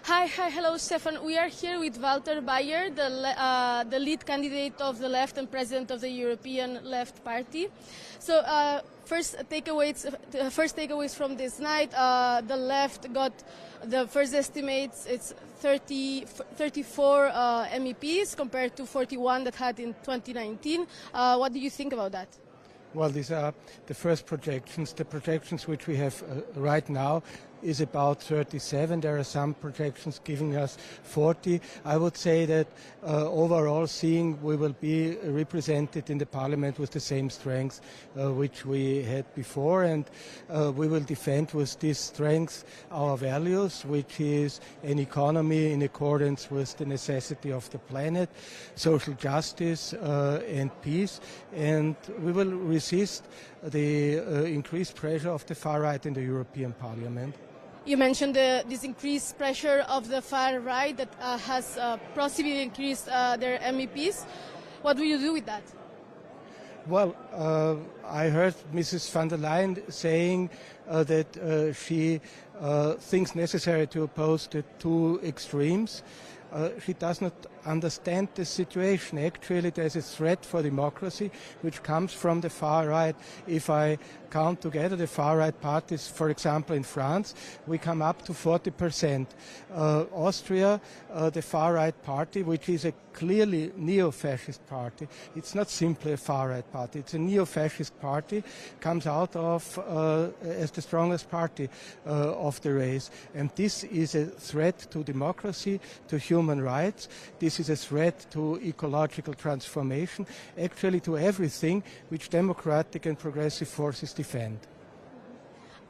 Hi, hello, Stefan. We are here with Walter Bayer, the lead candidate of the left and president of the European Left Party. So, first takeaways from this night. The left got the first estimates. It's 34 MEPs compared to 41 that had in 2019. What do you think about that? Well, these are the first projections. The projections which we have right now is about 37. There are some projections giving us 40. I would say that overall seeing we will be represented in the parliament with the same strength which we had before, and we will defend with this strength our values, which is an economy in accordance with the necessity of the planet, social justice and peace, and we will resist the increased pressure of the far right in the European Parliament. You mentioned this increased pressure of the far right that has possibly increased their MEPs. What will you do with that? Well, I heard Mrs. von der Leyen saying that she thinks necessary to oppose the two extremes. She does not understand the situation. Actually, there's a threat for democracy which comes from the far right. If I count together the far right parties, for example, in France, we come up to 40%. Austria, the far right party, which is a clearly neo-fascist party, it's not simply a far right party, it's a neo-fascist party, comes out of as the strongest party of the race. And this is a threat to democracy, to human human rights. This is a threat to ecological transformation, actually to everything which democratic and progressive forces defend.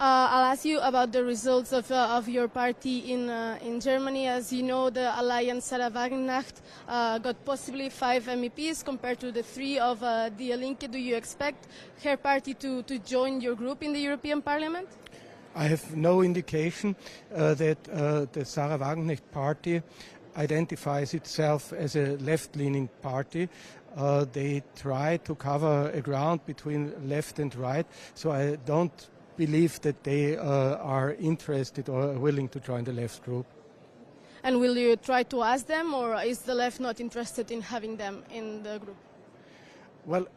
I'll ask you about the results of your party in Germany. As you know, the Alliance Sarah Wagenknecht got possibly 5 MEPs compared to the 3 of Die Linke. Do you expect her party to join your group in the European Parliament? I have no indication that the Sarah Wagenknecht party identifies itself as a left-leaning party. They try to cover a ground between left and right, so I don't believe that they are interested or willing to join the left group. And will you try to ask them, or is the left not interested in having them in the group? Well,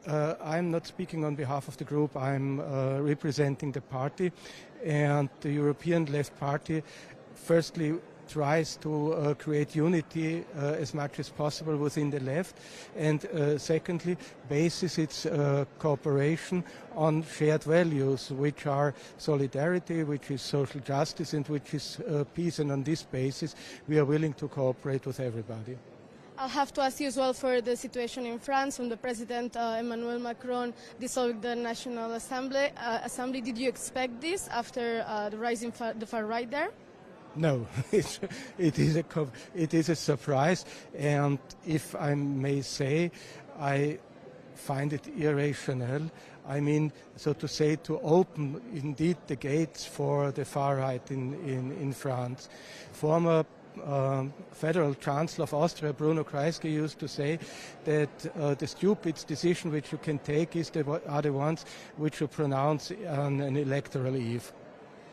I'm not speaking on behalf of the group. I'm representing the party, and the European Left Party firstly tries to create unity as much as possible within the left, and secondly bases its cooperation on shared values, which are solidarity, which is social justice, and which is peace. And on this basis we are willing to cooperate with everybody. I'll have to ask you as well for the situation in France, when the President Emmanuel Macron dissolved the National Assembly. Did you expect this after the rise in the far right there? No, it is a surprise, and if I may say, I find it irrational. I mean, so to say, to open indeed the gates for the far right in France. Former Federal Chancellor of Austria, Bruno Kreisky, used to say that the stupidest decision which you can take are the ones which you pronounce on an electoral eve.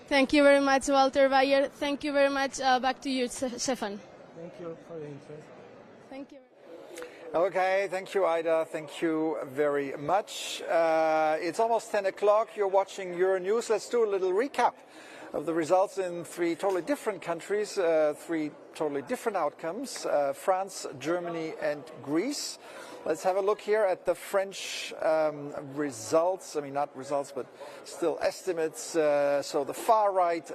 Thank you very much, Walter Weyer. Thank you very much. Back to you, Stefan. Thank you for the interest. Thank you. Okay, thank you, Ida. Thank you very much. It's almost 10 o'clock. You're watching Euronews. Let's do a little recap of the results in 3 totally different countries, 3 totally different outcomes, France, Germany and Greece. Let's have a look here at the French results. I mean, not results, but still estimates. So the far right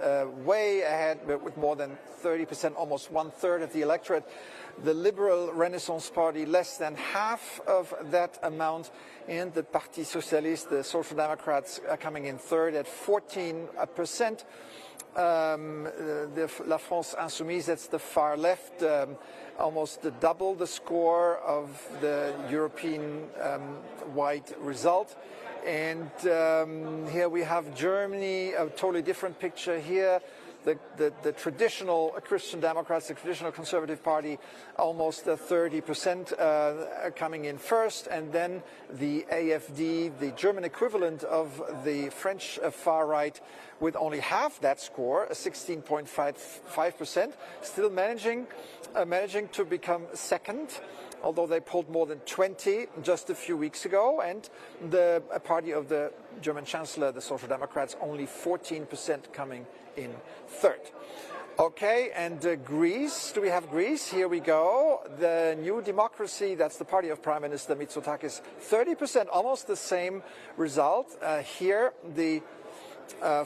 way ahead with more than 30%, almost 1/3 of the electorate. The Liberal Renaissance Party less than half of that amount. And the Parti Socialiste, the Social Democrats, are coming in third at 14%. La France Insoumise, that's the far left, almost double the score of the European-wide result. And here we have Germany, a totally different picture here. The traditional Christian Democrats, the traditional Conservative Party, almost 30% coming in first, and then the AfD, the German equivalent of the French far right, with only half that score, 16.55%, still managing to become second, although they polled more than 20 just a few weeks ago, and the party of the German Chancellor, the Social Democrats, only 14% coming in third. Okay, and Greece. Do we have Greece? Here we go. The New Democracy, that's the party of Prime Minister Mitsotakis, 30%, almost the same result. Here, the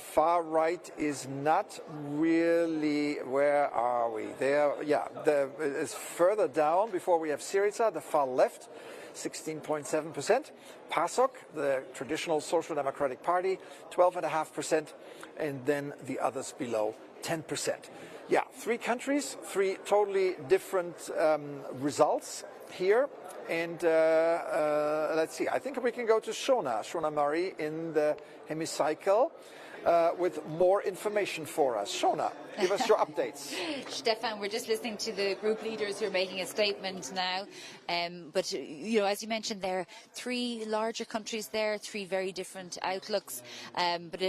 far right is not really, where are we? There, yeah, it's further down. Before we have Syriza, the far left, 16.7%. PASOK, the traditional Social Democratic Party, 12.5%, and then the others below 10%. Yeah, 3 countries, 3 totally different results here. And let's see, I think we can go to Shona Murray in the hemicycle with more information for us. Shona, give us your updates. Stefan, we're just listening to the group leaders who are making a statement now. But, you know, as you mentioned, there are 3 larger countries there, 3 very different outlooks. But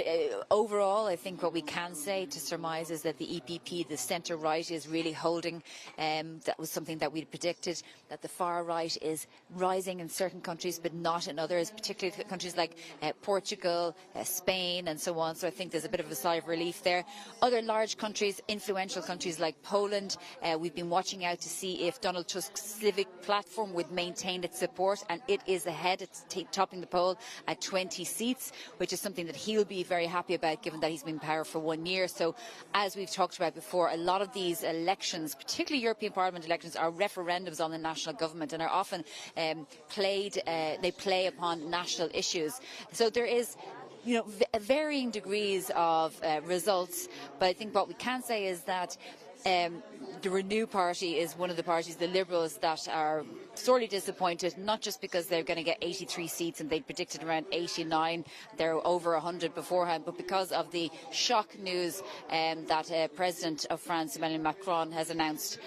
overall, I think what we can say to surmise is that the EPP, the centre-right, is really holding. That was something that we predicted, that the far-right is rising in certain countries, but not in others, particularly countries like Portugal, Spain, and so on. So I think there's a bit of a sigh of relief there. Other large countries, influential countries like Poland, we've been watching out to see if Donald Tusk's civic platform would maintain its support, and it is ahead. It's topping the poll at 20 seats, which is something that he'll be very happy about, given that he's been in power for 1 year. So, as we've talked about before, a lot of these elections, particularly European Parliament elections, are referendums on the national government and are often they play upon national issues. So there is, you know, varying degrees of results, but I think what we can say is that the Renew Party is one of the parties, the Liberals, that are sorely disappointed, not just because they're going to get 83 seats and they predicted around 89, they're over 100 beforehand, but because of the shock news that President of France, Emmanuel Macron, has announced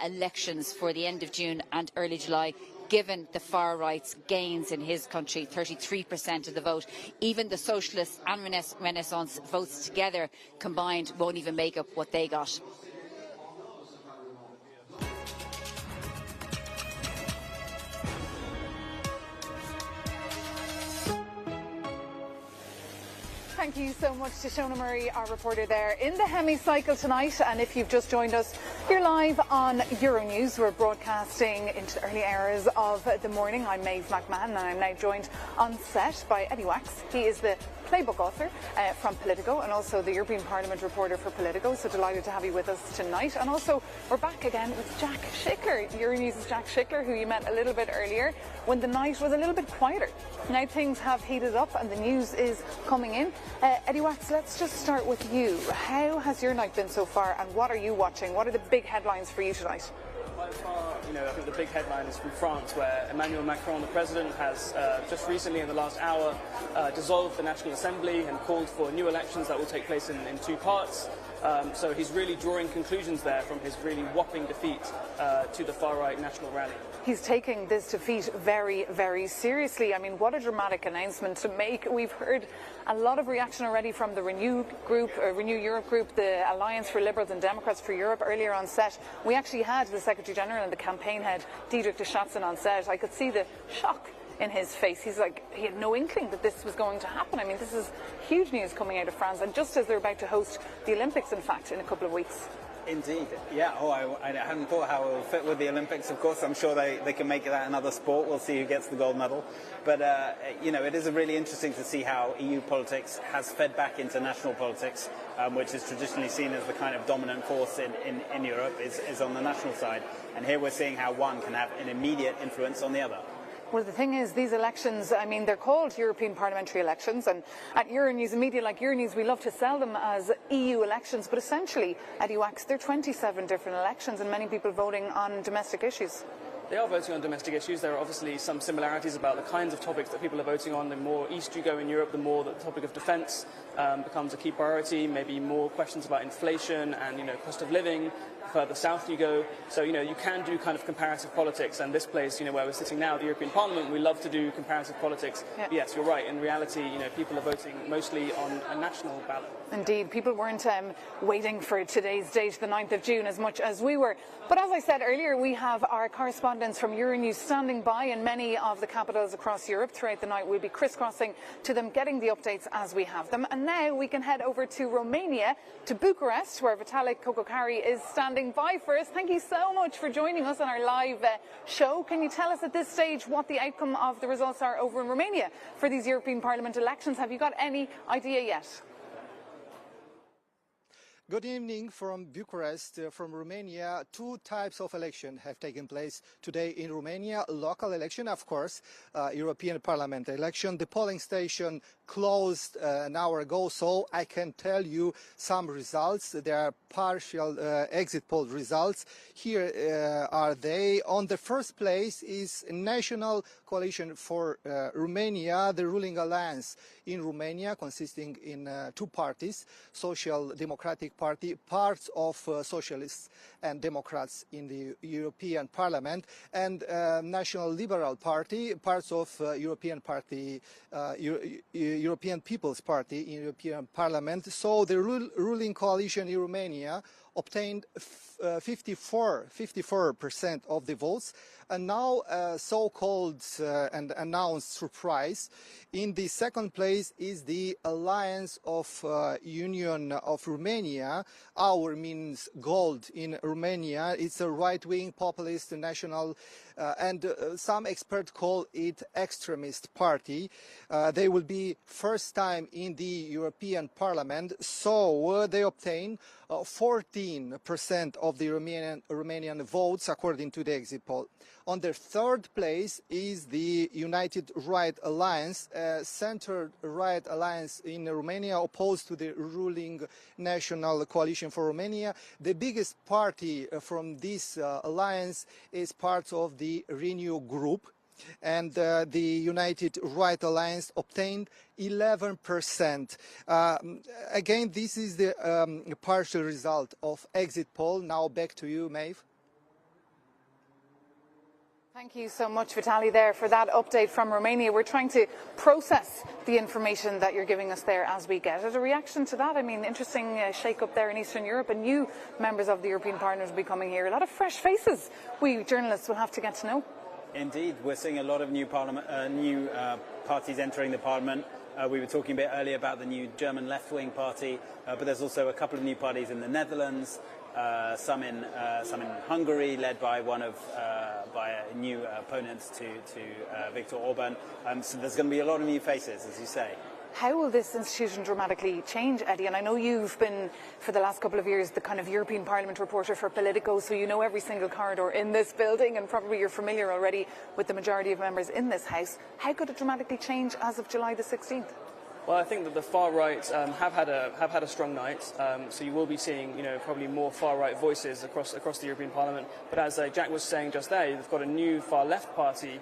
elections for the end of June and early July. Given the far right's gains in his country, 33% of the vote, even the Socialists and Renaissance votes together combined won't even make up what they got. Thank you so much to Shona Murray, our reporter there in the Hemicycle tonight. And if you've just joined us, you're live on Euronews. We're broadcasting into the early hours of the morning. I'm Maeve McMahon, and I'm now joined on set by Eddie Wax. He is the playbook author from Politico and also the European Parliament reporter for Politico. So delighted to have you with us tonight. And also we're back again with Jack Schickler, Euronews' Jack Schickler, who you met a little bit earlier when the night was a little bit quieter. Now things have heated up and the news is coming in. Eddie Wax, let's just start with you. How has your night been so far, and what are you watching? What are the big headlines for you tonight? By far, I think the big headline is from France, where Emmanuel Macron, the president, has just recently, in the last hour, dissolved the National Assembly and called for new elections that will take place in 2 parts. So he's really drawing conclusions there from his really whopping defeat to the far-right national rally. He's taking this defeat very, very seriously. I mean, what a dramatic announcement to make. We've heard a lot of reaction already from the Renew Europe group, the Alliance for Liberals and Democrats for Europe. Earlier on set, we actually had the Secretary General and the campaign head, Diederik de Schatzen, on set. I could see the shock in his face. He's like, he had no inkling that this was going to happen. I mean, this is huge news coming out of France, and just as they're about to host the Olympics, in fact, in a couple of weeks. Indeed, yeah. I hadn't thought how it will fit with the Olympics. Of course, I'm sure they can make that another sport. We'll see who gets the gold medal. But it is really interesting to see how EU politics has fed back into national politics, which is traditionally seen as the kind of dominant force in Europe, is on the national side. And here we're seeing how one can have an immediate influence on the other. Well, the thing is, these elections, I mean, they're called European parliamentary elections, and at Euronews, a media like Euronews, we love to sell them as EU elections, but essentially, Eddie Wax, they're 27 different elections and many people voting on domestic issues. They are voting on domestic issues. There are obviously some similarities about the kinds of topics that people are voting on. The more east you go in Europe, the more the topic of defence becomes a key priority, maybe more questions about inflation and, cost of living. Further south you go. So, you can do kind of comparative politics, and this place, where we're sitting now, the European Parliament, we love to do comparative politics. Yeah. Yes, you're right. In reality, people are voting mostly on a national ballot. Indeed, people weren't waiting for today's date, the 9th of June, as much as we were. But as I said earlier, we have our correspondents from Euronews standing by in many of the capitals across Europe throughout the night. We'll be crisscrossing to them, getting the updates as we have them. And now we can head over to Romania, to Bucharest, where Vitalik Kokokari is standing by for us. Thank you so much for joining us on our live show. Can you tell us at this stage what the outcome of the results are over in Romania for these European Parliament elections? Have you got any idea yet? Good evening from Bucharest, from Romania. 2 types of election have taken place today in Romania. Local election, of course, European Parliament election. The polling station closed an hour ago, so I can tell you some results. There are partial exit poll results. Here are they. On the first place is National Coalition for Romania, the ruling alliance in Romania, consisting in 2 parties, Social Democratic Party, parts of Socialists and Democrats in the European Parliament, and National Liberal Party, parts of European People's Party in European Parliament. So the ruling coalition in Romania obtained 54% of the votes. And now so-called and announced surprise. In the second place is the Alliance of Union of Romania. Our means gold in Romania. It's a right-wing populist national and some experts call it extremist party. They will be first time in the European Parliament, so they obtain 14% of the Romanian votes according to the exit poll. On the third place is the United Right Alliance, a center-right alliance in Romania opposed to the ruling National Coalition for Romania. The biggest party from this alliance is part of the Renew group, and the United Right Alliance obtained 11%. Again, this is the partial result of exit poll. Now back to you, Maeve. Thank you so much, Vitaly, there for that update from Romania. We're trying to process the information that you're giving us there as we get it. A reaction to that, I mean, interesting shake-up there in Eastern Europe, and new members of the European Parliament will be coming here. A lot of fresh faces we journalists will have to get to know. Indeed, we're seeing a lot of new parties entering the parliament. We were talking a bit earlier about the new German left-wing party, but there's also a couple of new parties in the Netherlands, some in Hungary, led by by a new opponent to Viktor Orban. So there's going to be a lot of new faces, as you say. How will this institution dramatically change, Eddie? And I know you've been, for the last couple of years, the kind of European Parliament reporter for Politico, so you know every single corridor in this building, and probably you're familiar already with the majority of members in this House. How could it dramatically change as of July the 16th? Well, I think that the far right have had a strong night, so you will be seeing, probably more far right voices across the European Parliament. But as Jack was saying just there, they've got a new far left party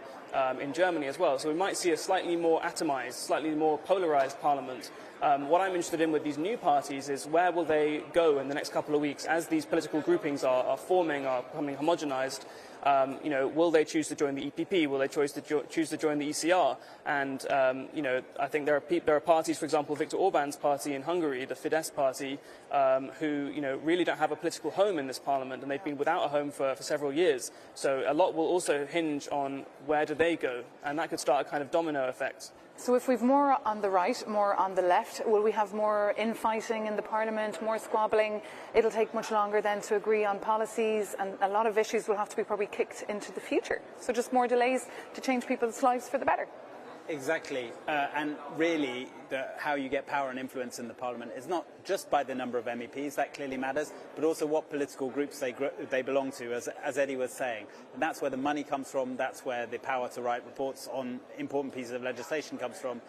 in Germany as well. So we might see a slightly more atomized, slightly more polarized Parliament. What I'm interested in with these new parties is where will they go in the next couple of weeks as these political groupings are forming, are becoming homogenized. Will they choose to join the EPP? Will they choose to join the ECR? And I think there are parties, for example, Viktor Orban's party in Hungary, the Fidesz party, who really don't have a political home in this parliament, and they've been without a home for several years. So a lot will also hinge on where do they go, and that could start a kind of domino effect. So if we've more on the right, more on the left, will we have more infighting in the Parliament, more squabbling? It'll take much longer then to agree on policies, and a lot of issues will have to be probably kicked into the future. So just more delays to change people's lives for the better. Exactly, and really how you get power and influence in the Parliament is not just by the number of MEPs, that clearly matters, but also what political groups they belong to, as Eddie was saying. And that's where the money comes from, that's where the power to write reports on important pieces of legislation comes from.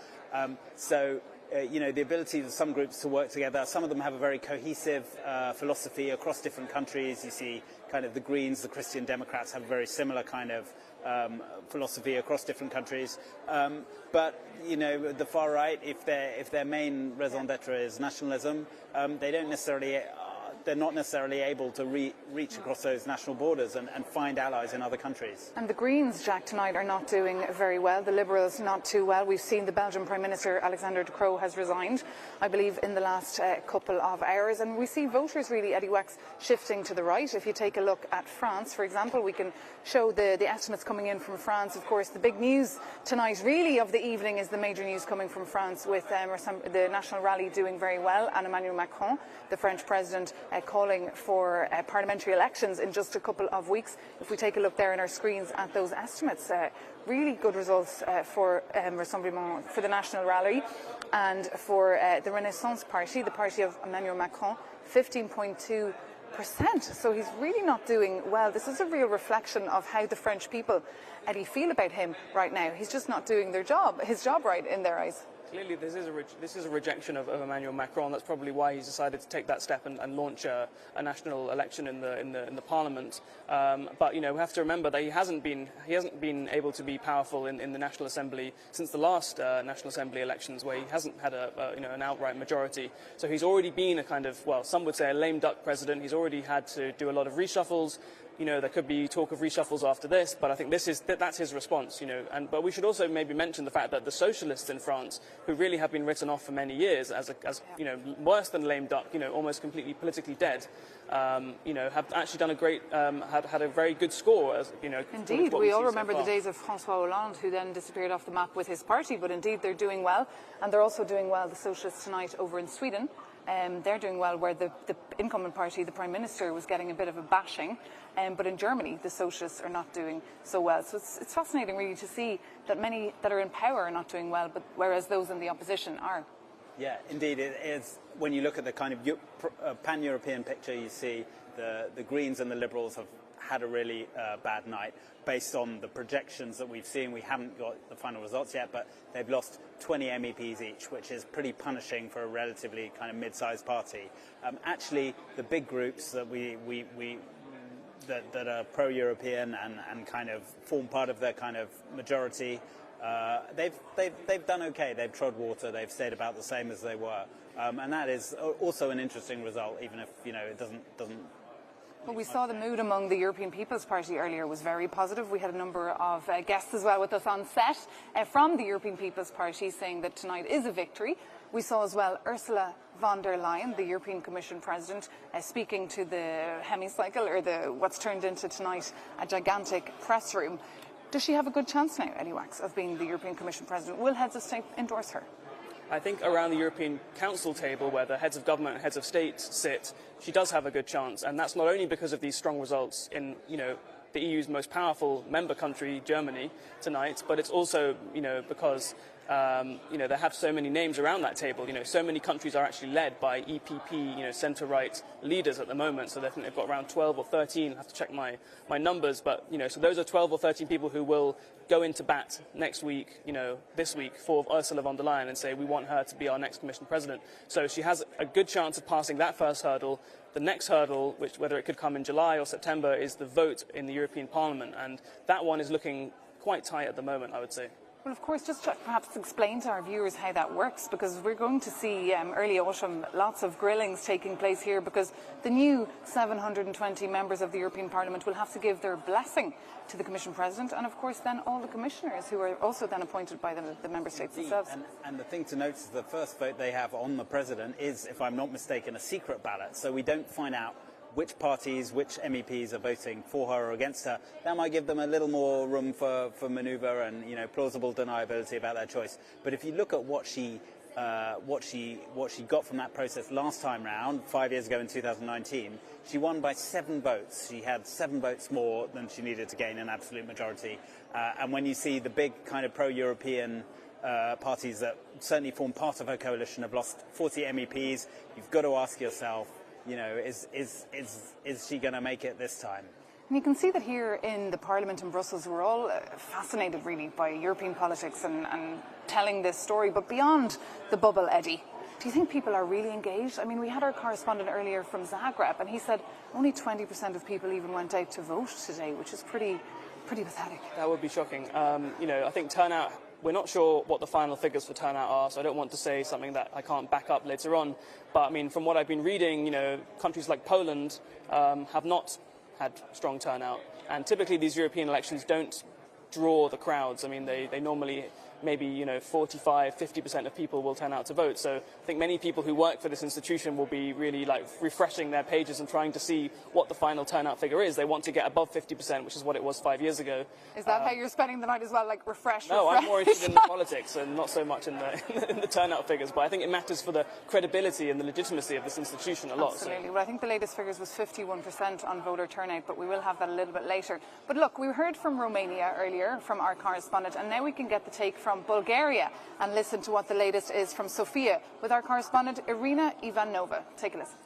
The ability of some groups to work together, some of them have a very cohesive philosophy across different countries. You see kind of the Greens, the Christian Democrats have a very similar kind of philosophy across different countries. But the far right, if their main raison d'etre is nationalism, they're not necessarily able to reach across those national borders and find allies in other countries. And the Greens, Jack, tonight are not doing very well. The Liberals not too well. We've seen the Belgian Prime Minister, Alexander De Croo, has resigned, I believe, in the last couple of hours. And we see voters really, Eddie Wax, shifting to the right. If you take a look at France, for example, we can show the estimates coming in from France. Of course, the big news tonight, really, of the evening is the major news coming from France with the National Rally doing very well, and Emmanuel Macron, the French president, calling for parliamentary elections in just a couple of weeks. If we take a look there on our screens at those estimates, really good results for Rassemblement, for the National Rally, and for the Renaissance Party, the party of Emmanuel Macron, 15.2%. So he's really not doing well. This is a real reflection of how the French people, Eddie, feel about him right now. He's just not doing his job right in their eyes. Clearly, this is a rejection of Emmanuel Macron. That's probably why he's decided to take that step and launch a national election in the Parliament. But we have to remember that he hasn't been able to be powerful in the National Assembly since the last National Assembly elections, where he hasn't had an outright majority. So he's already been a kind of, well, some would say a lame duck president. He's already had to do a lot of reshuffles. you know, there could be talk of reshuffles after this, but I think that's his response, you know. But we should also maybe mention the fact that the socialists in France, who really have been written off for many years as you know, worse than lame duck, you know, almost completely politically dead, you know, have actually done a great, had a very good score, as you know. Indeed, we all remember the days of François Hollande, who then disappeared off the map with his party. But indeed, they're doing well, and they're also doing well. The socialists tonight over in Sweden. They're doing well, where the incumbent party, the Prime Minister, was getting a bit of a bashing. But in Germany, the socialists are not doing so well. So it's fascinating, really, to see that many that are in power are not doing well, but whereas those in the opposition are. Yeah, indeed, it is. When you look at the kind of pan-European picture, you see the Greens and the Liberals have had a really bad night. Based on the projections that we've seen, we haven't got the final results yet, but they've lost 20 MEPs each, which is pretty punishing for a relatively kind of mid-sized party. Actually, the big groups that that are pro-European and kind of form part of their kind of majority, they've done okay. They've trod water. They've stayed about the same as they were, and that is also an interesting result, even if, you know, it doesn't. Well, we saw the mood among the European People's Party earlier was very positive. We had a number of guests as well with us on set from the European People's Party saying that tonight is a victory. We saw as well Ursula von der Leyen, the European Commission President, speaking to the hemicycle, or what's turned into tonight a gigantic press room. Does she have a good chance now, Ellie Wax, of being the European Commission President? Will heads of state endorse her? I think around the European Council table, where the heads of government and heads of state sit, she does have a good chance, and that's not only because of these strong results in, you know, the EU's most powerful member country, Germany, tonight, but it's also, you know, because you know, they have so many names around that table. You know, so many countries are actually led by EPP, you know, centre-right leaders at the moment. So I think they've got around 12 or 13. I have to check my numbers, but you know, so those are 12 or 13 people who will go into bat next week, you know, this week, for Ursula von der Leyen and say we want her to be our next Commission President. So she has a good chance of passing that first hurdle. The next hurdle, which whether it could come in July or September, is the vote in the European Parliament, and that one is looking quite tight at the moment, I would say. Well, of course, just to perhaps explain to our viewers how that works, because we're going to see early autumn lots of grillings taking place here, because the new 720 members of the European Parliament will have to give their blessing to the Commission President, and of course then all the commissioners who are also then appointed by the member states themselves. And the thing to note is the first vote they have on the President is, if I'm not mistaken, a secret ballot, so we don't find out which parties, which MEPs are voting for her or against her. That might give them a little more room for manoeuvre and, you know, plausible deniability about their choice. But if you look at what she got from that process last time round, 5 years ago in 2019, she won by 7 votes. She had 7 votes more than she needed to gain an absolute majority. And when you see the big kind of pro-European parties that certainly form part of her coalition have lost 40 MEPs, you've got to ask yourself, you know, is she going to make it this time? And you can see that here in the Parliament in Brussels, we're all fascinated really by European politics and telling this story. But beyond the bubble, Eddie, do you think people are really engaged? I mean, we had our correspondent earlier from Zagreb, and he said only 20% of people even went out to vote today, which is pretty pathetic. That would be shocking. You know, I think turnout, we're not sure what the final figures for turnout are, so I don't want to say something that I can't back up later on. But I mean, from what I've been reading, you know, countries like Poland have not had strong turnout, and typically these European elections don't draw the crowds. I mean, they normally, maybe, you know, 45–50% of people will turn out to vote. So I think many people who work for this institution will be really like refreshing their pages and trying to see what the final turnout figure is. They want to get above 50%, which is what it was 5 years ago. Is that how you're spending the night as well, like refresh? No, I'm more interested in the politics and not so much in the turnout figures. But I think it matters for the credibility and the legitimacy of this institution a lot. Absolutely. Well, I think the latest figures was 51% on voter turnout, but we will have that a little bit later. But look, we heard from Romania earlier from our correspondent, and now we can get the take from Bulgaria and listen to what the latest is from Sofia with our correspondent Irina Ivanova. Take a listen.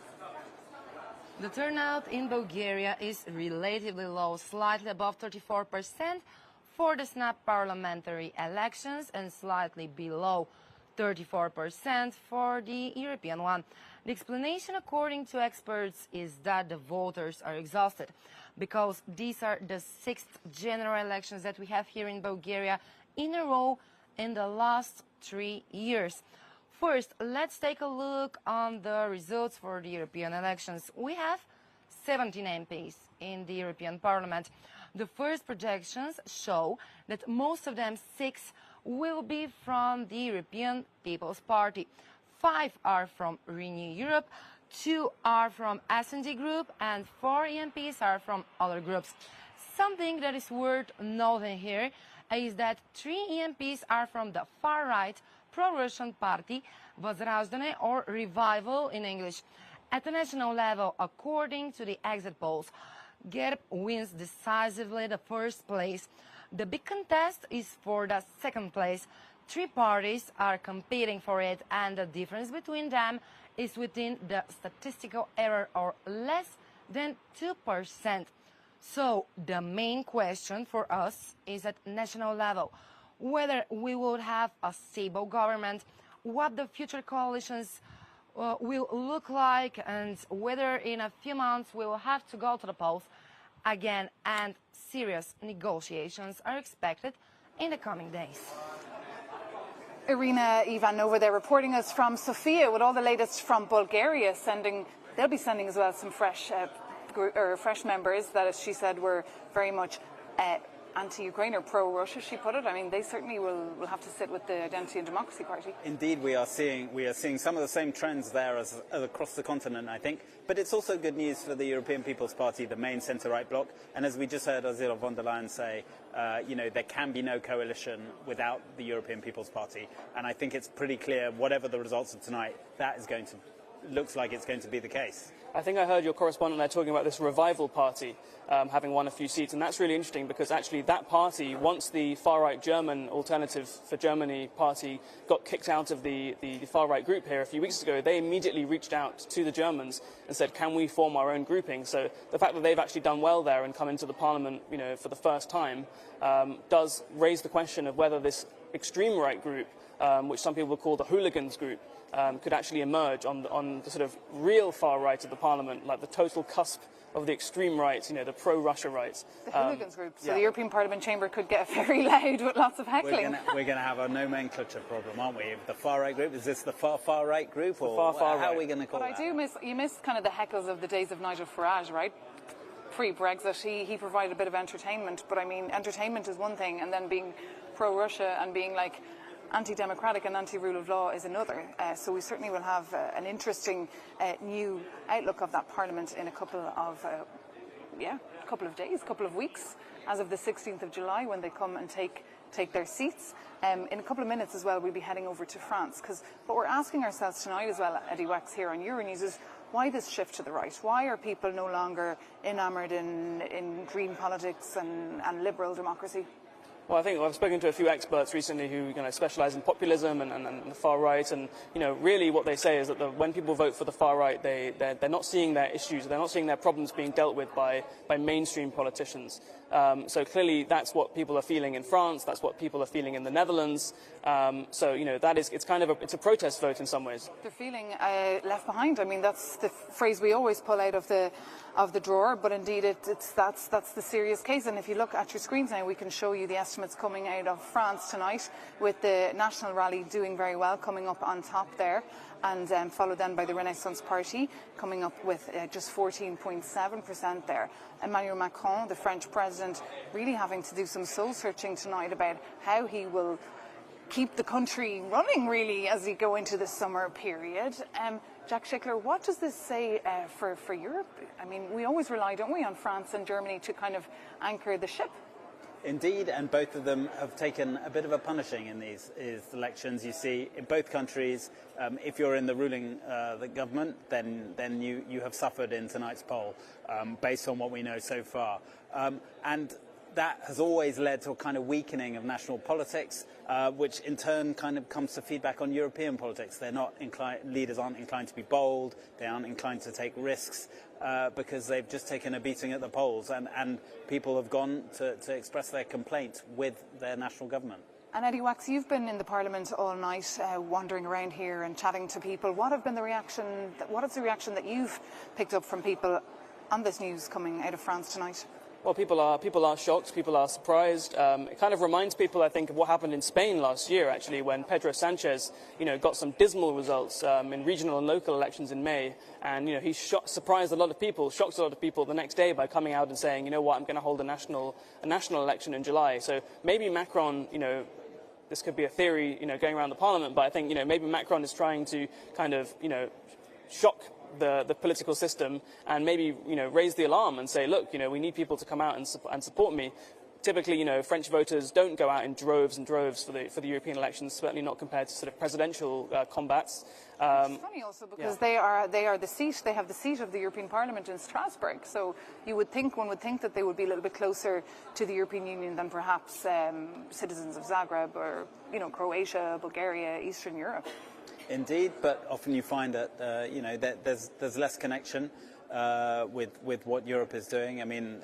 The turnout in Bulgaria is relatively low, slightly above 34% for the snap parliamentary elections and slightly below 34% for the European one. The explanation, according to experts, is that the voters are exhausted because these are the 6th general elections that we have here in Bulgaria in a row in the last 3 years. First, let's take a look on the results for the European elections. We have 17 MPs in the European Parliament. The first projections show that most of them, 6, will be from the European People's Party. 5 are from Renew Europe, 2 are from S&D Group, and 4 MPs are from other groups. Something that is worth noting here is that 3 MPs are from the far-right pro-Russian party, Возрождение, or Revival in English. At the national level, according to the exit polls, GERB wins decisively the first place. The big contest is for the second place. 3 parties are competing for it, and the difference between them is within the statistical error, or less than 2%. So the main question for us is at national level, whether we would have a stable government, what the future coalitions will look like, and whether in a few months we will have to go to the polls again, and serious negotiations are expected in the coming days. Irina Ivanova there reporting us from Sofia with all the latest from Bulgaria. They'll be sending as well some fresh members that, as she said, were very much anti-Ukraine or pro-Russia, she put it. I mean, they certainly will have to sit with the Identity and Democracy Party. Indeed, we are seeing some of the same trends there as across the continent, I think. But it's also good news for the European People's Party, the main centre-right bloc. And as we just heard Ursula von der Leyen say, there can be no coalition without the European People's Party. And I think it's pretty clear, whatever the results of tonight, looks like it's going to be the case. I think I heard your correspondent there talking about this Revival party having won a few seats, and that's really interesting because actually that party, once the far-right German Alternative for Germany party got kicked out of the far-right group here a few weeks ago, they immediately reached out to the Germans and said, can we form our own grouping? So the fact that they've actually done well there and come into the parliament, for the first time, does raise the question of whether this extreme right group, which some people call the hooligans group, could actually emerge on the sort of real far right of the parliament, like the total cusp of the extreme right, the pro-Russia right. The hooligans group. So the European Parliament chamber could get very loud with lots of heckling. We're going to have a nomenclature problem, aren't we? The far right group, is this the far right group, or far how right. are we going to call that? You miss kind of the heckles of the days of Nigel Farage, right? Pre-Brexit, he provided a bit of entertainment, but I mean, entertainment is one thing, and then being pro-Russia and being like anti-democratic and anti-rule of law is another. So we certainly will have an interesting new outlook of that parliament in a couple of days, couple of weeks, as of the 16th of July when they come and take their seats. In a couple of minutes as well, we'll be heading over to France, because what we're asking ourselves tonight as well, Eddie Wax here on Euronews, is why this shift to the right? Why are people no longer enamoured in green politics and liberal democracy? Well, I think I've spoken to a few experts recently who specialise in populism and the far right, and really what they say is that when people vote for the far right, they're not seeing their issues, they're not seeing their problems being dealt with by mainstream politicians. So clearly that's what people are feeling in France, that's what people are feeling in the Netherlands. It's a protest vote in some ways. They're feeling left behind. I mean, that's the phrase we always pull out of the drawer, but indeed that's the serious case. And if you look at your screens now, we can show you the estimates coming out of France tonight, with the National Rally doing very well, coming up on top there, and followed then by the Renaissance Party coming up with just 14.7% there. Emmanuel Macron, the French president, really having to do some soul searching tonight about how he will keep the country running really as we go into the summer period. Jack Schickler, what does this say for Europe? I mean, we always rely, don't we, on France and Germany to kind of anchor the ship. Indeed, and both of them have taken a bit of a punishing in these elections. You see, in both countries, if you're in the ruling the government, then you have suffered in tonight's poll, based on what we know so far. And that has always led to a kind of weakening of national politics, which in turn kind of comes to feedback on European politics. Leaders aren't inclined to be bold, they aren't inclined to take risks, because they've just taken a beating at the polls, and people have gone to express their complaint with their national government. And Eddie Wax, you've been in the Parliament all night, wandering around here and chatting to people. What is the reaction that you've picked up from people on this news coming out of France tonight? Well, people are shocked, people are surprised. It kind of reminds people, I think, of what happened in Spain last year, actually, when Pedro Sanchez, got some dismal results in regional and local elections in May. And, he surprised a lot of people, shocked a lot of people the next day by coming out and saying, you know what, I'm going to hold a national election in July. So maybe Macron, this could be a theory, going around the parliament, but I think, maybe Macron is trying to kind of, shock the political system and maybe, raise the alarm and say, look, we need people to come out and support me. Typically, French voters don't go out in droves and droves for the European elections, certainly not compared to sort of presidential combats. It's funny also because they have the seat of the European Parliament in Strasbourg. So one would think that they would be a little bit closer to the European Union than perhaps citizens of Zagreb or, Croatia, Bulgaria, Eastern Europe. Indeed, but often you find that that there's less connection with what Europe is doing. I mean,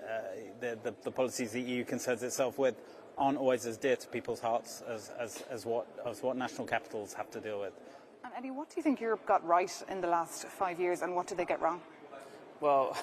the policies the EU concerns itself with aren't always as dear to people's hearts as what national capitals have to deal with. And Eddie, what do you think Europe got right in the last 5 years, and what did they get wrong? Well,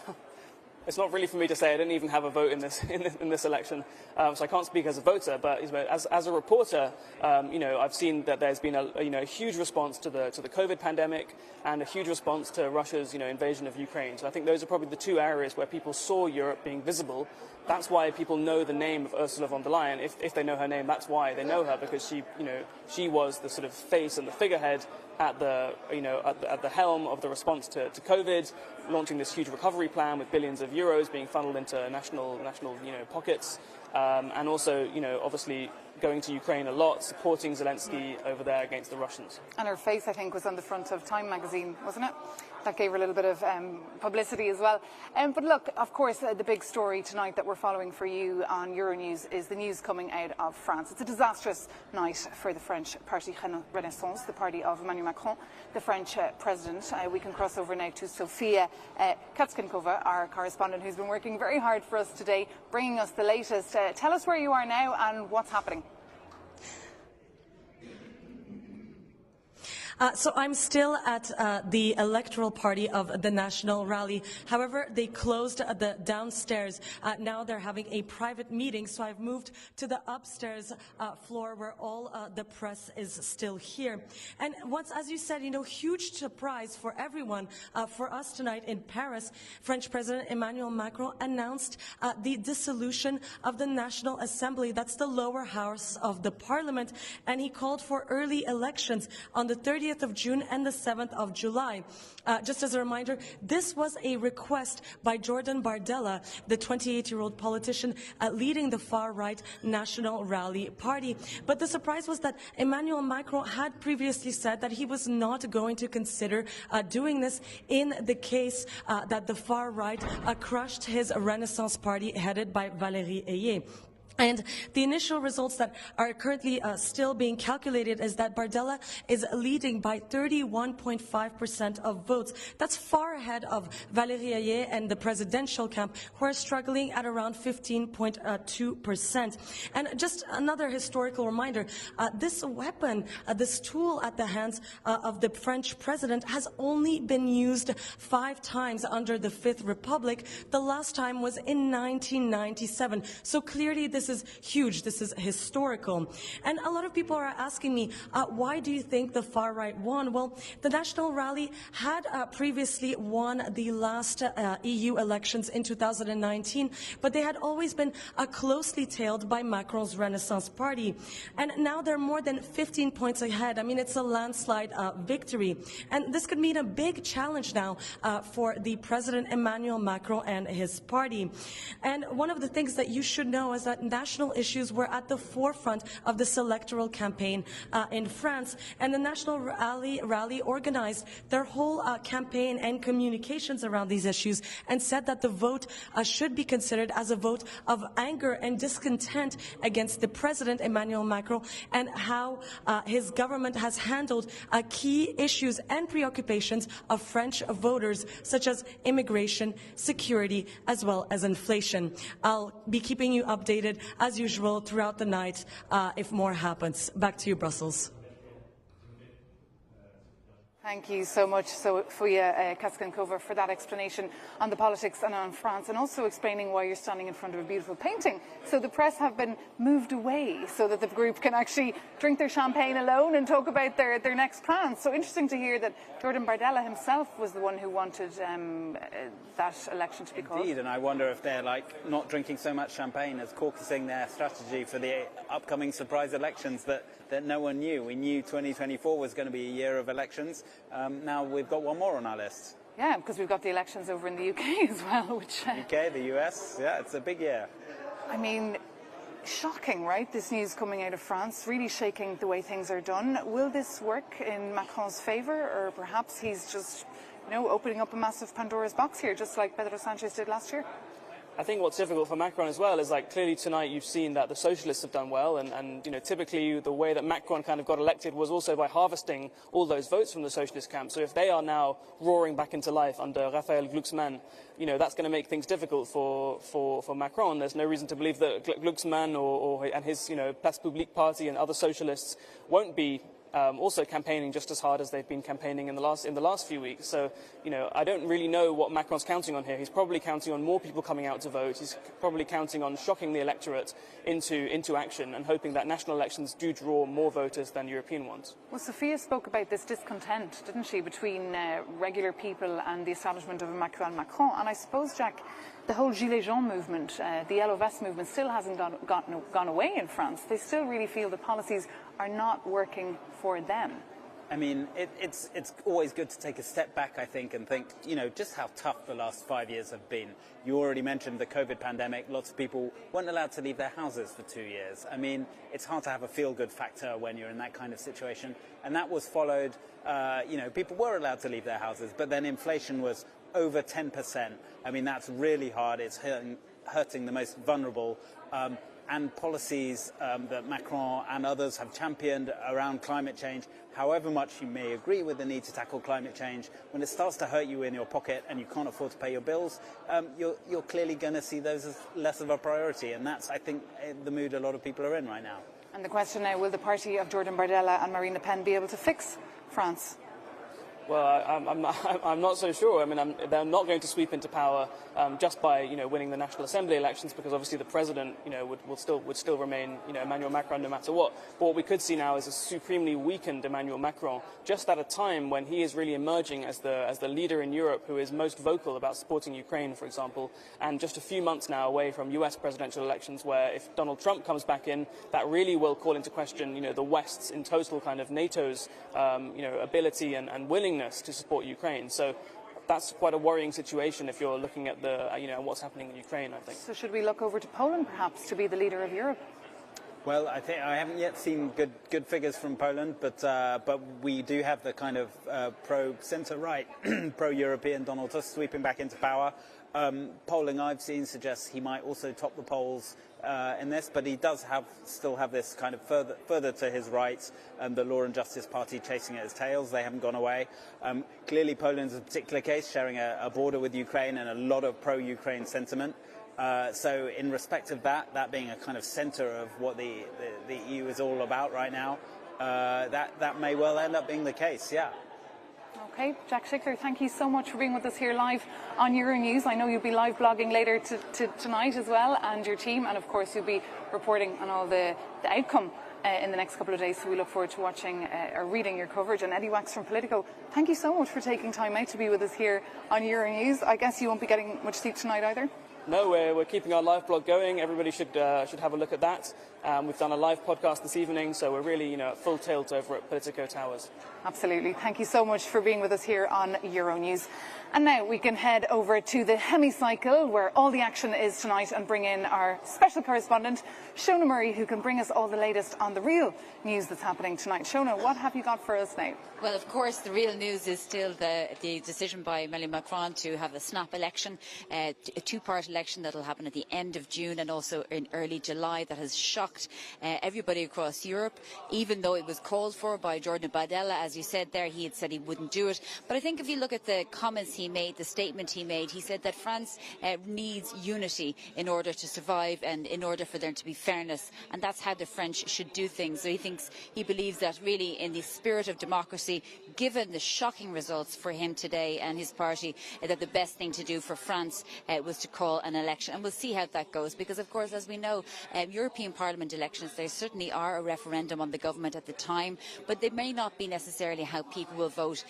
it's not really for me to say. I didn't even have a vote in this election, so I can't speak as a voter. But as a reporter, I've seen that there's been a huge response to the COVID pandemic and a huge response to Russia's invasion of Ukraine. So I think those are probably the two areas where people saw Europe being visible. That's why people know the name of Ursula von der Leyen. If they know her name, that's why they know her, because she was the sort of face and the figurehead at the helm of the response to COVID, launching this huge recovery plan with billions of euros being funneled into national pockets, and also obviously going to Ukraine a lot, supporting Zelensky over there against the Russians. And her face, I think, was on the front of Time magazine, wasn't it? That gave her a little bit of publicity as well. But look, of course, the big story tonight that we're following for you on Euronews is the news coming out of France. It's a disastrous night for the French party Renaissance, the party of Emmanuel Macron, the French president. We can cross over now to Sofia Katskinkova, our correspondent, who's been working very hard for us today, bringing us the latest. Tell us where you are now and what's happening. So I'm still at the electoral party of the National Rally. However, they closed the downstairs. Now they're having a private meeting, so I've moved to the upstairs floor where all the press is still here. And as you said, huge surprise for everyone. For us tonight in Paris, French President Emmanuel Macron announced the dissolution of the National Assembly. That's the lower house of the parliament. And he called for early elections on the 30th of June and the 7th of July. Just as a reminder, this was a request by Jordan Bardella, the 28-year-old politician leading the far-right National Rally Party. But the surprise was that Emmanuel Macron had previously said that he was not going to consider doing this in the case that the far-right crushed his Renaissance party headed by Valérie Ayé. And the initial results that are currently still being calculated is that Bardella is leading by 31.5% of votes. That's far ahead of Valérie Ayé and the presidential camp, who are struggling at around 15.2%. And just another historical reminder, this weapon, this tool at the hands of the French president has only been used 5 times under the Fifth Republic. The last time was in 1997. So clearly this is huge. This is historical. And a lot of people are asking me, why do you think the far right won? Well, the National Rally had previously won the last EU elections in 2019, but they had always been closely tailed by Macron's Renaissance Party. And now they're more than 15 points ahead. I mean, it's a landslide victory. And this could mean a big challenge now for the President Emmanuel Macron and his party. And one of the things that you should know is that national issues were at the forefront of this electoral campaign in France. And the National Rally organized their whole campaign and communications around these issues and said that the vote should be considered as a vote of anger and discontent against the President Emmanuel Macron and how his government has handled key issues and preoccupations of French voters, such as immigration, security, as well as inflation. I'll be keeping you updated as usual throughout the night if more happens. Back to you, Brussels. Thank you so much, Fuya Kaskankova, for that explanation on the politics and on France, and also explaining why you're standing in front of a beautiful painting. So the press have been moved away so that the group can actually drink their champagne alone and talk about their next plans. So interesting to hear that Jordan Bardella himself was the one who wanted that election to be called. Indeed, and I wonder if they're not drinking so much champagne as caucusing their strategy for the upcoming surprise elections that no one knew. We knew 2024 was going to be a year of elections. Now we've got one more on our list. Yeah, because we've got the elections over in the UK as well. Which UK, the US, yeah, it's a big year. I mean, shocking, right? This news coming out of France, really shaking the way things are done. Will this work in Macron's favour, or perhaps he's just, opening up a massive Pandora's box here, just like Pedro Sanchez did last year? I think what's difficult for Macron as well is clearly tonight you've seen that the socialists have done well, and typically the way that Macron kind of got elected was also by harvesting all those votes from the socialist camp. So if they are now roaring back into life under Raphael Glucksmann, that's going to make things difficult for Macron. There's no reason to believe that Glucksmann and his Place Publique party and other socialists won't be also campaigning just as hard as they've been campaigning in the last few weeks. So, I don't really know what Macron's counting on here. He's probably counting on more people coming out to vote. He's probably counting on shocking the electorate into action and hoping that national elections do draw more voters than European ones. Well, Sophia spoke about this discontent, didn't she, between regular people and the establishment of Macron. And I suppose, Jack, the whole Gilets jaunes movement, the Yellow Vest movement, still hasn't gone away in France. They still really feel the policies are not working for them. I mean, it's always good to take a step back, I think, and think, just how tough the last 5 years have been. You already mentioned the COVID pandemic. Lots of people weren't allowed to leave their houses for 2 years. I mean, it's hard to have a feel-good factor when you're in that kind of situation. And that was followed, people were allowed to leave their houses, but then inflation was over 10%. I mean, that's really hard. It's hurting the most vulnerable. And policies that Macron and others have championed around climate change, however much you may agree with the need to tackle climate change, when it starts to hurt you in your pocket and you can't afford to pay your bills, you're clearly going to see those as less of a priority. And that's, I think, the mood a lot of people are in right now. And the question now, will the party of Jordan Bardella and Marine Le Pen be able to fix France? Well, I'm not so sure. I mean, they're not going to sweep into power just by winning the National Assembly elections, because obviously the president would still remain Emmanuel Macron no matter what. But what we could see now is a supremely weakened Emmanuel Macron, just at a time when he is really emerging as the leader in Europe who is most vocal about supporting Ukraine, for example, and just a few months now away from US presidential elections, where if Donald Trump comes back in, that really will call into question the West's in total kind of NATO's ability and willingness to support Ukraine. So that's quite a worrying situation if you're looking at what's happening in Ukraine, I think. So should we look over to Poland perhaps to be the leader of Europe? Well, I think I haven't yet seen good figures from Poland, but we do have the kind of pro-centre-right, pro-European Donald Tusk sweeping back into power. Polling I've seen suggests he might also top the polls in this, but he does still have this kind of further to his right, the Law and Justice Party chasing at his tails. They haven't gone away. Clearly, Poland is a particular case, sharing a border with Ukraine and a lot of pro-Ukraine sentiment. So in respect of that being a kind of centre of what the EU is all about right now, that may well end up being the case, yeah. Okay, Jack Schickler, thank you so much for being with us here live on Euronews. I know you'll be live blogging later tonight as well, and your team, and of course you'll be reporting on all the outcome in the next couple of days, so we look forward to watching or reading your coverage. And Eddie Wax from Politico, thank you so much for taking time out to be with us here on Euronews. I guess you won't be getting much sleep tonight either? No, we're keeping our live blog going. Everybody should have a look at that. We've done a live podcast this evening, so we're really at full tilt over at Politico Towers. Absolutely. Thank you so much for being with us here on Euronews. And now we can head over to the hemicycle, where all the action is tonight, and bring in our special correspondent, Shona Murray, who can bring us all the latest on the real news that's happening tonight. Shona, what have you got for us now? Well, of course, the real news is still the decision by Emmanuel Macron to have a snap election, a two-part election that will happen at the end of June and also in early July that has shocked everybody across Europe, even though it was called for by Jordan Bardella. As you said there, he had said he wouldn't do it. But I think if you look at the comments he made, the statement he made, he said that France needs unity in order to survive and in order for there to be fairness, and that's how the French should do things. So he believes that really in the spirit of democracy, given the shocking results for him today and his party, that the best thing to do for France was to call an election, and we'll see how that goes, because of course, as we know, European Parliament elections, there certainly are a referendum on the government at the time, but they may not be necessarily how people will vote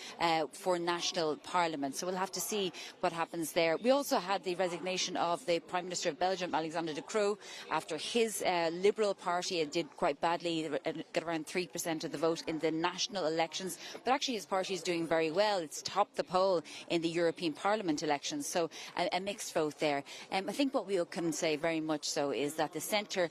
for national parliament. So we'll have to see what happens there. We also had the resignation of the Prime Minister of Belgium, Alexander De Croo, after his Liberal Party did quite badly, got around 3% of the vote in the national elections, but actually his party is doing very well. It's topped the poll in the European Parliament elections, so a mixed vote there. I think what we can say very much so is that the centre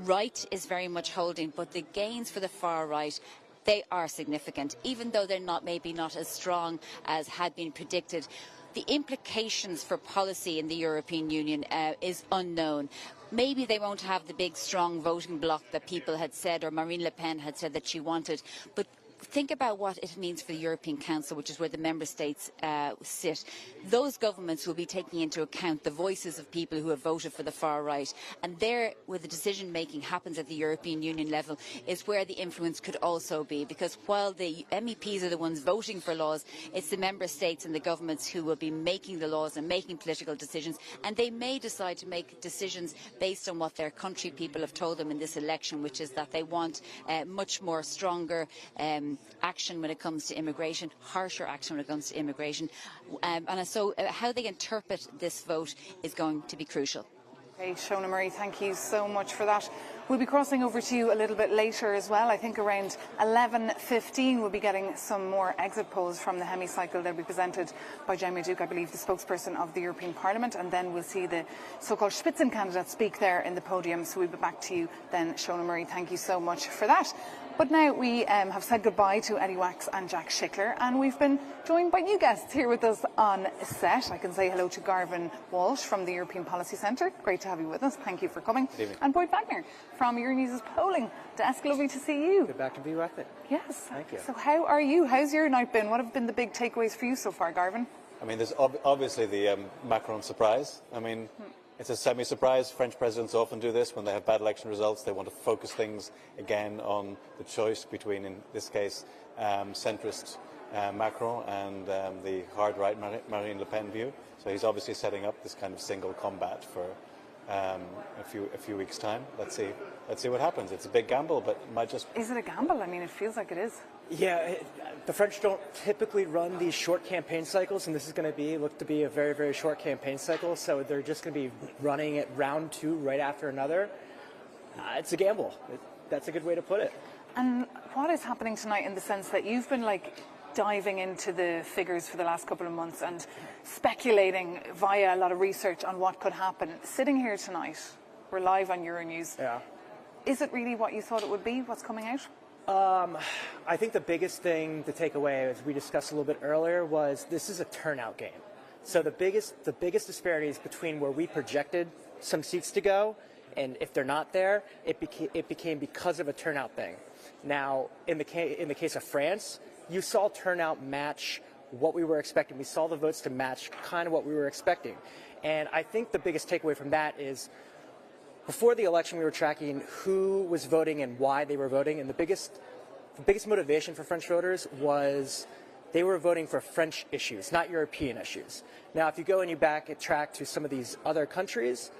right is very much holding, but the gains for the far right, they are significant, even though they're maybe not as strong as had been predicted. The implications for policy in the European Union is unknown. Maybe they won't have the big, strong voting bloc that people had said, or Marine Le Pen had said that she wanted, but think about what it means for the European Council, which is where the member states sit. Those governments will be taking into account the voices of people who have voted for the far right, and there, where the decision making happens at the European Union level, is where the influence could also be, because while the MEPs are the ones voting for laws, it's the member states and the governments who will be making the laws and making political decisions, and they may decide to make decisions based on what their country people have told them in this election, which is that they want much more stronger action when it comes to immigration, harsher action when it comes to immigration. And so how they interpret this vote is going to be crucial. Okay, Shona Murray, thank you so much for that. We'll be crossing over to you a little bit later as well. I think around 11:15 we'll be getting some more exit polls from the hemicycle. They'll be presented by Jeremy Duke, I believe, the spokesperson of the European Parliament, and then we'll see the so-called Spitzen candidates speak there in the podium. So we'll be back to you then, Shona Murray. Thank you so much for that. But now we have said goodbye to Eddie Wax and Jack Schickler, and we've been joined by new guests here with us on set. I can say hello to Garvin Walsh from the European Policy Centre. Great to have you with us. Thank you for coming. And Boyd Wagner from Euronews' polling desk. Lovely to see you. Good back to be with it. Yes. Thank you. So how are you? How's your night been? What have been the big takeaways for you so far, Garvin? I mean, there's obviously the Macron surprise. I mean, it's a semi-surprise. French presidents often do this when they have bad election results. They want to focus things again on the choice between, in this case, centrist Macron and the hard-right Marine Le Pen view. So he's obviously setting up this kind of single combat for a few weeks' time. Let's see what happens. It's a big gamble, but it might just... Is it a gamble? I mean, it feels like it is. Yeah, the French don't typically run these short campaign cycles, and this is going to look to be a very, very short campaign cycle, so they're just going to be running it round two right after another. It's a gamble. That's a good way to put it. And what is happening tonight in the sense that you've been diving into the figures for the last couple of months and speculating via a lot of research on what could happen? Sitting here tonight, we're live on Euronews. Yeah. Is it really what you thought it would be, what's coming out? I think the biggest thing to take away, as we discussed a little bit earlier, was this is a turnout game. So the biggest disparities between where we projected some seats to go and if they're not there, it became because of a turnout thing. Now, in the case of France, you saw turnout match what we were expecting. We saw the votes to match kind of what we were expecting. And I think the biggest takeaway from that is before the election, we were tracking who was voting and why they were voting, and the biggest motivation for French voters was they were voting for French issues, not European issues. Now, if you go and you track to some of these other countries,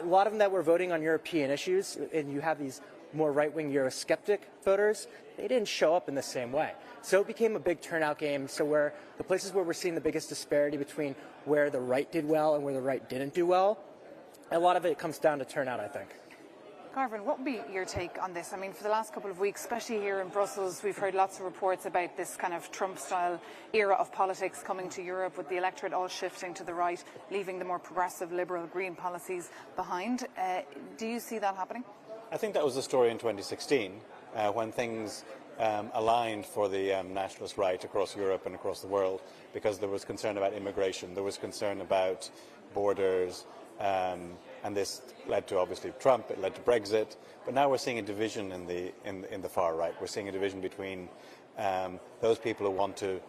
a lot of them that were voting on European issues, and you have these more right-wing Eurosceptic voters, they didn't show up in the same way. So it became a big turnout game. So where the places where we're seeing the biggest disparity between where the right did well and where the right didn't do well, a lot of it comes down to turnout, I think. Garvin, what would be your take on this? I mean, for the last couple of weeks, especially here in Brussels, we've heard lots of reports about this kind of Trump-style era of politics coming to Europe, with the electorate all shifting to the right, leaving the more progressive, liberal, green policies behind. Do you see that happening? I think that was the story in 2016, when things aligned for the nationalist right across Europe and across the world, because there was concern about immigration, there was concern about borders, and this led to obviously Trump. It led to Brexit, but now we're seeing a division in the far right. We're seeing a division between those people who want to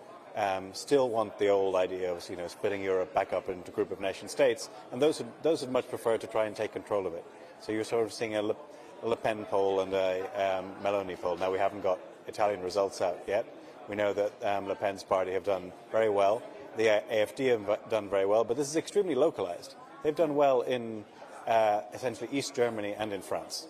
still want the old idea of splitting Europe back up into a group of nation states, and those who much prefer to try and take control of it. So you're sort of seeing a Le Pen poll and a Meloni poll. Now we haven't got Italian results out yet. We know that Le Pen's party have done very well. The AfD have done very well, but this is extremely localized. They've done well in essentially East Germany and in France.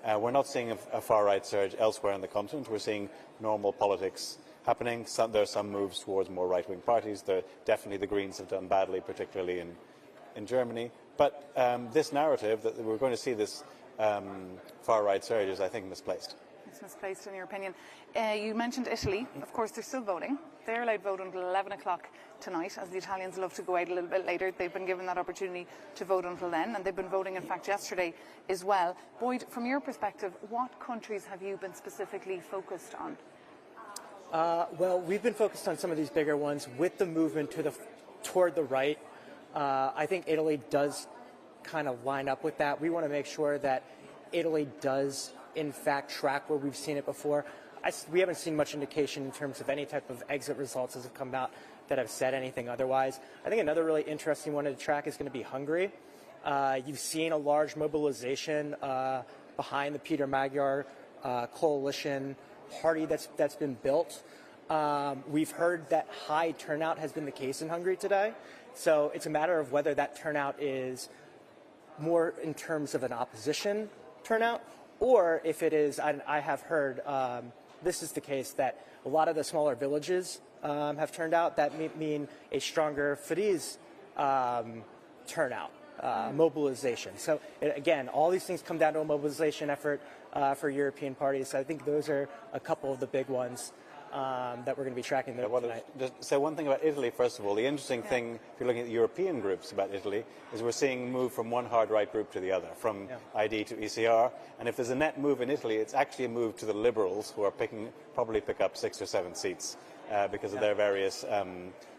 We're not seeing a far-right surge elsewhere on the continent. We're seeing normal politics happening. There are some moves towards more right-wing parties. Definitely the Greens have done badly, particularly in Germany. But this narrative that we're going to see this far-right surge is, I think, misplaced. It's misplaced, in your opinion. You mentioned Italy. Of course, they're still voting. They're allowed to vote until 11 o'clock tonight, as the Italians love to go out a little bit later. They've been given that opportunity to vote until then, and they've been voting, in fact, yesterday as well. Boyd, from your perspective, what countries have you been specifically focused on? Well, we've been focused on some of these bigger ones with the movement toward the right. I think Italy does kind of line up with that. We want to make sure that Italy does, in fact, track where we've seen it before. We haven't seen much indication in terms of any type of exit results as have come out that have said anything otherwise. I think another really interesting one to track is going to be Hungary. You've seen a large mobilization behind the Peter Magyar coalition party that's been built. We've heard that high turnout has been the case in Hungary today. So it's a matter of whether that turnout is more in terms of an opposition turnout, or if it is, I have heard this is the case, that a lot of the smaller villages have turned out. That mean a stronger Fidesz turnout, mobilization. So again, all these things come down to a mobilization effort for European parties. So I think those are a couple of the big ones that we're going to be tracking tonight. Just say one thing about Italy, first of all. The interesting thing, if you're looking at the European groups about Italy, is we're seeing move from one hard right group to the other, from ID to ECR. And if there's a net move in Italy, it's actually a move to the Liberals, who are probably pick up 6 or 7 seats because of their various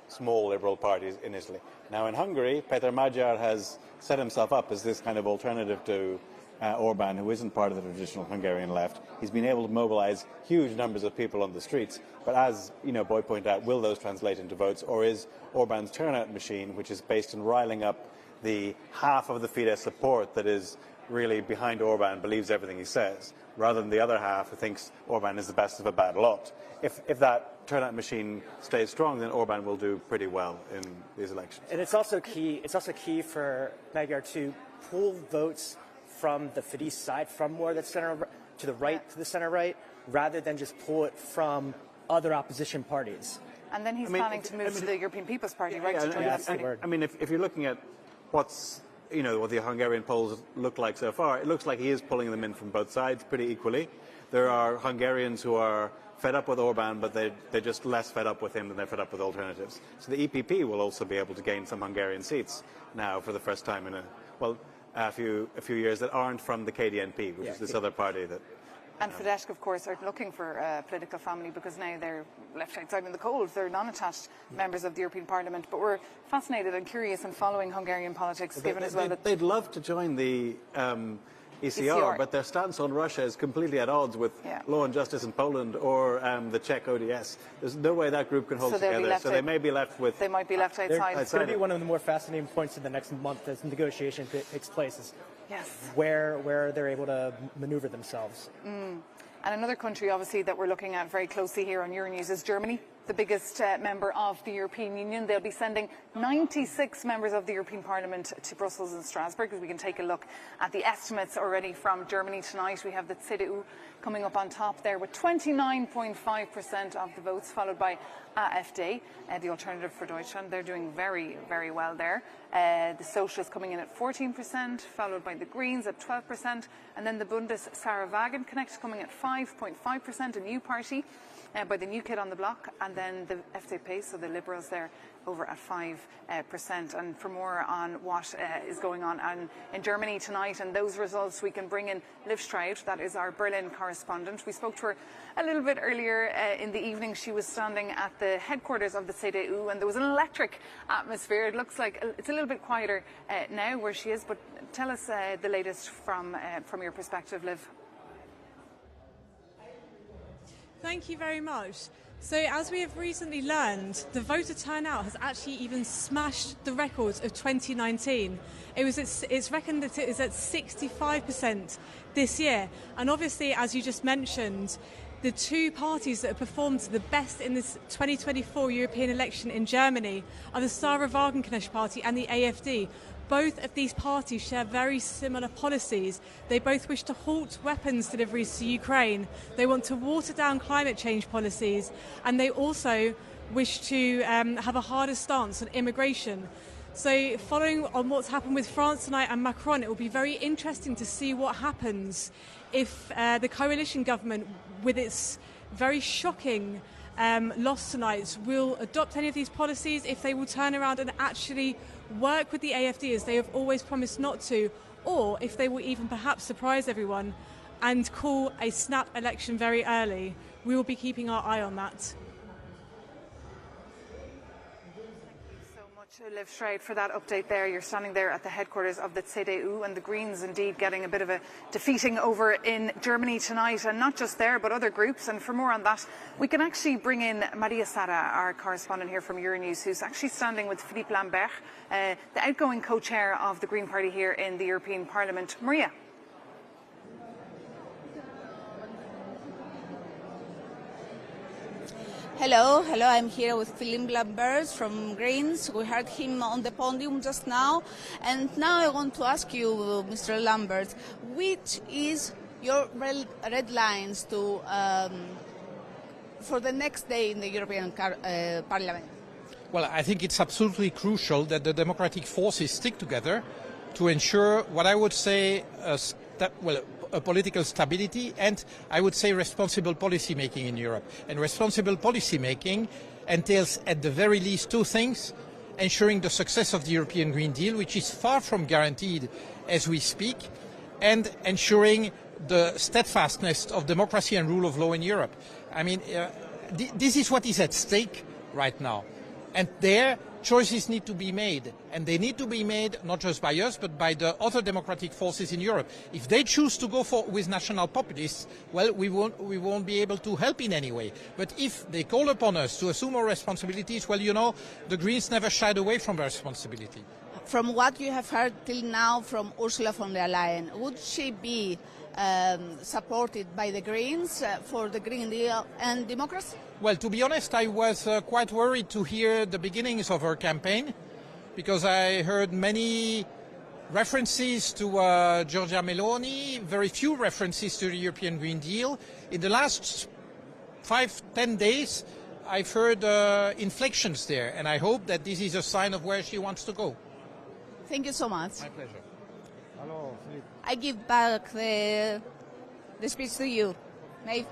small liberal parties in Italy. Now in Hungary, Peter Magyar has set himself up as this kind of alternative to Orban, who isn't part of the traditional Hungarian left. He's been able to mobilize huge numbers of people on the streets, but as Boyd pointed out, will those translate into votes, or is Orban's turnout machine, which is based on riling up the half of the Fidesz support that is really behind Orban, believes everything he says, rather than the other half who thinks Orban is the best of a bad lot? If that turnout machine stays strong, then Orban will do pretty well in these elections. And it's also key for Magyar to pull votes from the Fidesz side, from more the center to the right, to the center right, rather than just pull it from other opposition parties. And then he's planning to move to the European People's Party, right? To join that party. I mean, if you're looking at what the Hungarian polls look like so far, it looks like he is pulling them in from both sides pretty equally. There are Hungarians who are fed up with Orban, but they're just less fed up with him than they're fed up with alternatives. So the EPP will also be able to gain some Hungarian seats now for the first time in a few years that aren't from the KDNP, which is this other party that. And Fidesz, of course, are looking for a political family because now they're left outside in the cold. They're non-attached members of the European Parliament. But we're fascinated and curious in following Hungarian politics, given as well that they'd love to join the ECR, but their stance on Russia is completely at odds with law and justice in Poland or the Czech ODS. There's no way that group can hold together. So they may be left with. They might be left outside. It's going to be one of the more fascinating points in the next month as negotiation takes place. Is where they're able to maneuver themselves. And another country, obviously, that we're looking at very closely here on Euronews is Germany, the biggest member of the European Union. They'll be sending 96 members of the European Parliament to Brussels and Strasbourg. As we can take a look at the estimates already from Germany tonight. We have the CDU coming up on top there with 29.5% of the votes, followed by AfD, the Alternative for Deutschland. They're doing very, very well there. The Socialists coming in at 14%, followed by the Greens at 12%, and then the Bundeswagen Connect coming at 5.5%, a new party. by the new kid on the block, and then the FDP, so the Liberals there, over at 5%. And for more on what is going on in Germany tonight and those results, we can bring in Liv Strauss, that is our Berlin correspondent. We spoke to her a little bit earlier in the evening. She was standing at the headquarters of the CDU, and there was an electric atmosphere. It looks like it's a little bit quieter now where she is, but tell us the latest from your perspective, Liv. Thank you very much. So as we have recently learned, the voter turnout has actually even smashed the records of 2019. It's reckoned that it is at 65% this year. And obviously, as you just mentioned, the two parties that have performed the best in this 2024 European election in Germany are the Sarah Wagenknecht Party and the AfD. Both of these parties share very similar policies. They both wish to halt weapons deliveries to Ukraine. They want to water down climate change policies, and they also wish to have a harder stance on immigration. So following on what's happened with France tonight and Macron, it will be very interesting to see what happens if the coalition government, with its very shocking loss tonight, will adopt any of these policies, if they will turn around and actually work with the AfD as they have always promised not to, or if they will even perhaps surprise everyone and call a snap election very early. We will be keeping our eye on that. Liv Strauss for that update there. You're standing there at the headquarters of the CDU, and the Greens indeed getting a bit of a defeating over in Germany tonight, and not just there but other groups. And for more on that, we can actually bring in Maria Sara, our correspondent here from Euronews, who's actually standing with Philippe Lambert, the outgoing co-chair of the Green Party here in the European Parliament. Maria. Hello, I'm here with Philippe Lambert from Greens. We heard him on the podium just now. And now I want to ask you, Mr. Lambert, which is your red lines to for the next day in the European Parliament? Well, I think it's absolutely crucial that the democratic forces stick together to ensure what I would say a political stability and, I would say, responsible policy making in Europe. And responsible policy making entails at the very least two things: ensuring the success of the European Green Deal, which is far from guaranteed as we speak, and ensuring the steadfastness of democracy and rule of law in Europe. I mean, this is what is at stake right now. And there, choices need to be made. And they need to be made not just by us, but by the other democratic forces in Europe. If they choose to go with national populists, well, we won't be able to help in any way. But if they call upon us to assume our responsibilities, well, you know, the Greens never shied away from their responsibility. From what you have heard till now from Ursula von der Leyen, would she be supported by the Greens for the Green Deal and democracy? Well, to be honest, I was quite worried to hear the beginnings of her campaign, because I heard many references to Giorgia Meloni, very few references to the European Green Deal. In the last 5-10 days, I've heard inflections there, and I hope that this is a sign of where she wants to go. Thank you so much. My pleasure. Hello, I give back the speech to you. Maeve.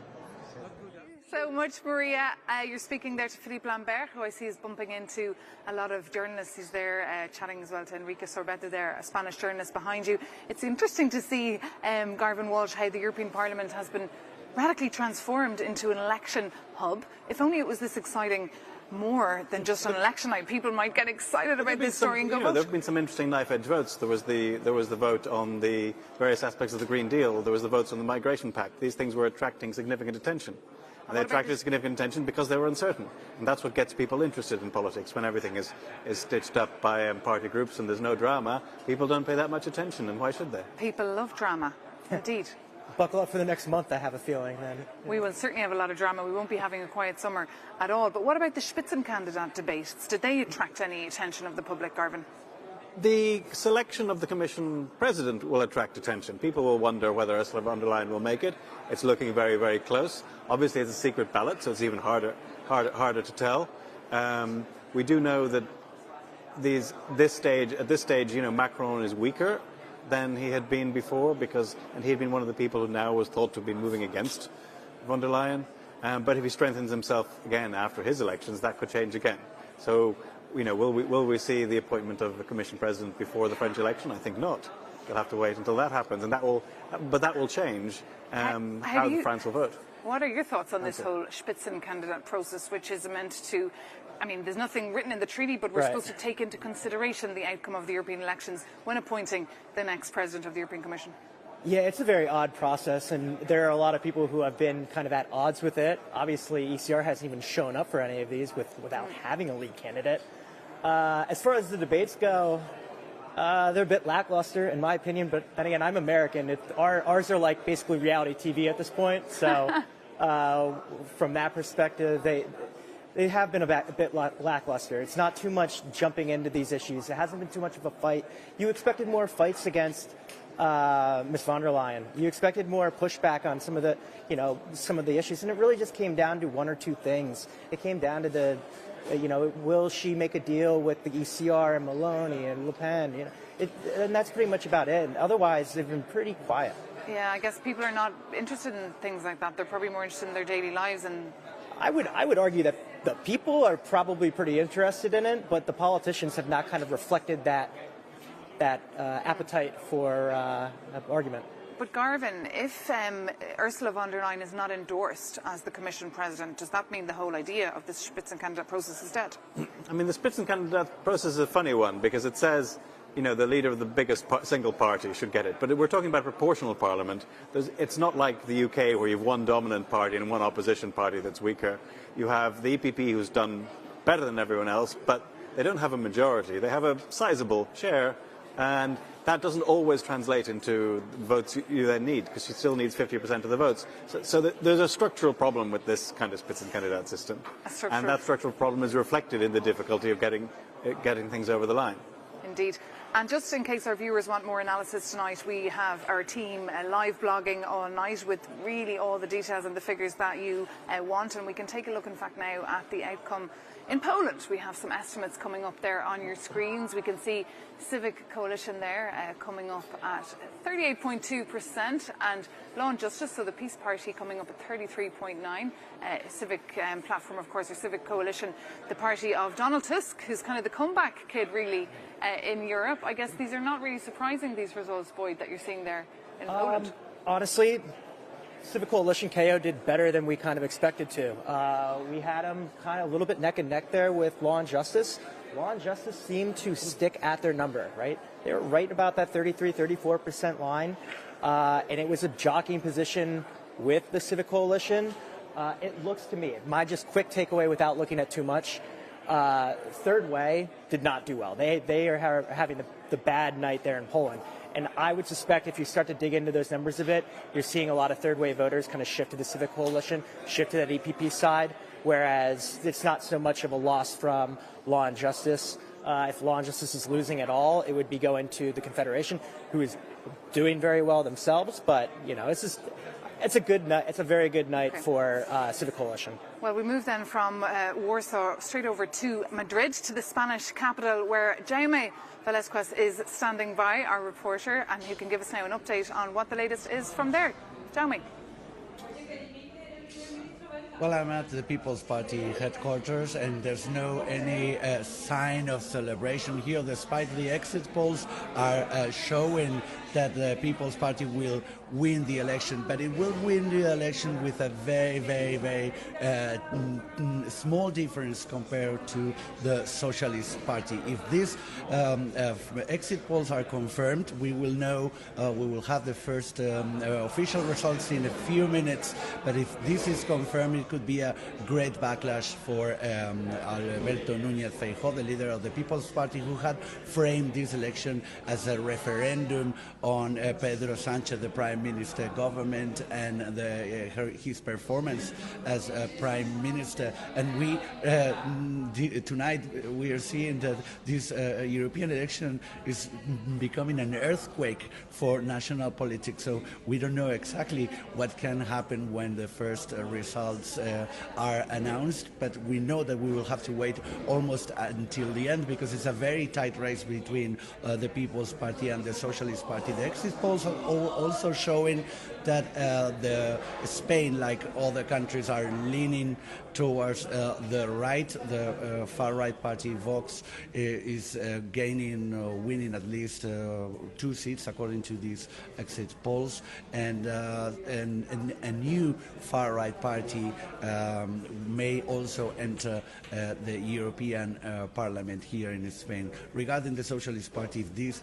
So much, Maria. You're speaking there to Philippe Lambert, who I see is bumping into a lot of journalists. He's there chatting as well to Enrique Sorbeta there, a Spanish journalist behind you. It's interesting to see, Garvin Walsh, how the European Parliament has been radically transformed into an election hub. If only it was this exciting more than just an election night. People might get excited about this story and go vote. There have been some interesting knife-edge votes. There was the vote on the various aspects of the Green Deal. There was the votes on the Migration Pact. These things were attracting significant attention. And they attracted significant attention because they were uncertain. And that's what gets people interested in politics. When everything is stitched up by party groups and there's no drama, people don't pay that much attention. And why should they? People love drama, indeed. Buckle up for the next month, I have a feeling, then. We will certainly have a lot of drama. We won't be having a quiet summer at all. But what about the Spitzenkandidat debates? Did they attract any attention of the public, Garvin? The selection of the Commission President will attract attention. People will wonder whether Ursula von der Leyen will make it. It's looking very, very close. Obviously, it's a secret ballot, so it's even harder to tell. We do know that at this stage, you know, Macron is weaker than he had been before, and he had been one of the people who now was thought to be moving against von der Leyen. But if he strengthens himself again after his elections, that could change again. So, will we see the appointment of a Commission President before the French election? I think not. We'll have to wait until that happens, and that will change how France will vote. What are your thoughts on this whole Spitzenkandidat process, which is meant to, I mean, there's nothing written in the treaty, but we're supposed to take into consideration the outcome of the European elections when appointing the next President of the European Commission? Yeah, it's a very odd process, and there are a lot of people who have been kind of at odds with it. Obviously, ECR hasn't even shown up for any of these without having a lead candidate. As far as the debates go, they're a bit lackluster, in my opinion, but then again, I'm American. Ours are like basically reality TV at this point, so from that perspective, they have been a bit lackluster. It's not too much jumping into these issues. It hasn't been too much of a fight. You expected more fights against Ms. von der Leyen. You expected more pushback on some of the issues, and it really just came down to one or two things. It came down to will she make a deal with the ECR and Maloney and Le Pen? And that's pretty much about it. And otherwise, they've been pretty quiet. Yeah, I guess people are not interested in things like that. They're probably more interested in their daily lives. And I would argue that the people are probably pretty interested in it, but the politicians have not kind of reflected that appetite for argument. But Garvin, if Ursula von der Leyen is not endorsed as the Commission President, does that mean the whole idea of this Spitzenkandidat process is dead? I mean, the Spitzenkandidat process is a funny one because it says, the leader of the biggest single party should get it. But we're talking about proportional parliament. It's not like the UK where you have one dominant party and one opposition party that's weaker. You have the EPP who's done better than everyone else, but they don't have a majority. They have a sizable share, and that doesn't always translate into votes you then need, because she still needs 50% of the votes. So there's a structural problem with this kind of Spitzenkandidat system. And that structural problem is reflected in the difficulty of getting things over the line. Indeed. And just in case our viewers want more analysis tonight, we have our team live blogging all night with really all the details and the figures that you want. And we can take a look, in fact, now at the outcome in Poland. We have some estimates coming up there on your screens. We can see Civic Coalition there coming up at 38.2%, and Law and Justice, so the Peace Party, coming up at 33.9%. Civic Platform, of course, or Civic Coalition, the party of Donald Tusk, who's kind of the comeback kid, really, in Europe. I guess these are not really surprising, these results, Boyd, that you're seeing there in Poland. Honestly, Civic Coalition KO did better than we kind of expected to. We had them kind of a little bit neck and neck there with Law and Justice. Law and Justice seemed to stick at their number, right? They were right about that 34% line, and it was a jockeying position with the Civic Coalition. It looks to me, my just quick takeaway without looking at too much, Third Way did not do well. They are having the bad night there in Poland. And I would suspect if you start to dig into those numbers a bit, you're seeing a lot of Third Way voters kind of shift to the Civic Coalition, shift to that EPP side, whereas it's not so much of a loss from Law and Justice. If Law and Justice is losing at all, it would be going to the Confederation, who is doing very well themselves. But, it's a good night. It's a very good night for Civic Coalition. Well, we move then from Warsaw straight over to Madrid, to the Spanish capital, where Jaume Velasquez is standing by, our reporter, and who can give us now an update on what the latest is from there. Jaume. Well, I'm at the People's Party headquarters, and there's any sign of celebration here, despite the exit polls are showing that the People's Party will win the election, but it will win the election with a very, very, very small difference compared to the Socialist Party. If these exit polls are confirmed, we will know, we will have the first official results in a few minutes, but if this is confirmed, it could be a great backlash for Alberto Núñez Feijóo, the leader of the People's Party, who had framed this election as a referendum on Pedro Sánchez, the Prime Minister, government, and his performance as Prime Minister. And we tonight we are seeing that this European election is becoming an earthquake for national politics. So we don't know exactly what can happen when the first results are announced, but we know that we will have to wait almost until the end, because it's a very tight race between the People's Party and the Socialist Party. The exit polls are also showing that Spain, like other countries, are leaning towards the right. The far-right party Vox is winning at least 2 seats according to these exit polls, and a new far-right party may also enter the European Parliament here in Spain. Regarding the Socialist Party, if these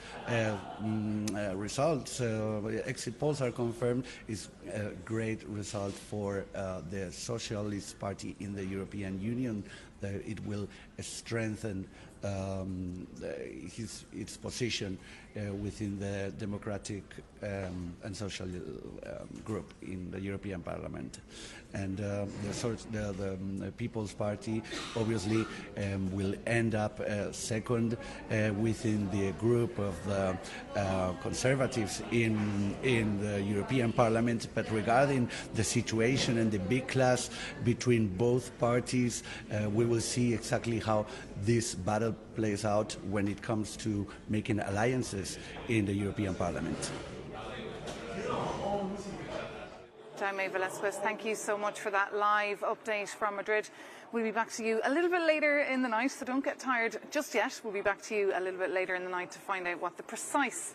results, exit polls are confirmed, is a great result for the Socialist Party in the European Union. It will strengthen its position within the democratic and social group in the European Parliament. And the People's Party obviously will end up second within the group of the Conservatives in the European Parliament. But regarding the situation and the big clash between both parties, we will see exactly how this battle plays out when it comes to making alliances in the European Parliament. Jaime Velasquez, thank you so much for that live update from Madrid. We'll be back to you a little bit later in the night, so don't get tired just yet. We'll be back to you a little bit later in the night to find out what the precise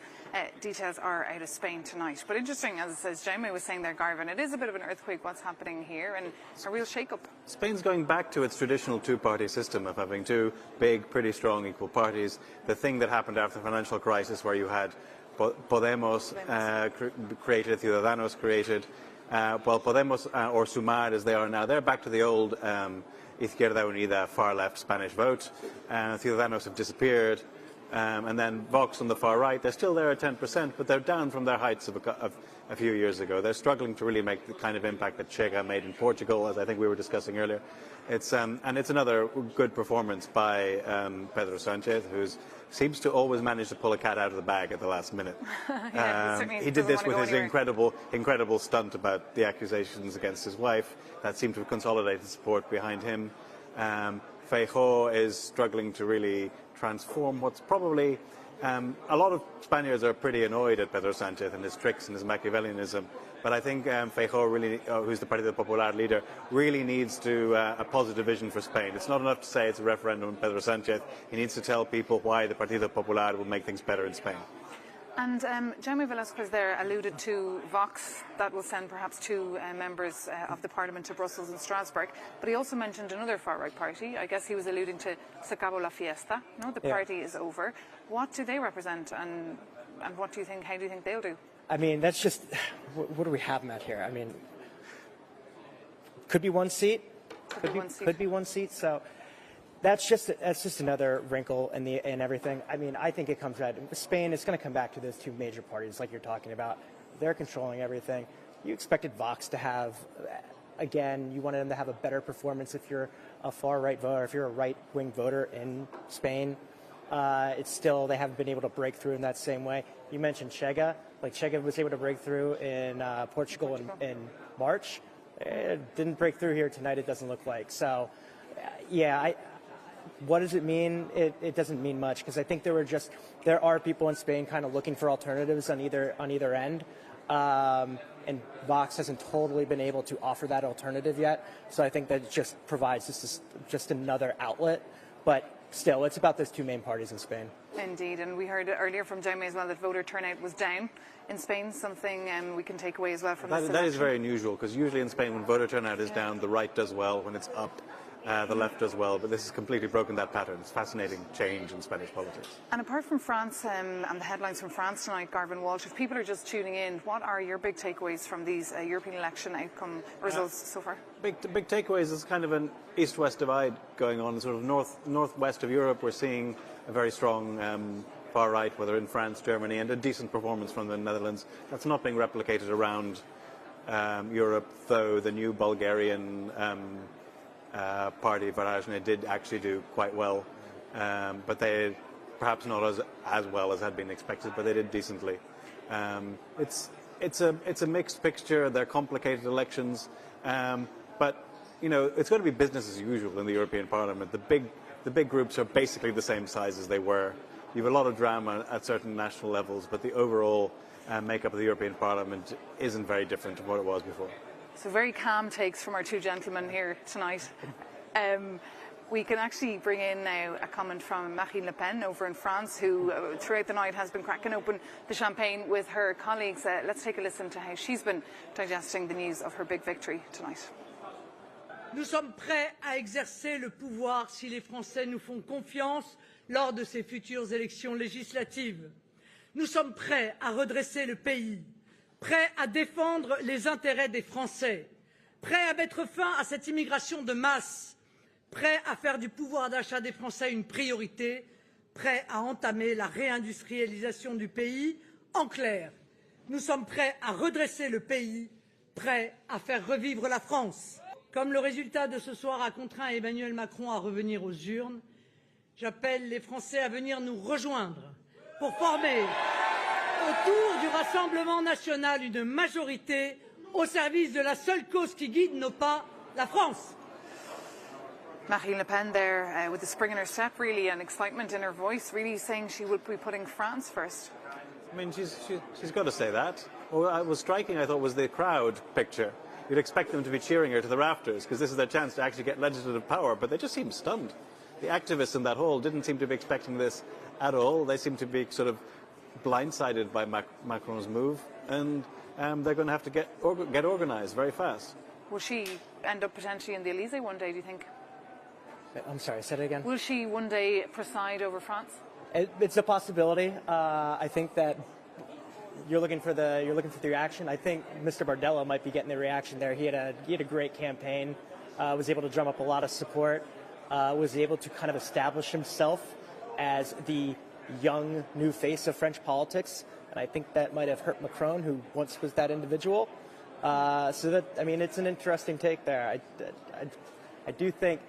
details are out of Spain tonight. But interesting, as Jaime was saying there, Garvin, it is a bit of an earthquake what's happening here, and a real shake-up. Spain's going back to its traditional two-party system of having two big, pretty strong, equal parties. The thing that happened after the financial crisis, where you had Podemos created, Ciudadanos created, Podemos or Sumar as they are now, they're back to the old Izquierda Unida, far-left Spanish vote. Ciudadanos have disappeared. And then Vox on the far right, they're still there at 10%, but they're down from their heights of a few years ago. They're struggling to really make the kind of impact that Chega made in Portugal, as I think we were discussing earlier. And it's another good performance by Pedro Sanchez, who seems to always manage to pull a cat out of the bag at the last minute. He did this with his incredible stunt about the accusations against his wife. That seemed to have consolidated support behind him. Feijóo is struggling to really transform what's probably a lot of Spaniards are pretty annoyed at Pedro Sanchez and his tricks and his Machiavellianism, but I think Feijóo really, who's the Partido Popular leader, really needs to a positive vision for Spain. It's not enough to say it's a referendum on Pedro Sanchez. He needs to tell people why the Partido Popular will make things better in Spain. And Jaime Velasquez there alluded to Vox, that will send perhaps 2 members of the Parliament to Brussels and Strasbourg, but he also mentioned another far-right party. I guess he was alluding to Se acabó la fiesta. No, the party is over. What do they represent, and what do you think? How do you think they'll do? I mean, that's just what do we have, Matt, here? I mean, could be 1 seat. Could be one seat. So. That's just another wrinkle in everything. I mean, I think it comes out. Spain is going to come back to those 2 major parties, like you're talking about. They're controlling everything. You expected Vox to have, again, you wanted them to have a better performance if you're a far-right voter, if you're a right-wing voter in Spain. It's still, they haven't been able to break through in that same way. You mentioned Chega. Like, Chega was able to break through in Portugal in March. It didn't break through here tonight, it doesn't look like. So, yeah, what does it mean? It doesn't mean much, because I think there are people in Spain kind of looking for alternatives on either end, and Vox hasn't totally been able to offer that alternative yet. So I think that just provides just another outlet. But still, it's about those 2 main parties in Spain. Indeed, and we heard earlier from Jaime as well that voter turnout was down in Spain, something we can take away as well from this election. That is very unusual, because usually in Spain when voter turnout is down, the right does well. When it's up, the left does well, but this has completely broken that pattern. It's a fascinating change in Spanish politics. And apart from France and the headlines from France tonight, Garvin Walsh, if people are just tuning in, what are your big takeaways from these European election outcome results so far? Big takeaways is kind of an east-west divide going on. Sort of northwest of Europe, we're seeing a very strong far right, whether in France, Germany, and a decent performance from the Netherlands. That's not being replicated around Europe, though the new Bulgarian party, Varajne, did actually do quite well, but they perhaps not as well as had been expected, but they did decently. It's a mixed picture. They're complicated elections, but it's going to be business as usual in the European Parliament. The big groups are basically the same size as they were You have a lot of drama at certain national levels, but the overall makeup of the European Parliament isn't very different from what it was before. So very calm takes from our two gentlemen here tonight. We can actually bring in now a comment from Marine Le Pen over in France, who throughout the night has been cracking open the champagne with her colleagues. Let's take a listen to how she's been digesting the news of her big victory tonight. Nous sommes prêts à exercer le pouvoir si les Français nous font confiance lors de ces futures élections législatives. Nous sommes prêts à redresser le pays, prêts à défendre les intérêts des Français, prêts à mettre fin à cette immigration de masse, prêts à faire du pouvoir d'achat des Français une priorité, prêts à entamer la réindustrialisation du pays. En clair, nous sommes prêts à redresser le pays, prêts à faire revivre la France. Comme le résultat de ce soir a contraint Emmanuel Macron à revenir aux urnes, j'appelle les Français à venir nous rejoindre pour former autour du Rassemblement national une majorité au service de la seule cause qui guide nos pas, la France. Marine Le Pen there with a spring in her step, really, and excitement in her voice, really saying she would be putting France first. I mean, she's got to say that. What was striking, I thought, was the crowd picture. You'd expect them to be cheering her to the rafters, because this is their chance to actually get legislative power, but they just seemed stunned. The activists in that hall didn't seem to be expecting this at all. They seem to be sort of blindsided by Macron's move, and they're going to have to get organised very fast. Will she end up potentially in the Elysee one day, do you think? I'm sorry, say it again. Will she one day preside over France? It's a possibility. I think that you're looking for the reaction. I think Mr. Bardella might be getting the reaction there. He had a great campaign, was able to drum up a lot of support, was able to kind of establish himself as the young new face of French politics, and I think that might have hurt Macron, who once was that individual. So that, I mean, it's an interesting take there. I do think.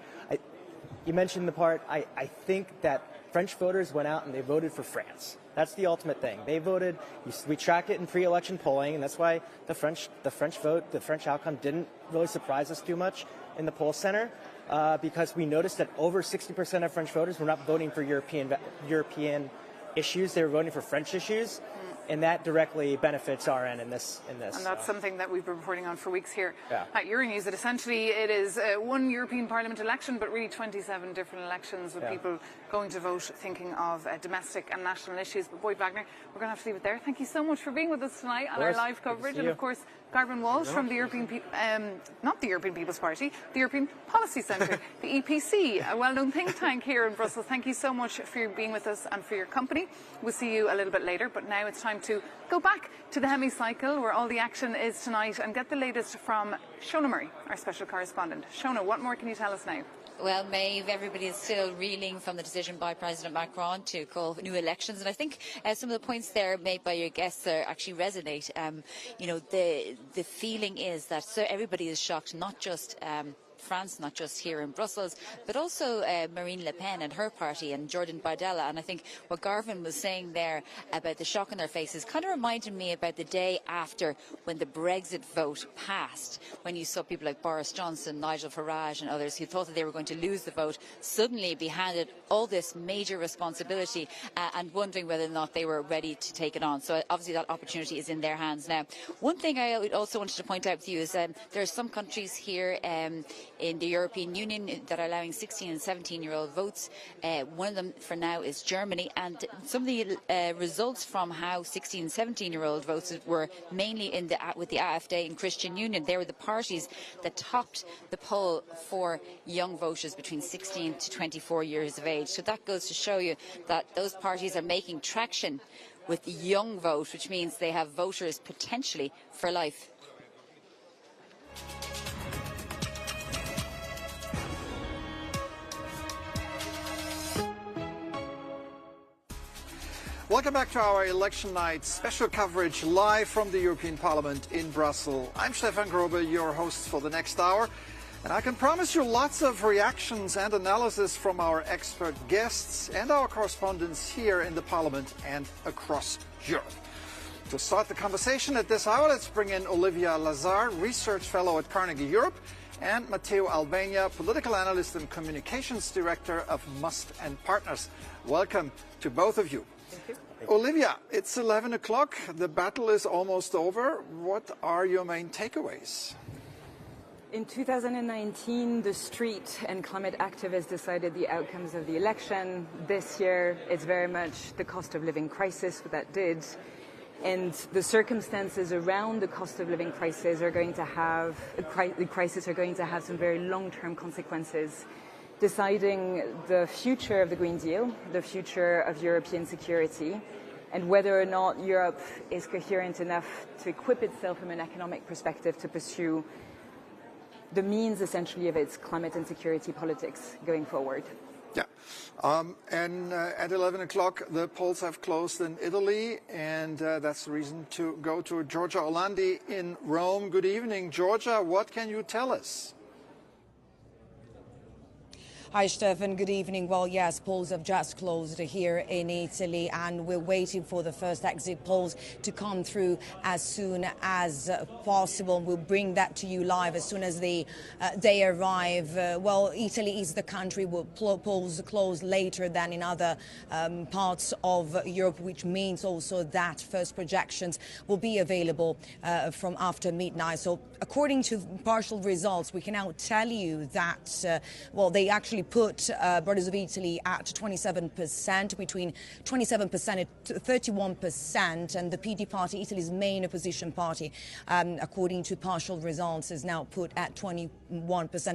You mentioned the part. I think that French voters went out and they voted for France. That's the ultimate thing. They voted. We tracked it in pre-election polling, and that's why the French vote, the French outcome, didn't really surprise us too much in the poll center, because we noticed that over 60% of French voters were not voting for European issues. They were voting for French issues. And that directly benefits RN in this. And that's something that we've been reporting on for weeks here at Euronews, that essentially it is one European Parliament election, but really 27 different elections with people going to vote thinking of domestic and national issues. But Boyd Wagner, we're going to have to leave it there. Thank you so much for being with us tonight on our live coverage. And of course, Garvin Walsh from the European, not the European People's Party, the European Policy Centre, the EPC, a well-known think tank here in Brussels. Thank you so much for being with us and for your company. We'll see you a little bit later, but now it's time to go back to the hemicycle where all the action is tonight and get the latest from Shona Murray, our special correspondent. Shona, what more can you tell us now? Well, Maeve, everybody is still reeling from the decision by President Macron to call new elections, and I think some of the points there made by your guests actually resonate. You know, the feeling is that everybody is shocked, not just France, not just here in Brussels, but also Marine Le Pen and her party and Jordan Bardella. And I think what Garvin was saying there about the shock on their faces kind of reminded me about the day after when the Brexit vote passed, when you saw people like Boris Johnson, Nigel Farage and others who thought that they were going to lose the vote suddenly be handed all this major responsibility and wondering whether or not they were ready to take it on. So obviously that opportunity is in their hands now. One thing I also wanted to point out to you is there are some countries here in the European Union that are allowing 16 and 17-year-old votes. One of them for now is Germany, and some of the results from how 16 and 17-year-old votes were mainly with the AfD and Christian Union. They were the parties that topped the poll for young voters between 16 to 24 years of age. So that goes to show you that those parties are making traction with the young vote, which means they have voters potentially for life. Welcome back to our election night special coverage live from the European Parliament in Brussels. I'm Stefan Grobe, your host for the next hour, and I can promise you lots of reactions and analysis from our expert guests and our correspondents here in the Parliament and across Europe. To start the conversation at this hour, let's bring in Olivia Lazar, Research Fellow at Carnegie Europe, and Matteo Albania, political analyst and communications director of Must & Partners. Welcome to both of you. Thank you. Olivia, it's 11 o'clock. The battle is almost over. What are your main takeaways? In 2019, the street and climate activists decided the outcomes of the election. This year, it's very much the cost of living crisis that did. And the circumstances around the cost of living crisis are going to have some very long-term consequences. Deciding the future of the Green Deal, the future of European security, and whether or not Europe is coherent enough to equip itself from an economic perspective to pursue the means, essentially, of its climate and security politics going forward. Yeah. And at 11 o'clock, the polls have closed in Italy, and that's the reason to go to Giorgia Orlandi in Rome. Good evening, Giorgia. What can you tell us? Hi, Stefan. Good evening. Well, yes, polls have just closed here in Italy, and we're waiting for the first exit polls to come through as soon as possible. We'll bring that to you live as soon as they arrive. Well, Italy is the country where polls close later than in other parts of Europe, which means also that first projections will be available from after midnight. So according to partial results, we can now tell you that, well, they actually put Brothers of Italy at 27%, between 27% and 31%, and the PD party, Italy's main opposition party, according to partial results, is now put at 21%.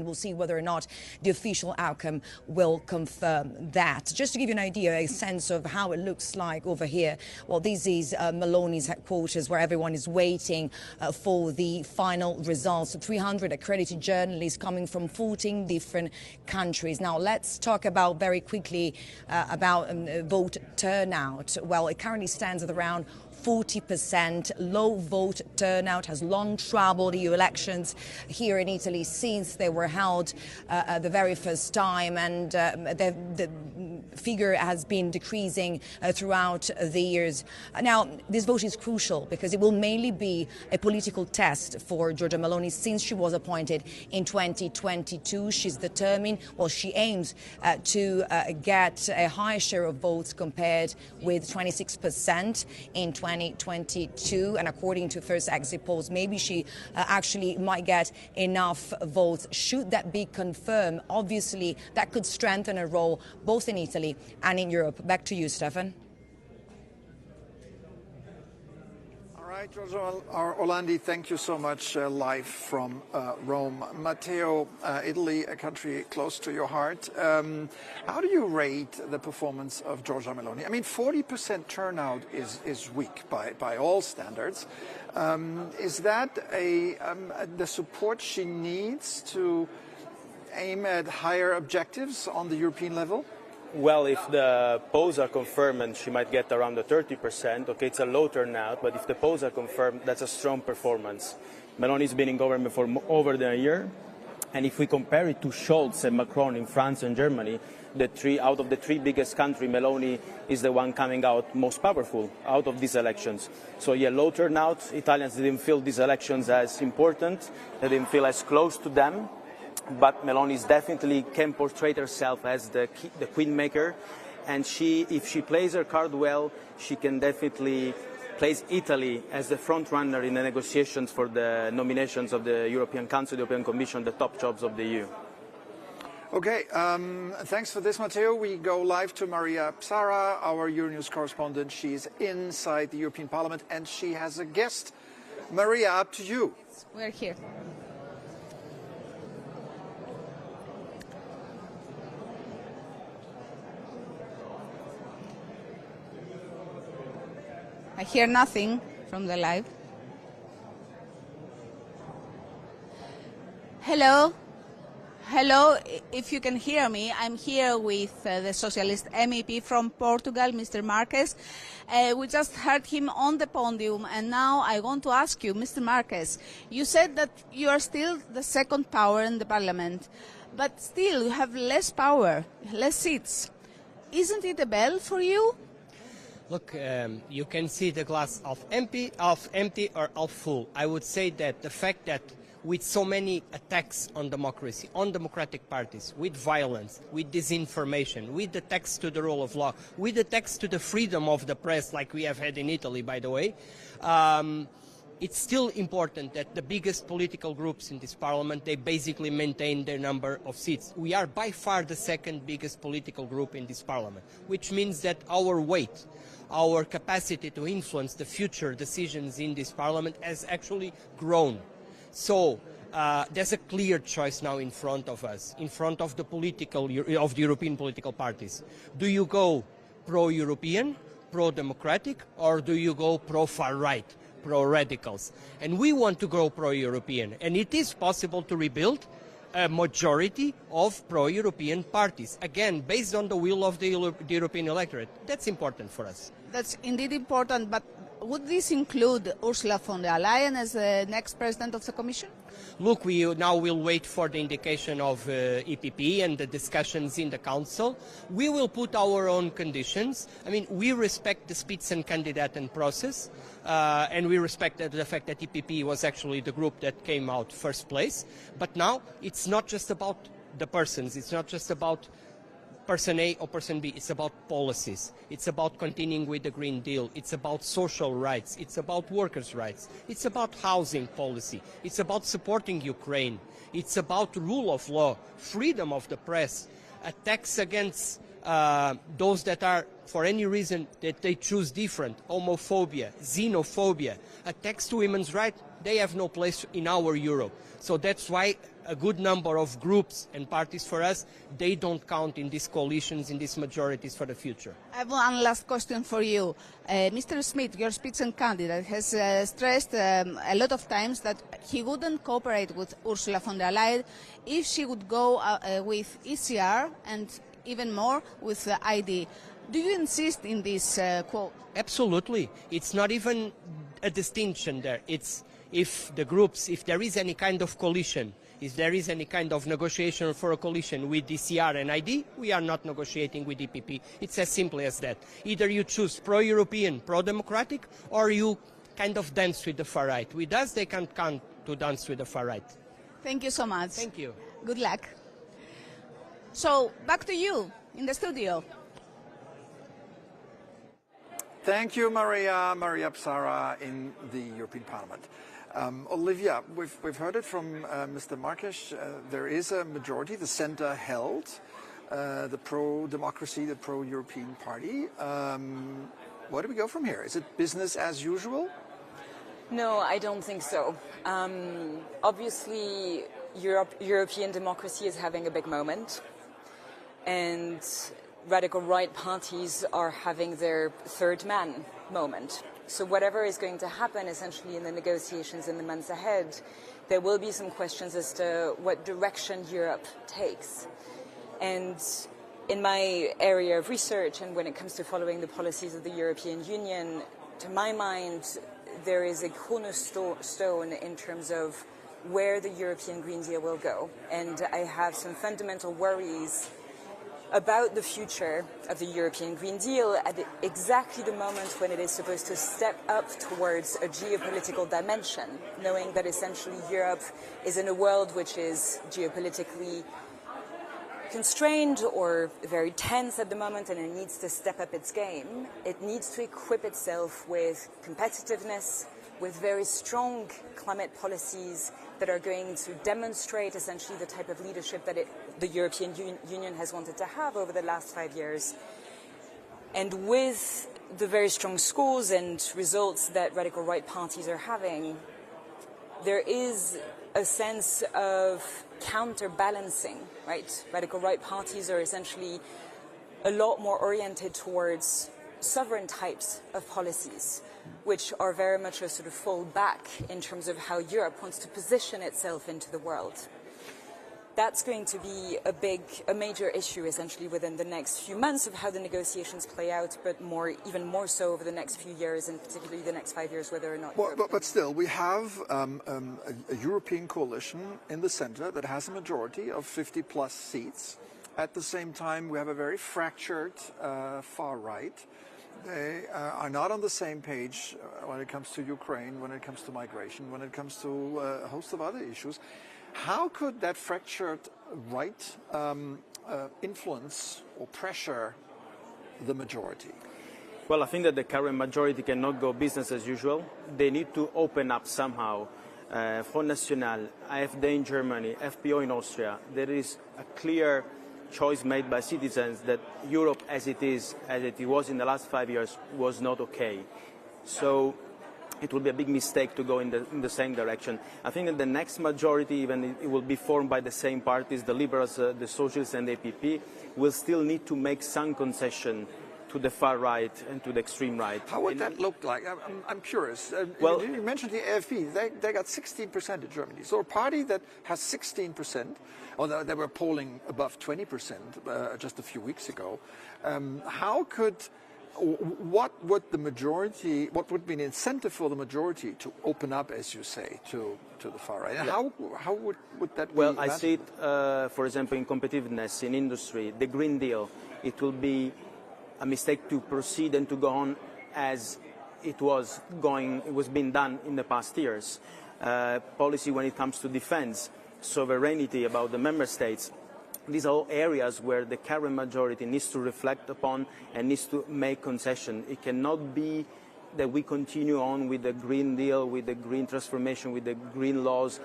We'll see whether or not the official outcome will confirm that. Just to give you an idea, a sense of how it looks like over here, well, this is Meloni's headquarters, where everyone is waiting for the final results. 300 accredited journalists coming from 14 different countries. Now, let's talk about very quickly about vote turnout. Well, it currently stands at around 40%. Low vote turnout has long troubled EU elections here in Italy since they were held the very first time, and the figure has been decreasing throughout the years. Now, this vote is crucial because it will mainly be a political test for Giorgia Meloni since she was appointed in 2022. She's determined, well, she aims to get a higher share of votes compared with 26% in 2022, and according to first exit polls, maybe she actually might get enough votes. Should that be confirmed, obviously that could strengthen her role both in Italy and in Europe. Back to you, Stefan. All right, Giorgia Orlandi, thank you so much, live from Rome. Matteo, Italy, a country close to your heart. How do you rate the performance of Giorgia Meloni? I mean, 40% turnout is weak by all standards. Is that the support she needs to aim at higher objectives on the European level? Well, if the polls are confirmed, and she might get around the 30%, okay, it's a low turnout, but if the polls are confirmed, that's a strong performance. Meloni's been in government for over a year, and if we compare it to Scholz and Macron in France and Germany, out of the three biggest countries, Meloni is the one coming out most powerful out of these elections. So yeah, low turnout. Italians didn't feel these elections as important, they didn't feel as close to them. But Meloni definitely can portray herself as the queen maker, and if she plays her card well, she can definitely place Italy as the front runner in the negotiations for the nominations of the European Council, the European Commission, the top jobs of the EU. Okay, thanks for this, Matteo. We go live to Maria Psara, our Euronews correspondent. She's inside the European Parliament, and she has a guest. Maria, up to you. We're here. I hear nothing from the live. Hello? Hello, if you can hear me, I'm here with the Socialist MEP from Portugal, Mr. Marques. We just heard him on the podium, and now I want to ask you, Mr. Marques, you said that you are still the second power in the parliament, but still you have less power, less seats. Isn't it a bell for you? Look, you can see the glass of empty or half full. I would say that the fact that with so many attacks on democracy, on democratic parties, with violence, with disinformation, with attacks to the rule of law, with attacks to the freedom of the press, like we have had in Italy, by the way, it's still important that the biggest political groups in this parliament, they basically maintain their number of seats. We are by far the second biggest political group in this parliament, which means that our weight, our capacity to influence the future decisions in this parliament has actually grown. So there's a clear choice now in front of us, in front of the European political parties. Do you go pro-European, pro-democratic, or do you go pro-far right, pro-radicals? And we want to go pro-European, and it is possible to rebuild a majority of pro-European parties, again, based on the will of the European electorate. That's important for us. That's indeed important, but would this include Ursula von der Leyen as the next president of the Commission? Look, we now will wait for the indication of EPP and the discussions in the Council. We will put our own conditions. I mean, we respect the Spitzenkandidaten process, and we respect the fact that EPP was actually the group that came out first place. But now it's not just about the persons. It's not just about person A or person B. It's about policies. It's about continuing with the Green Deal. It's about social rights. It's about workers' rights. It's about housing policy. It's about supporting Ukraine. It's about rule of law, freedom of the press, attacks against those that are, for any reason that they choose different, homophobia, xenophobia, attacks to women's rights. They have no place in our Europe. So that's why a good number of groups and parties for us, they don't count in these coalitions, in these majorities for the future. I have one last question for you. Mr. Smith, your Spitzenkandidat, has stressed a lot of times that he wouldn't cooperate with Ursula von der Leyen if she would go with ECR and even more with the ID. Do you insist in this quote? Absolutely. It's not even a distinction there. It's if the groups, if there is any kind of coalition, if there is any kind of negotiation for a coalition with DCR and ID, we are not negotiating with EPP. It's as simple as that. Either you choose pro-European, pro-democratic, or you kind of dance with the far right. With us, they can't come to dance with the far right. Thank you so much. Thank you. Good luck. So, back to you in the studio. Thank you, Maria Psara in the European Parliament. Olivia, we've heard it from Mr. Marques. There is a majority. The centre held the pro-democracy, the pro-European party. Where do we go from here? Is it business as usual? No, I don't think so. Obviously, European democracy is having a big moment, and radical right parties are having their third man moment. So whatever is going to happen essentially in the negotiations in the months ahead, there will be some questions as to what direction Europe takes. And in my area of research, and when it comes to following the policies of the European Union, to my mind, there is a cornerstone in terms of where the European Green Deal will go. And I have some fundamental worries about the future of the European Green Deal at exactly the moment when it is supposed to step up towards a geopolitical dimension, knowing that essentially Europe is in a world which is geopolitically constrained or very tense at the moment, and it needs to step up its game. It needs to equip itself with competitiveness, with very strong climate policies that are going to demonstrate essentially the type of leadership that the European Union has wanted to have over the last 5 years. And with the very strong scores and results that radical right parties are having, there is a sense of counterbalancing, right? Radical right parties are essentially a lot more oriented towards sovereign types of policies, which are very much a sort of fallback in terms of how Europe wants to position itself into the world. That's going to be a major issue essentially within the next few months of how the negotiations play out, but even more so over the next few years, and particularly the next 5 years, whether or not. Well, but still, we have a European coalition in the centre that has a majority of 50+ seats. At the same time, we have a very fractured far right They are not on the same page when it comes to Ukraine, when it comes to migration, when it comes to a host of other issues. How could that fractured right influence or pressure the majority? Well, I think that the current majority cannot go business as usual. They need to open up somehow. Front National, AfD in Germany, FPO in Austria, there is a clear choice made by citizens that Europe as it was in the last 5 years, was not okay. So it will be a big mistake to go in the same direction. I think that the next majority, even it will be formed by the same parties, the Liberals, the Socialists and the APP, will still need to make some concession to the far right and to the extreme right. How would that look like? I'm curious. Well, you mentioned the AfD. They got 16% in Germany. So a party that has 16%, although they were polling above 20% just a few weeks ago, what would be an incentive for the majority to open up, as you say, to the far right? And how would that be? Well, I see it, for example, in competitiveness, in industry, the Green Deal. It will be a mistake to proceed and to go on as it was being done in the past years. Policy when it comes to defense, sovereignty about the member states. These are all areas where the current majority needs to reflect upon and needs to make concession. It cannot be that we continue on with the Green Deal, with the green transformation, with the green laws,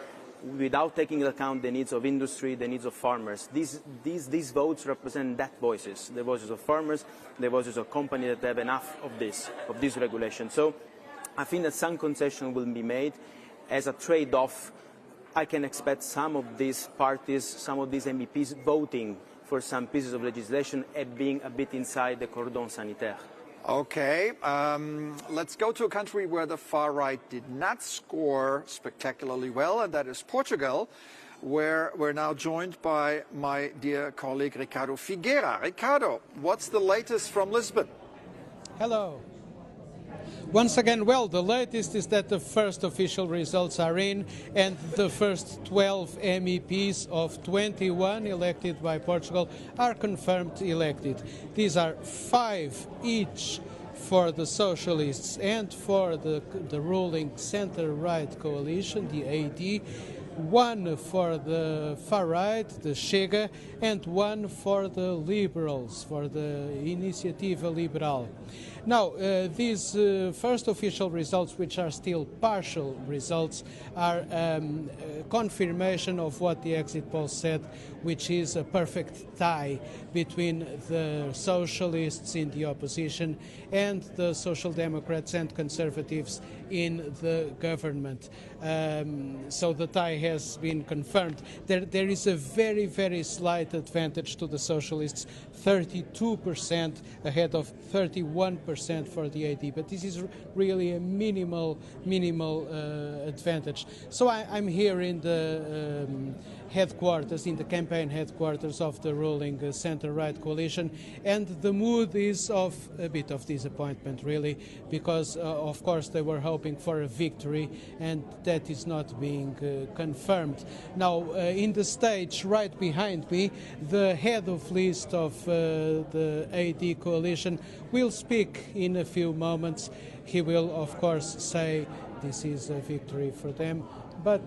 without taking into account the needs of industry, the needs of farmers. These votes represent that voices, the voices of farmers, the voices of companies that have enough of this regulation. So I think that some concession will be made as a trade-off. I can expect some of these parties, some of these MEPs voting for some pieces of legislation and being a bit inside the cordon sanitaire. Okay, let's go to a country where the far right did not score spectacularly well, and that is Portugal, where we're now joined by my dear colleague Ricardo Figueira. Ricardo, what's the latest from Lisbon? Hello. Once again, well, the latest is that the first official results are in, and the first 12 MEPs of 21 elected by Portugal are confirmed elected. These are 5 each for the Socialists and for the ruling centre-right coalition, the AD, 1 for the far right, the Chega, and 1 for the Liberals, for the Iniciativa Liberal. Now, these first official results, which are still partial results, are confirmation of what the exit poll said, which is a perfect tie between the socialists in the opposition and the Social Democrats and Conservatives in the government. So the tie has been confirmed. There is a very, very slight advantage to the socialists, 32% ahead of 31% for the AD, but this is really a minimal advantage. So I'm here in the headquarters, in the campaign headquarters of the ruling centre-right coalition, and the mood is of a bit of disappointment, really, because of course they were hoping for a victory, and that is not being confirmed. Now, in the stage right behind me, the head of list of the AD coalition will speak in a few moments. He will, of course, say this is a victory for them, but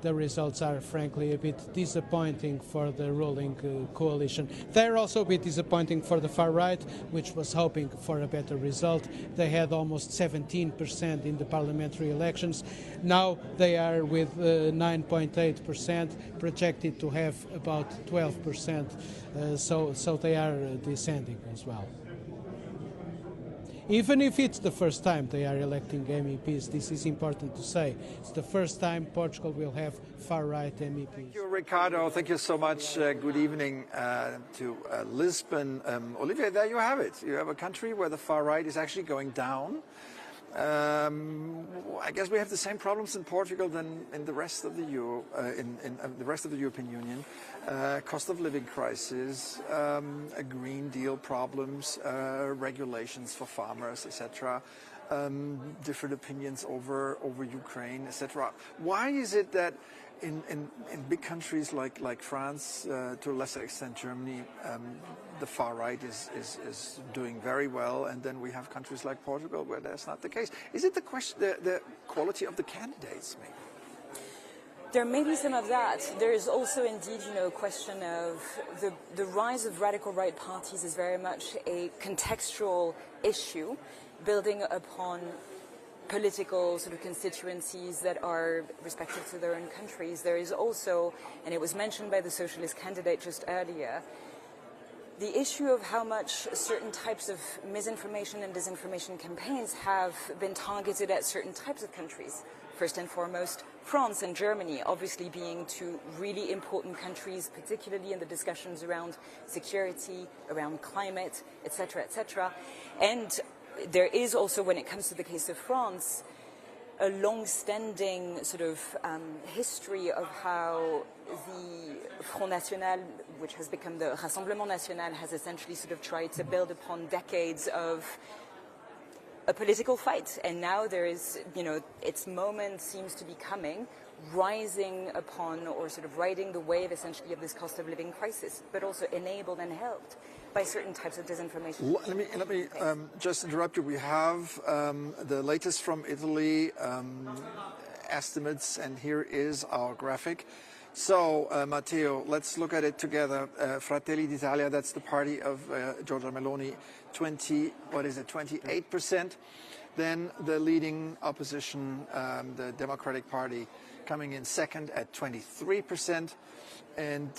the results are frankly a bit disappointing for the ruling coalition. They're also a bit disappointing for the far right, which was hoping for a better result. They had almost 17% in the parliamentary elections. Now they are with 9.8%, projected to have about 12%. So they are descending as well. Even if it's the first time they are electing MEPs, this is important to say. It's the first time Portugal will have far-right MEPs. Thank you, Ricardo. Thank you so much. Good evening to Lisbon. Olivier, there you have it. You have a country where the far right is actually going down. I guess we have the same problems in Portugal than in the rest of the the rest of the European Union. Cost of living crisis, a Green Deal problems, regulations for farmers, etc. Different opinions over Ukraine, etc. Why is it that in big countries like France, to a lesser extent Germany, the far right is doing very well, and then we have countries like Portugal where that's not the case. Is it the question, the quality of the candidates, maybe? There may be some of that. There is also indeed, a question of the rise of radical right parties is very much a contextual issue, building upon political sort of constituencies that are respective to their own countries. There is also, and it was mentioned by the socialist candidate just earlier, the issue of how much certain types of misinformation and disinformation campaigns have been targeted at certain types of countries. First and foremost, France and Germany, obviously being two really important countries, particularly in the discussions around security, around climate, etc., etc. And there is also, when it comes to the case of France, a long-standing sort of history of how the Front National, which has become the Rassemblement National, has essentially sort of tried to build upon decades of a political fight. And now there is, its moment seems to be coming, rising upon or sort of riding the wave essentially of this cost of living crisis, but also enabled and helped by certain types of disinformation. Let me just interrupt you. We have the latest from Italy estimates, and here is our graphic. So, Matteo, let's look at it together. Fratelli d'Italia, that's the party of Giorgia Meloni, 28%. Then the leading opposition, the Democratic Party, coming in second at 23%. And,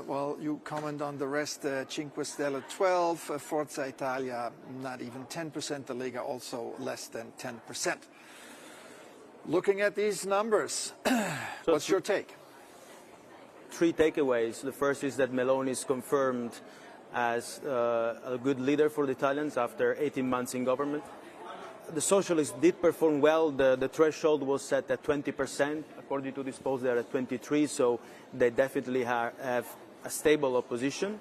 well, you comment on the rest, Cinque Stelle 12, Forza Italia not even 10%, the Lega also less than 10%. Looking at these numbers, what's your take? Three takeaways. The first is that Meloni is confirmed as a good leader for the Italians after 18 months in government. The socialists did perform well. The threshold was set at 20%. According to this poll, they are at 23%, so they definitely have a stable opposition.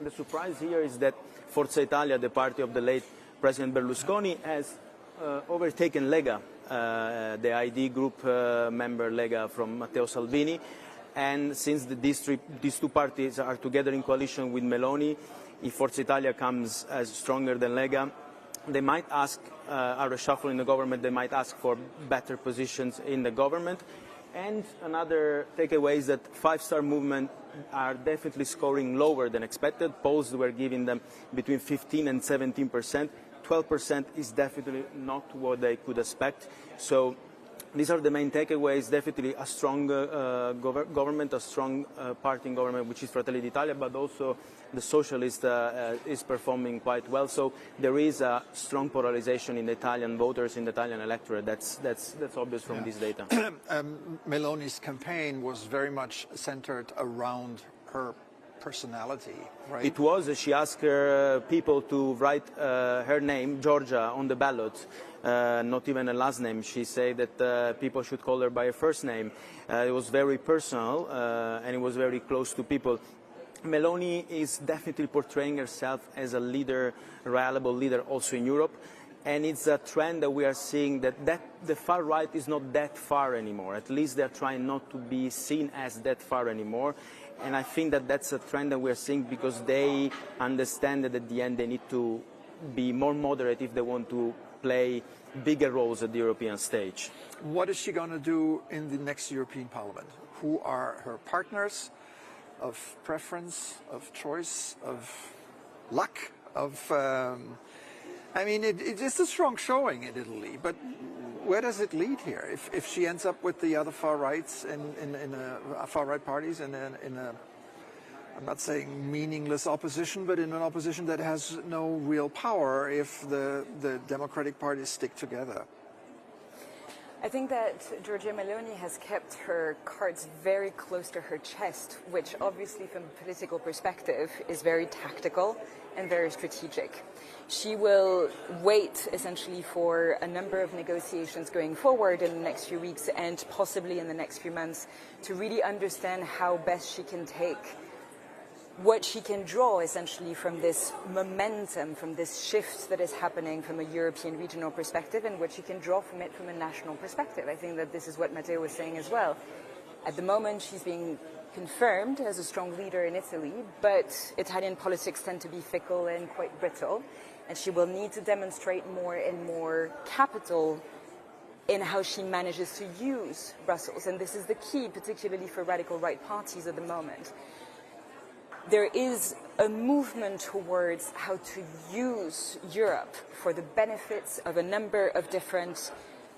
The surprise here is that Forza Italia, the party of the late President Berlusconi, has overtaken Lega, the ID group member Lega from Matteo Salvini. And since these two parties are together in coalition with Meloni, if Forza Italia comes as stronger than Lega, they might ask, a reshuffle in the government, they might ask for better positions in the government. And another takeaway is that five-star movement are definitely scoring lower than expected. Polls were giving them between 15 and 17%. 12% is definitely not what they could expect. So these are the main takeaways. Definitely a strong government, a strong party in government, which is Fratelli d'Italia, but also the socialist is performing quite well. So there is a strong polarization in the Italian voters, in the Italian electorate. That's obvious from this data. Meloni's campaign was very much centered around her personality, right? It was. She asked her people to write her name, Georgia, on the ballot. Not even a last name. She said that people should call her by her first name. It was very personal and it was very close to people. Meloni is definitely portraying herself as a leader, a reliable leader also in Europe. And it's a trend that we are seeing that the far right is not that far anymore. At least they're trying not to be seen as that far anymore. And I think that that's a trend that we're seeing because they understand that at the end they need to be more moderate if they want to play bigger roles at the European stage. What is she going to do in the next European Parliament? Who are her partners of preference, of choice, of luck, of... I mean, it's a strong showing in Italy, but where does it lead here? If she ends up with the other far rights in far right parties in a I'm not saying meaningless opposition, but in an opposition that has no real power if the Democratic parties stick together. I think that Giorgia Meloni has kept her cards very close to her chest, which obviously from a political perspective is very tactical and very strategic. She will wait essentially for a number of negotiations going forward in the next few weeks and possibly in the next few months to really understand how best she can take what she can draw essentially from this momentum, from this shift that is happening from a European regional perspective and what she can draw from it from a national perspective. I think that this is what Matteo was saying as well. At the moment, she's being confirmed as a strong leader in Italy, but Italian politics tend to be fickle and quite brittle, and she will need to demonstrate more and more capital in how she manages to use Brussels. And this is the key, particularly for radical right parties at the moment. There is a movement towards how to use Europe for the benefits of a number of different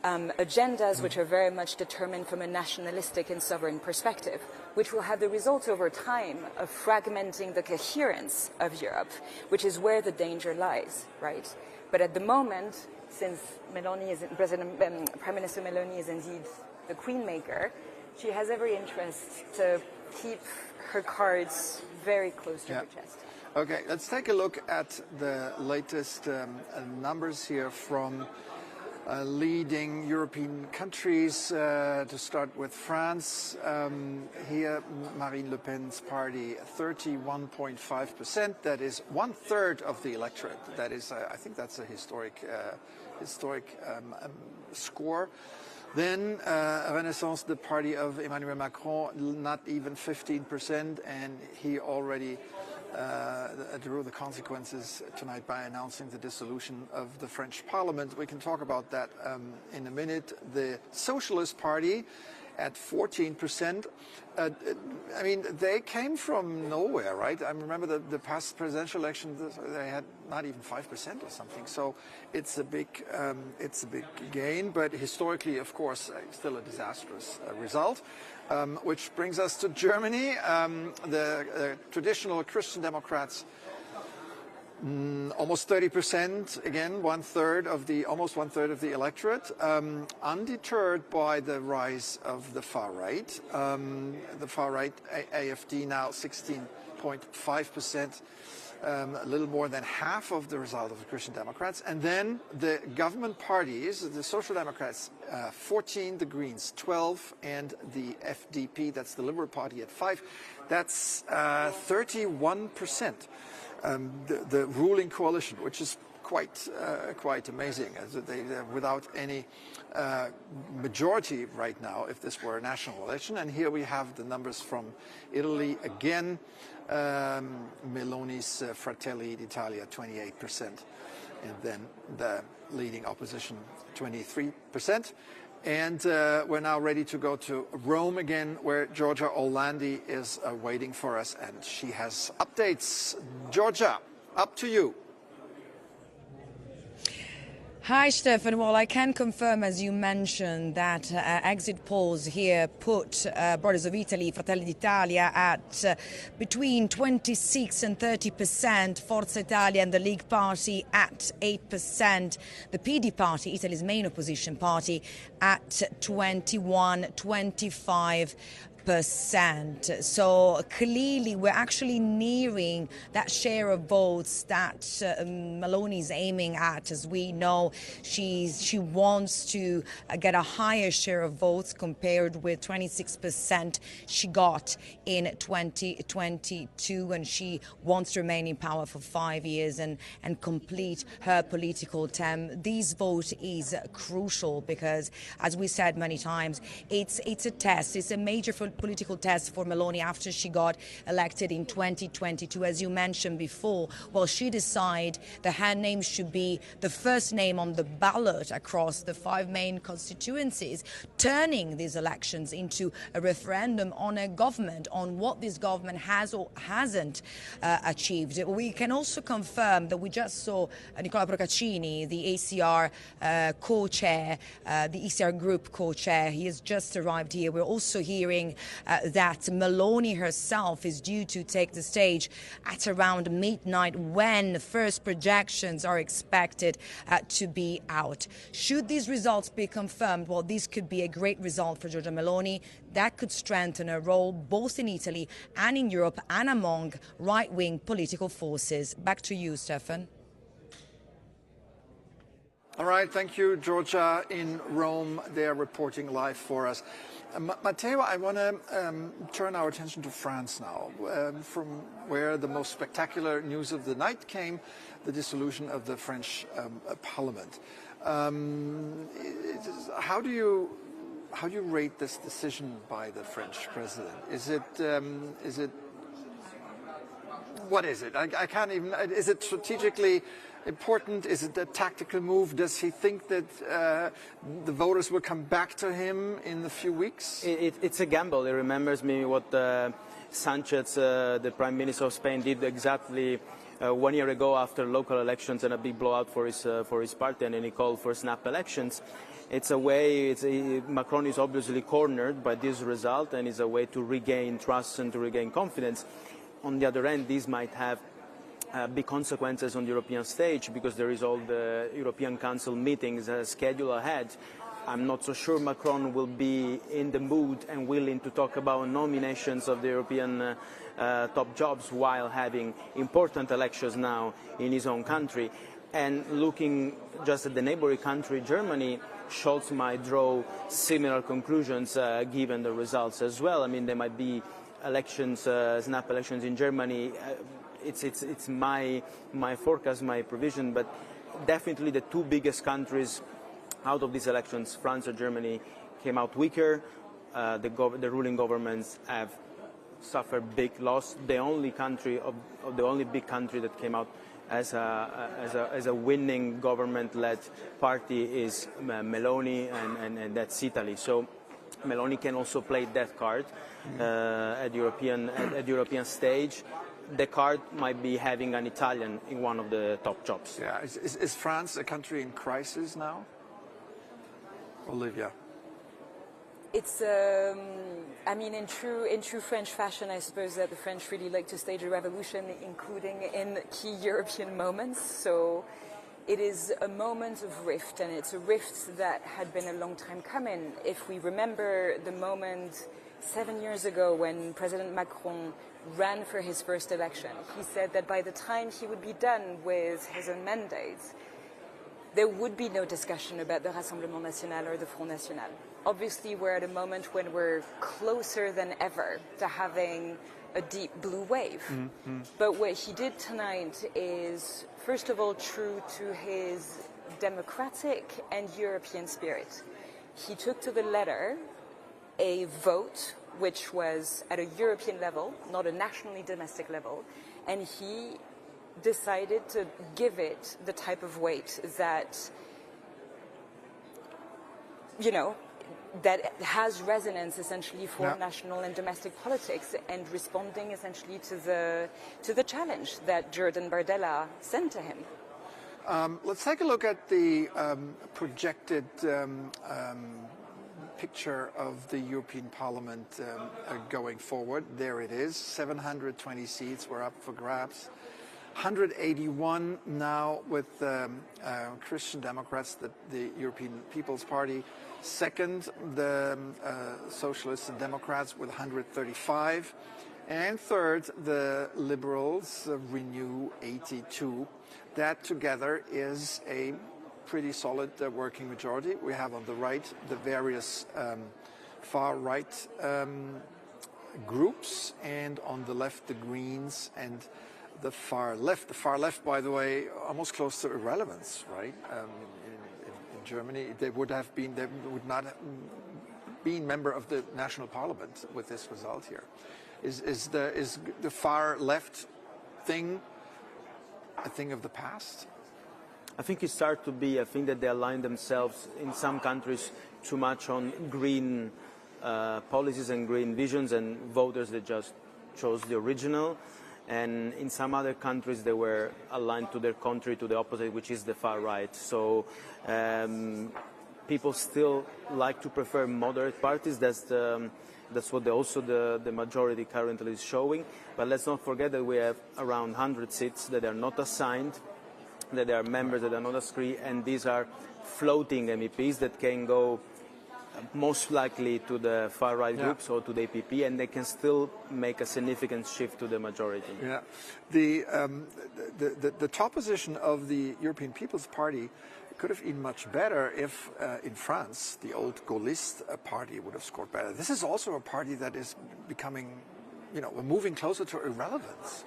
agendas which are very much determined from a nationalistic and sovereign perspective, which will have the result over time of fragmenting the coherence of Europe, which is where the danger lies, right? But at the moment, since Prime Minister Meloni is indeed the queen maker, she has every interest to keep her cards very close to her chest. Okay, let's take a look at the latest numbers here from leading European countries. To start with France, here Marine Le Pen's party, 31.5%. That is 1/3 of the electorate. That is, I think that's a historic score. Then Renaissance, the party of Emmanuel Macron, not even 15%, and he already drew the consequences tonight by announcing the dissolution of the French Parliament. We can talk about that in a minute. The Socialist Party at 14%. I mean, they came from nowhere, right? I remember the past presidential election, they had not even 5% or something. So it's a big gain, but historically, of course, still a disastrous result. Which brings us to Germany. The traditional Christian Democrats, almost 30%, again, almost one third of the electorate, undeterred by the rise of the far right. The far right, AfD, now 16.5%. A little more than half of the result of the Christian Democrats. And then the government parties, the Social Democrats, 14, the Greens 12, and the FDP, that's the Liberal Party, at 5. That's 31%. The ruling coalition, which is quite amazing. They're without any majority right now if this were a national election. And here we have the numbers from Italy again. Meloni's Fratelli d'Italia, 28%, and then the leading opposition, 23%. And we're now ready to go to Rome again, where Giorgia Orlandi is waiting for us, and she has updates. Giorgia, up to you. Hi, Stefan. Well, I can confirm, as you mentioned, that exit polls here put Brothers of Italy, Fratelli d'Italia, at between 26 and 30%, Forza Italia and the League Party at 8%, the PD Party, Italy's main opposition party, at 25%. So clearly we're actually nearing that share of votes that Meloni is aiming at. As we know, she wants to get a higher share of votes compared with 26% she got in 2022, and she wants to remain in power for 5 years and complete her political term. This vote is crucial because, as we said many times, it's a test. It's a major political test for Meloni after she got elected in 2022. As you mentioned before, well, she decided that her name should be the first name on the ballot across the 5 main constituencies, turning these elections into a referendum on a government, on what this government has or hasn't achieved. We can also confirm that we just saw Nicola Procaccini, the ACR co-chair, the ECR group co-chair. He has just arrived here. We're also hearing that Meloni herself is due to take the stage at around midnight, when the first projections are expected to be out. Should these results be confirmed, well, this could be a great result for Giorgia Meloni. That could strengthen her role both in Italy and in Europe and among right-wing political forces. Back to you, Stefan. All right, thank you, Giorgia, in Rome. They're reporting live for us. Matteo, I want to turn our attention to France now, from where the most spectacular news of the night came, the dissolution of the French Parliament. How do how do you rate this decision by the French president? Is it what is it? I can't even. Is it strategically important? Is it a tactical move? Does he think that the voters will come back to him in a few weeks? It's a gamble. It remembers me what Sanchez, the Prime Minister of Spain, did exactly 1 year ago after local elections and a big blowout for his party, and then he called for snap elections. It's a way. Macron is obviously cornered by this result, and it's a way to regain trust and to regain confidence. On the other end, this might have big consequences on the European stage because there is all the European Council meetings scheduled ahead. I'm not so sure Macron will be in the mood and willing to talk about nominations of the European top jobs while having important elections now in his own country. And looking just at the neighboring country, Germany, Scholz might draw similar conclusions given the results as well. I mean, there might be elections, snap elections in Germany. It's my forecast, my provision, but definitely the two biggest countries out of these elections, France or Germany, came out weaker. The ruling governments have suffered big loss. The only big country that came out as a winning government-led party is Meloni, and that's Italy. So Meloni can also play that card at European stage. The card might be having an Italian in one of the top jobs. Yeah, is France a country in crisis now? Olivia. It's, I mean, in true French fashion, I suppose that the French really like to stage a revolution, including in key European moments. So it is a moment of rift, and it's a rift that had been a long time coming. If we remember the moment 7 years ago when President Macron ran for his first election, he said that by the time he would be done with his own mandate, there would be no discussion about the Rassemblement National or the Front National. Obviously, we're at a moment when we're closer than ever to having a deep blue wave. Mm-hmm. But what he did tonight is, first of all, true to his democratic and European spirit. He took to the letter a vote which was at a European level, not a nationally domestic level, and he decided to give it the type of weight that, you know, that has resonance essentially for national and domestic politics, and responding essentially to the challenge that Jordan Bardella sent to him. Let's take a look at the projected picture of the European Parliament going forward. There it is, 720 seats were up for grabs. 181 now with Christian Democrats, the European People's Party. Second, the Socialists and Democrats with 135. And third, the Liberals, Renew, 82. That together is a pretty solid working majority. We have on the right the various far-right groups, and on the left the Greens and the far left. The far left, by the way, almost close to irrelevance, right? In Germany, they would not have been member of the national parliament with this result here. Is the far left thing a thing of the past? I think it started to be. I think that they align themselves in some countries too much on green policies and green visions, and voters that just chose the original. And in some other countries, they were aligned to their country, to the opposite, which is the far right. So people still like to prefer moderate parties. That's what the majority currently is showing. But let's not forget that we have around 100 seats that are not assigned, that there are members that are not assigned, and these are floating MEPs that can go most likely to the far-right groups or to the APP, and they can still make a significant shift to the majority. Yeah, the top position of the European People's Party could have been much better if, in France, the old Gaullist party would have scored better. This is also a party that is becoming, moving closer to irrelevance.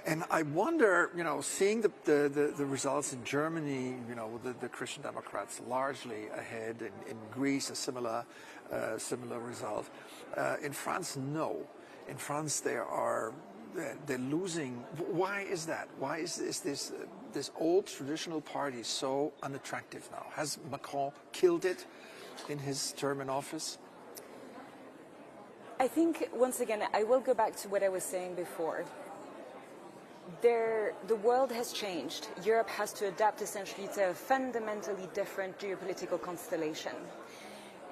And I wonder, seeing the results in Germany, with the Christian Democrats largely ahead, in Greece a similar similar result. In France, no. In France, they're losing. Why is that? Why is this old traditional party so unattractive now? Has Macron killed it in his term in office? I think, once again, I will go back to what I was saying before. The world has changed. Europe has to adapt essentially to a fundamentally different geopolitical constellation.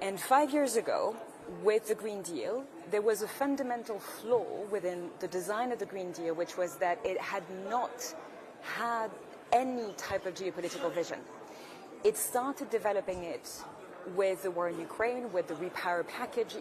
And 5 years ago, with the Green Deal, there was a fundamental flaw within the design of the Green Deal, which was that it had not had any type of geopolitical vision. It started developing it with the war in Ukraine, with the Repower package,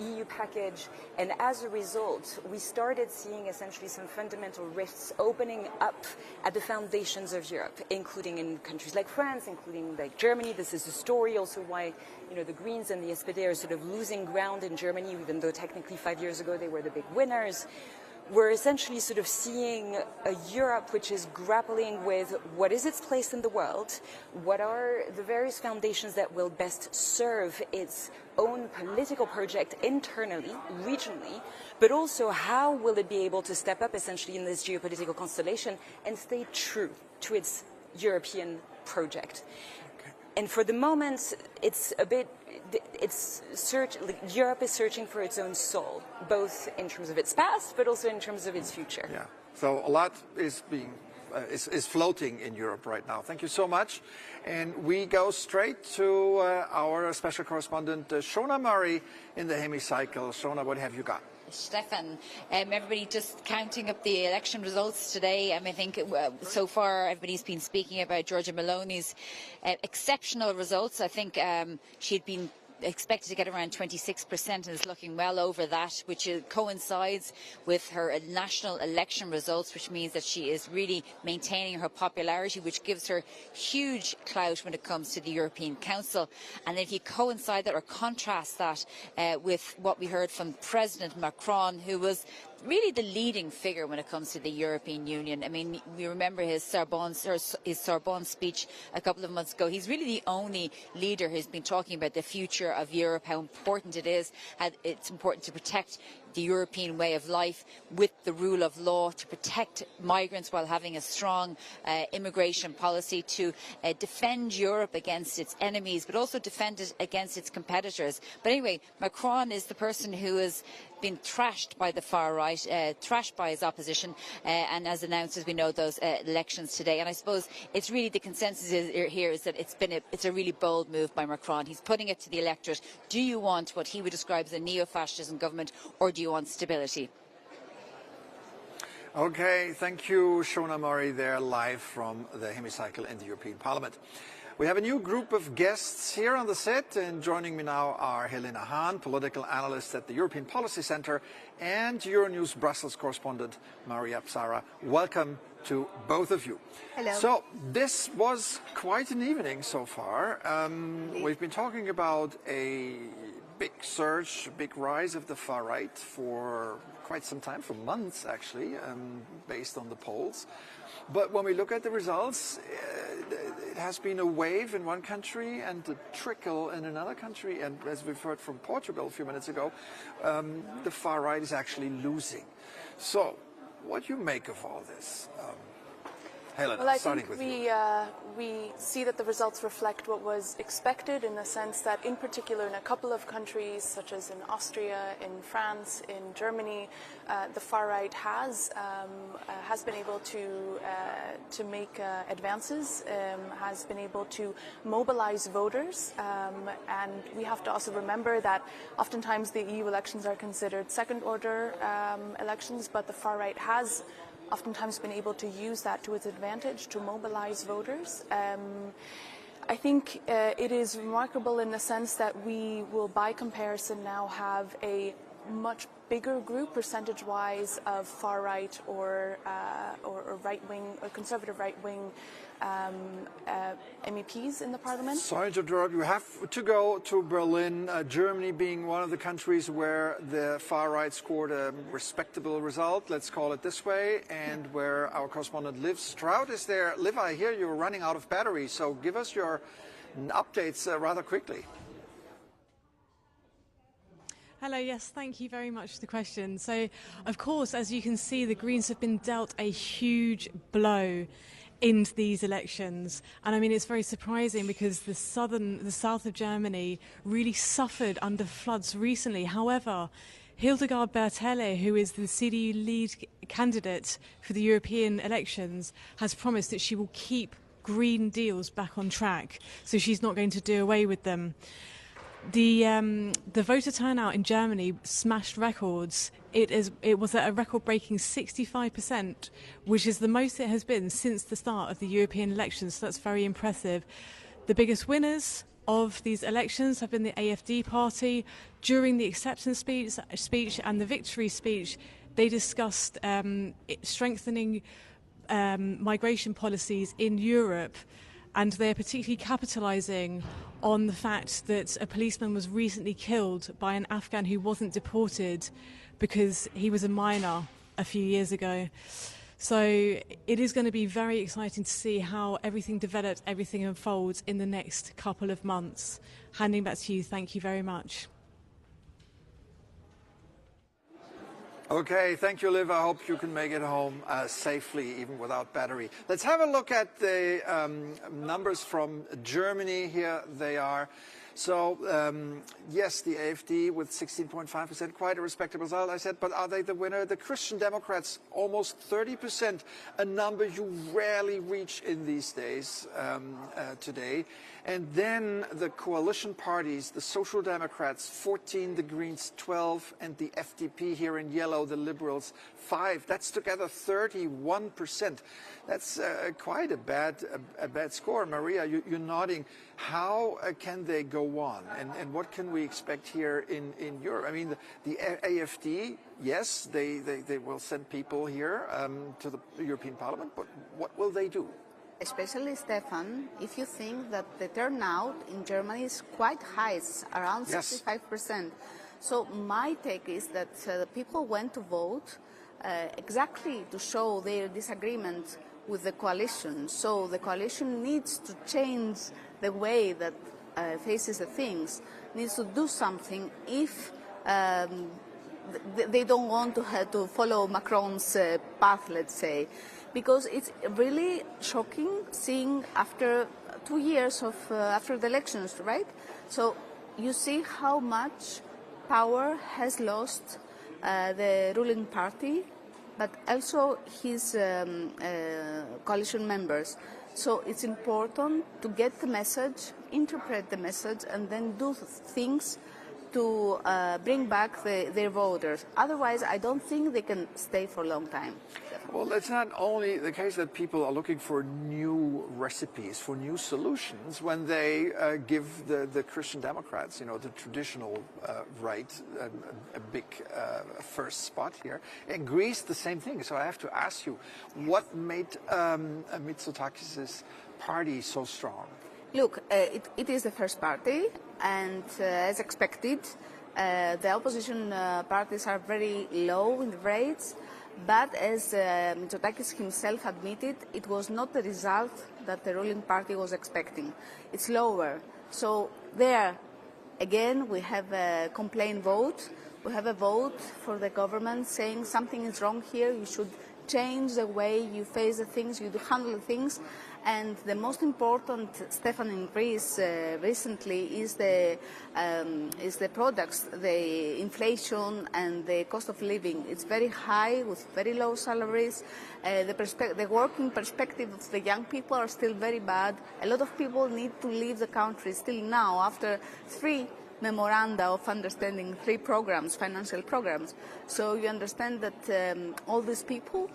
EU package, and as a result, we started seeing essentially some fundamental rifts opening up at the foundations of Europe, including in countries like France, including like Germany. This is a story also why, the Greens and the SPD are sort of losing ground in Germany, even though technically 5 years ago they were the big winners. We're essentially sort of seeing a Europe which is grappling with what is its place in the world, what are the various foundations that will best serve its own political project internally, regionally, but also how will it be able to step up essentially in this geopolitical constellation and stay true to its European project. And for the moment, Europe is searching for its own soul, both in terms of its past, but also in terms of its future. Yeah. So a lot is is floating in Europe right now. Thank you so much. And we go straight to our special correspondent, Shona Murray, in the hemicycle. Shona, what have you got? Stefan, everybody just counting up the election results today. I think so far everybody's been speaking about Giorgia Meloni's exceptional results. I think she'd been expected to get around 26% and is looking well over that, which coincides with her national election results, which means that she is really maintaining her popularity, which gives her huge clout when it comes to the European Council. And if you coincide that or contrast that with what we heard from President Macron, who was really the leading figure when it comes to the European Union. I mean, we remember his Sorbonne speech a couple of months ago. He's really the only leader who's been talking about the future of Europe, how important it is, how it's important to protect the European way of life with the rule of law, to protect migrants while having a strong immigration policy, to defend Europe against its enemies, but also defend it against its competitors. But anyway, Macron is the person who has been thrashed by the far right, thrashed by his opposition, and as announced, as we know, those elections today. And I suppose it's really the consensus here is that it's a really bold move by Macron. He's putting it to the electorate. Do you want what he would describe as a neo-fascism government, or do you want stability? Okay, thank you, Shona Murray, there live from the hemicycle in the European Parliament. We have a new group of guests here on the set, and joining me now are Helena Hahn, political analyst at the European Policy Center, and Euronews Brussels correspondent Maria Psara. Welcome to both of you. Hello. So this was quite an evening so far. We've been talking about a big surge, big rise of the far right for quite some time, for months actually, based on the polls. But when we look at the results, it has been a wave in one country and a trickle in another country. And as we've heard from Portugal a few minutes ago, the far right is actually losing. So what do you make of all this? Helena, well, I starting think with you. we see that the results reflect what was expected, in the sense that in particular in a couple of countries, such as in Austria, in France, in Germany, the far right has been able to make advances, has been able to mobilize voters, and we have to also remember that oftentimes the EU elections are considered second-order elections, but the far right has oftentimes been able to use that to its advantage to mobilize voters. I think it is remarkable in the sense that we will, by comparison, now have a much bigger group, percentage-wise, of far-right or right-wing or conservative right-wing MEPs in the parliament. Sorry to interrupt. You have to go to Berlin, Germany being one of the countries where the far right scored a respectable result, let's call it this way, and where our correspondent Liv Stroud is there. Liv, I hear you're running out of battery, so give us your updates rather quickly. Hello, yes, thank you very much for the question. So, of course, as you can see, the Greens have been dealt a huge blow in these elections. And I mean, it's very surprising because the south of Germany really suffered under floods recently. However, Hildegard Bertelle, who is the CDU lead candidate for the European elections, has promised that she will keep Green deals back on track. So she's not going to do away with them. The voter turnout in Germany smashed records. It was at a record-breaking 65%, which is the most it has been since the start of the European elections. So that's very impressive. The biggest winners of these elections have been the AfD party. During the acceptance speech and the victory speech, they discussed strengthening migration policies in Europe. And they're particularly capitalising on the fact that a policeman was recently killed by an Afghan who wasn't deported because he was a minor a few years ago. So it is going to be very exciting to see how everything develops, everything unfolds in the next couple of months. Handing back to you, thank you very much. Okay, thank you, Liv. I hope you can make it home safely, even without battery. Let's have a look at the numbers from Germany. Here they are. So, yes, the AfD with 16.5%, quite a respectable result, I said, but are they the winner? The Christian Democrats, almost 30%, a number you rarely reach in these days today. And then the coalition parties, the Social Democrats, 14, the Greens, 12, and the FDP here in yellow, the Liberals, 5. That's together 31%. That's quite a bad score. Maria, you're nodding. How can they go on? And what can we expect here in Europe? I mean, the AfD, yes, they will send people here to the European Parliament, but what will they do? Especially, Stefan, if you think that the turnout in Germany is quite high, it's around 65%. So my take is that the people went to vote exactly to show their disagreement with the coalition. So the coalition needs to change the way that faces the things, needs to do something if they don't want to have to follow Macron's path, let's say. Because it's really shocking seeing after 2 years of after the elections, right? So you see how much power has lost the ruling party, but also his coalition members. So it's important to get the message, interpret the message, and then do things to bring back their voters. Otherwise, I don't think they can stay for a long time. Well, it's not only the case that people are looking for new recipes, for new solutions, when they give the Christian Democrats, you know, the traditional right, a big first spot here. In Greece, the same thing. So I have to ask you, what made Mitsotakis' party so strong? Look, it is the first party, and as expected, the opposition parties are very low in the rates. But as Mitsotakis himself admitted, it was not the result that the ruling party was expecting. It's lower. So there, again, we have a complaint vote. We have a vote for the government saying something is wrong here. You should change the way you face the things, you do handle things. And the most important, Stefan, in Greece recently is the products, the inflation and the cost of living. It's very high with very low salaries. The working perspective of the young people are still very bad. A lot of people need to leave the country still now after 3 memoranda of understanding, 3 programs, financial programs. So you understand that all these people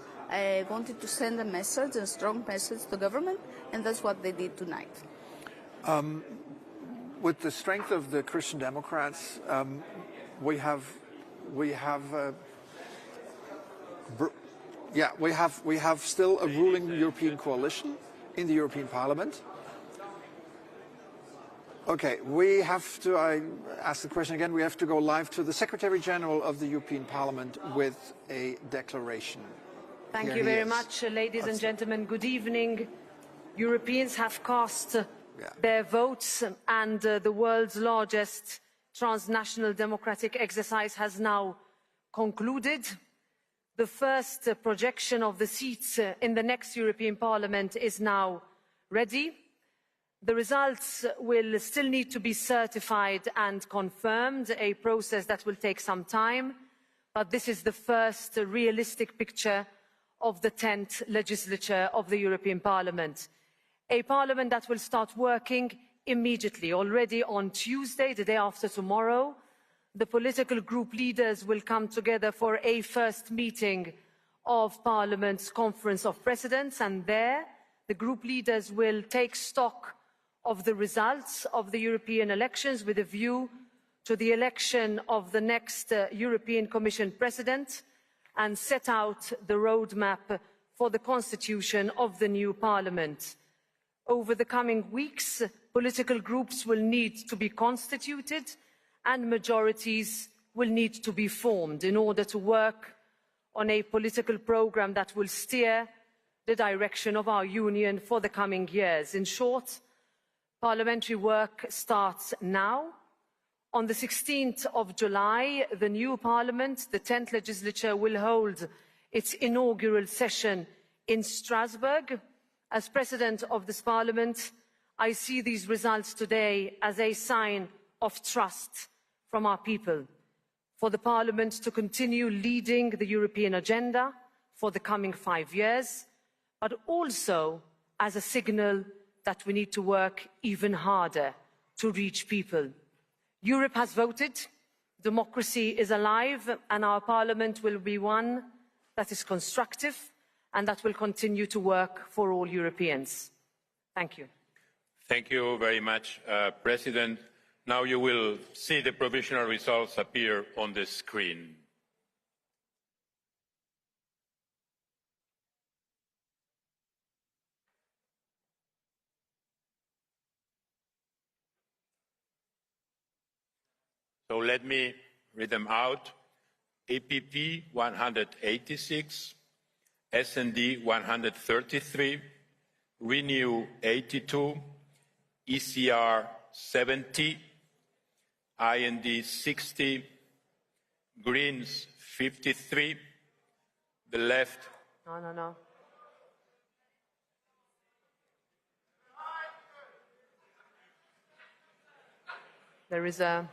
wanted to send a message, a strong message to the government, and that's what they did tonight. With the strength of the Christian Democrats, we have still a ruling European coalition in the European Parliament. Okay, we have to, I ask the question again, we have to go live to the Secretary General of the European Parliament with a declaration. Thank you very much, ladies and gentlemen. Good evening. Europeans have cast their votes, and the world's largest transnational democratic exercise has now concluded. The first projection of the seats in the next European Parliament is now ready. The results will still need to be certified and confirmed, a process that will take some time, but this is the first realistic picture of the 10th legislature of the European Parliament. A parliament that will start working immediately. Already on Tuesday, the day after tomorrow, the political group leaders will come together for a first meeting of Parliament's Conference of Presidents, and there the group leaders will take stock of the results of the European elections with a view to the election of the next European Commission President and set out the roadmap for the constitution of the new Parliament. Over the coming weeks, political groups will need to be constituted and majorities will need to be formed in order to work on a political programme that will steer the direction of our Union for the coming years. In short, parliamentary work starts now. On the 16th of July, the new Parliament, the 10th legislature, will hold its inaugural session in Strasbourg. As President of this Parliament, I see these results today as a sign of trust from our people, for the Parliament to continue leading the European agenda for the coming 5 years, but also as a signal that we need to work even harder to reach people. Europe has voted, democracy is alive, and our Parliament will be one that is constructive and that will continue to work for all Europeans. Thank you. Thank you very much, President. Now you will see the provisional results appear on the screen. So let me read them out. EPP 186, SD 133, Renew 82, ECR 70, IND 60, Greens 53, the left. No. There is a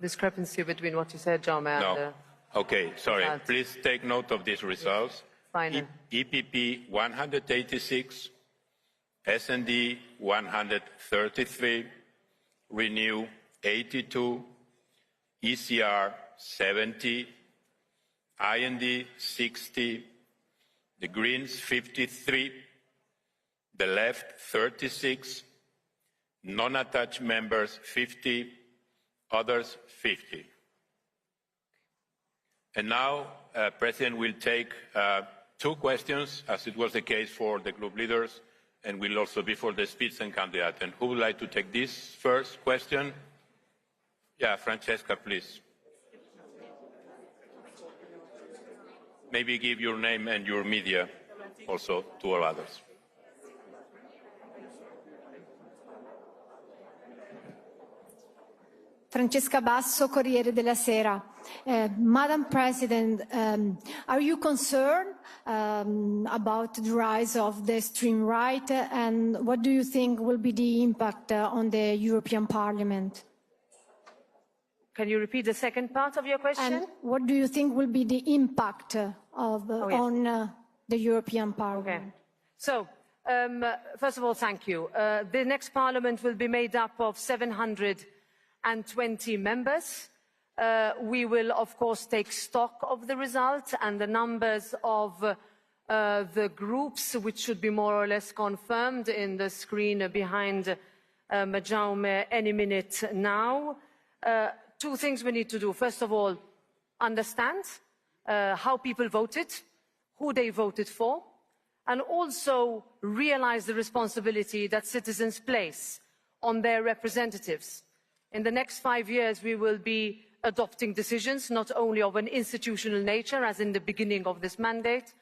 discrepancy between what you said, Jaume, and Okay, sorry. Please take note of these results. EPP 186, SD 133, Renew 82, ECR 70, IND 60, the Greens 53, the left 36, non-attached members 50, others 50. And now, President will take 2 questions, as it was the case for the group leaders, and will also be for the Spitzenkandidat. And who would like to take this first question? Yeah, Francesca, please. Maybe give your name and your media also to all others. Francesca Basso, Corriere della Sera. Madam President, are you concerned about the rise of the extreme right, and what do you think will be the impact on the European Parliament? Can you repeat the second part of your question? And what do you think will be the impact of, on the European Parliament? Okay. So, first of all, thank you. The next Parliament will be made up of 720 members. We will, of course, take stock of the results and the numbers of the groups, which should be more or less confirmed in the screen behind Jaume any minute now. 2 things we need to do. First of all, understand how people voted, who they voted for, and also realize the responsibility that citizens place on their representatives. In the next 5 years, we will be adopting decisions not only of an institutional nature, as in the beginning of this mandate,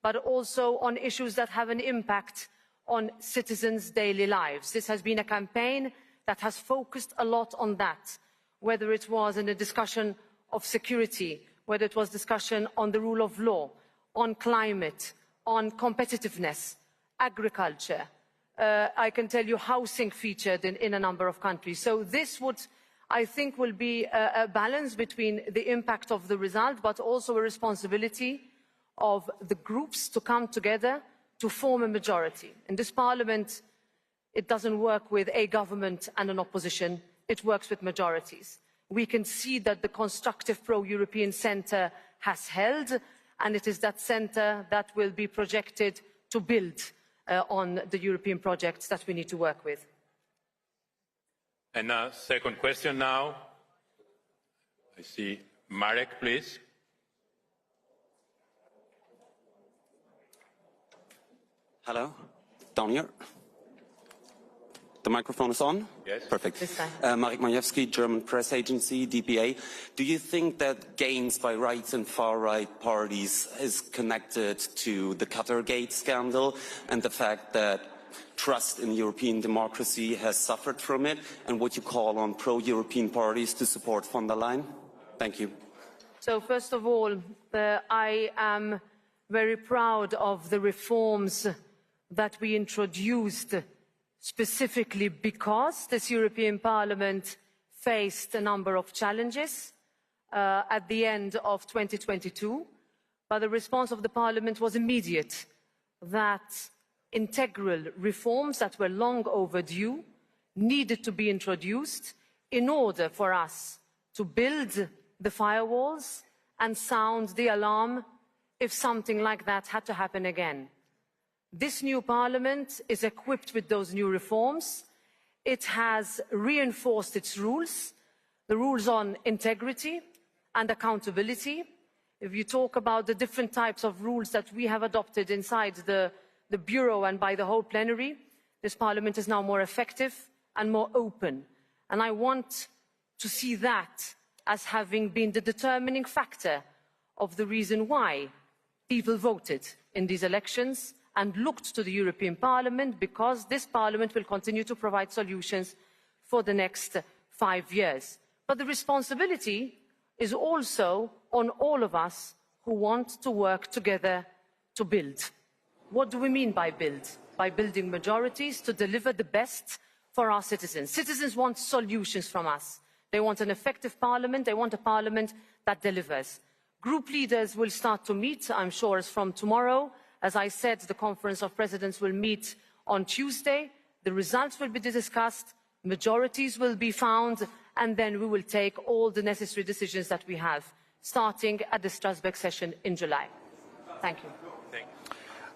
but also on issues that have an impact on citizens' daily lives. This has been a campaign that has focused a lot on that. whether it was in a discussion of security, whether it was discussion on the rule of law, on climate, on competitiveness, agriculture. I can tell you housing featured in a number of countries. So this would, I think, will be a balance between the impact of the result, but also a responsibility of the groups to come together to form a majority. In this Parliament, it doesn't work with a government and an opposition, it works with majorities. We can see that the constructive pro-European centre has held, and it is that centre that will be projected to build on the European projects that we need to work with. And second question now. I see Marek, please. Hello, down here. The microphone is on? Yes. Perfect. Marek Majewski, German press agency, DPA. Do you think that gains by right and far-right parties is connected to the Qatargate scandal and the fact that trust in European democracy has suffered from it, and what you call on pro-European parties to support von der Leyen? Thank you. So first of all, I am very proud of the reforms that we introduced specifically because this European Parliament faced a number of challenges at the end of 2022, but the response of the Parliament was immediate, that integral reforms that were long overdue needed to be introduced in order for us to build the firewalls and sound the alarm if something like that had to happen again. This new Parliament is equipped with those new reforms. It has reinforced its rules, the rules on integrity and accountability. If you talk about the different types of rules that we have adopted inside the Bureau and by the whole plenary, this Parliament is now more effective and more open. And I want to see that as having been the determining factor of the reason why people voted in these elections and looked to the European Parliament, because this Parliament will continue to provide solutions for the next 5 years. But the responsibility is also on all of us who want to work together to build. What do we mean by build? By building majorities to deliver the best for our citizens. Citizens want solutions from us. They want an effective Parliament. They want a Parliament that delivers. Group leaders will start to meet, I'm sure, as from tomorrow. As I said, the Conference of Presidents will meet on Tuesday. The results will be discussed, majorities will be found, and then we will take all the necessary decisions that we have, starting at the Strasbourg session in July. Thank you.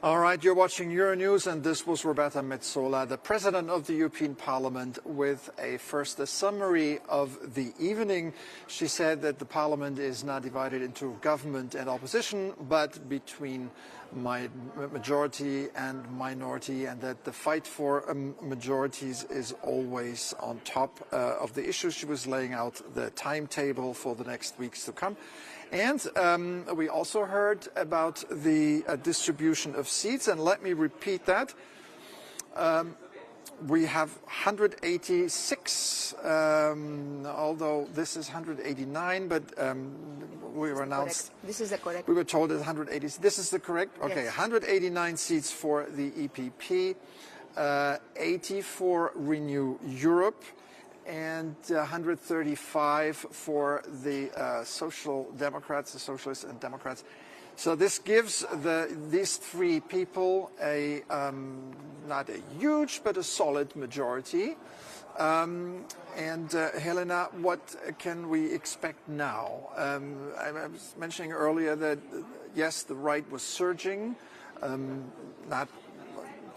All right, you're watching Euronews, and this was Roberta Metsola, the President of the European Parliament, with a summary of the evening. She said that the Parliament is not divided into government and opposition, but between majority and minority, and that the fight for majorities is always on top of the issues. She was laying out the timetable for the next weeks to come. And we also heard about the distribution of seats, and let me repeat that. We have 186, although this is 189, but we were announced. This is the correct. We were told it's 180. This is the correct? Okay, yes. 189 seats for the EPP, 80 for Renew Europe, and 135 for the Social Democrats, the Socialists and Democrats. So this gives these three people a not a huge but a solid majority. And Helena, what can we expect now? I was mentioning earlier that yes, the right was surging, not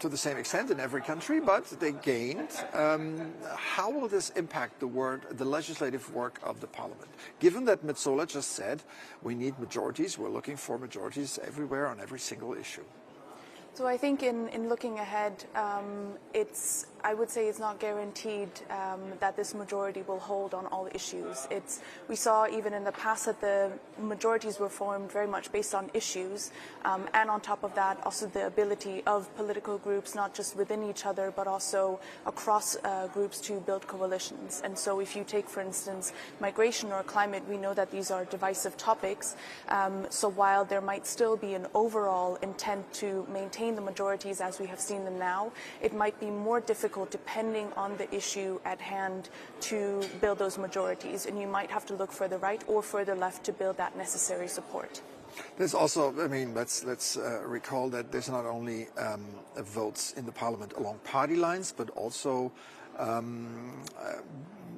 to the same extent in every country, but they gained. How will this impact the legislative work of the Parliament? Given that Metsola just said we need majorities, we're looking for majorities everywhere on every single issue. So I think in looking ahead, I would say it's not guaranteed that this majority will hold on all issues. We saw even in the past that the majorities were formed very much based on issues, and on top of that, also the ability of political groups, not just within each other, but also across groups to build coalitions. And so if you take, for instance, migration or climate, we know that these are divisive topics. So while there might still be an overall intent to maintain the majorities as we have seen them now, it might be more difficult depending on the issue at hand to build those majorities, and you might have to look further right or further left to build that necessary support. There's also, I mean, let's recall that there's not only votes in the parliament along party lines, but also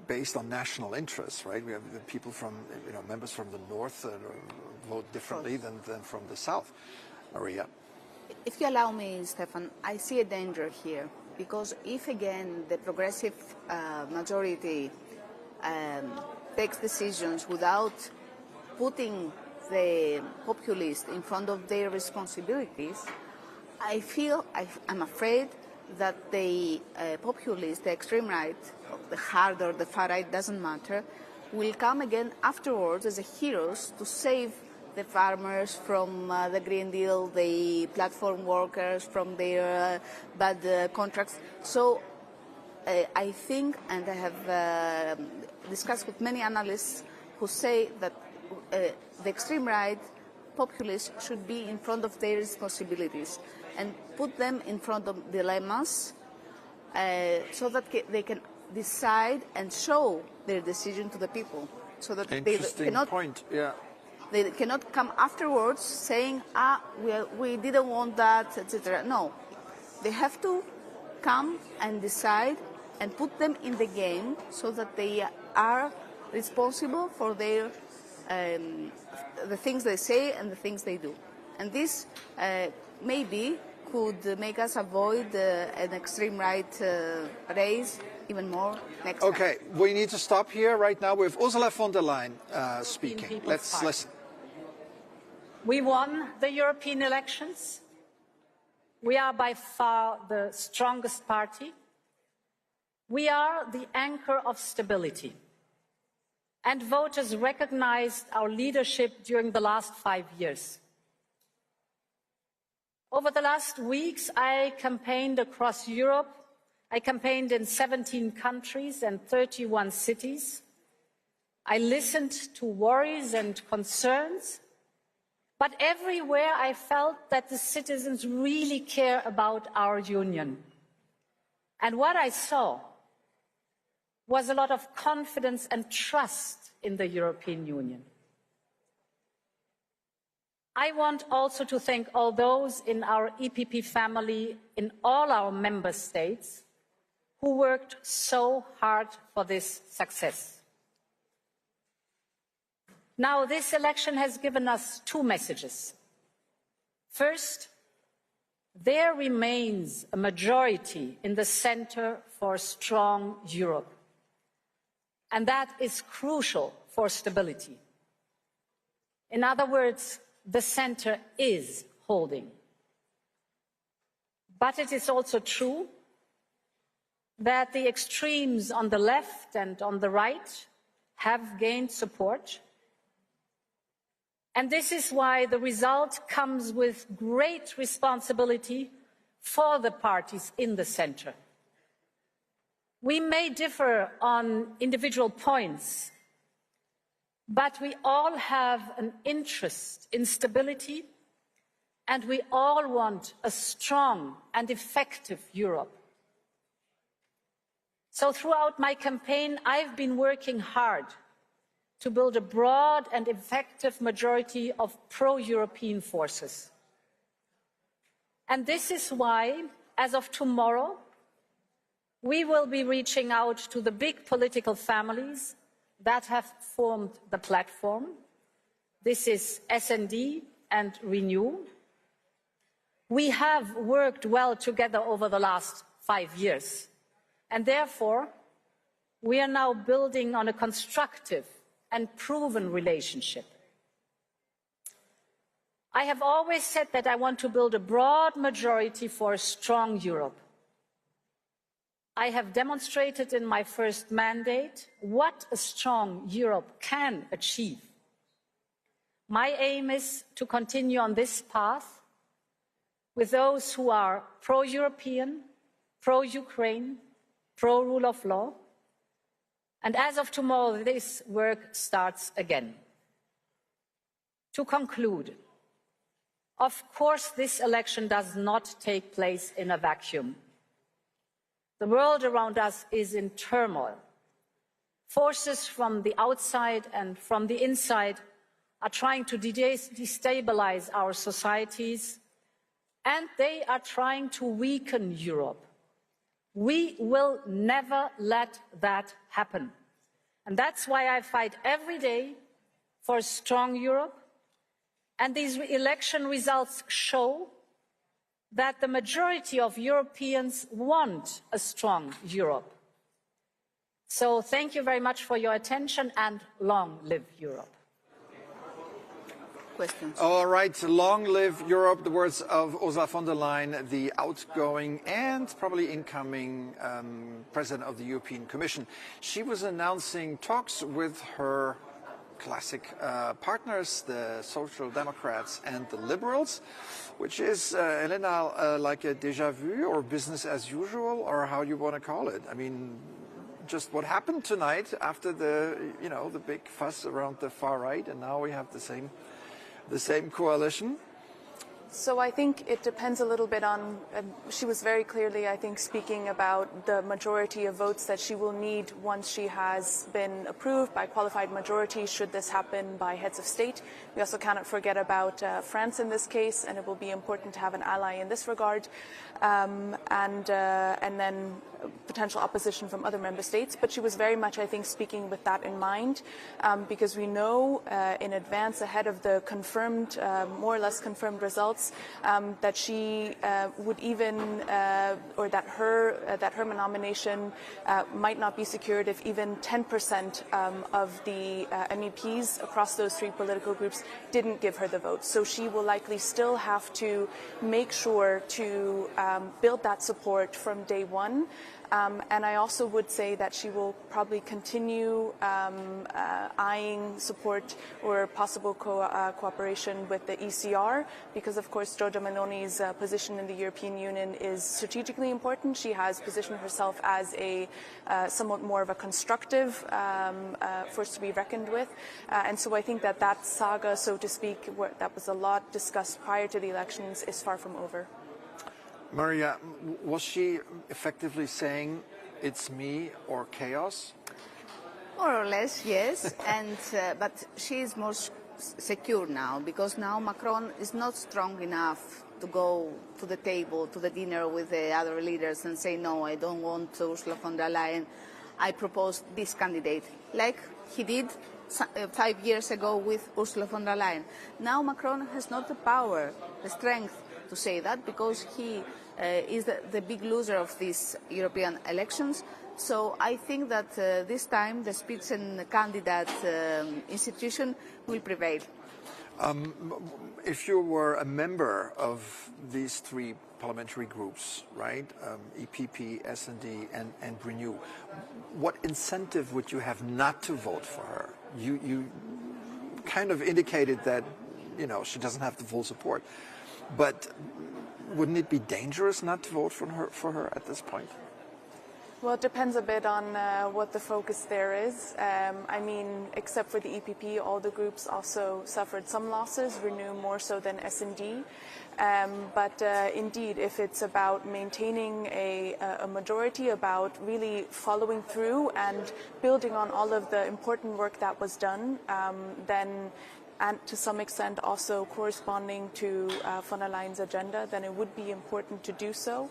based on national interests, right? We have the people from, members from the north vote differently than from the south. Maria. If you allow me, Stefan, I see a danger here, because if again the progressive majority takes decisions without putting the populist in front of their responsibilities, I'm afraid that the populist, the extreme right, the hard or the far right, doesn't matter, will come again afterwards as heroes to save the farmers from the Green Deal, the platform workers from their bad contracts. So I think, and I have discussed with many analysts who say that the extreme right populists should be in front of their responsibilities and put them in front of dilemmas so that they can decide and show their decision to the people. So that Interesting point, yeah. They cannot come afterwards saying, we didn't want that, etc. No, they have to come and decide and put them in the game so that they are responsible for their the things they say and the things they do. And this maybe could make us avoid an extreme right race even more next time. Okay, we need to stop here right now with Ursula von der Leyen speaking. Let's listen. We won the European elections. We are by far the strongest party. We are the anchor of stability. And voters recognized our leadership during the last 5 years. Over the last weeks, I campaigned across Europe. I campaigned in 17 countries and 31 cities. I listened to worries and concerns. But everywhere I felt that the citizens really care about our union. And what I saw was a lot of confidence and trust in the European Union. I want also to thank all those in our EPP family in all our member states who worked so hard for this success. Now, this election has given us two messages. First, there remains a majority in the center for a strong Europe. And that is crucial for stability. In other words, the center is holding. But it is also true that the extremes on the left and on the right have gained support. And this is why the result comes with great responsibility for the parties in the center. We may differ on individual points, but we all have an interest in stability, and we all want a strong and effective Europe. So throughout my campaign, I've been working hard to build a broad and effective majority of pro-European forces. And this is why, as of tomorrow, we will be reaching out to the big political families that have formed the platform. This is SD and Renew. We have worked well together over the last 5 years, and therefore we are now building on a constructive and proven relationship. I have always said that I want to build a broad majority for a strong Europe. I have demonstrated in my first mandate what a strong Europe can achieve. My aim is to continue on this path with those who are pro-European, pro-Ukraine, pro-rule of law. And as of tomorrow, this work starts again. To conclude, of course, this election does not take place in a vacuum. The world around us is in turmoil. Forces from the outside and from the inside are trying to destabilize our societies, and they are trying to weaken Europe. We will never let that happen. And that's why I fight every day for a strong Europe. And these election results show that the majority of Europeans want a strong Europe. So thank you very much for your attention, and long live Europe. Questions. All right, long live Europe, the words of Ursula von der Leyen, the outgoing and probably incoming President of the European Commission. She was announcing talks with her classic partners, the Social Democrats and the Liberals, which is, Elena, like a déjà vu or business as usual, or how you want to call it. I mean, just what happened tonight after the, you know, the big fuss around the far right, and now we have the same coalition. So I think it depends a little bit on, she was very clearly, I think, speaking about the majority of votes that she will need once she has been approved by qualified majority, should this happen by heads of state. We also cannot forget about France in this case, and it will be important to have an ally in this regard, and then potential opposition from other member states. But she was very much, I think, speaking with that in mind, because we know in advance, ahead of the confirmed, more or less confirmed results, that she would even, or that her nomination might not be secured if even 10% of the MEPs across those three political groups didn't give her the vote. So she will likely still have to make sure to build that support from day one. And I also would say that she will probably continue eyeing support or possible cooperation with the ECR, because of course Giorgia Meloni's position in the European Union is strategically important. She has positioned herself as a somewhat more of a constructive force to be reckoned with. And so I think that that saga, so to speak, that was a lot discussed prior to the elections, is far from over. Maria, was she effectively saying it's me or chaos? More or less, yes. And but she is more secure now, because now Macron is not strong enough to go to the table, to the dinner with the other leaders and say, no, I don't want Ursula von der Leyen. I propose this candidate, like he did 5 years ago with Ursula von der Leyen. Now Macron has not the power, the strength to say that, because he is the big loser of these European elections. So I think that this time the Spitzencandidate institution will prevail. If you were a member of these three parliamentary groups, right, EPP, SD, and Renew, what incentive would you have not to vote for her? You kind of indicated that, you know, she doesn't have the full support, but wouldn't it be dangerous not to vote for her at this point? Well, it depends a bit on what the focus there is. I mean, except for the EPP, all the groups also suffered some losses, Renew more so than S&D. But indeed, if it's about maintaining a majority, about really following through and building on all of the important work that was done, then, and to some extent also corresponding to von der Leyen's agenda, then it would be important to do so.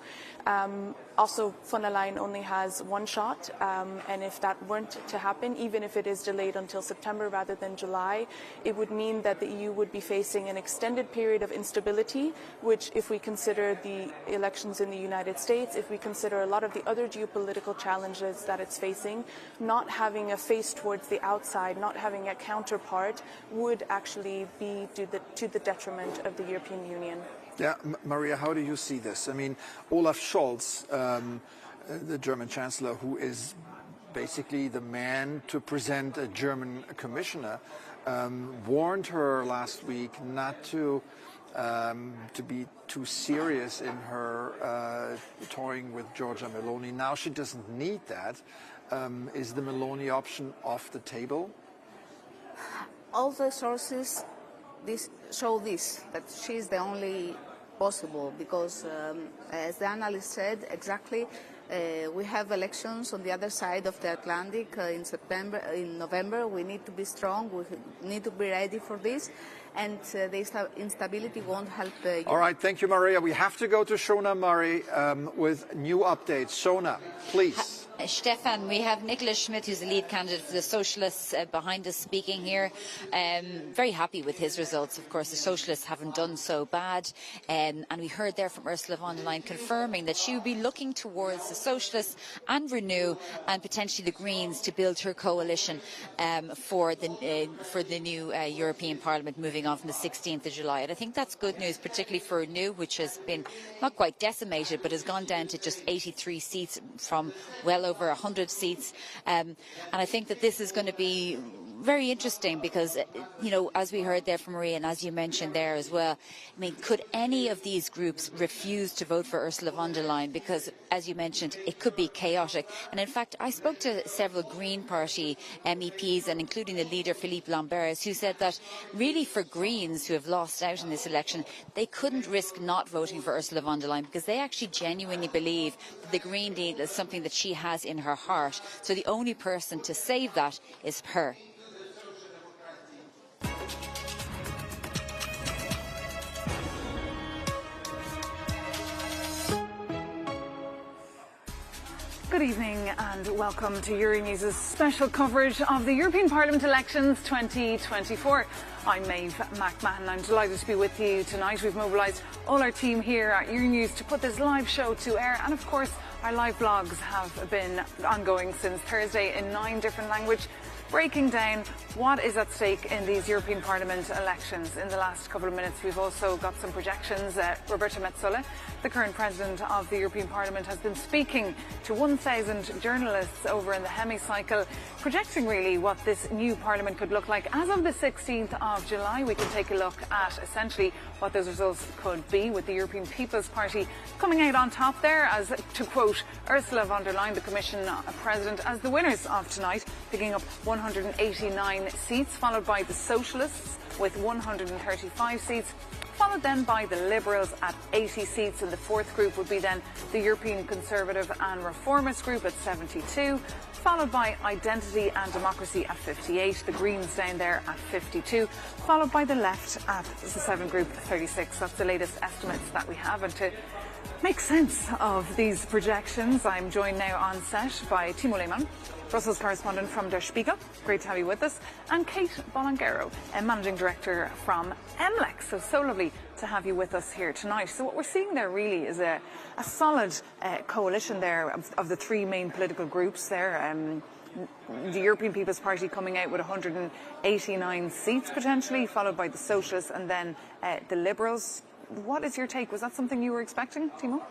Also, von der Leyen only has one shot, and if that weren't to happen, even if it is delayed until September rather than July, it would mean that the EU would be facing an extended period of instability, which, if we consider the elections in the United States, if we consider a lot of the other geopolitical challenges that it's facing, not having a face towards the outside, not having a counterpart, would actually be to the detriment of the European Union? Yeah, Maria, how do you see this? I mean, Olaf Scholz, the German Chancellor, who is basically the man to present a German commissioner, warned her last week not to be too serious in her toying with Giorgia Meloni. Now she doesn't need that. Is the Meloni option off the table? All the sources show that she's the only possible, because as the analyst said exactly, we have elections on the other side of the Atlantic in November. We need to be strong. We need to be ready for this, and the instability won't help. All right, thank you, Maria. We have to go to Shona Murray with new updates. Shona, please. Stefan, we have Nicola Schmidt, who's the lead candidate for the Socialists, behind us speaking here. Very happy with his results. Of course, the Socialists haven't done so bad. And we heard there from Ursula von der Leyen confirming that she would be looking towards the Socialists and Renew and potentially the Greens to build her coalition for the new European Parliament moving on from the 16th of July. And I think that's good news, particularly for Renew, which has been not quite decimated, but has gone down to just 83 seats from well over 100 seats, and I think that this is going to be very interesting because, you know, as we heard there from Maria and as you mentioned there as well, I mean, could any of these groups refuse to vote for Ursula von der Leyen? Because, as you mentioned, it could be chaotic. And in fact, I spoke to several Green Party MEPs, and including the leader, Philippe Lamberts, who said that really for Greens who have lost out in this election, they couldn't risk not voting for Ursula von der Leyen because they actually genuinely believe that the Green Deal is something that she has in her heart. So the only person to save that is her. Good evening and welcome to Euronews' special coverage of the European Parliament elections 2024. I'm Maeve McMahon. I'm delighted to be with you tonight. We've mobilised all our team here at Euronews to put this live show to air, and of course our live blogs have been ongoing since Thursday in 9 different languages, breaking down what is at stake in these European Parliament elections. In the last couple of minutes, we've also got some projections. Roberta Metsola, the current President of the European Parliament, has been speaking to 1,000 journalists over in the hemicycle, projecting really what this new Parliament could look like. As of the 16th of July, we can take a look at essentially what those results could be, with the European People's Party coming out on top there, as to quote Ursula von der Leyen, the Commission President, as the winners of tonight, picking up 189 seats, followed by the Socialists with 135 seats, followed then by the Liberals at 80 seats, and the fourth group would be then the European Conservative and Reformist group at 72, followed by Identity and Democracy at 58, the Greens down there at 52, followed by the Left at the 7 group 36. That's the latest estimates that we have. And to make sense of these projections, I'm joined now on set by Timo Lehmann, Brussels correspondent from Der Spiegel. Great to have you with us. And Kate Bolangero, a managing director from MLEX. So lovely to have you with us here tonight. So what we're seeing there really is a solid coalition there of the 3 main political groups there. The European People's Party coming out with 189 seats potentially, followed by the Socialists and then the Liberals. What is your take? Was that something you were expecting, Timo?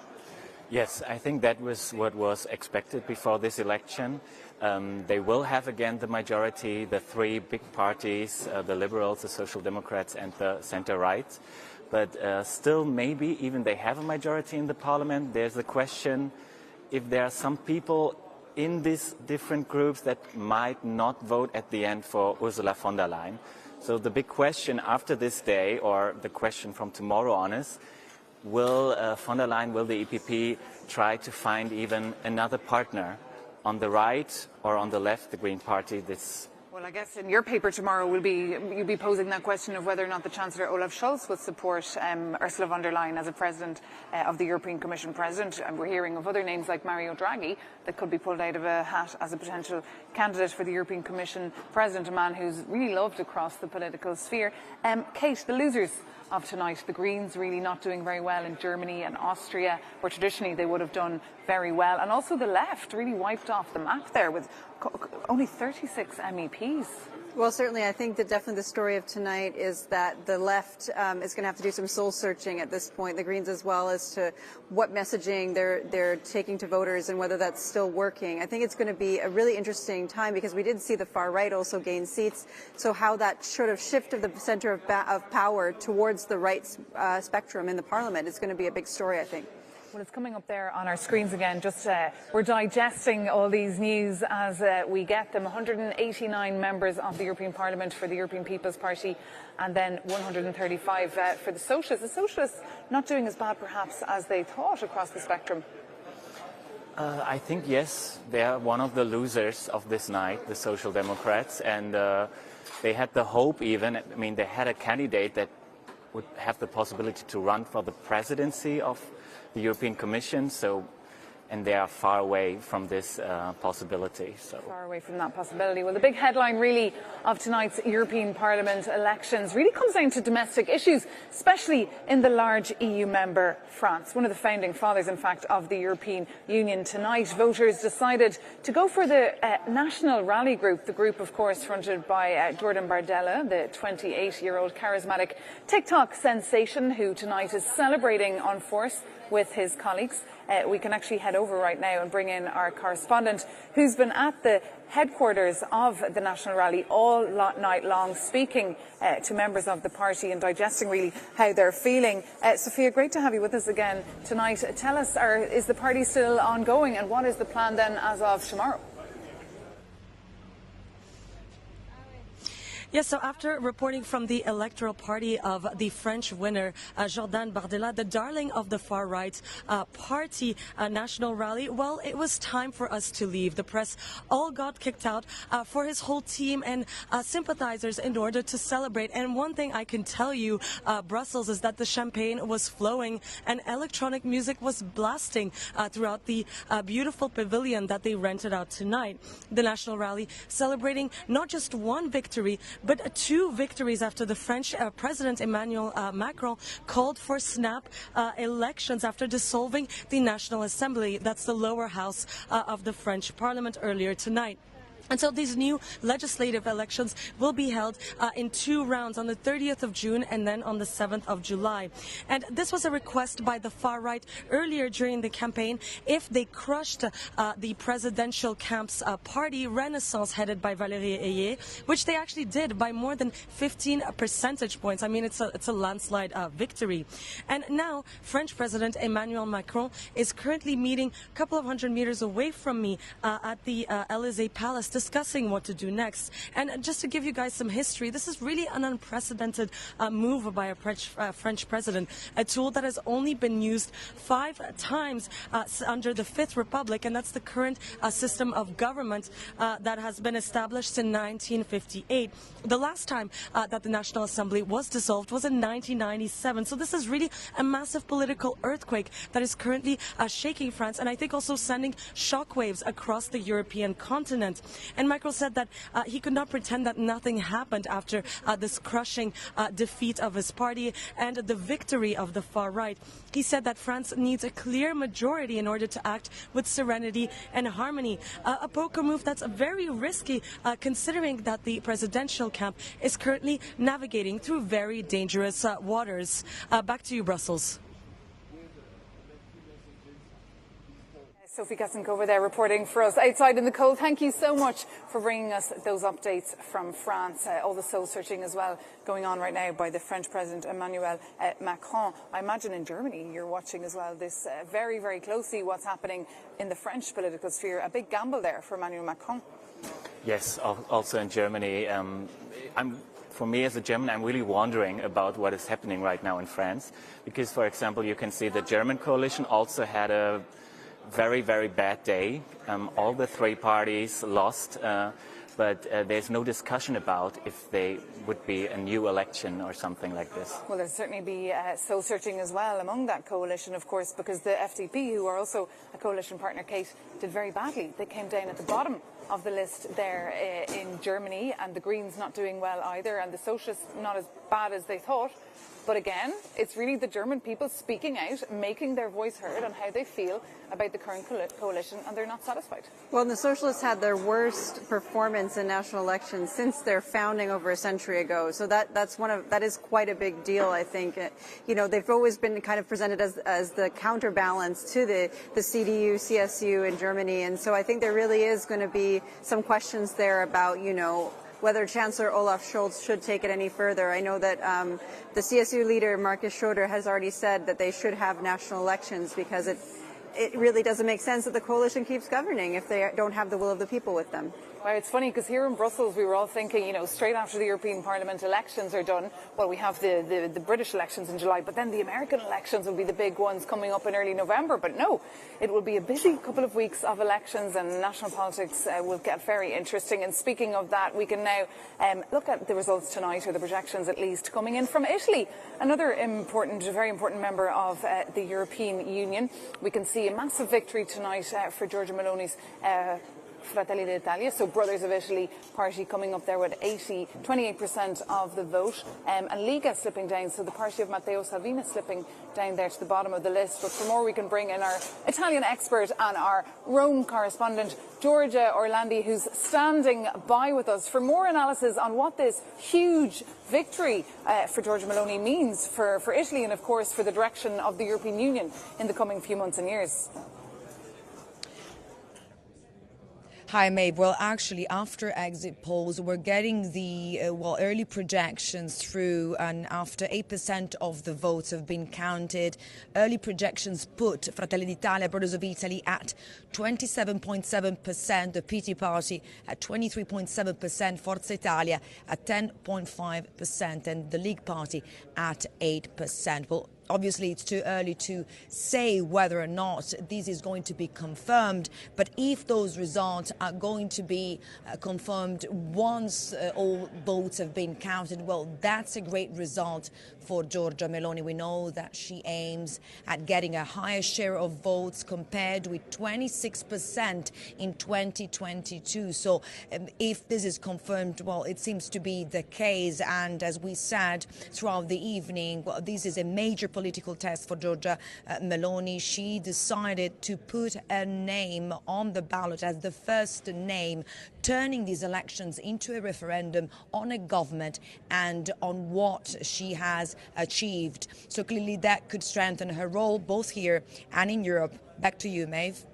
Yes, I think that was what was expected before this election. They will have again the majority, the 3 big parties, the Liberals, the Social Democrats and the centre-right. But still, maybe even they have a majority in the parliament. There's the question if there are some people in these different groups that might not vote at the end for Ursula von der Leyen. So the big question after this day, or the question from tomorrow on, is will von der Leyen, will the EPP try to find even another partner on the right or on the left, the Green Party? Well, I guess in your paper tomorrow you'll be posing that question of whether or not the Chancellor Olaf Scholz would support Ursula von der Leyen as a President of the European Commission President. And we're hearing of other names like Mario Draghi that could be pulled out of a hat as a potential candidate for the European Commission President, a man who's really loved across the political sphere. Kate, the losers of tonight, the Greens really not doing very well in Germany and Austria, where traditionally they would have done very well, and also the left really wiped off the map there with only 36 MEPs. Well, certainly, I think that definitely the story of tonight is that the left is going to have to do some soul searching at this point, the Greens as well, as to what messaging they're taking to voters and whether that's still working. I think it's going to be a really interesting time because we did see the far right also gain seats. So how that sort of shift of the center of power towards the right spectrum in the parliament is going to be a big story, I think. Well, it's coming up there on our screens again. Just we're digesting all these news as we get them. 189 members of the European Parliament for the European People's Party, and then 135 for the Socialists. The Socialists not doing as bad, perhaps, as they thought across the spectrum. I think, yes, they are one of the losers of this night, the Social Democrats, and they had the hope even, I mean, they had a candidate that would have the possibility to run for the presidency of the European Commission, and they are far away from this possibility. Far away from that possibility. Well, the big headline really of tonight's European Parliament elections really comes down to domestic issues, especially in the large EU member France, one of the founding fathers, in fact, of the European Union. Tonight, voters decided to go for the National Rally Group, the group, of course, fronted by Jordan Bardella, the 28-year-old charismatic TikTok sensation who tonight is celebrating on force with his colleagues. We can actually head over right now and bring in our correspondent who's been at the headquarters of the National Rally all night long, speaking to members of the party and digesting really how they're feeling. Sophia, great to have you with us again tonight. Tell us, is the party still ongoing, and what is the plan then as of tomorrow? Yes, so after reporting from the electoral party of the French winner, Jordan Bardella, the darling of the far-right party National Rally, well, it was time for us to leave. The press all got kicked out for his whole team and sympathizers in order to celebrate. And one thing I can tell you, Brussels, is that the champagne was flowing and electronic music was blasting throughout the beautiful pavilion that they rented out tonight. The National Rally celebrating not just one victory, but two victories after the French President Emmanuel Macron called for snap elections after dissolving the National Assembly. That's the lower house of the French Parliament earlier tonight. And so these new legislative elections will be held in two rounds, on the 30th of June and then on the 7th of July. And this was a request by the far right earlier during the campaign. If they crushed the presidential camp's party, Renaissance, headed by Valérie Ayé, which they actually did by more than 15 percentage points. I mean, it's a landslide victory. And now French President Emmanuel Macron is currently meeting a couple of hundred meters away from me at the Élysée Palace, discussing what to do next. And just to give you guys some history, this is really an unprecedented move by a French president, a tool that has only been used 5 times under the Fifth Republic, and that's the current system of government that has been established in 1958. The last time that the National Assembly was dissolved was in 1997. So this is really a massive political earthquake that is currently shaking France, and I think also sending shockwaves across the European continent. And Macron said that he could not pretend that nothing happened after this crushing defeat of his party and the victory of the far right. He said that France needs a clear majority in order to act with serenity and harmony. A poker move that's very risky, considering that the presidential camp is currently navigating through very dangerous waters. Back to you, Brussels. Sophie Kassenkova there reporting for us outside in the cold. Thank you so much for bringing us those updates from France. All the soul searching as well going on right now by the French President Emmanuel Macron. I imagine in Germany you're watching as well this very, very closely what's happening in the French political sphere. A big gamble there for Emmanuel Macron. Yes, also in Germany. For me as a German, I'm really wondering about what is happening right now in France. Because, for example, you can see the German coalition also had a very, very bad day. All the three parties lost, but there's no discussion about if there would be a new election or something like this. Well, there'll certainly be soul searching as well among that coalition, of course, because the FDP, who are also a coalition partner, Kate, did very badly. They came down at the bottom of the list there in Germany, and the Greens not doing well either, and the Socialists not as bad as they thought. But again, it's really the German people speaking out, making their voice heard on how they feel about the current coalition, and they're not satisfied. Well, and the Socialists had their worst performance in national elections since their founding over a century ago. So that is quite a big deal, I think. You know, they've always been kind of presented as the counterbalance to the CDU, CSU in Germany, and so I think there really is going to be some questions there about, you know, whether Chancellor Olaf Scholz should take it any further. I know that the CSU leader, Markus Schroeder, has already said that they should have national elections because it really doesn't make sense that the coalition keeps governing if they don't have the will of the people with them. Well, it's funny because here in Brussels we were all thinking, you know, straight after the European Parliament elections are done, well, we have the British elections in July, but then the American elections will be the big ones coming up in early November. But no, it will be a busy couple of weeks of elections, and national politics will get very interesting. And speaking of that, we can now look at the results tonight, or the projections at least, coming in from Italy, another very important member of the European Union. We can see a massive victory tonight for Giorgia Meloni's Fratelli d'Italia, so Brothers of Italy party coming up there with 28% of the vote, and Liga slipping down, so the party of Matteo Salvini slipping down there to the bottom of the list. But for more, we can bring in our Italian expert and our Rome correspondent, Giorgia Orlandi, who's standing by with us for more analysis on what this huge victory for Giorgia Meloni means for Italy, and of course for the direction of the European Union in the coming few months and years. Hi, Maeve. Well, actually, after exit polls, we're getting the early projections through, and after 8% of the votes have been counted, early projections put Fratelli d'Italia, Brothers of Italy, at 27.7%, the PT Party at 23.7%, Forza Italia at 10.5%, and the League Party at 8%. Well, obviously, it's too early to say whether or not this is going to be confirmed, but if those results are going to be confirmed once all votes have been counted, well, that's a great result for Giorgia Meloni. We know that she aims at getting a higher share of votes compared with 26% in 2022. So if this is confirmed, well, it seems to be the case. And as we said throughout the evening, well, this is a major political test for Giorgia Meloni. She decided to put a name on the ballot as the first name, turning these elections into a referendum on a government and on what she has achieved. So clearly that could strengthen her role both here and in Europe. Back to you, Maeve.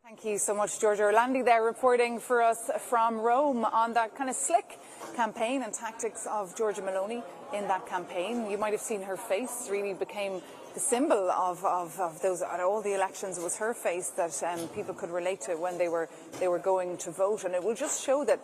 Thank you so much, Giorgia Orlandi, there reporting for us from Rome on that kind of slick campaign and tactics of Giorgia Meloni in that campaign. You might have seen her face really became the symbol of those at all the elections. It was her face that people could relate to when they were going to vote, and it will just show that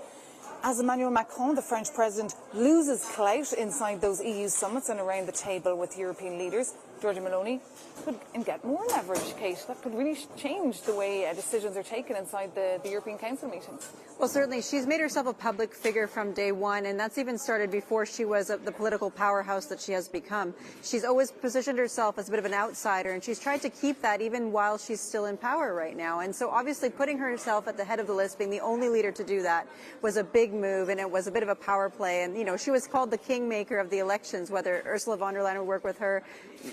as Emmanuel Macron, the French president, loses clout inside those EU summits and around the table with European leaders, Giorgia Meloni could get more leverage, Kate. That could really change the way decisions are taken inside the European Council meetings. Well, certainly. She's made herself a public figure from day one, and that's even started before she was the political powerhouse that she has become. She's always positioned herself as a bit of an outsider, and she's tried to keep that even while she's still in power right now. And so obviously putting herself at the head of the list, being the only leader to do that, was a big move, and it was a bit of a power play. And, you know, she was called the kingmaker of the elections, whether Ursula von der Leyen would work with her.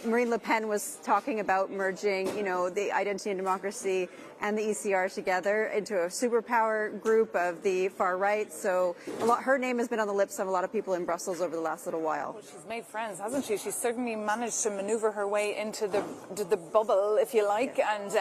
Marine Le Pen was talking about merging, you know, the Identity and Democracy and the ECR together into a superpower group of the far right. So her name has been on the lips of a lot of people in Brussels over the last little while. Well, she's made friends, hasn't she? She's certainly managed to maneuver her way into the bubble, if you like, and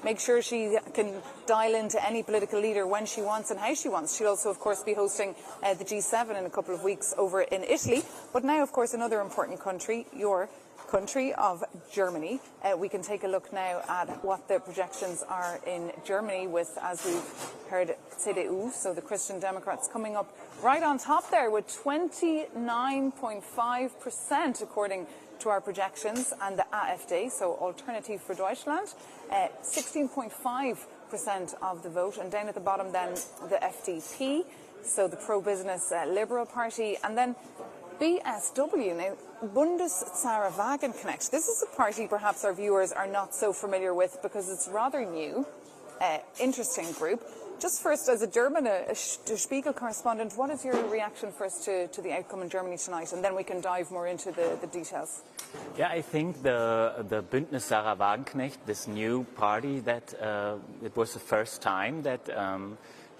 make sure she can dial into any political leader when she wants and how she wants. She'll also, of course, be hosting the G7 in a couple of weeks over in Italy. But now, of course, another important country, your country of Germany. We can take a look now at what the projections are in Germany with, as we've heard, CDU, so the Christian Democrats, coming up right on top there with 29.5% according to our projections, and the AfD, so Alternative for Deutschland, 16.5% of the vote, and down at the bottom then the FDP, so the pro-business Liberal Party, and then BSW, now Bundeszahlwagen Wagenknecht. This is a party perhaps our viewers are not so familiar with because it's rather new, interesting group. Just first, as a German, a Spiegel correspondent, what is your reaction first to the outcome in Germany tonight? And then we can dive more into the details. Yeah, I think the Bündnis Sarah Wagenknecht, this new party, that it was the first time that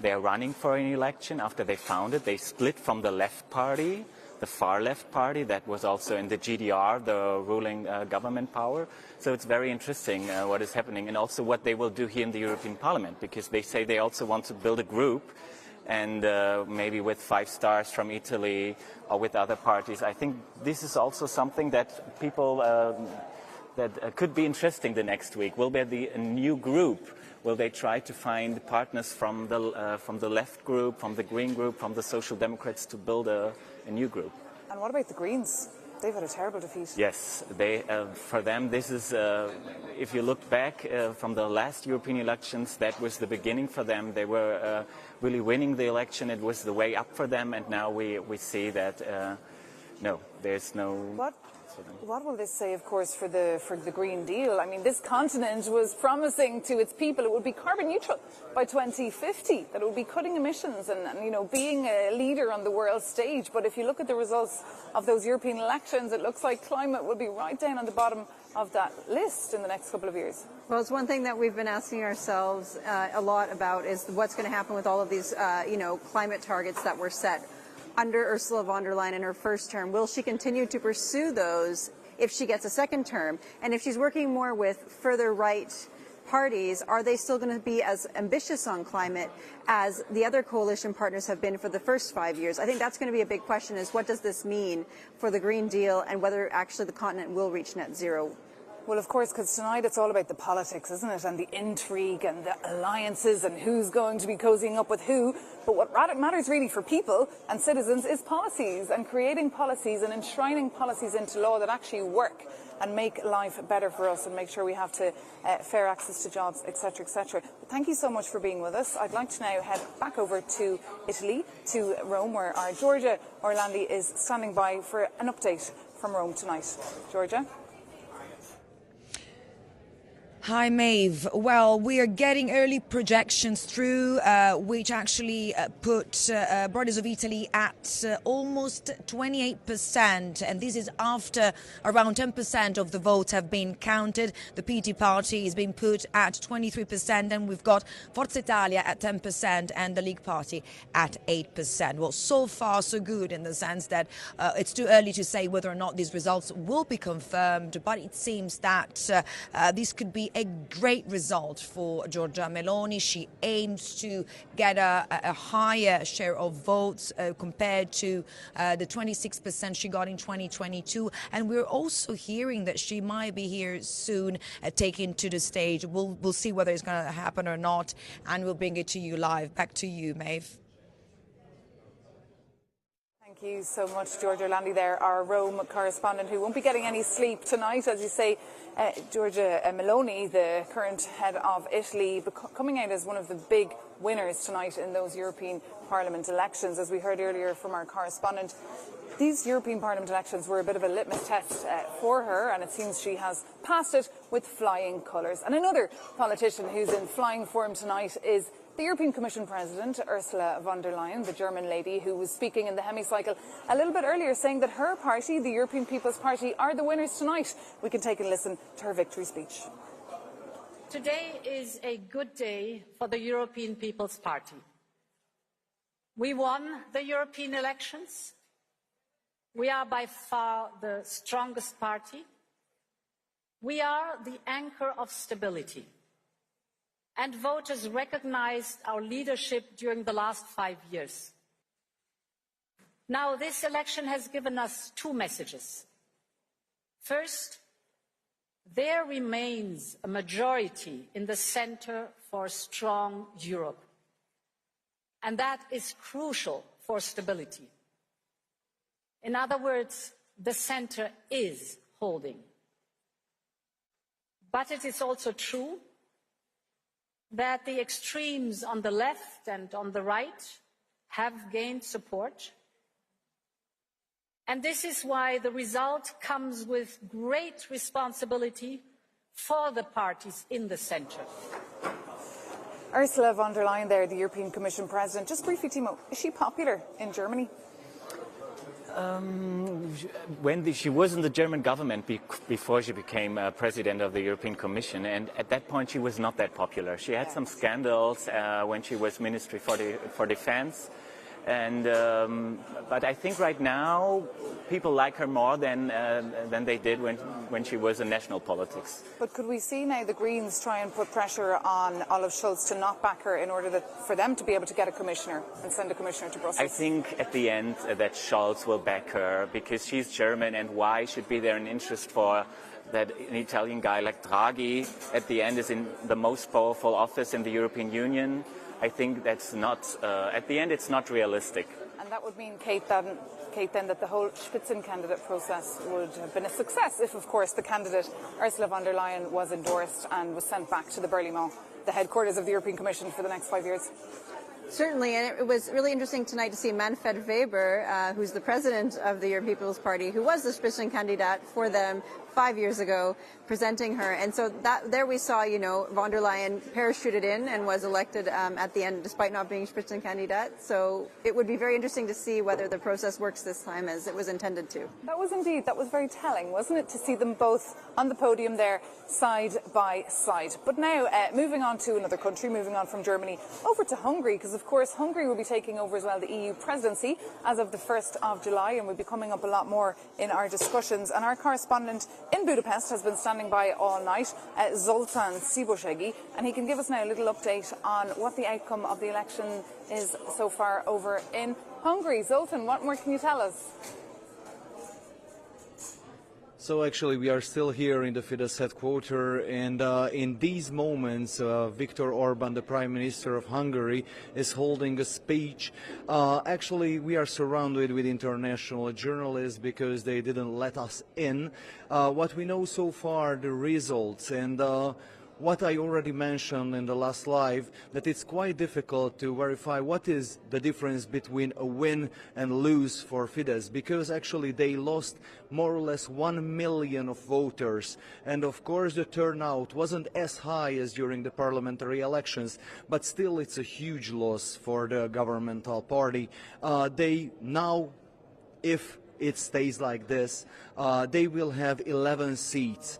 they're running for an election. After they founded, they split from the left party, the far left party that was also in the GDR, the ruling government power. So it's very interesting what is happening, and also what they will do here in the European Parliament, because they say they also want to build a group, and maybe with 5 stars from Italy or with other parties. I think this is also something that people that could be interesting the next week. Will there be a new group? Will they try to find partners from the left group, from the Green group, from the Social Democrats to build a new group? And what about the Greens? They've had a terrible defeat. Yes, for them this is, if you look back from the last European elections, that was the beginning for them. They were really winning the election. It was the way up for them, and now we see that no, there's no... What will this say, of course, for the Green Deal? I mean, this continent was promising to its people it would be carbon neutral by 2050, that it would be cutting emissions and you know, being a leader on the world stage. But if you look at the results of those European elections, it looks like climate will be right down on the bottom of that list in the next couple of years. Well, it's one thing that we've been asking ourselves a lot about is what's going to happen with all of these, climate targets that were set under Ursula von der Leyen in her first term. Will she continue to pursue those if she gets a second term? And if she's working more with further right parties, are they still going to be as ambitious on climate as the other coalition partners have been for the first 5 years? I think that's going to be a big question, is what does this mean for the Green Deal and whether actually the continent will reach net zero? Well, of course, because tonight it's all about the politics, isn't it? And the intrigue and the alliances and who's going to be cozying up with who. But what matters really for people and citizens is policies, and creating policies and enshrining policies into law that actually work and make life better for us and make sure we have fair access to jobs, etc., etc. But thank you so much for being with us. I'd like to now head back over to Italy, to Rome, where our Georgia Orlandi is standing by for an update from Rome tonight. Georgia? Hi, Maeve. Well, we are getting early projections through, which actually put Borders of Italy at almost 28%. And this is after around 10% of the votes have been counted. The PT party is being put at 23%. And we've got Forza Italia at 10% and the League Party at 8%. Well, so far, so good in the sense that it's too early to say whether or not these results will be confirmed. But it seems that this could be a great result for Giorgia Meloni. She aims to get a higher share of votes compared to the 26% she got in 2022. And we're also hearing that she might be here soon, taken to the stage. We'll see whether it's going to happen or not, and we'll bring it to you live. Back to you, Maeve. Thank you so much, Georgia Orlandi there, our Rome correspondent, who won't be getting any sleep tonight, as you say. Giorgia Meloni, the current head of Italy, coming out as one of the big winners tonight in those European Parliament elections. As we heard earlier from our correspondent, these European Parliament elections were a bit of a litmus test for her, and it seems she has passed it with flying colours. And another politician who's in flying form tonight is the European Commission President, Ursula von der Leyen, the German lady who was speaking in the hemicycle a little bit earlier, saying that her party, the European People's Party, are the winners tonight. We can take a listen to her victory speech. Today is a good day for the European People's Party. We won the European elections. We are by far the strongest party. We are the anchor of stability. And voters recognized our leadership during the last 5 years. Now, this election has given us two messages. First, there remains a majority in the center for a strong Europe. And that is crucial for stability. In other words, the center is holding. But it is also true that the extremes on the left and on the right have gained support. And this is why the result comes with great responsibility for the parties in the center. Ursula von der Leyen there, the European Commission President. Just briefly, Timo, is she popular in Germany? When she was in the German government before she became president of the European Commission, and at that point she was not that popular. She had some scandals when she was Ministry for Defense, and but I think right now people like her more than they did when she was in national politics. But could we see now the Greens try and put pressure on Olaf Scholz to not back her in order for them to be able to get a commissioner and send a commissioner to Brussels? I think at the end that Scholz will back her because she's German, and why should be there an interest for that an Italian guy like Draghi at the end is in the most powerful office in the European Union? I think that's not, at the end it's not realistic. And that would mean, Kate, then that the whole Spitzencandidate process would have been a success if, of course, the candidate Ursula von der Leyen was endorsed and was sent back to the Berlaymont, the headquarters of the European Commission, for the next 5 years. Certainly, and it was really interesting tonight to see Manfred Weber, who's the president of the European People's Party, who was the Spitzenkandidat for them 5 years ago, presenting her. And so there we saw, von der Leyen parachuted in and was elected at the end, despite not being Spitzenkandidat. So it would be very interesting to see whether the process works this time as it was intended to. That was very telling, wasn't it, to see them both on the podium there, side by side. But now, moving on to another country, moving on from Germany over to Hungary, because of course Hungary will be taking over as well the EU presidency as of the 1st of July, and will be coming up a lot more in our discussions. And our correspondent in Budapest has been standing by all night, Zoltán Szibosegi, and he can give us now a little update on what the outcome of the election is so far over in Hungary. Zoltán, what more can you tell us? So actually we are still here in the Fidesz headquarters, and in these moments Viktor Orban, the Prime Minister of Hungary, is holding a speech. Actually we are surrounded with international journalists because they didn't let us in. What we know so far, the results, and what I already mentioned in the last live, that it's quite difficult to verify what is the difference between a win and lose for Fidesz, because actually they lost more or less 1 million of voters, and of course the turnout wasn't as high as during the parliamentary elections, but still it's a huge loss for the governmental party. They now, if it stays like this, they will have 11 seats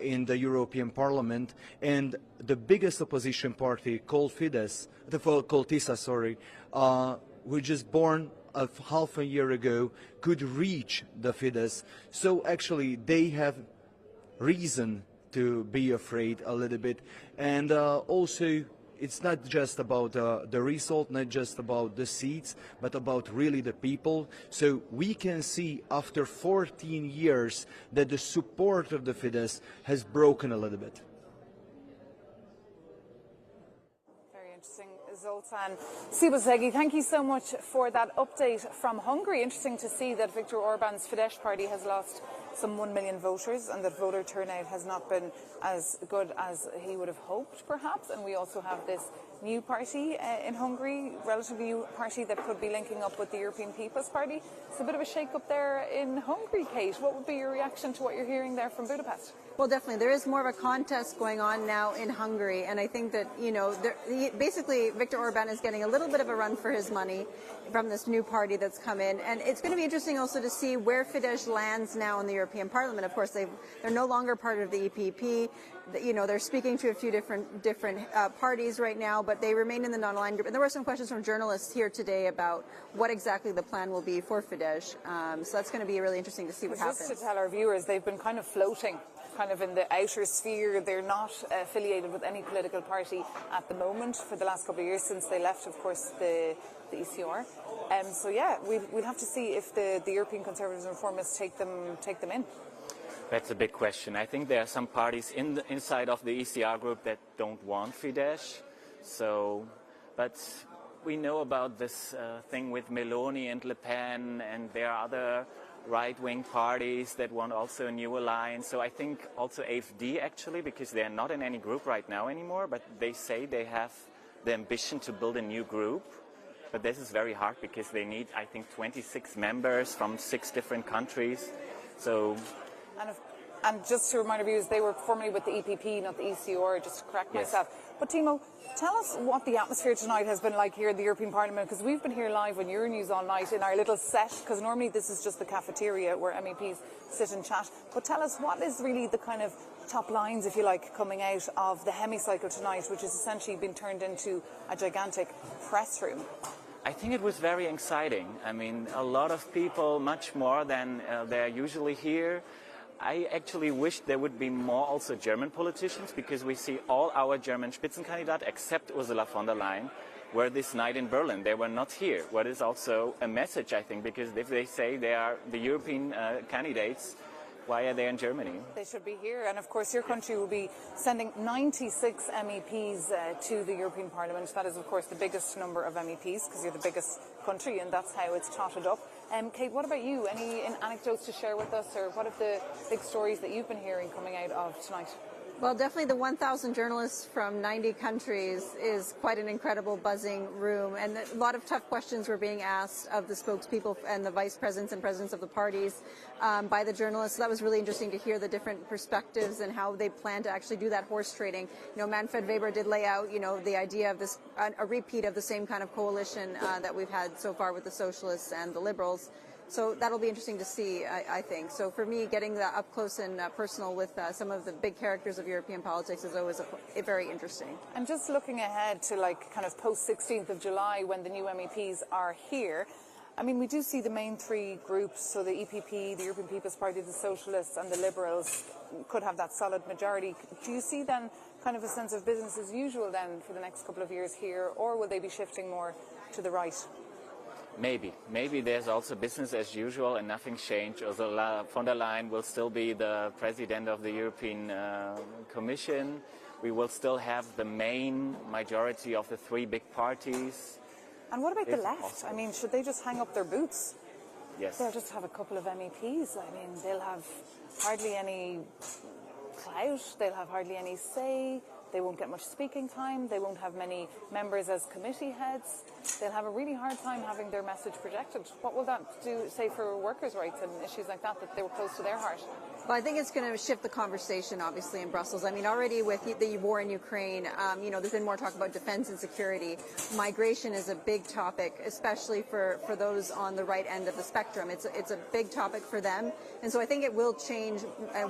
in the European Parliament, and the biggest opposition party, called Fidesz, called TISA, which is born half a year ago, could reach the Fidesz. So actually they have reason to be afraid a little bit, and also it's not just about the result, not just about the seats, but about really the people. So we can see after 14 years that the support of the Fidesz has broken a little bit. Very interesting, Zoltán Szibosegi. Thank you so much for that update from Hungary. Interesting to see that Viktor Orban's Fidesz party has lost some 1 million voters, and that voter turnout has not been as good as he would have hoped, perhaps. And we also have this new party in Hungary, relatively new party that could be linking up with the European People's Party. It's a bit of a shake-up there in Hungary, Kate. What would be your reaction to what you're hearing there from Budapest? Well, definitely. There is more of a contest going on now in Hungary, and I think that, basically Viktor Orban is getting a little bit of a run for his money from this new party that's come in. And it's going to be interesting also to see where Fidesz lands now in the European Parliament. Of course, they're no longer part of the EPP. They're speaking to a few different parties right now, but they remain in the non-aligned group. And there were some questions from journalists here today about what exactly the plan will be for Fidesz. So that's going to be really interesting to see what happens. Just to tell our viewers, they've been kind of floating, kind of in the outer sphere. They're not affiliated with any political party at the moment for the last couple of years, since they left, of course, the ECR. So yeah, we'll have to see if the European Conservatives and Reformists take them in. That's a big question. I think there are some parties inside of the ECR group that don't want Fidesz. So, but we know about this thing with Meloni and Le Pen, and there are other right-wing parties that want also a new alliance. So I think also AfD, actually, because they're not in any group right now anymore, but they say they have the ambition to build a new group. But this is very hard because they need, I think, 26 members from 6 different countries. So. And just to remind our viewers, they were formerly with the EPP, not the ECR, just to correct myself. But Timo, tell us what the atmosphere tonight has been like here in the European Parliament, because we've been here live on Euronews all night in our little set, because normally this is just the cafeteria where MEPs sit and chat. But tell us, what is really the kind of top lines, if you like, coming out of the hemicycle tonight, which has essentially been turned into a gigantic press room? I think it was very exciting. I mean, a lot of people, much more than they're usually here. I actually wish there would be more also German politicians, because we see all our German Spitzenkandidaten, except Ursula von der Leyen, were this night in Berlin. They were not here. What is also a message, I think, because if they say they are the European candidates, why are they in Germany? They should be here. And of course, your country will be sending 96 MEPs to the European Parliament. That is, of course, the biggest number of MEPs, because you're the biggest country, and that's how it's totted up. Kate, what about you? Any anecdotes to share with us, or what are the big stories that you've been hearing coming out of tonight? Well, definitely the 1,000 journalists from 90 countries is quite an incredible buzzing room, and a lot of tough questions were being asked of the spokespeople and the vice presidents and presidents of the parties by the journalists. So that was really interesting to hear the different perspectives and how they plan to actually do that horse trading. You know, Manfred Weber did lay out, you know, the idea of this, a repeat of the same kind of coalition that we've had so far with the socialists and the liberals. So that'll be interesting to see, I think. So for me, getting that up close and personal with some of the big characters of European politics is always very interesting. And just looking ahead to like kind of post 16th of July when the new MEPs are here, I mean, we do see the main three groups, so the EPP, the European People's Party, the Socialists and the Liberals could have that solid majority. Do you see then kind of a sense of business as usual then for the next couple of years here, or will they be shifting more to the right? Maybe there's also business as usual and nothing's changed. Ursula von der Leyen will still be the president of the European Commission. We will still have the main majority of the three big parties. And what about the left? I mean, should they just hang up their boots? Yes. They'll just have a couple of MEPs. I mean, they'll have hardly any clout. They'll have hardly any say. They won't get much speaking time. They won't have many members as committee heads. They'll have a really hard time having their message projected. What will that say for workers' rights and issues like that they were close to their heart? Well, I think it's going to shift the conversation, obviously, in Brussels. I mean, already with the war in Ukraine, you know, there's been more talk about defense and security. Migration is a big topic, especially for those on the right end of the spectrum. It's a big topic for them. And so I think it will change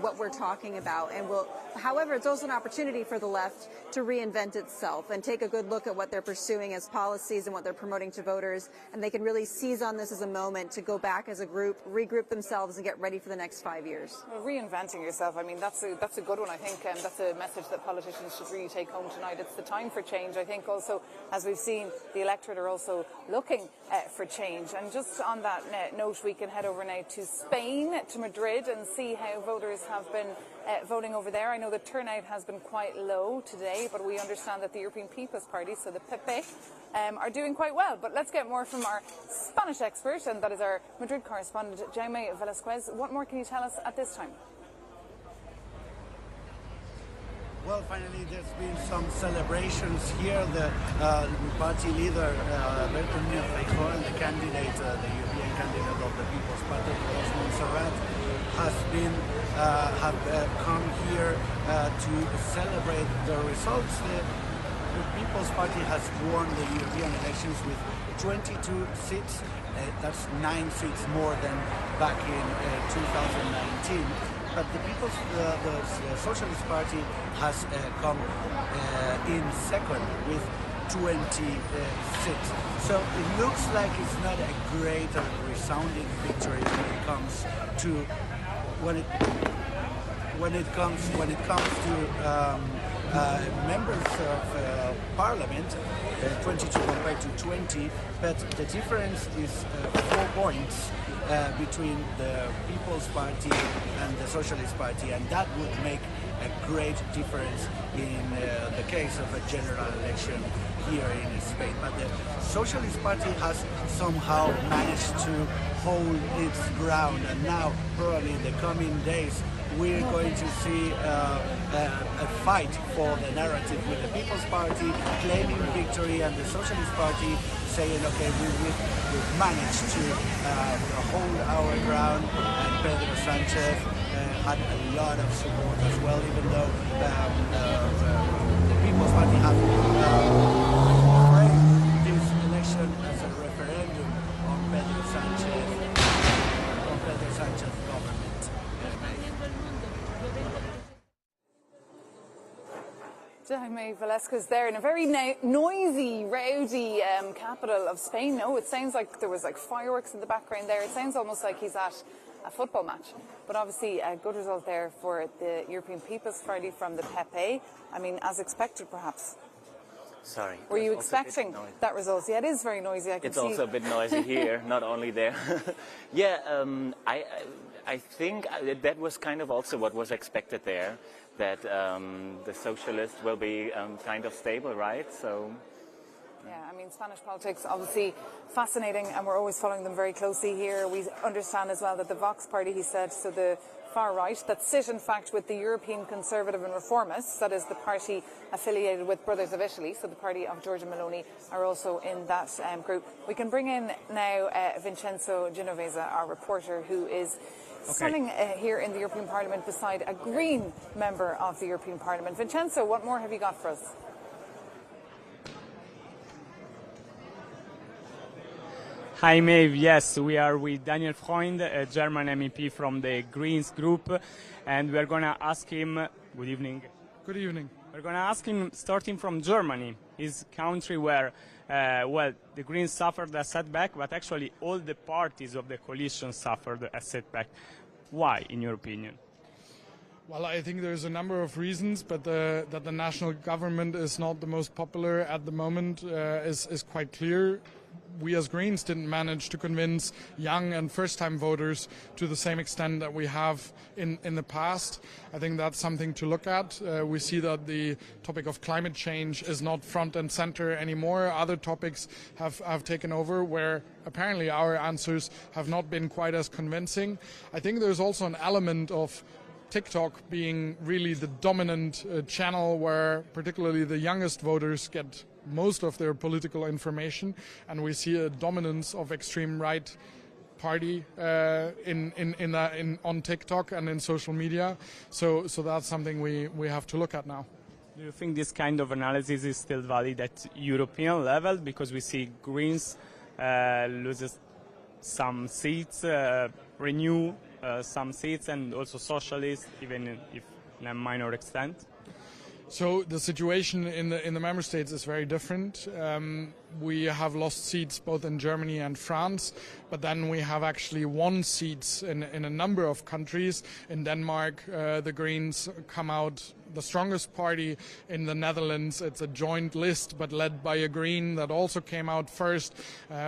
what we're talking about. And however, it's also an opportunity for the left to reinvent itself and take a good look at what they're pursuing as policies and what they're promoting to voters. And they can really seize on this as a moment to go back as a group, regroup themselves and get ready for the next 5 years. Well, reinventing yourself, I mean, that's a good one, I think, and that's a message that politicians should really take home tonight. It's the time for change. I think also, as we've seen, the electorate are also looking for change. And just on that note, we can head over now to Spain, to Madrid, and see how voters have been voting over there. I know the turnout has been quite low today, but we understand that the European People's Party, so the PP, are doing quite well. But let's get more from our Spanish expert, and that is our Madrid correspondent, Jaime Velasquez. What more can you tell us at this time? Well, finally, there's been some celebrations here. The party leader, Alberto Núñez Feijóo, and the candidate, the European candidate of the People's Party, Carlos Montserrat, have come here to celebrate the results. The People's Party has won the European elections with 22 seats. That's 9 seats more than back in 2019. But the Socialist Party has come in second with 20 seats. So it looks like it's not a great or resounding victory when it comes to members of Parliament, 22 compared to 20. But the difference is 4 points. Between the People's Party and the Socialist Party, and that would make a great difference in the case of a general election here in Spain. But the Socialist Party has somehow managed to hold its ground, and now probably in the coming days we're going to see a fight for the narrative with the People's Party claiming victory and the Socialist Party saying, okay, we've managed to hold our ground, and Pedro Sánchez had a lot of support as well, even though the People's Party have framed this election as a referendum on Pedro Sanchez's government. Jaime Velasquez there in a very noisy, rowdy capital of Spain. No, it sounds like there was like fireworks in the background there. It sounds almost like he's at a football match. But obviously a good result there for the European People's Party from the PP. I mean, as expected perhaps. Sorry. Were you expecting that result? Yeah, it is very noisy. I can see. It's also a bit noisy here, not only there. Yeah, I think that was kind of also what was expected there, that the socialists will be kind of stable, right? So. Yeah, I mean, Spanish politics, obviously fascinating, and we're always following them very closely here. We understand as well that the Vox party, he said, so the far right, that sit in fact with the European Conservative and Reformists, that is the party affiliated with Brothers of Italy, so the party of Giorgia Meloni, are also in that group. We can bring in now Vincenzo Genovese, our reporter, who is standing here in the European Parliament beside a Green member of the European Parliament. Vincenzo, what more have you got for us? Hi Maeve, yes, we are with Daniel Freund, a German MEP from the Greens group, and we are going to ask him, good evening. Good evening. We're going to ask him, starting from Germany, his country where, well, the Greens suffered a setback, but actually all the parties of the coalition suffered a setback. Why, in your opinion? Well, I think there's a number of reasons, but that the national government is not the most popular at the moment is quite clear. We as Greens didn't manage to convince young and first-time voters to the same extent that we have in the past. I think that's something to look at. We see that the topic of climate change is not front and center anymore. Other topics have taken over where apparently our answers have not been quite as convincing. I think there's also an element of TikTok being really the dominant channel where particularly the youngest voters get most of their political information, and we see a dominance of extreme right party on TikTok and in social media. So that's something we have to look at now. Do you think this kind of analysis is still valid at European level? Because we see Greens loses some seats, Renew some seats, and also Socialists, even if in a minor extent. So the situation in the member states is very different. We have lost seats both in Germany and France, but then we have actually won seats in a number of countries. In Denmark, the Greens come out the strongest party. In the Netherlands, it's a joint list, but led by a Green that also came out first.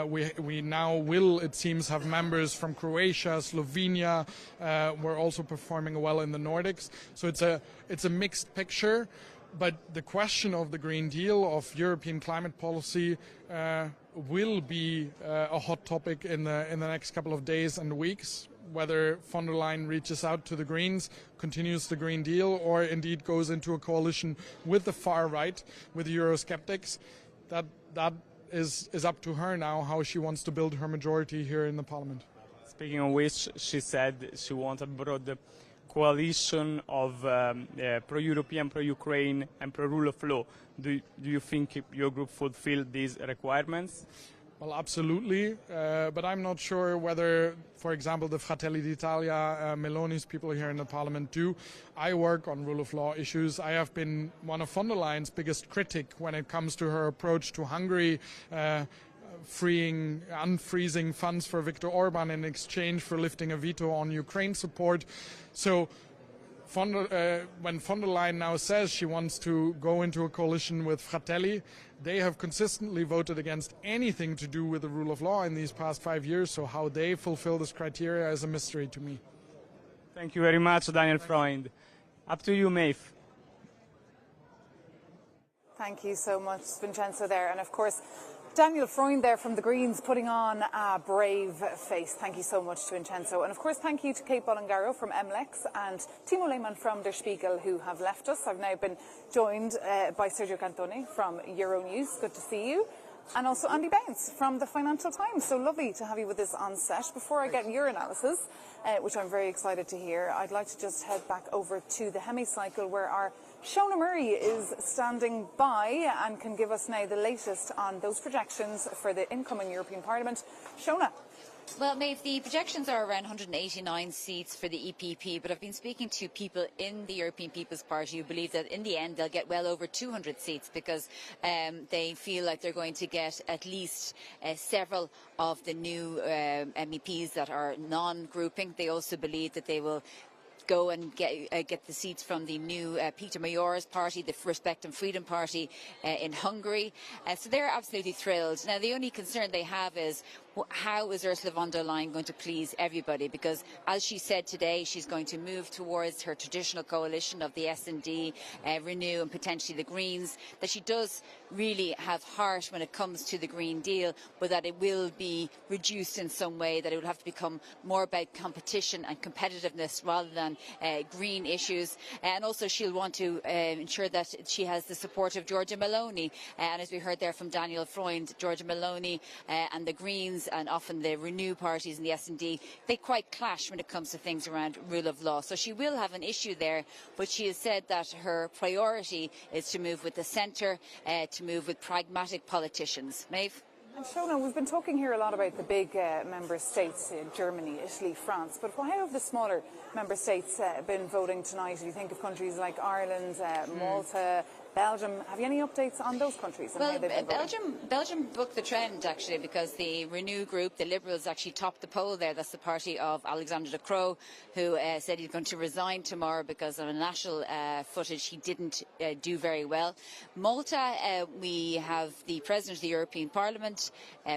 We now will, it seems, have members from Croatia, Slovenia. We're also performing well in the Nordics. So it's a mixed picture. But the question of the Green Deal, of European climate policy, will be a hot topic in the next couple of days and weeks. Whether von der Leyen reaches out to the Greens, continues the Green Deal, or indeed goes into a coalition with the far right, with the Eurosceptics, that is up to her now, how she wants to build her majority here in the Parliament. Speaking of which, she said she wants a broad coalition of pro-European, pro-Ukraine and pro-rule of law. Do you think your group fulfilled these requirements? Well, absolutely, but I'm not sure whether, for example, the Fratelli d'Italia, Meloni's people here in the Parliament do. I work on rule of law issues. I have been one of von der Leyen's biggest critic when it comes to her approach to Hungary, unfreezing funds for Viktor Orban in exchange for lifting a veto on Ukraine support. So when von der Leyen now says she wants to go into a coalition with Fratelli, they have consistently voted against anything to do with the rule of law in these past 5 years, so how they fulfill this criteria is a mystery to me. Thank you very much, Daniel Freund. Up to you, Maeve. Thank you so much, Vincenzo there. And of course, Daniel Freund there from the Greens putting on a brave face. Thank you so much to Vincenzo. And of course, thank you to Kate Bolingaro from MLEX and Timo Lehmann from Der Spiegel, who have left us. I've now been joined by Sergio Cantone from Euronews. Good to see you. And also Andy Bounce from the Financial Times. So lovely to have you with us on set. Before I get your analysis, which I'm very excited to hear. I'd like to just head back over to the hemicycle where our Shona Murray is standing by and can give us now the latest on those projections for the incoming European Parliament. Shona. Well, Maeve, the projections are around 189 seats for the EPP, but I've been speaking to people in the European People's Party who believe that in the end they'll get well over 200 seats because they feel like they're going to get at least several of the new MEPs that are non-grouping. They also believe that they will go and get the seats from the new Peter Major's party, the Respect and Freedom Party in Hungary. So they're absolutely thrilled. Now, the only concern they have is how is Ursula von der Leyen going to please everybody? Because, as she said today, she's going to move towards her traditional coalition of the S&D, Renew and potentially the Greens, that she does really have heart when it comes to the Green Deal, but that it will be reduced in some way, that it will have to become more about competition and competitiveness rather than green issues. And also she'll want to ensure that she has the support of Giorgia Meloni. And as we heard there from Daniel Freund, Giorgia Meloni and the Greens and often the Renew parties and the S&D, they quite clash when it comes to things around rule of law. So she will have an issue there, but she has said that her priority is to move with the centre, to move with pragmatic politicians. Maeve? And Shona, we've been talking here a lot about the big member states, Germany, Italy, France, but how have the smaller member states been voting tonight? Do you think of countries like Ireland, Malta, Belgium? Have you any updates on those countries? And how they've been Belgium booked the trend, actually, because the Renew group, the Liberals, actually topped the poll there. That's the party of Alexander De Croo, who said he's going to resign tomorrow because on a national footage he didn't do very well. Malta, we have the President of the European Parliament,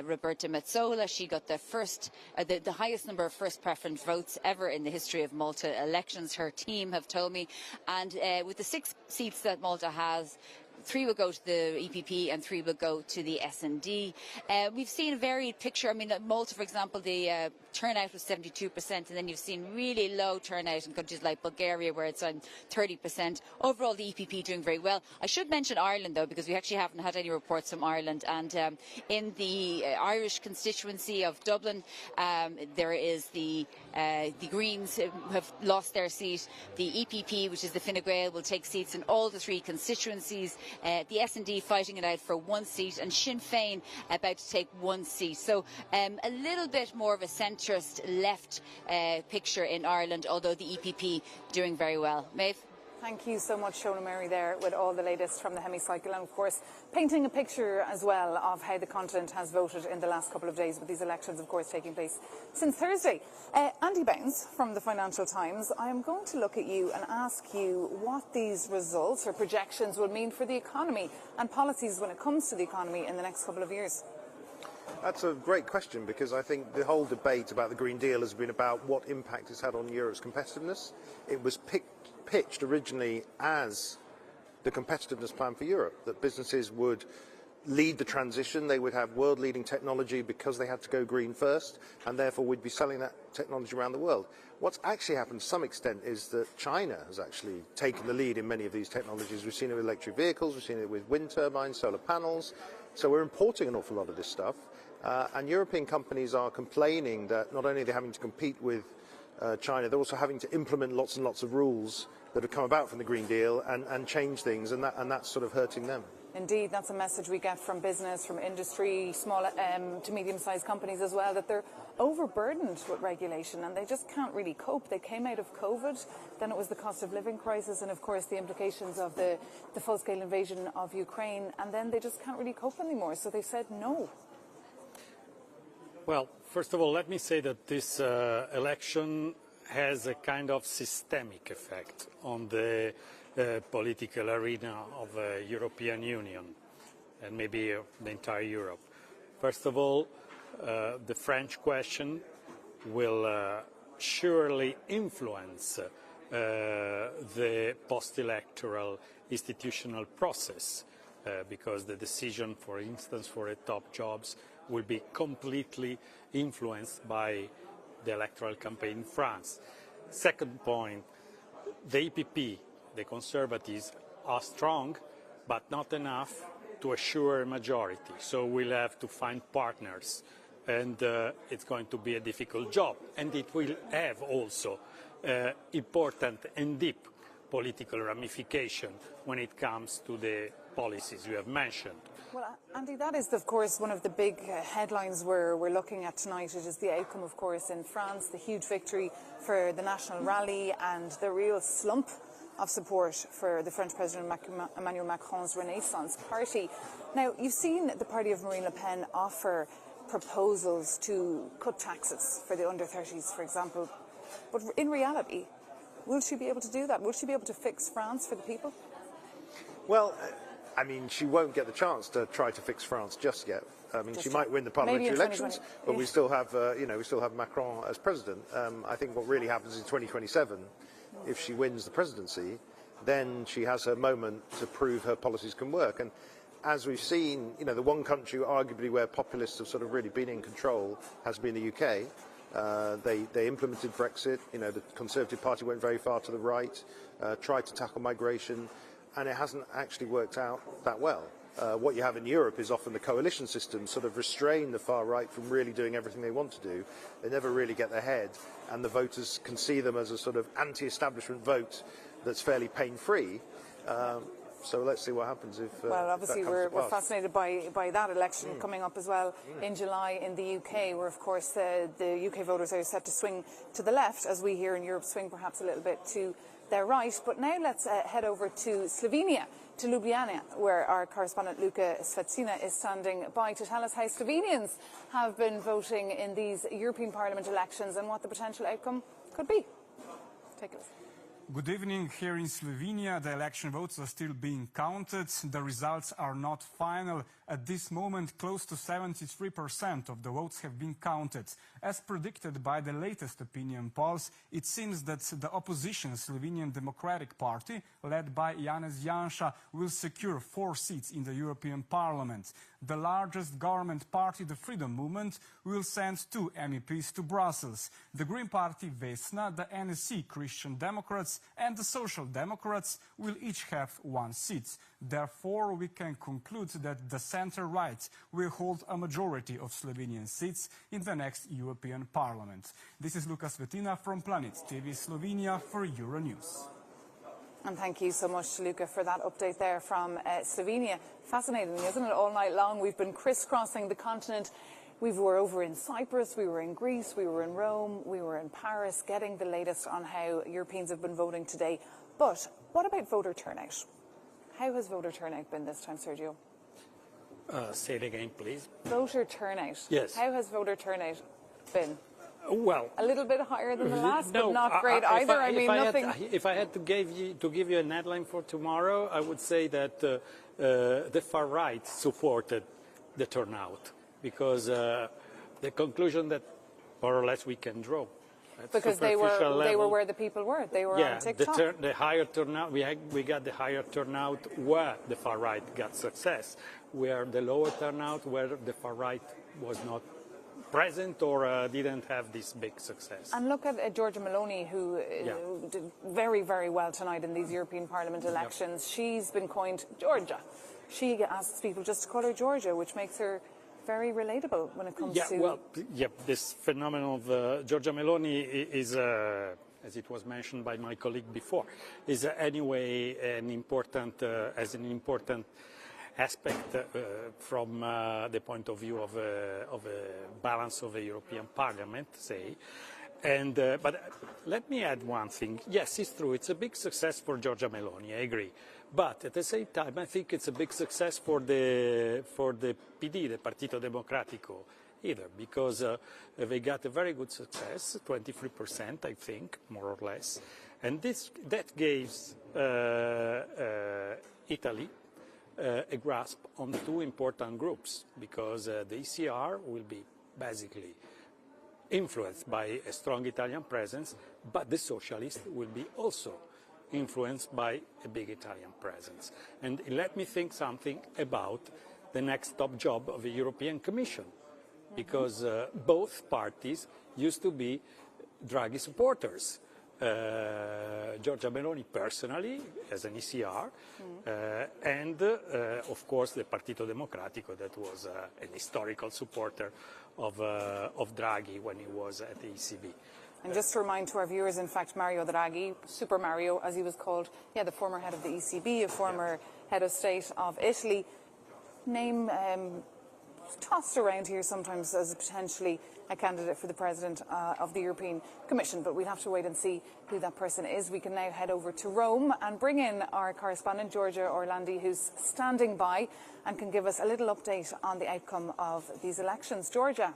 Roberta Metsola. She got the highest number of first preference votes ever in the history of Malta elections, her team have told me. And with the 6 seats that Malta has, 3 will go to the EPP and 3 will go to the S&D. We've seen a varied picture. I mean, at Malta, for example, the turnout was 72%, and then you've seen really low turnout in countries like Bulgaria, where it's on 30%. Overall, the EPP doing very well. I should mention Ireland, though, because we actually haven't had any reports from Ireland. And in the Irish constituency of Dublin, there is the Greens who have lost their seat. The EPP, which is the Fine Gael, will take seats in all the 3 constituencies. The S&D fighting it out for 1 seat, and Sinn Féin about to take 1 seat. So a little bit more of a centrist left picture in Ireland, although the EPP doing very well. Maeve? Thank you so much, Shona Murray, there with all the latest from the hemicycle, and of course painting a picture as well of how the continent has voted in the last couple of days, with these elections of course taking place since Thursday. Andy Bounds from the Financial Times, I am going to look at you and ask you what these results or projections will mean for the economy and policies when it comes to the economy in the next couple of years. That's a great question, because I think the whole debate about the Green Deal has been about what impact it's had on Europe's competitiveness. It was pitched originally as the competitiveness plan for Europe, that businesses would lead the transition, they would have world-leading technology because they had to go green first, and therefore we'd be selling that technology around the world. What's actually happened to some extent is that China has actually taken the lead in many of these technologies. We've seen it with electric vehicles, we've seen it with wind turbines, solar panels, so we're importing an awful lot of this stuff. And European companies are complaining that not only are they having to compete with China, they're also having to implement lots and lots of rules that have come about from the Green Deal and change things, and that's sort of hurting them. Indeed, that's a message we get from business, from industry, small to medium-sized companies as well, that they're overburdened with regulation and they just can't really cope. They came out of COVID, then it was the cost of living crisis, and of course the implications of the full-scale invasion of Ukraine, and then they just can't really cope anymore, so they said no. Well, first of all, let me say that this election has a kind of systemic effect on the political arena of the European Union and maybe the entire Europe. First of all, the French question will surely influence the post-electoral institutional process because the decision, for instance, for the top jobs will be completely influenced by the electoral campaign in France. Second point, the EPP, the Conservatives, are strong, but not enough to assure a majority. So we'll have to find partners and it's going to be a difficult job, and it will have also important and deep political ramification when it comes to the policies you have mentioned. Well, Andy, that is, of course, one of the big headlines we're looking at tonight. It is the outcome, of course, in France, the huge victory for the National Rally and the real slump of support for the French President Emmanuel Macron's Renaissance Party. Now, you've seen the party of Marine Le Pen offer proposals to cut taxes for the under-30s, for example. But in reality, will she be able to do that? Will she be able to fix France for the people? Well, I mean, she won't get the chance to try to fix France just yet. I mean, she might win the parliamentary elections, but we still have, we still have Macron as president. I think what really happens in 2027, if she wins the presidency, then she has her moment to prove her policies can work. And as we've seen, the one country arguably where populists have sort of really been in control has been the UK. They implemented Brexit. The Conservative Party went very far to the right, tried to tackle migration, and it hasn't actually worked out that well. What you have in Europe is often the coalition system sort of restrain the far right from really doing everything they want to do. They never really get their head, and the voters can see them as a sort of anti-establishment vote that's fairly pain-free. So let's see what happens if. Well, obviously we're fascinated by that election coming up as well in July in the UK, where of course the UK voters are set to swing to the left, as we here in Europe swing perhaps a little bit to their right. But now let's head over to Slovenia, to Ljubljana, where our correspondent Luka Svecina is standing by to tell us how Slovenians have been voting in these European Parliament elections and what the potential outcome could be. Take a listen. Good evening. Here in Slovenia, the election votes are still being counted. The results are not final. At this moment, close to 73% of the votes have been counted. As predicted by the latest opinion polls, it seems that the opposition Slovenian Democratic Party, led by Janez Janša, will secure 4 seats in the European Parliament. The largest government party, the Freedom Movement, will send 2 MEPs to Brussels. The Green Party Vesna, the NSC Christian Democrats, and the Social Democrats will each have 1 seat. Therefore, we can conclude that the centre-right will hold a majority of Slovenian seats in the next European Parliament. This is Luka Svecina from Planet TV Slovenia for Euronews. And thank you so much to Luka for that update there from Slovenia. Fascinating, isn't it? All night long we've been crisscrossing the continent. We were over in Cyprus, we were in Greece, we were in Rome, we were in Paris, getting the latest on how Europeans have been voting today. But what about voter turnout? How has voter turnout been this time, Sergio? Say it again, please. Voter turnout. Yes. How has voter turnout been? Well, a little bit higher than the last, no, but not great either. If I had to give you a headline for tomorrow, I would say that the far right supported the turnout, because the conclusion that more or less we can draw. Because they were where the people were. They were on TikTok. The higher turnout, we got the higher turnout where the far right got success, where the lower turnout where the far right was not present or didn't have this big success. And look at Giorgia Meloni, who did very, very well tonight in these European Parliament elections. She's been coined Georgia. She asks people just to call her Georgia, which makes her very relatable when it comes to... This phenomenon of Giorgia Meloni is, as it was mentioned by my colleague before, is anyway an important aspect from the point of view of a balance of a European Parliament, say. And but let me add one thing. Yes, it's true. It's a big success for Giorgia Meloni. I agree. But at the same time, I think it's a big success for the PD, the Partito Democratico, either, because they got a very good success, 23%, I think, more or less, and that gives Italy a grasp on 2 important groups, because the ECR will be basically influenced by a strong Italian presence, but the socialists will be also influenced by a big Italian presence. And let me think something about the next top job of the European Commission, because both parties used to be Draghi supporters. Giorgia Meloni personally, as an ECR, and of course the Partito Democratico, that was an historical supporter of Draghi when he was at the ECB. And just to remind to our viewers, in fact, Mario Draghi, Super Mario, as he was called, the former head of the ECB, a former head of state of Italy, name tossed around here sometimes as potentially a candidate for the president of the European Commission, but we'll have to wait and see who that person is. We can now head over to Rome and bring in our correspondent, Giorgia Orlandi, who's standing by and can give us a little update on the outcome of these elections. Giorgia.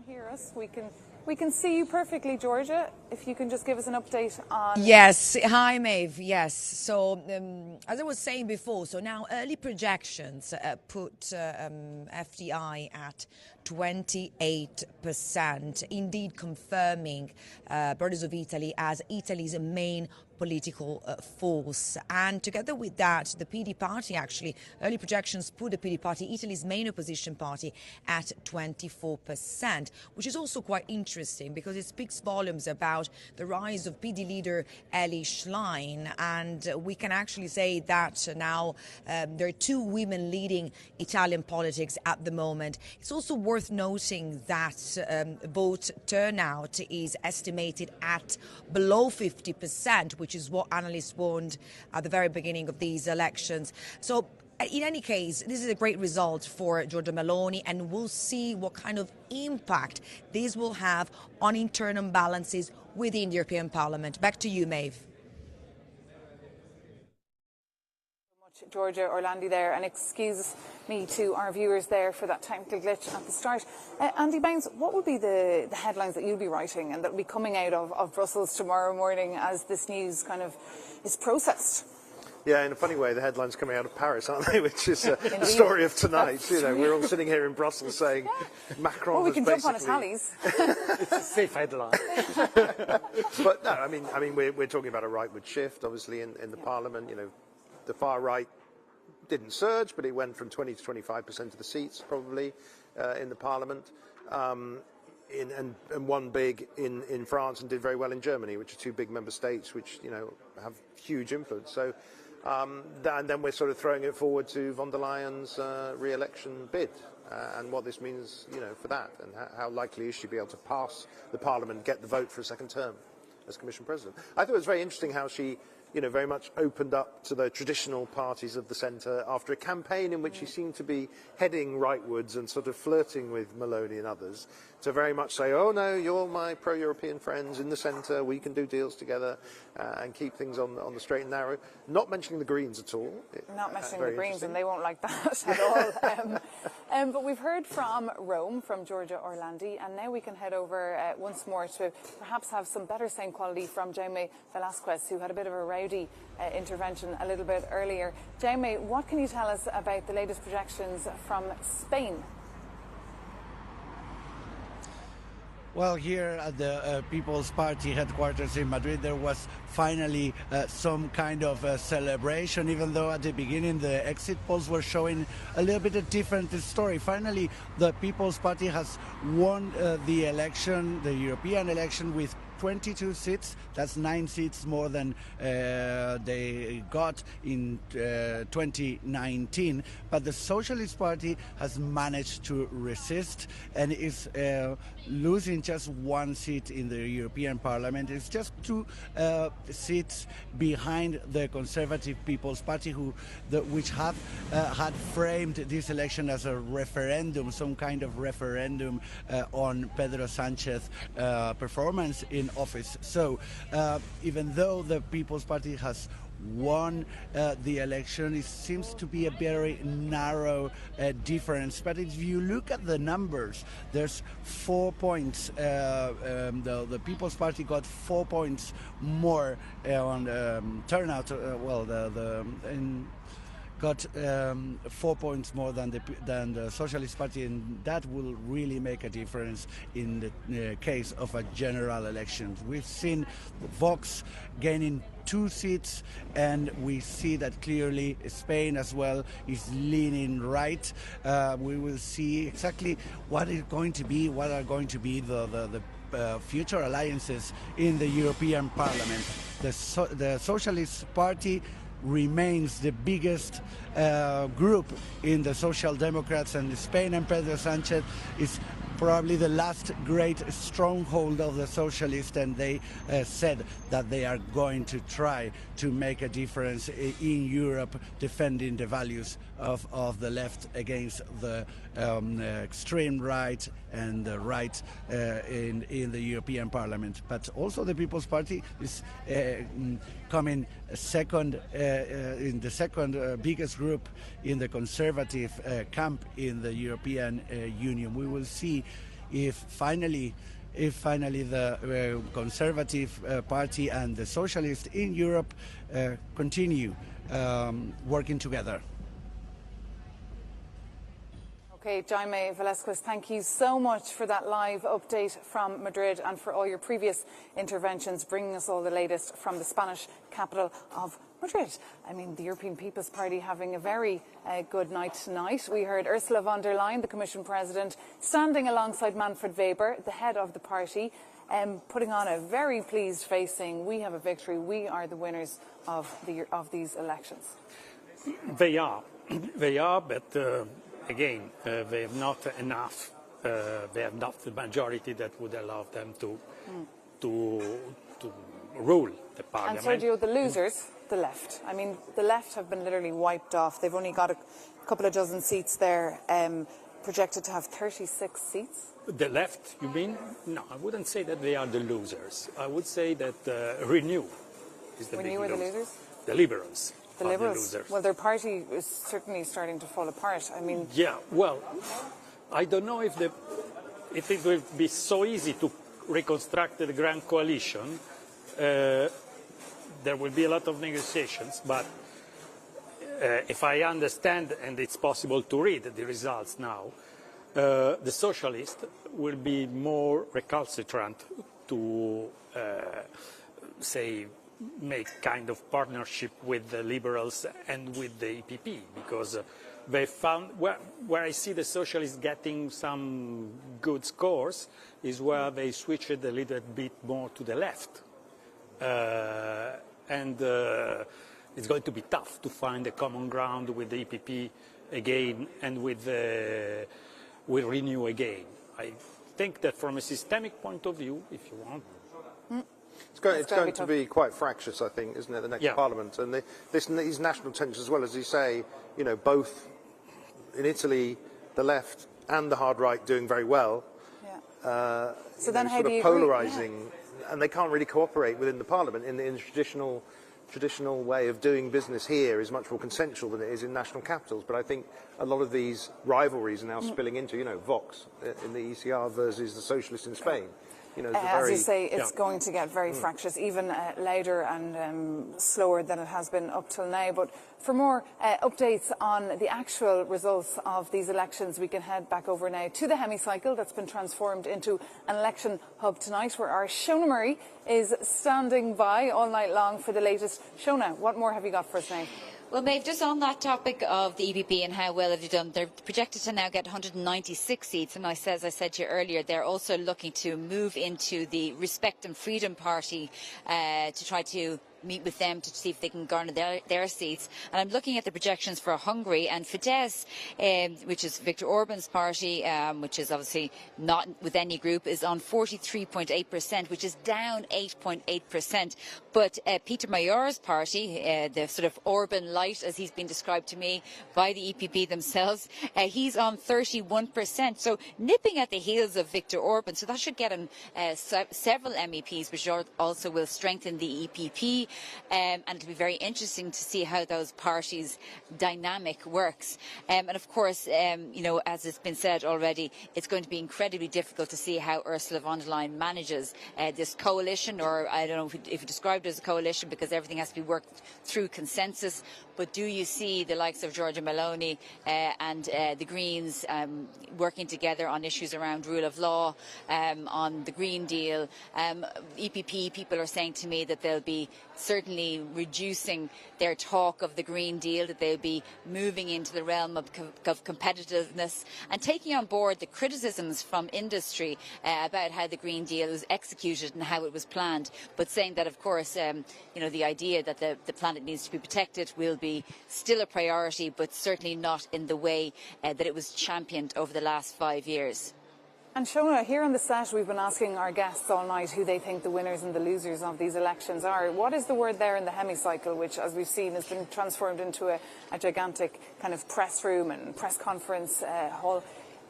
Hear us. We can see you perfectly, Giorgia. If you can just give us an update on... Yes. Hi, Maeve. Yes. So, as I was saying before, so now early projections put FDI at 28%, indeed confirming Brothers of Italy as Italy's main political force. And together with that, the PD party, actually, early projections put the PD party, Italy's main opposition party, at 24%, which is also quite interesting because it speaks volumes about the rise of PD leader Elly Schlein. And we can actually say that now there are two women leading Italian politics at the moment. It's also worth noting that vote turnout is estimated at below 50%, which is what analysts warned at the very beginning of these elections. So in any case, this is a great result for Giorgia Meloni, and we'll see what kind of impact this will have on internal balances within the European Parliament. Back to you, Maeve. Giorgia Orlandi there, and excuse me to our viewers there for that technical glitch at the start. Andy Bounds, what would be the headlines that you'll be writing and that will be coming out of Brussels tomorrow morning as this news kind of is processed? Yeah, in a funny way, the headlines coming out of Paris, aren't they? Which is the story of tonight. You know, we're all sitting here in Brussels saying Macron. Well, we can jump on his basically... tallies. It's a safe headline. But no, I mean, we're talking about a rightward shift, obviously, in the Parliament. You know, the far right didn't surge, but it went from 20 to 25% of the seats, probably, in the Parliament. And won big in France and did very well in Germany, which are two big member states which, you know, have huge influence. So, and then we're sort of throwing it forward to von der Leyen's re-election bid and what this means, you know, for that, and how likely is she to be able to pass the Parliament, get the vote for a second term as Commission President. I thought it was very interesting how she, you know, very much opened up to the traditional parties of the centre after a campaign in which he seemed to be heading rightwards and sort of flirting with Meloni and others, to very much say, oh no, you're my pro-European friends in the centre, we can do deals together and keep things on the straight and narrow. Not mentioning the Greens at all. Not mentioning the Greens, and they won't like that at all. But we've heard from Rome, from Giorgia Orlandi, and now we can head over once more to perhaps have some better sound quality from Jaume Velasquez, who had a bit of a rowdy intervention a little bit earlier. Jaume, what can you tell us about the latest projections from Spain? Well, here at the People's Party headquarters in Madrid, there was finally some kind of celebration, even though at the beginning the exit polls were showing a little bit of different story. Finally, the People's Party has won the election, the European election, with 22 seats. That's 9 seats more than they got in 2019. But the Socialist Party has managed to resist and is losing just 1 seat in the European Parliament. It's just 2 seats behind the Conservative People's Party, which have had framed this election as a referendum, some kind of referendum on Pedro Sánchez's performance in office. So even though the People's Party has won the election, it seems to be a very narrow difference. But if you look at the numbers, there's 4 points. The People's Party got 4 points more on turnout. got 4 points more than the Socialist Party, and that will really make a difference in the case of a general election. We've seen Vox gaining 2 seats, and we see that clearly Spain as well is leaning right. We will see exactly what are going to be the future alliances in the European Parliament. The Socialist Party remains the biggest group in the Social Democrats, and Spain, and Pedro Sanchez is probably the last great stronghold of the socialists, and they said that they are going to try to make a difference in Europe, defending the values of the left against the extreme right and the right in the European Parliament. But also the People's Party is coming second in the second biggest group in the conservative camp in the European Union. We will see if finally the Conservative Party and the Socialists in Europe continue working together. Okay, Jaime Velasquez, thank you so much for that live update from Madrid and for all your previous interventions, bringing us all the latest from the Spanish capital of Madrid. I mean, the European People's Party having a very good night tonight. We heard Ursula von der Leyen, the Commission President, standing alongside Manfred Weber, the head of the party, putting on a very pleased face, saying, "We have a victory. We are the winners of these elections." They are, but again, they have not enough. They have not the majority that would allow them to rule the parliament. And Sergio, the losers, the left. I mean, the left have been literally wiped off. They've only got a couple of dozen seats there, projected to have 36 seats. The left, you mean? No, I wouldn't say that they are the losers. I would say that Renew is the big loser. Renew are the losers? The Liberals. The Liberals? Well, their party is certainly starting to fall apart. I mean... Yeah, well, I don't know if it will be so easy to reconstruct the Grand Coalition. There will be a lot of negotiations, but if I understand, and it's possible to read the results now, the Socialists will be more recalcitrant to, say, make kind of partnership with the Liberals and with the EPP, because they found, where I see the Socialists getting some good scores is where they switched a little bit more to the left. And it's going to be tough to find a common ground with the EPP again and with Renew again. I think that from a systemic point of view, if you want, it's going to be quite fractious, I think, isn't it, the next Parliament? And these national tensions, as well as you say, you know, both in Italy, the left and the hard right doing very well. Yeah. So then how do you polarising, and they can't really cooperate within the Parliament in the traditional way of doing business here is much more consensual than it is in national capitals. But I think a lot of these rivalries are now spilling into, you know, Vox in the ECR versus the socialists in Spain. You know, as you say, it's going to get very fractious, even louder and slower than it has been up till now. But for more updates on the actual results of these elections, we can head back over now to the hemicycle that's been transformed into an election hub tonight, where our Shona Murray is standing by all night long for the latest. Shona, what more have you got for us now? Well, Maeve, just on that topic of the EPP and how well have they done, they're projected to now get 196 seats, and as I said to you earlier, they're also looking to move into the Respect and Freedom Party to try to meet with them to see if they can garner their seats. And I'm looking at the projections for Hungary, and Fidesz, which is Viktor Orban's party, which is obviously not with any group, is on 43.8%, which is down 8.8%. But Peter Major's party, the sort of Orban light, as he's been described to me by the EPP themselves, he's on 31%. So nipping at the heels of Viktor Orban. So that should get him several MEPs, which also will strengthen the EPP. and it'll be very interesting to see how those parties' dynamic works. And of course, you know, as it's been said already, it's going to be incredibly difficult to see how Ursula von der Leyen manages this coalition, or I don't know if you described it as a coalition, because everything has to be worked through consensus. But do you see the likes of Giorgia Meloni and the Greens working together on issues around rule of law, on the Green Deal? EPP people are saying to me that they'll be certainly reducing their talk of the Green Deal, that they'll be moving into the realm of competitiveness and taking on board the criticisms from industry about how the Green Deal was executed and how it was planned, but saying that, of course, you know, the idea that the planet needs to be protected will be still a priority, but certainly not in the way that it was championed over the last 5 years. And Shona, here on the set, we've been asking our guests all night who they think the winners and the losers of these elections are. What is the word there in the hemicycle, which, as we've seen, has been transformed into a gigantic kind of press room and press conference hall?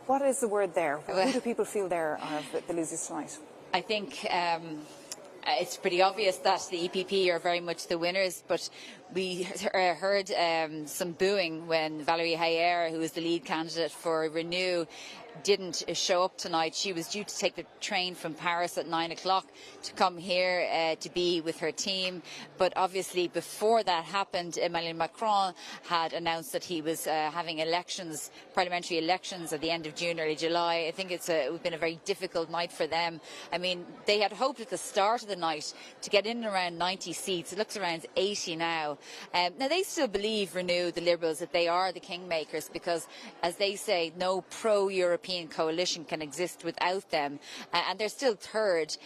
What is the word there? Who do people feel there are the losers tonight? I think it's pretty obvious that the EPP are very much the winners, but we heard some booing when Valérie Hayer, who is the lead candidate for Renew, didn't show up tonight. She was due to take the train from Paris at 9 o'clock to come here to be with her team. But obviously before that happened, Emmanuel Macron had announced that he was having elections, parliamentary elections at the end of June, early July. I think it's been a very difficult night for them. I mean, they had hoped at the start of the night to get in around 90 seats. It looks around 80 now. Now, they still believe, Renew, the Liberals, that they are the kingmakers because, as they say, no pro-European coalition can exist without them, and they're still third,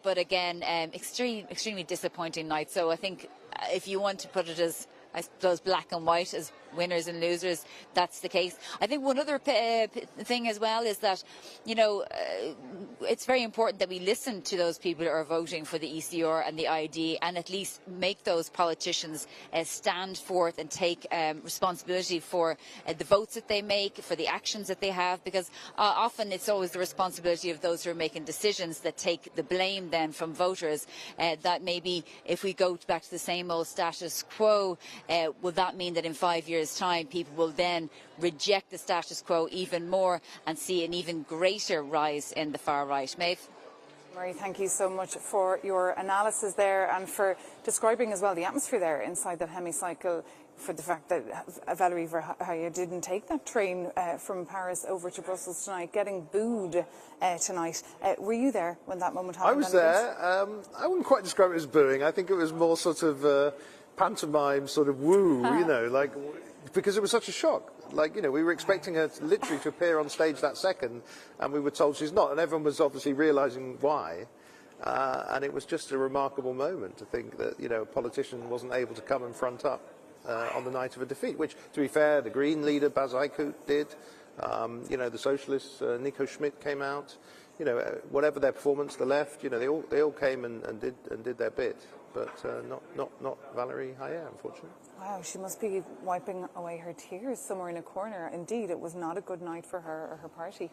but again, extremely disappointing night. So I think if you want to put it as, I suppose, black and white as winners and losers, that's the case. I think one other thing as well is that, you know, it's very important that we listen to those people who are voting for the ECR and the ID, and at least make those politicians stand forth and take responsibility for the votes that they make, for the actions that they have, because often it's always the responsibility of those who are making decisions that take the blame then from voters, that maybe if we go back to the same old status quo, will that mean that in 5 years' time people will then reject the status quo even more and see an even greater rise in the far right? Maeve? Murray, thank you so much for your analysis there and for describing as well the atmosphere there inside that hemicycle, for the fact that Valérie Hayer didn't take that train from Paris over to Brussels tonight, getting booed tonight. Were you there when that moment happened? I was there. I wouldn't quite describe it as booing. I think it was more sort of pantomime sort of woo, you know, like, because it was such a shock. Like, you know, we were expecting her to literally to appear on stage that second, and we were told she's not, and everyone was obviously realising why. And it was just a remarkable moment to think that, you know, a politician wasn't able to come and front up on the night of a defeat, which, to be fair, the Green leader, Bas Eickhout, did. You know, the Socialists, Nico Schmidt, came out. You know, whatever their performance, the left, you know, they all came and did their bit. But not Valérie Hayer, unfortunately. Wow, she must be wiping away her tears somewhere in a corner. Indeed, it was not a good night for her or her party.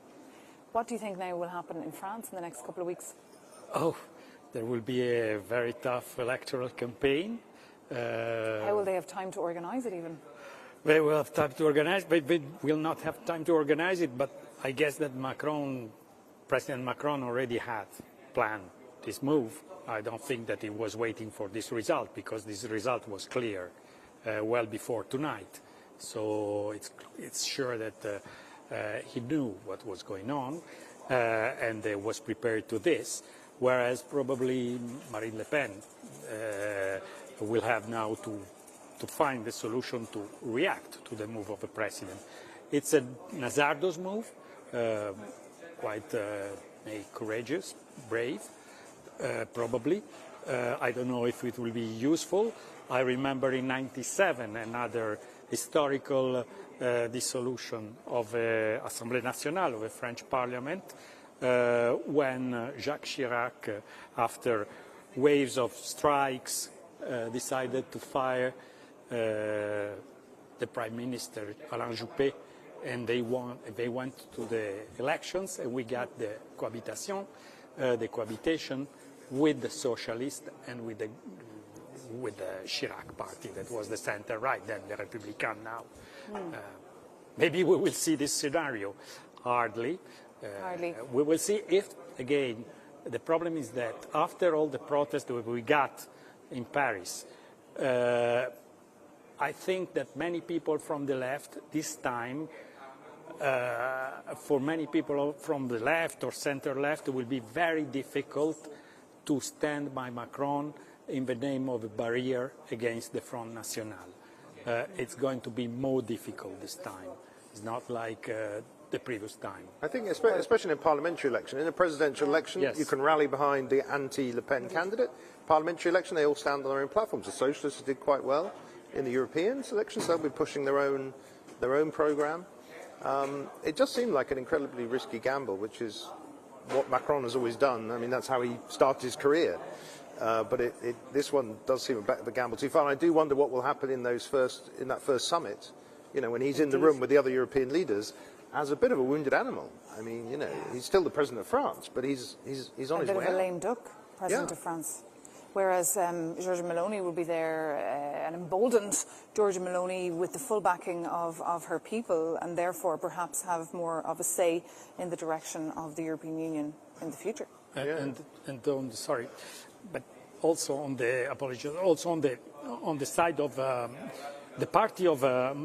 What do you think now will happen in France in the next couple of weeks? Oh, there will be a very tough electoral campaign. How will they have time to organise it even? They will have time to organise, but they will not have time to organise it. But I guess that President Macron already had planned this move. I don't think that he was waiting for this result, because this result was clear well before tonight. So it's sure that he knew what was going on and was prepared to this, whereas probably Marine Le Pen will have now to find the solution to react to the move of the president. It's a hazardous move, quite courageous, brave. Probably. I don't know if it will be useful. I remember in '97 another historical dissolution of the Assemblée Nationale, of the French Parliament, when Jacques Chirac, after waves of strikes, decided to fire the Prime Minister, Alain Juppé, and they went to the elections, and we got the cohabitation with the socialists and with the with the Chirac party, that was the center-right, then the Republican now. Maybe we will see this scenario. Hardly. We will see if, again, the problem is that after all the protests that we got in Paris, I think that many people from the left this time, for many people from the left or center-left, it will be very difficult to stand by Macron in the name of a barrier against the Front National. It's going to be more difficult this time. It's not like the previous time. I think, especially in a parliamentary election, in a presidential election, you can rally behind the anti-Le Pen candidate. Parliamentary election, they all stand on their own platforms. The Socialists did quite well in the European elections. They'll be pushing their own programme. It just seemed like an incredibly risky gamble, which is what Macron has always done. I mean, that's how he started his career. But this one does seem a bit of a gamble too far. And I do wonder what will happen in that first summit. You know, when he's in the room with the other European leaders, as a bit of a wounded animal. I mean, you know, he's still the president of France, but he's on his way out. A bit of a lame duck, president of France. Whereas Giorgia Meloni will be there, an emboldened Giorgia Meloni with the full backing of her people, and therefore perhaps have more of a say in the direction of the European Union in the future. And sorry, but also on the apologies, also on the side of the party of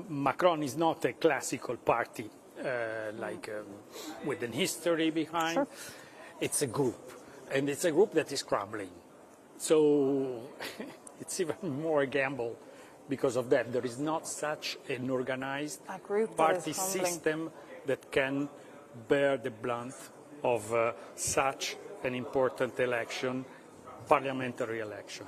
Macron is not a classical party with an history behind. Sure. It's a group, and it's a group that is crumbling. So it's even more a gamble because of that. There is not such an organized party system that can bear the brunt of such an important election, parliamentary election.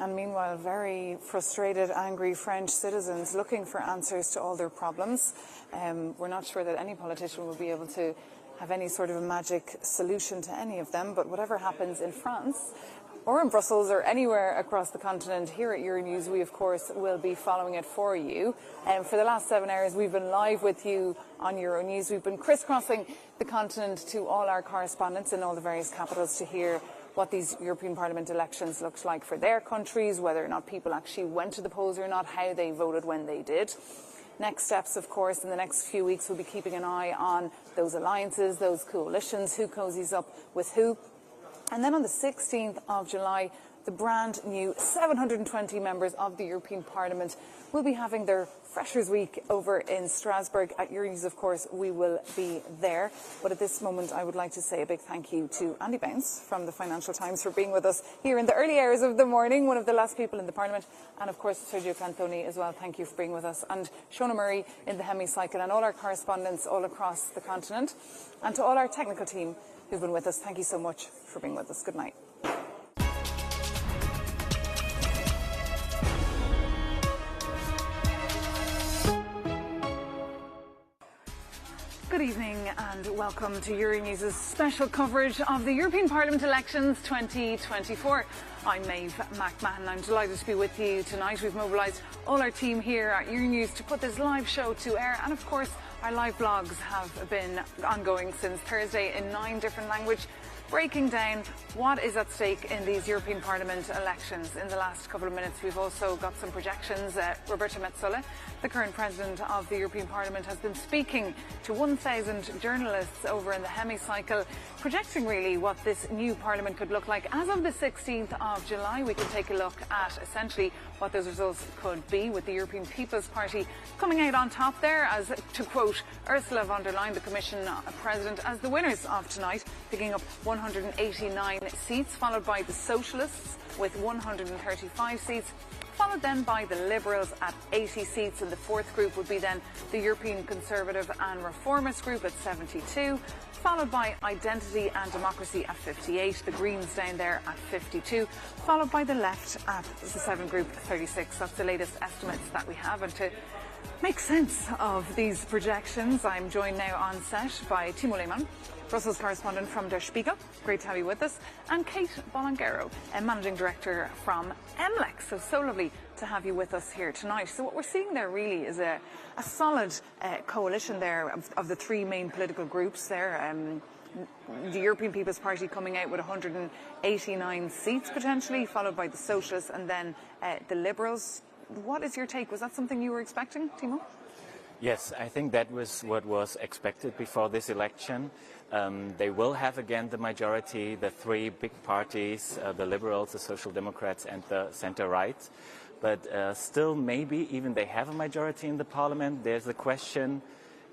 And meanwhile, very frustrated, angry French citizens looking for answers to all their problems. We're not sure that any politician will be able to have any sort of a magic solution to any of them, but whatever happens in France or in Brussels or anywhere across the continent, here at Euronews, we of course will be following it for you. For the last 7 hours, we've been live with you on Euronews. We've been crisscrossing the continent to all our correspondents in all the various capitals to hear what these European Parliament elections looked like for their countries, whether or not people actually went to the polls or not, how they voted when they did. Next steps, of course, in the next few weeks, we'll be keeping an eye on those alliances, those coalitions, who cozies up with who. And then on the 16th of July, the brand new 720 members of the European Parliament will be having their Freshers' Week over in Strasbourg. At Euronews, of course, we will be there. But at this moment, I would like to say a big thank you to Andy Bounce from the Financial Times for being with us here in the early hours of the morning, one of the last people in the Parliament. And of course, Sergio Cantoni as well. Thank you for being with us. And Shona Murray in the hemicycle, and all our correspondents all across the continent. And to all our technical team who've been with us, thank you so much for being with us. Good night. Good evening and welcome to Euronews' special coverage of the European Parliament elections 2024. I'm Maeve McMahon. I'm delighted to be with you tonight. We've mobilised all our team here at Euronews to put this live show to air, and of course our live blogs have been ongoing since Thursday in 9 different languages, breaking down what is at stake in these European Parliament elections. In the last couple of minutes, we've also got some projections. Roberta Metsola, the current president of the European Parliament, has been speaking to 1,000 journalists over in the hemicycle, projecting really what this new Parliament could look like. As of the 16th of July, we can take a look at essentially what those results could be, with the European People's Party coming out on top there, as to quote Ursula von der Leyen, the Commission President, as the winners of tonight, picking up 189 seats, followed by the Socialists with 135 seats, followed then by the Liberals at 80 seats, and the fourth group would be then the European Conservative and Reformist group at 72, followed by Identity and Democracy at 58, the Greens down there at 52, followed by the Left at the 7 group 36. That's the latest estimates that we have. And to make sense of these projections, I'm joined now on set by Timo Lehmann, Brussels correspondent from Der Spiegel. Great to have you with us. And Kate Bolangero, a managing director from MLEX. So lovely to have you with us here tonight. So what we're seeing there really is a solid coalition there of the 3 main political groups there. the European People's Party coming out with 189 seats potentially, followed by the Socialists and then the Liberals. What is your take? Was that something you were expecting, Timo? Yes, I think that was what was expected before this election. They will have again the majority, the three big parties, the Liberals, the Social Democrats and the centre-right. But still, maybe even they have a majority in the parliament. There's the question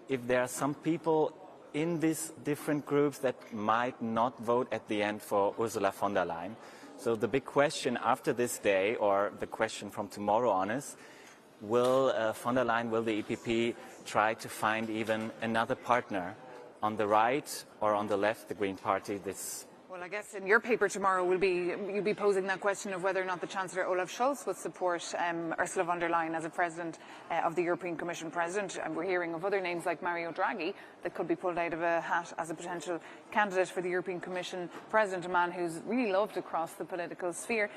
if there are some people in these different groups that might not vote at the end for Ursula von der Leyen. So the big question after this day, or the question from tomorrow on, is will von der Leyen, will the EPP try to find even another partner on the right or on the left, the Green Party? Well, I guess in your paper tomorrow you'll be posing that question of whether or not the Chancellor Olaf Scholz would support Ursula von der Leyen as a president of the European Commission president. And we're hearing of other names like Mario Draghi that could be pulled out of a hat as a potential candidate for the European Commission president, a man who's really loved across the political sphere.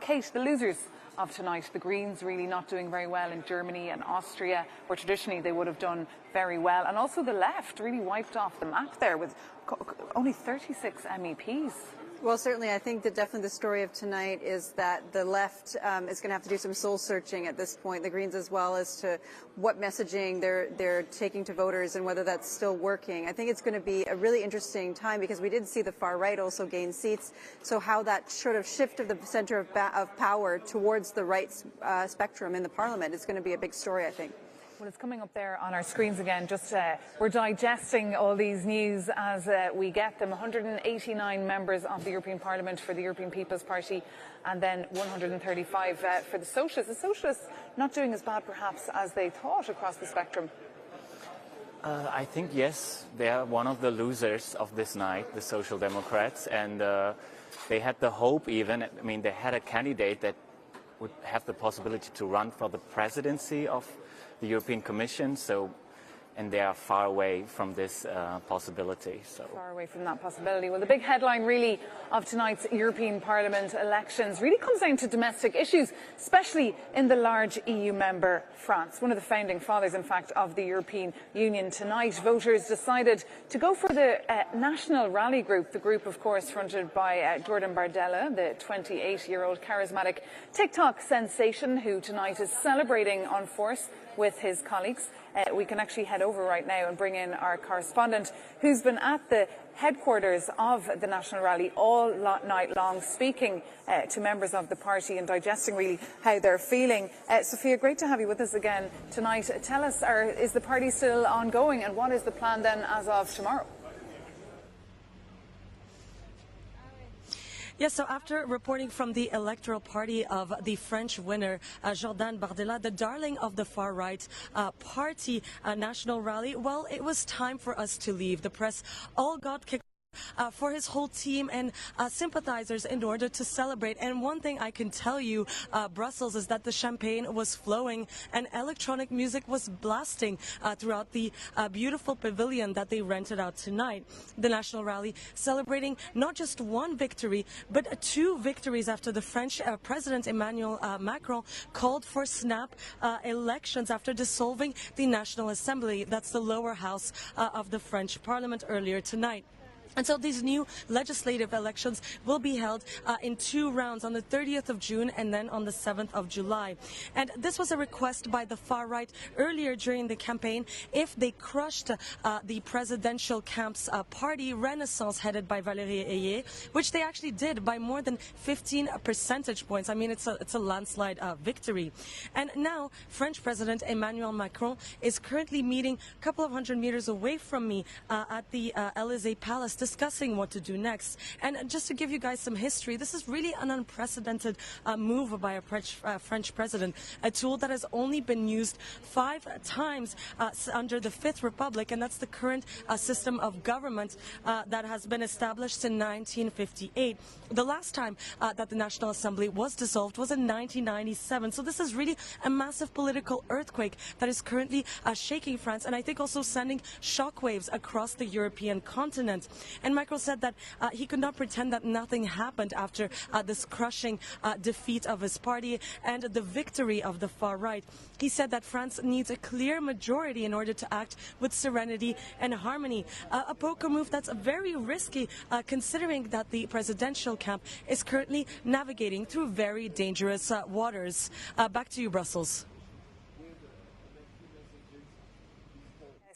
Kate, the losers of tonight, the Greens really not doing very well in Germany and Austria, where traditionally they would have done very well, and also the left really wiped off the map there with only 36 MEPs. Well, certainly, I think that definitely the story of tonight is that the left is going to have to do some soul searching at this point, the Greens as well, as to what messaging they're taking to voters and whether that's still working. I think it's going to be a really interesting time because we did see the far right also gain seats. So how that sort of shift of the center of power towards the right spectrum in the parliament is going to be a big story, I think. Well, it's coming up there on our screens again. Just we're digesting all these news as we get them. 189 members of the European Parliament for the European People's Party, and then 135 for the Socialists. The Socialists not doing as bad, perhaps, as they thought across the spectrum. I think, yes, they are one of the losers of this night, the Social Democrats, and they had the hope even, I mean, they had a candidate that would have the possibility to run for the presidency of the European Commission, and they are far away from this possibility. Far away from that possibility. Well, the big headline really of tonight's European Parliament elections really comes down to domestic issues, especially in the large EU member France, one of the founding fathers, in fact, of the European Union. Tonight, voters decided to go for the National Rally Group, the group, of course, fronted by Jordan Bardella, the 28-year-old charismatic TikTok sensation who tonight is celebrating on force with his colleagues. We can actually head over right now and bring in our correspondent who's been at the headquarters of the National Rally all night long, speaking to members of the party and digesting really how they're feeling. Sophia, great to have you with us again tonight. Tell us, is the party still ongoing, and what is the plan then as of tomorrow? Yes, so after reporting from the electoral party of the French winner, Jordan Bardella, the darling of the far-right party National Rally, well, it was time for us to leave. The press all got kicked for his whole team and sympathizers in order to celebrate. And one thing I can tell you, Brussels, is that the champagne was flowing and electronic music was blasting throughout the beautiful pavilion that they rented out tonight. The National Rally celebrating not just one victory, but two victories after the French President Emmanuel Macron called for snap elections after dissolving the National Assembly. That's the lower house of the French Parliament earlier tonight. And so these new legislative elections will be held in two rounds, on the 30th of June and then on the 7th of July. And this was a request by the far right earlier during the campaign. If they crushed the presidential camp's party, Renaissance, headed by Valérie Ayé, which they actually did by more than 15 percentage points. I mean, it's a landslide victory. And now French President Emmanuel Macron is currently meeting a couple of hundred meters away from me at the Élysée Palace, discussing what to do next. And just to give you guys some history, this is really an unprecedented move by a French president, a tool that has only been used 5 times under the 5th Republic, and that's the current system of government that has been established in 1958. The last time that the National Assembly was dissolved was in 1997. So this is really a massive political earthquake that is currently shaking France, and I think also sending shockwaves across the European continent. And Macron said that he could not pretend that nothing happened after this crushing defeat of his party and the victory of the far right. He said that France needs a clear majority in order to act with serenity and harmony. A poker move that's very risky, considering that the presidential camp is currently navigating through very dangerous waters. Back to you, Brussels.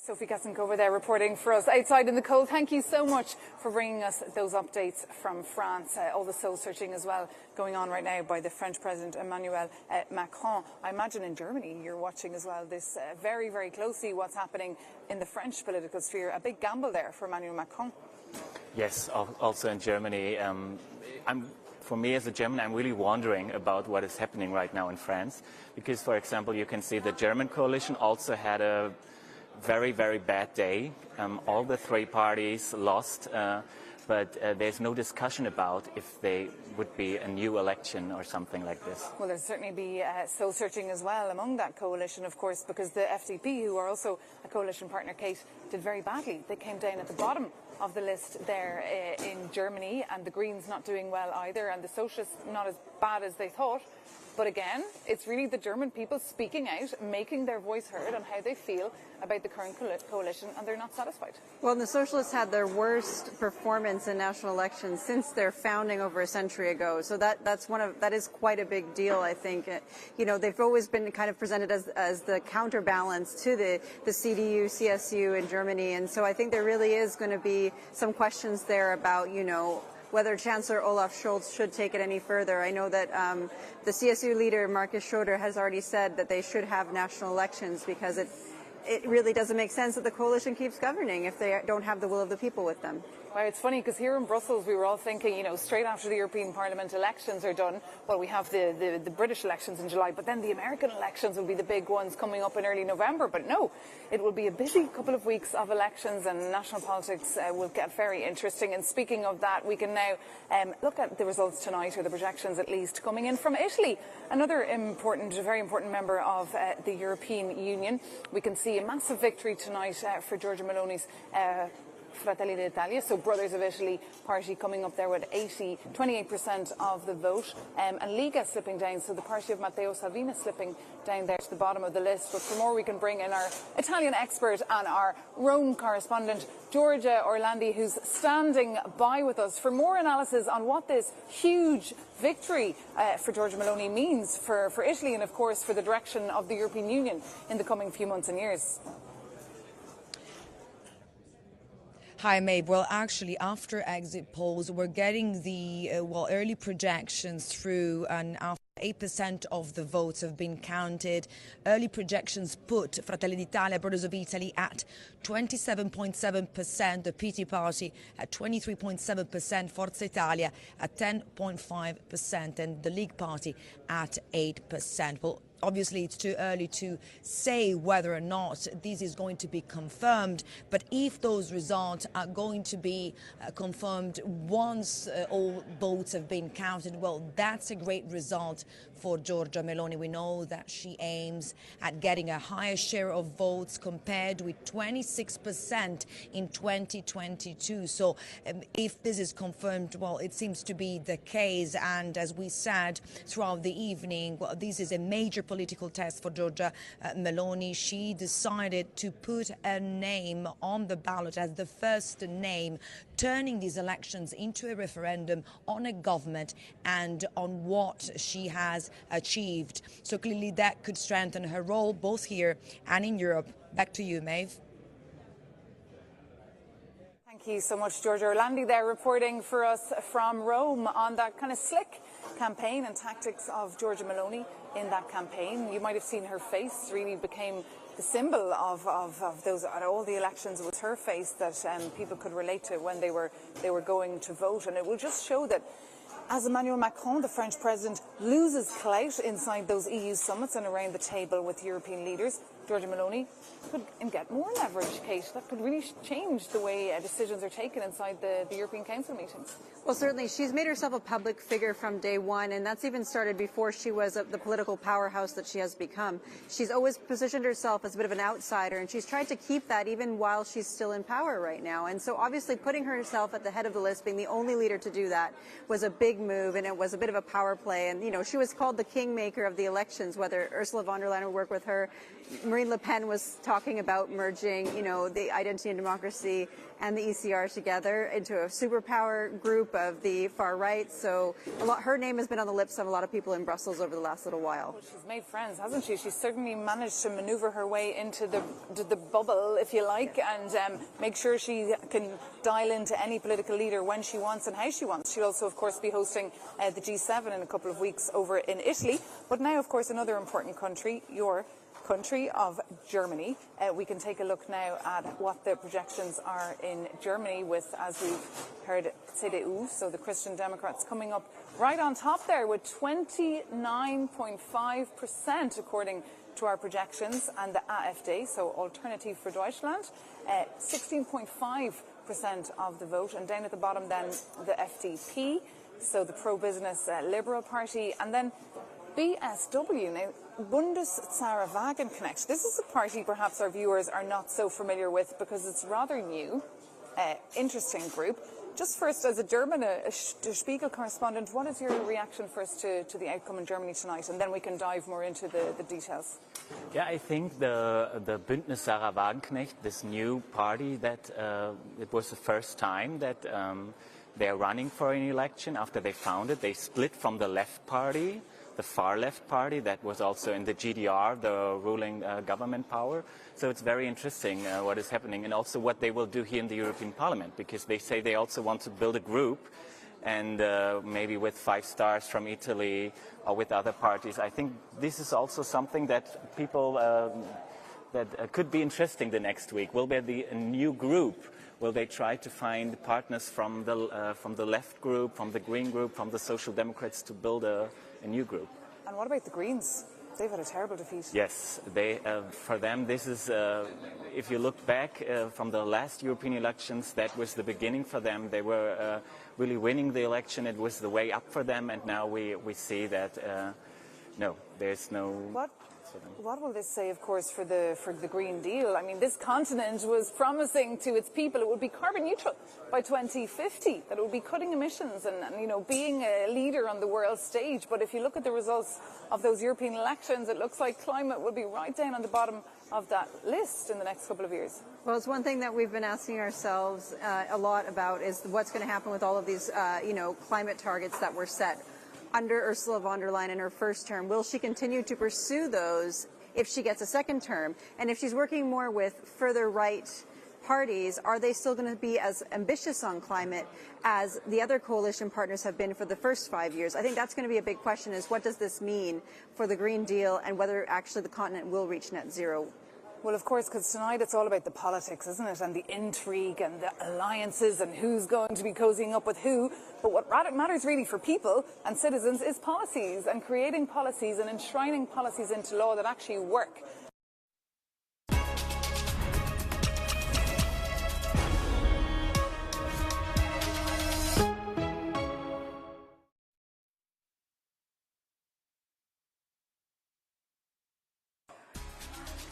Sophie Kassenkova there reporting for us outside in the cold. Thank you so much for bringing us those updates from France. All the soul searching as well going on right now by the French President Emmanuel Macron. I imagine in Germany you're watching as well this very, very closely what's happening in the French political sphere. A big gamble there for Emmanuel Macron. Yes, also in Germany. For me as a German, I'm really wondering about what is happening right now in France. Because, for example, you can see the German coalition also had a very, very bad day. All the three parties lost, but there's no discussion about if there would be a new election or something like this. Well, there'll certainly be soul searching as well among that coalition, of course, because the FDP, who are also a coalition partner, Kate, did very badly. They came down at the bottom of the list there in Germany, and the Greens not doing well either, and the Socialists not as bad as they thought. But again, it's really the German people speaking out, making their voice heard on how they feel about the current coalition, and they're not satisfied. Well, and the Socialists had their worst performance in national elections since their founding over a century ago. So that is quite a big deal, I think. You know, they've always been kind of presented as the counterbalance to the CDU, CSU in Germany, and so I think there really is going to be some questions there about, you know, whether Chancellor Olaf Scholz should take it any further. I know that the CSU leader, Markus Schroeder, has already said that they should have national elections because it really doesn't make sense that the coalition keeps governing if they don't have the will of the people with them. Well, it's funny because here in Brussels we were all thinking, you know, straight after the European Parliament elections are done, well, we have the British elections in July, but then the American elections will be the big ones coming up in early November. But no, it will be a busy couple of weeks of elections, and national politics will get very interesting. And speaking of that, we can now look at the results tonight, or the projections at least, coming in from Italy, another very important member of the European Union. We can see a massive victory tonight for Giorgia Meloni's Fratelli d'Italia, so Brothers of Italy party coming up there with 28% of the vote, and Liga slipping down, so the party of Matteo Salvini slipping down there to the bottom of the list. But for more, we can bring in our Italian expert and our Rome correspondent, Giorgia Orlandi, who's standing by with us for more analysis on what this huge victory for Giorgia Meloni means for Italy, and of course for the direction of the European Union in the coming few months and years. Hi, Maeve. Well, actually, after exit polls, we're getting the early projections through, and after 8% of the votes have been counted. Early projections put Fratelli d'Italia, Brothers of Italy, at 27.7%, the PT Party at 23.7%, Forza Italia at 10.5%, and the League Party at 8%. Well, obviously, it's too early to say whether or not this is going to be confirmed, but if those results are going to be confirmed once all votes have been counted, well, that's a great result for Giorgia Meloni. We know that she aims at getting a higher share of votes compared with 26% in 2022. So if this is confirmed, well, it seems to be the case. And as we said throughout the evening, well, this is a major political test for Giorgia Meloni. She decided to put a name on the ballot as the first name, turning these elections into a referendum on a government and on what she has achieved. So clearly that could strengthen her role both here and in Europe. Back to you, Maeve. Thank you so much, Giorgia Orlandi there reporting for us from Rome on that kind of slick campaign and tactics of Giorgia Meloni in that campaign. You might have seen her face really became the symbol of those at all the elections. It was her face that people could relate to when they were going to vote, and it will just show that as Emmanuel Macron, the French president, loses clout inside those EU summits and around the table with European leaders, Giorgia Meloni could get more leverage, Kate. That could really change the way decisions are taken inside the European Council meetings. Well, certainly, she's made herself a public figure from day one, and that's even started before she was the political powerhouse that she has become. She's always positioned herself as a bit of an outsider, and she's tried to keep that even while she's still in power right now. And so obviously putting herself at the head of the list, being the only leader to do that, was a big move, and it was a bit of a power play. And, you know, she was called the kingmaker of the elections, whether Ursula von der Leyen would work with her. Marine Le Pen was talking about merging, you know, the Identity and Democracy and the ECR together into a superpower group of the far right. So her name has been on the lips of a lot of people in Brussels over the last little while. Well, she's made friends, hasn't she? She's certainly managed to maneuver her way into the bubble, if you like, and make sure she can dial into any political leader when she wants and how she wants. She'll also, of course, be hosting the G7 in a couple of weeks over in Italy. But now, of course, another important country, your country of Germany. We can take a look now at what the projections are in Germany with, as we've heard, CDU, so the Christian Democrats, coming up right on top there with 29.5% according to our projections, and the AfD, so Alternative for Deutschland, 16.5% of the vote, and down at the bottom then the FDP, so the pro-business Liberal Party, and then BSW, now Bundeswagenknecht. This is a party perhaps our viewers are not so familiar with because it's rather new, interesting group. Just first, as a German, a Spiegel correspondent, what is your reaction first to the outcome in Germany tonight? And then we can dive more into the details. Yeah, I think the Bündnis Sarah Wagenknecht, this new party, that it was the first time that they're running for an election. After they founded, they split from the left party, the far left party that was also in the GDR, the ruling government power. So it's very interesting what is happening, and also what they will do here in the European Parliament, because they say they also want to build a group, and maybe with 5 stars from Italy or with other parties. I think this is also something that people that could be interesting the next week. Will there be a new group? Will they try to find partners from the left group, from the Green group, from the Social Democrats to build a new group? And what about the Greens? They've had a terrible defeat. Yes, for them this is, if you look back from the last European elections, that was the beginning for them. They were really winning the election. It was the way up for them, and now we see that no, there's no... What will this say, of course, for the Green Deal? I mean, this continent was promising to its people it would be carbon neutral by 2050, that it would be cutting emissions and you know, being a leader on the world stage. But if you look at the results of those European elections, it looks like climate will be right down on the bottom of that list in the next couple of years. Well, it's one thing that we've been asking ourselves a lot about is what's going to happen with all of these, climate targets that were set under Ursula von der Leyen in her first term. Will she continue to pursue those if she gets a second term? And if she's working more with further right parties, are they still going to be as ambitious on climate as the other coalition partners have been for the first 5 years? I think that's going to be a big question, is what does this mean for the Green Deal and whether actually the continent will reach net zero? Well, of course, because tonight it's all about the politics, isn't it? And the intrigue and the alliances and who's going to be cozying up with who. But what matters really for people and citizens is policies, and creating policies and enshrining policies into law that actually work.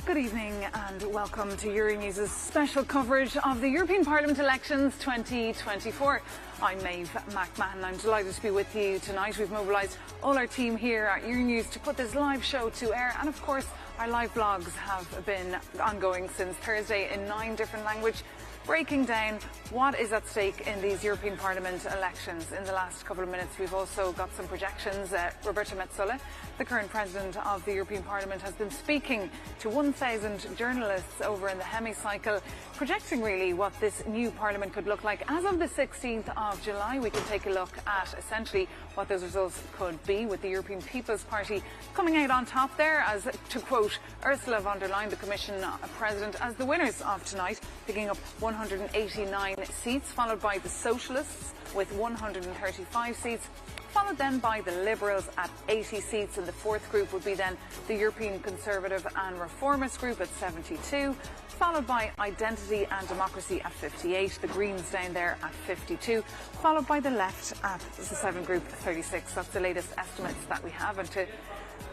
Good evening and welcome to Euronews' special coverage of the European Parliament elections 2024. I'm Maeve McMahon. I'm delighted to be with you tonight. We've mobilised all our team here at Euronews to put this live show to air, and of course our live blogs have been ongoing since Thursday in 9 different languages, breaking down what is at stake in these European Parliament elections. In the last couple of minutes we've also got some projections. Roberta Metsola, the current President of the European Parliament, has been speaking to 1,000 journalists over in the hemicycle, projecting really what this new Parliament could look like. As of the 16th of July, we can take a look at essentially what those results could be, with the European People's Party coming out on top there, as to quote Ursula von der Leyen, the Commission President, as the winners of tonight, picking up 189 seats, followed by the Socialists with 135 seats, followed then by the Liberals at 80 seats, and the fourth group would be then the European Conservative and Reformist group at 72, followed by Identity and Democracy at 58, the Greens down there at 52, followed by the Left at the 7 group 36. That's the latest estimates that we have. And to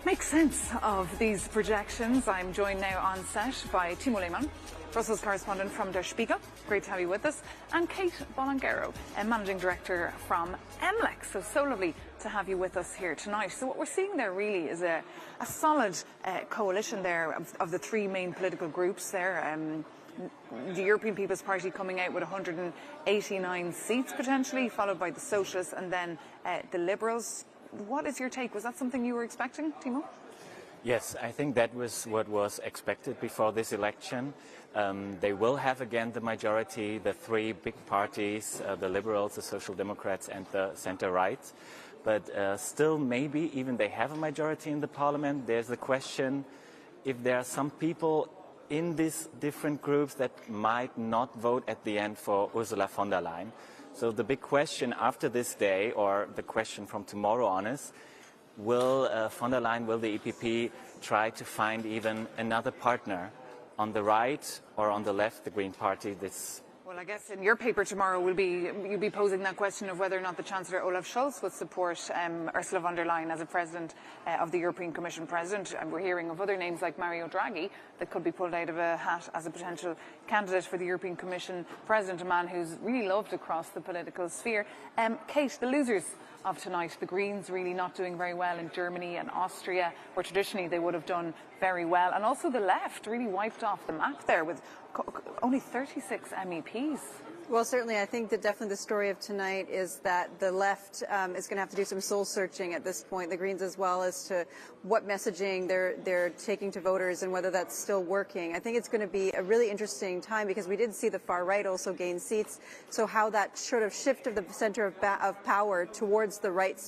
make sense of these projections, I'm joined now on set by Timo Lehmann, Brussels correspondent from Der Spiegel. Great to have you with us. And Kate Bolangero, a managing director from MLEX. So lovely to have you with us here tonight. So what we're seeing there really is a solid coalition there of the three main political groups there. The European People's Party coming out with 189 seats potentially, followed by the Socialists and then the Liberals. What is your take? Was that something you were expecting, Timo? Yes, I think that was what was expected before this election. They will have again the majority, the three big parties, the Liberals, the Social Democrats and the centre-right. But still, maybe even they have a majority in the parliament. There's the question if there are some people in these different groups that might not vote at the end for Ursula von der Leyen. So the big question after this day, or the question from tomorrow on, is will von der Leyen, will the EPP try to find even another partner on the right or on the left, the Green Party? Well, I guess in your paper tomorrow you'll be posing that question of whether or not the Chancellor Olaf Scholz would support Ursula von der Leyen as a president of the European Commission president. And we're hearing of other names like Mario Draghi that could be pulled out of a hat as a potential candidate for the European Commission president, a man who's really loved across the political sphere. Kate, the losers of tonight, the Greens really not doing very well in Germany and Austria, where traditionally they would have done very well, and also the left really wiped off the map there with only 36 MEPs. Well, certainly, I think that definitely the story of tonight is that the left is going to have to do some soul searching at this point, the Greens as well, as to what messaging they're taking to voters and whether that's still working. I think it's going to be a really interesting time because we did see the far right also gain seats. So how that sort of shift of the center of power towards the right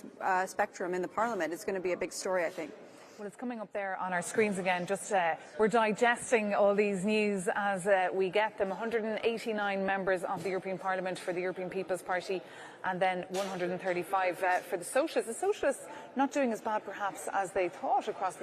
spectrum in the parliament is going to be a big story, I think. Well, it's coming up there on our screens again. Just we're digesting all these news as we get them. 189 members of the European Parliament for the European People's Party, and then 135 for the Socialists. The Socialists not doing as bad perhaps as they thought across the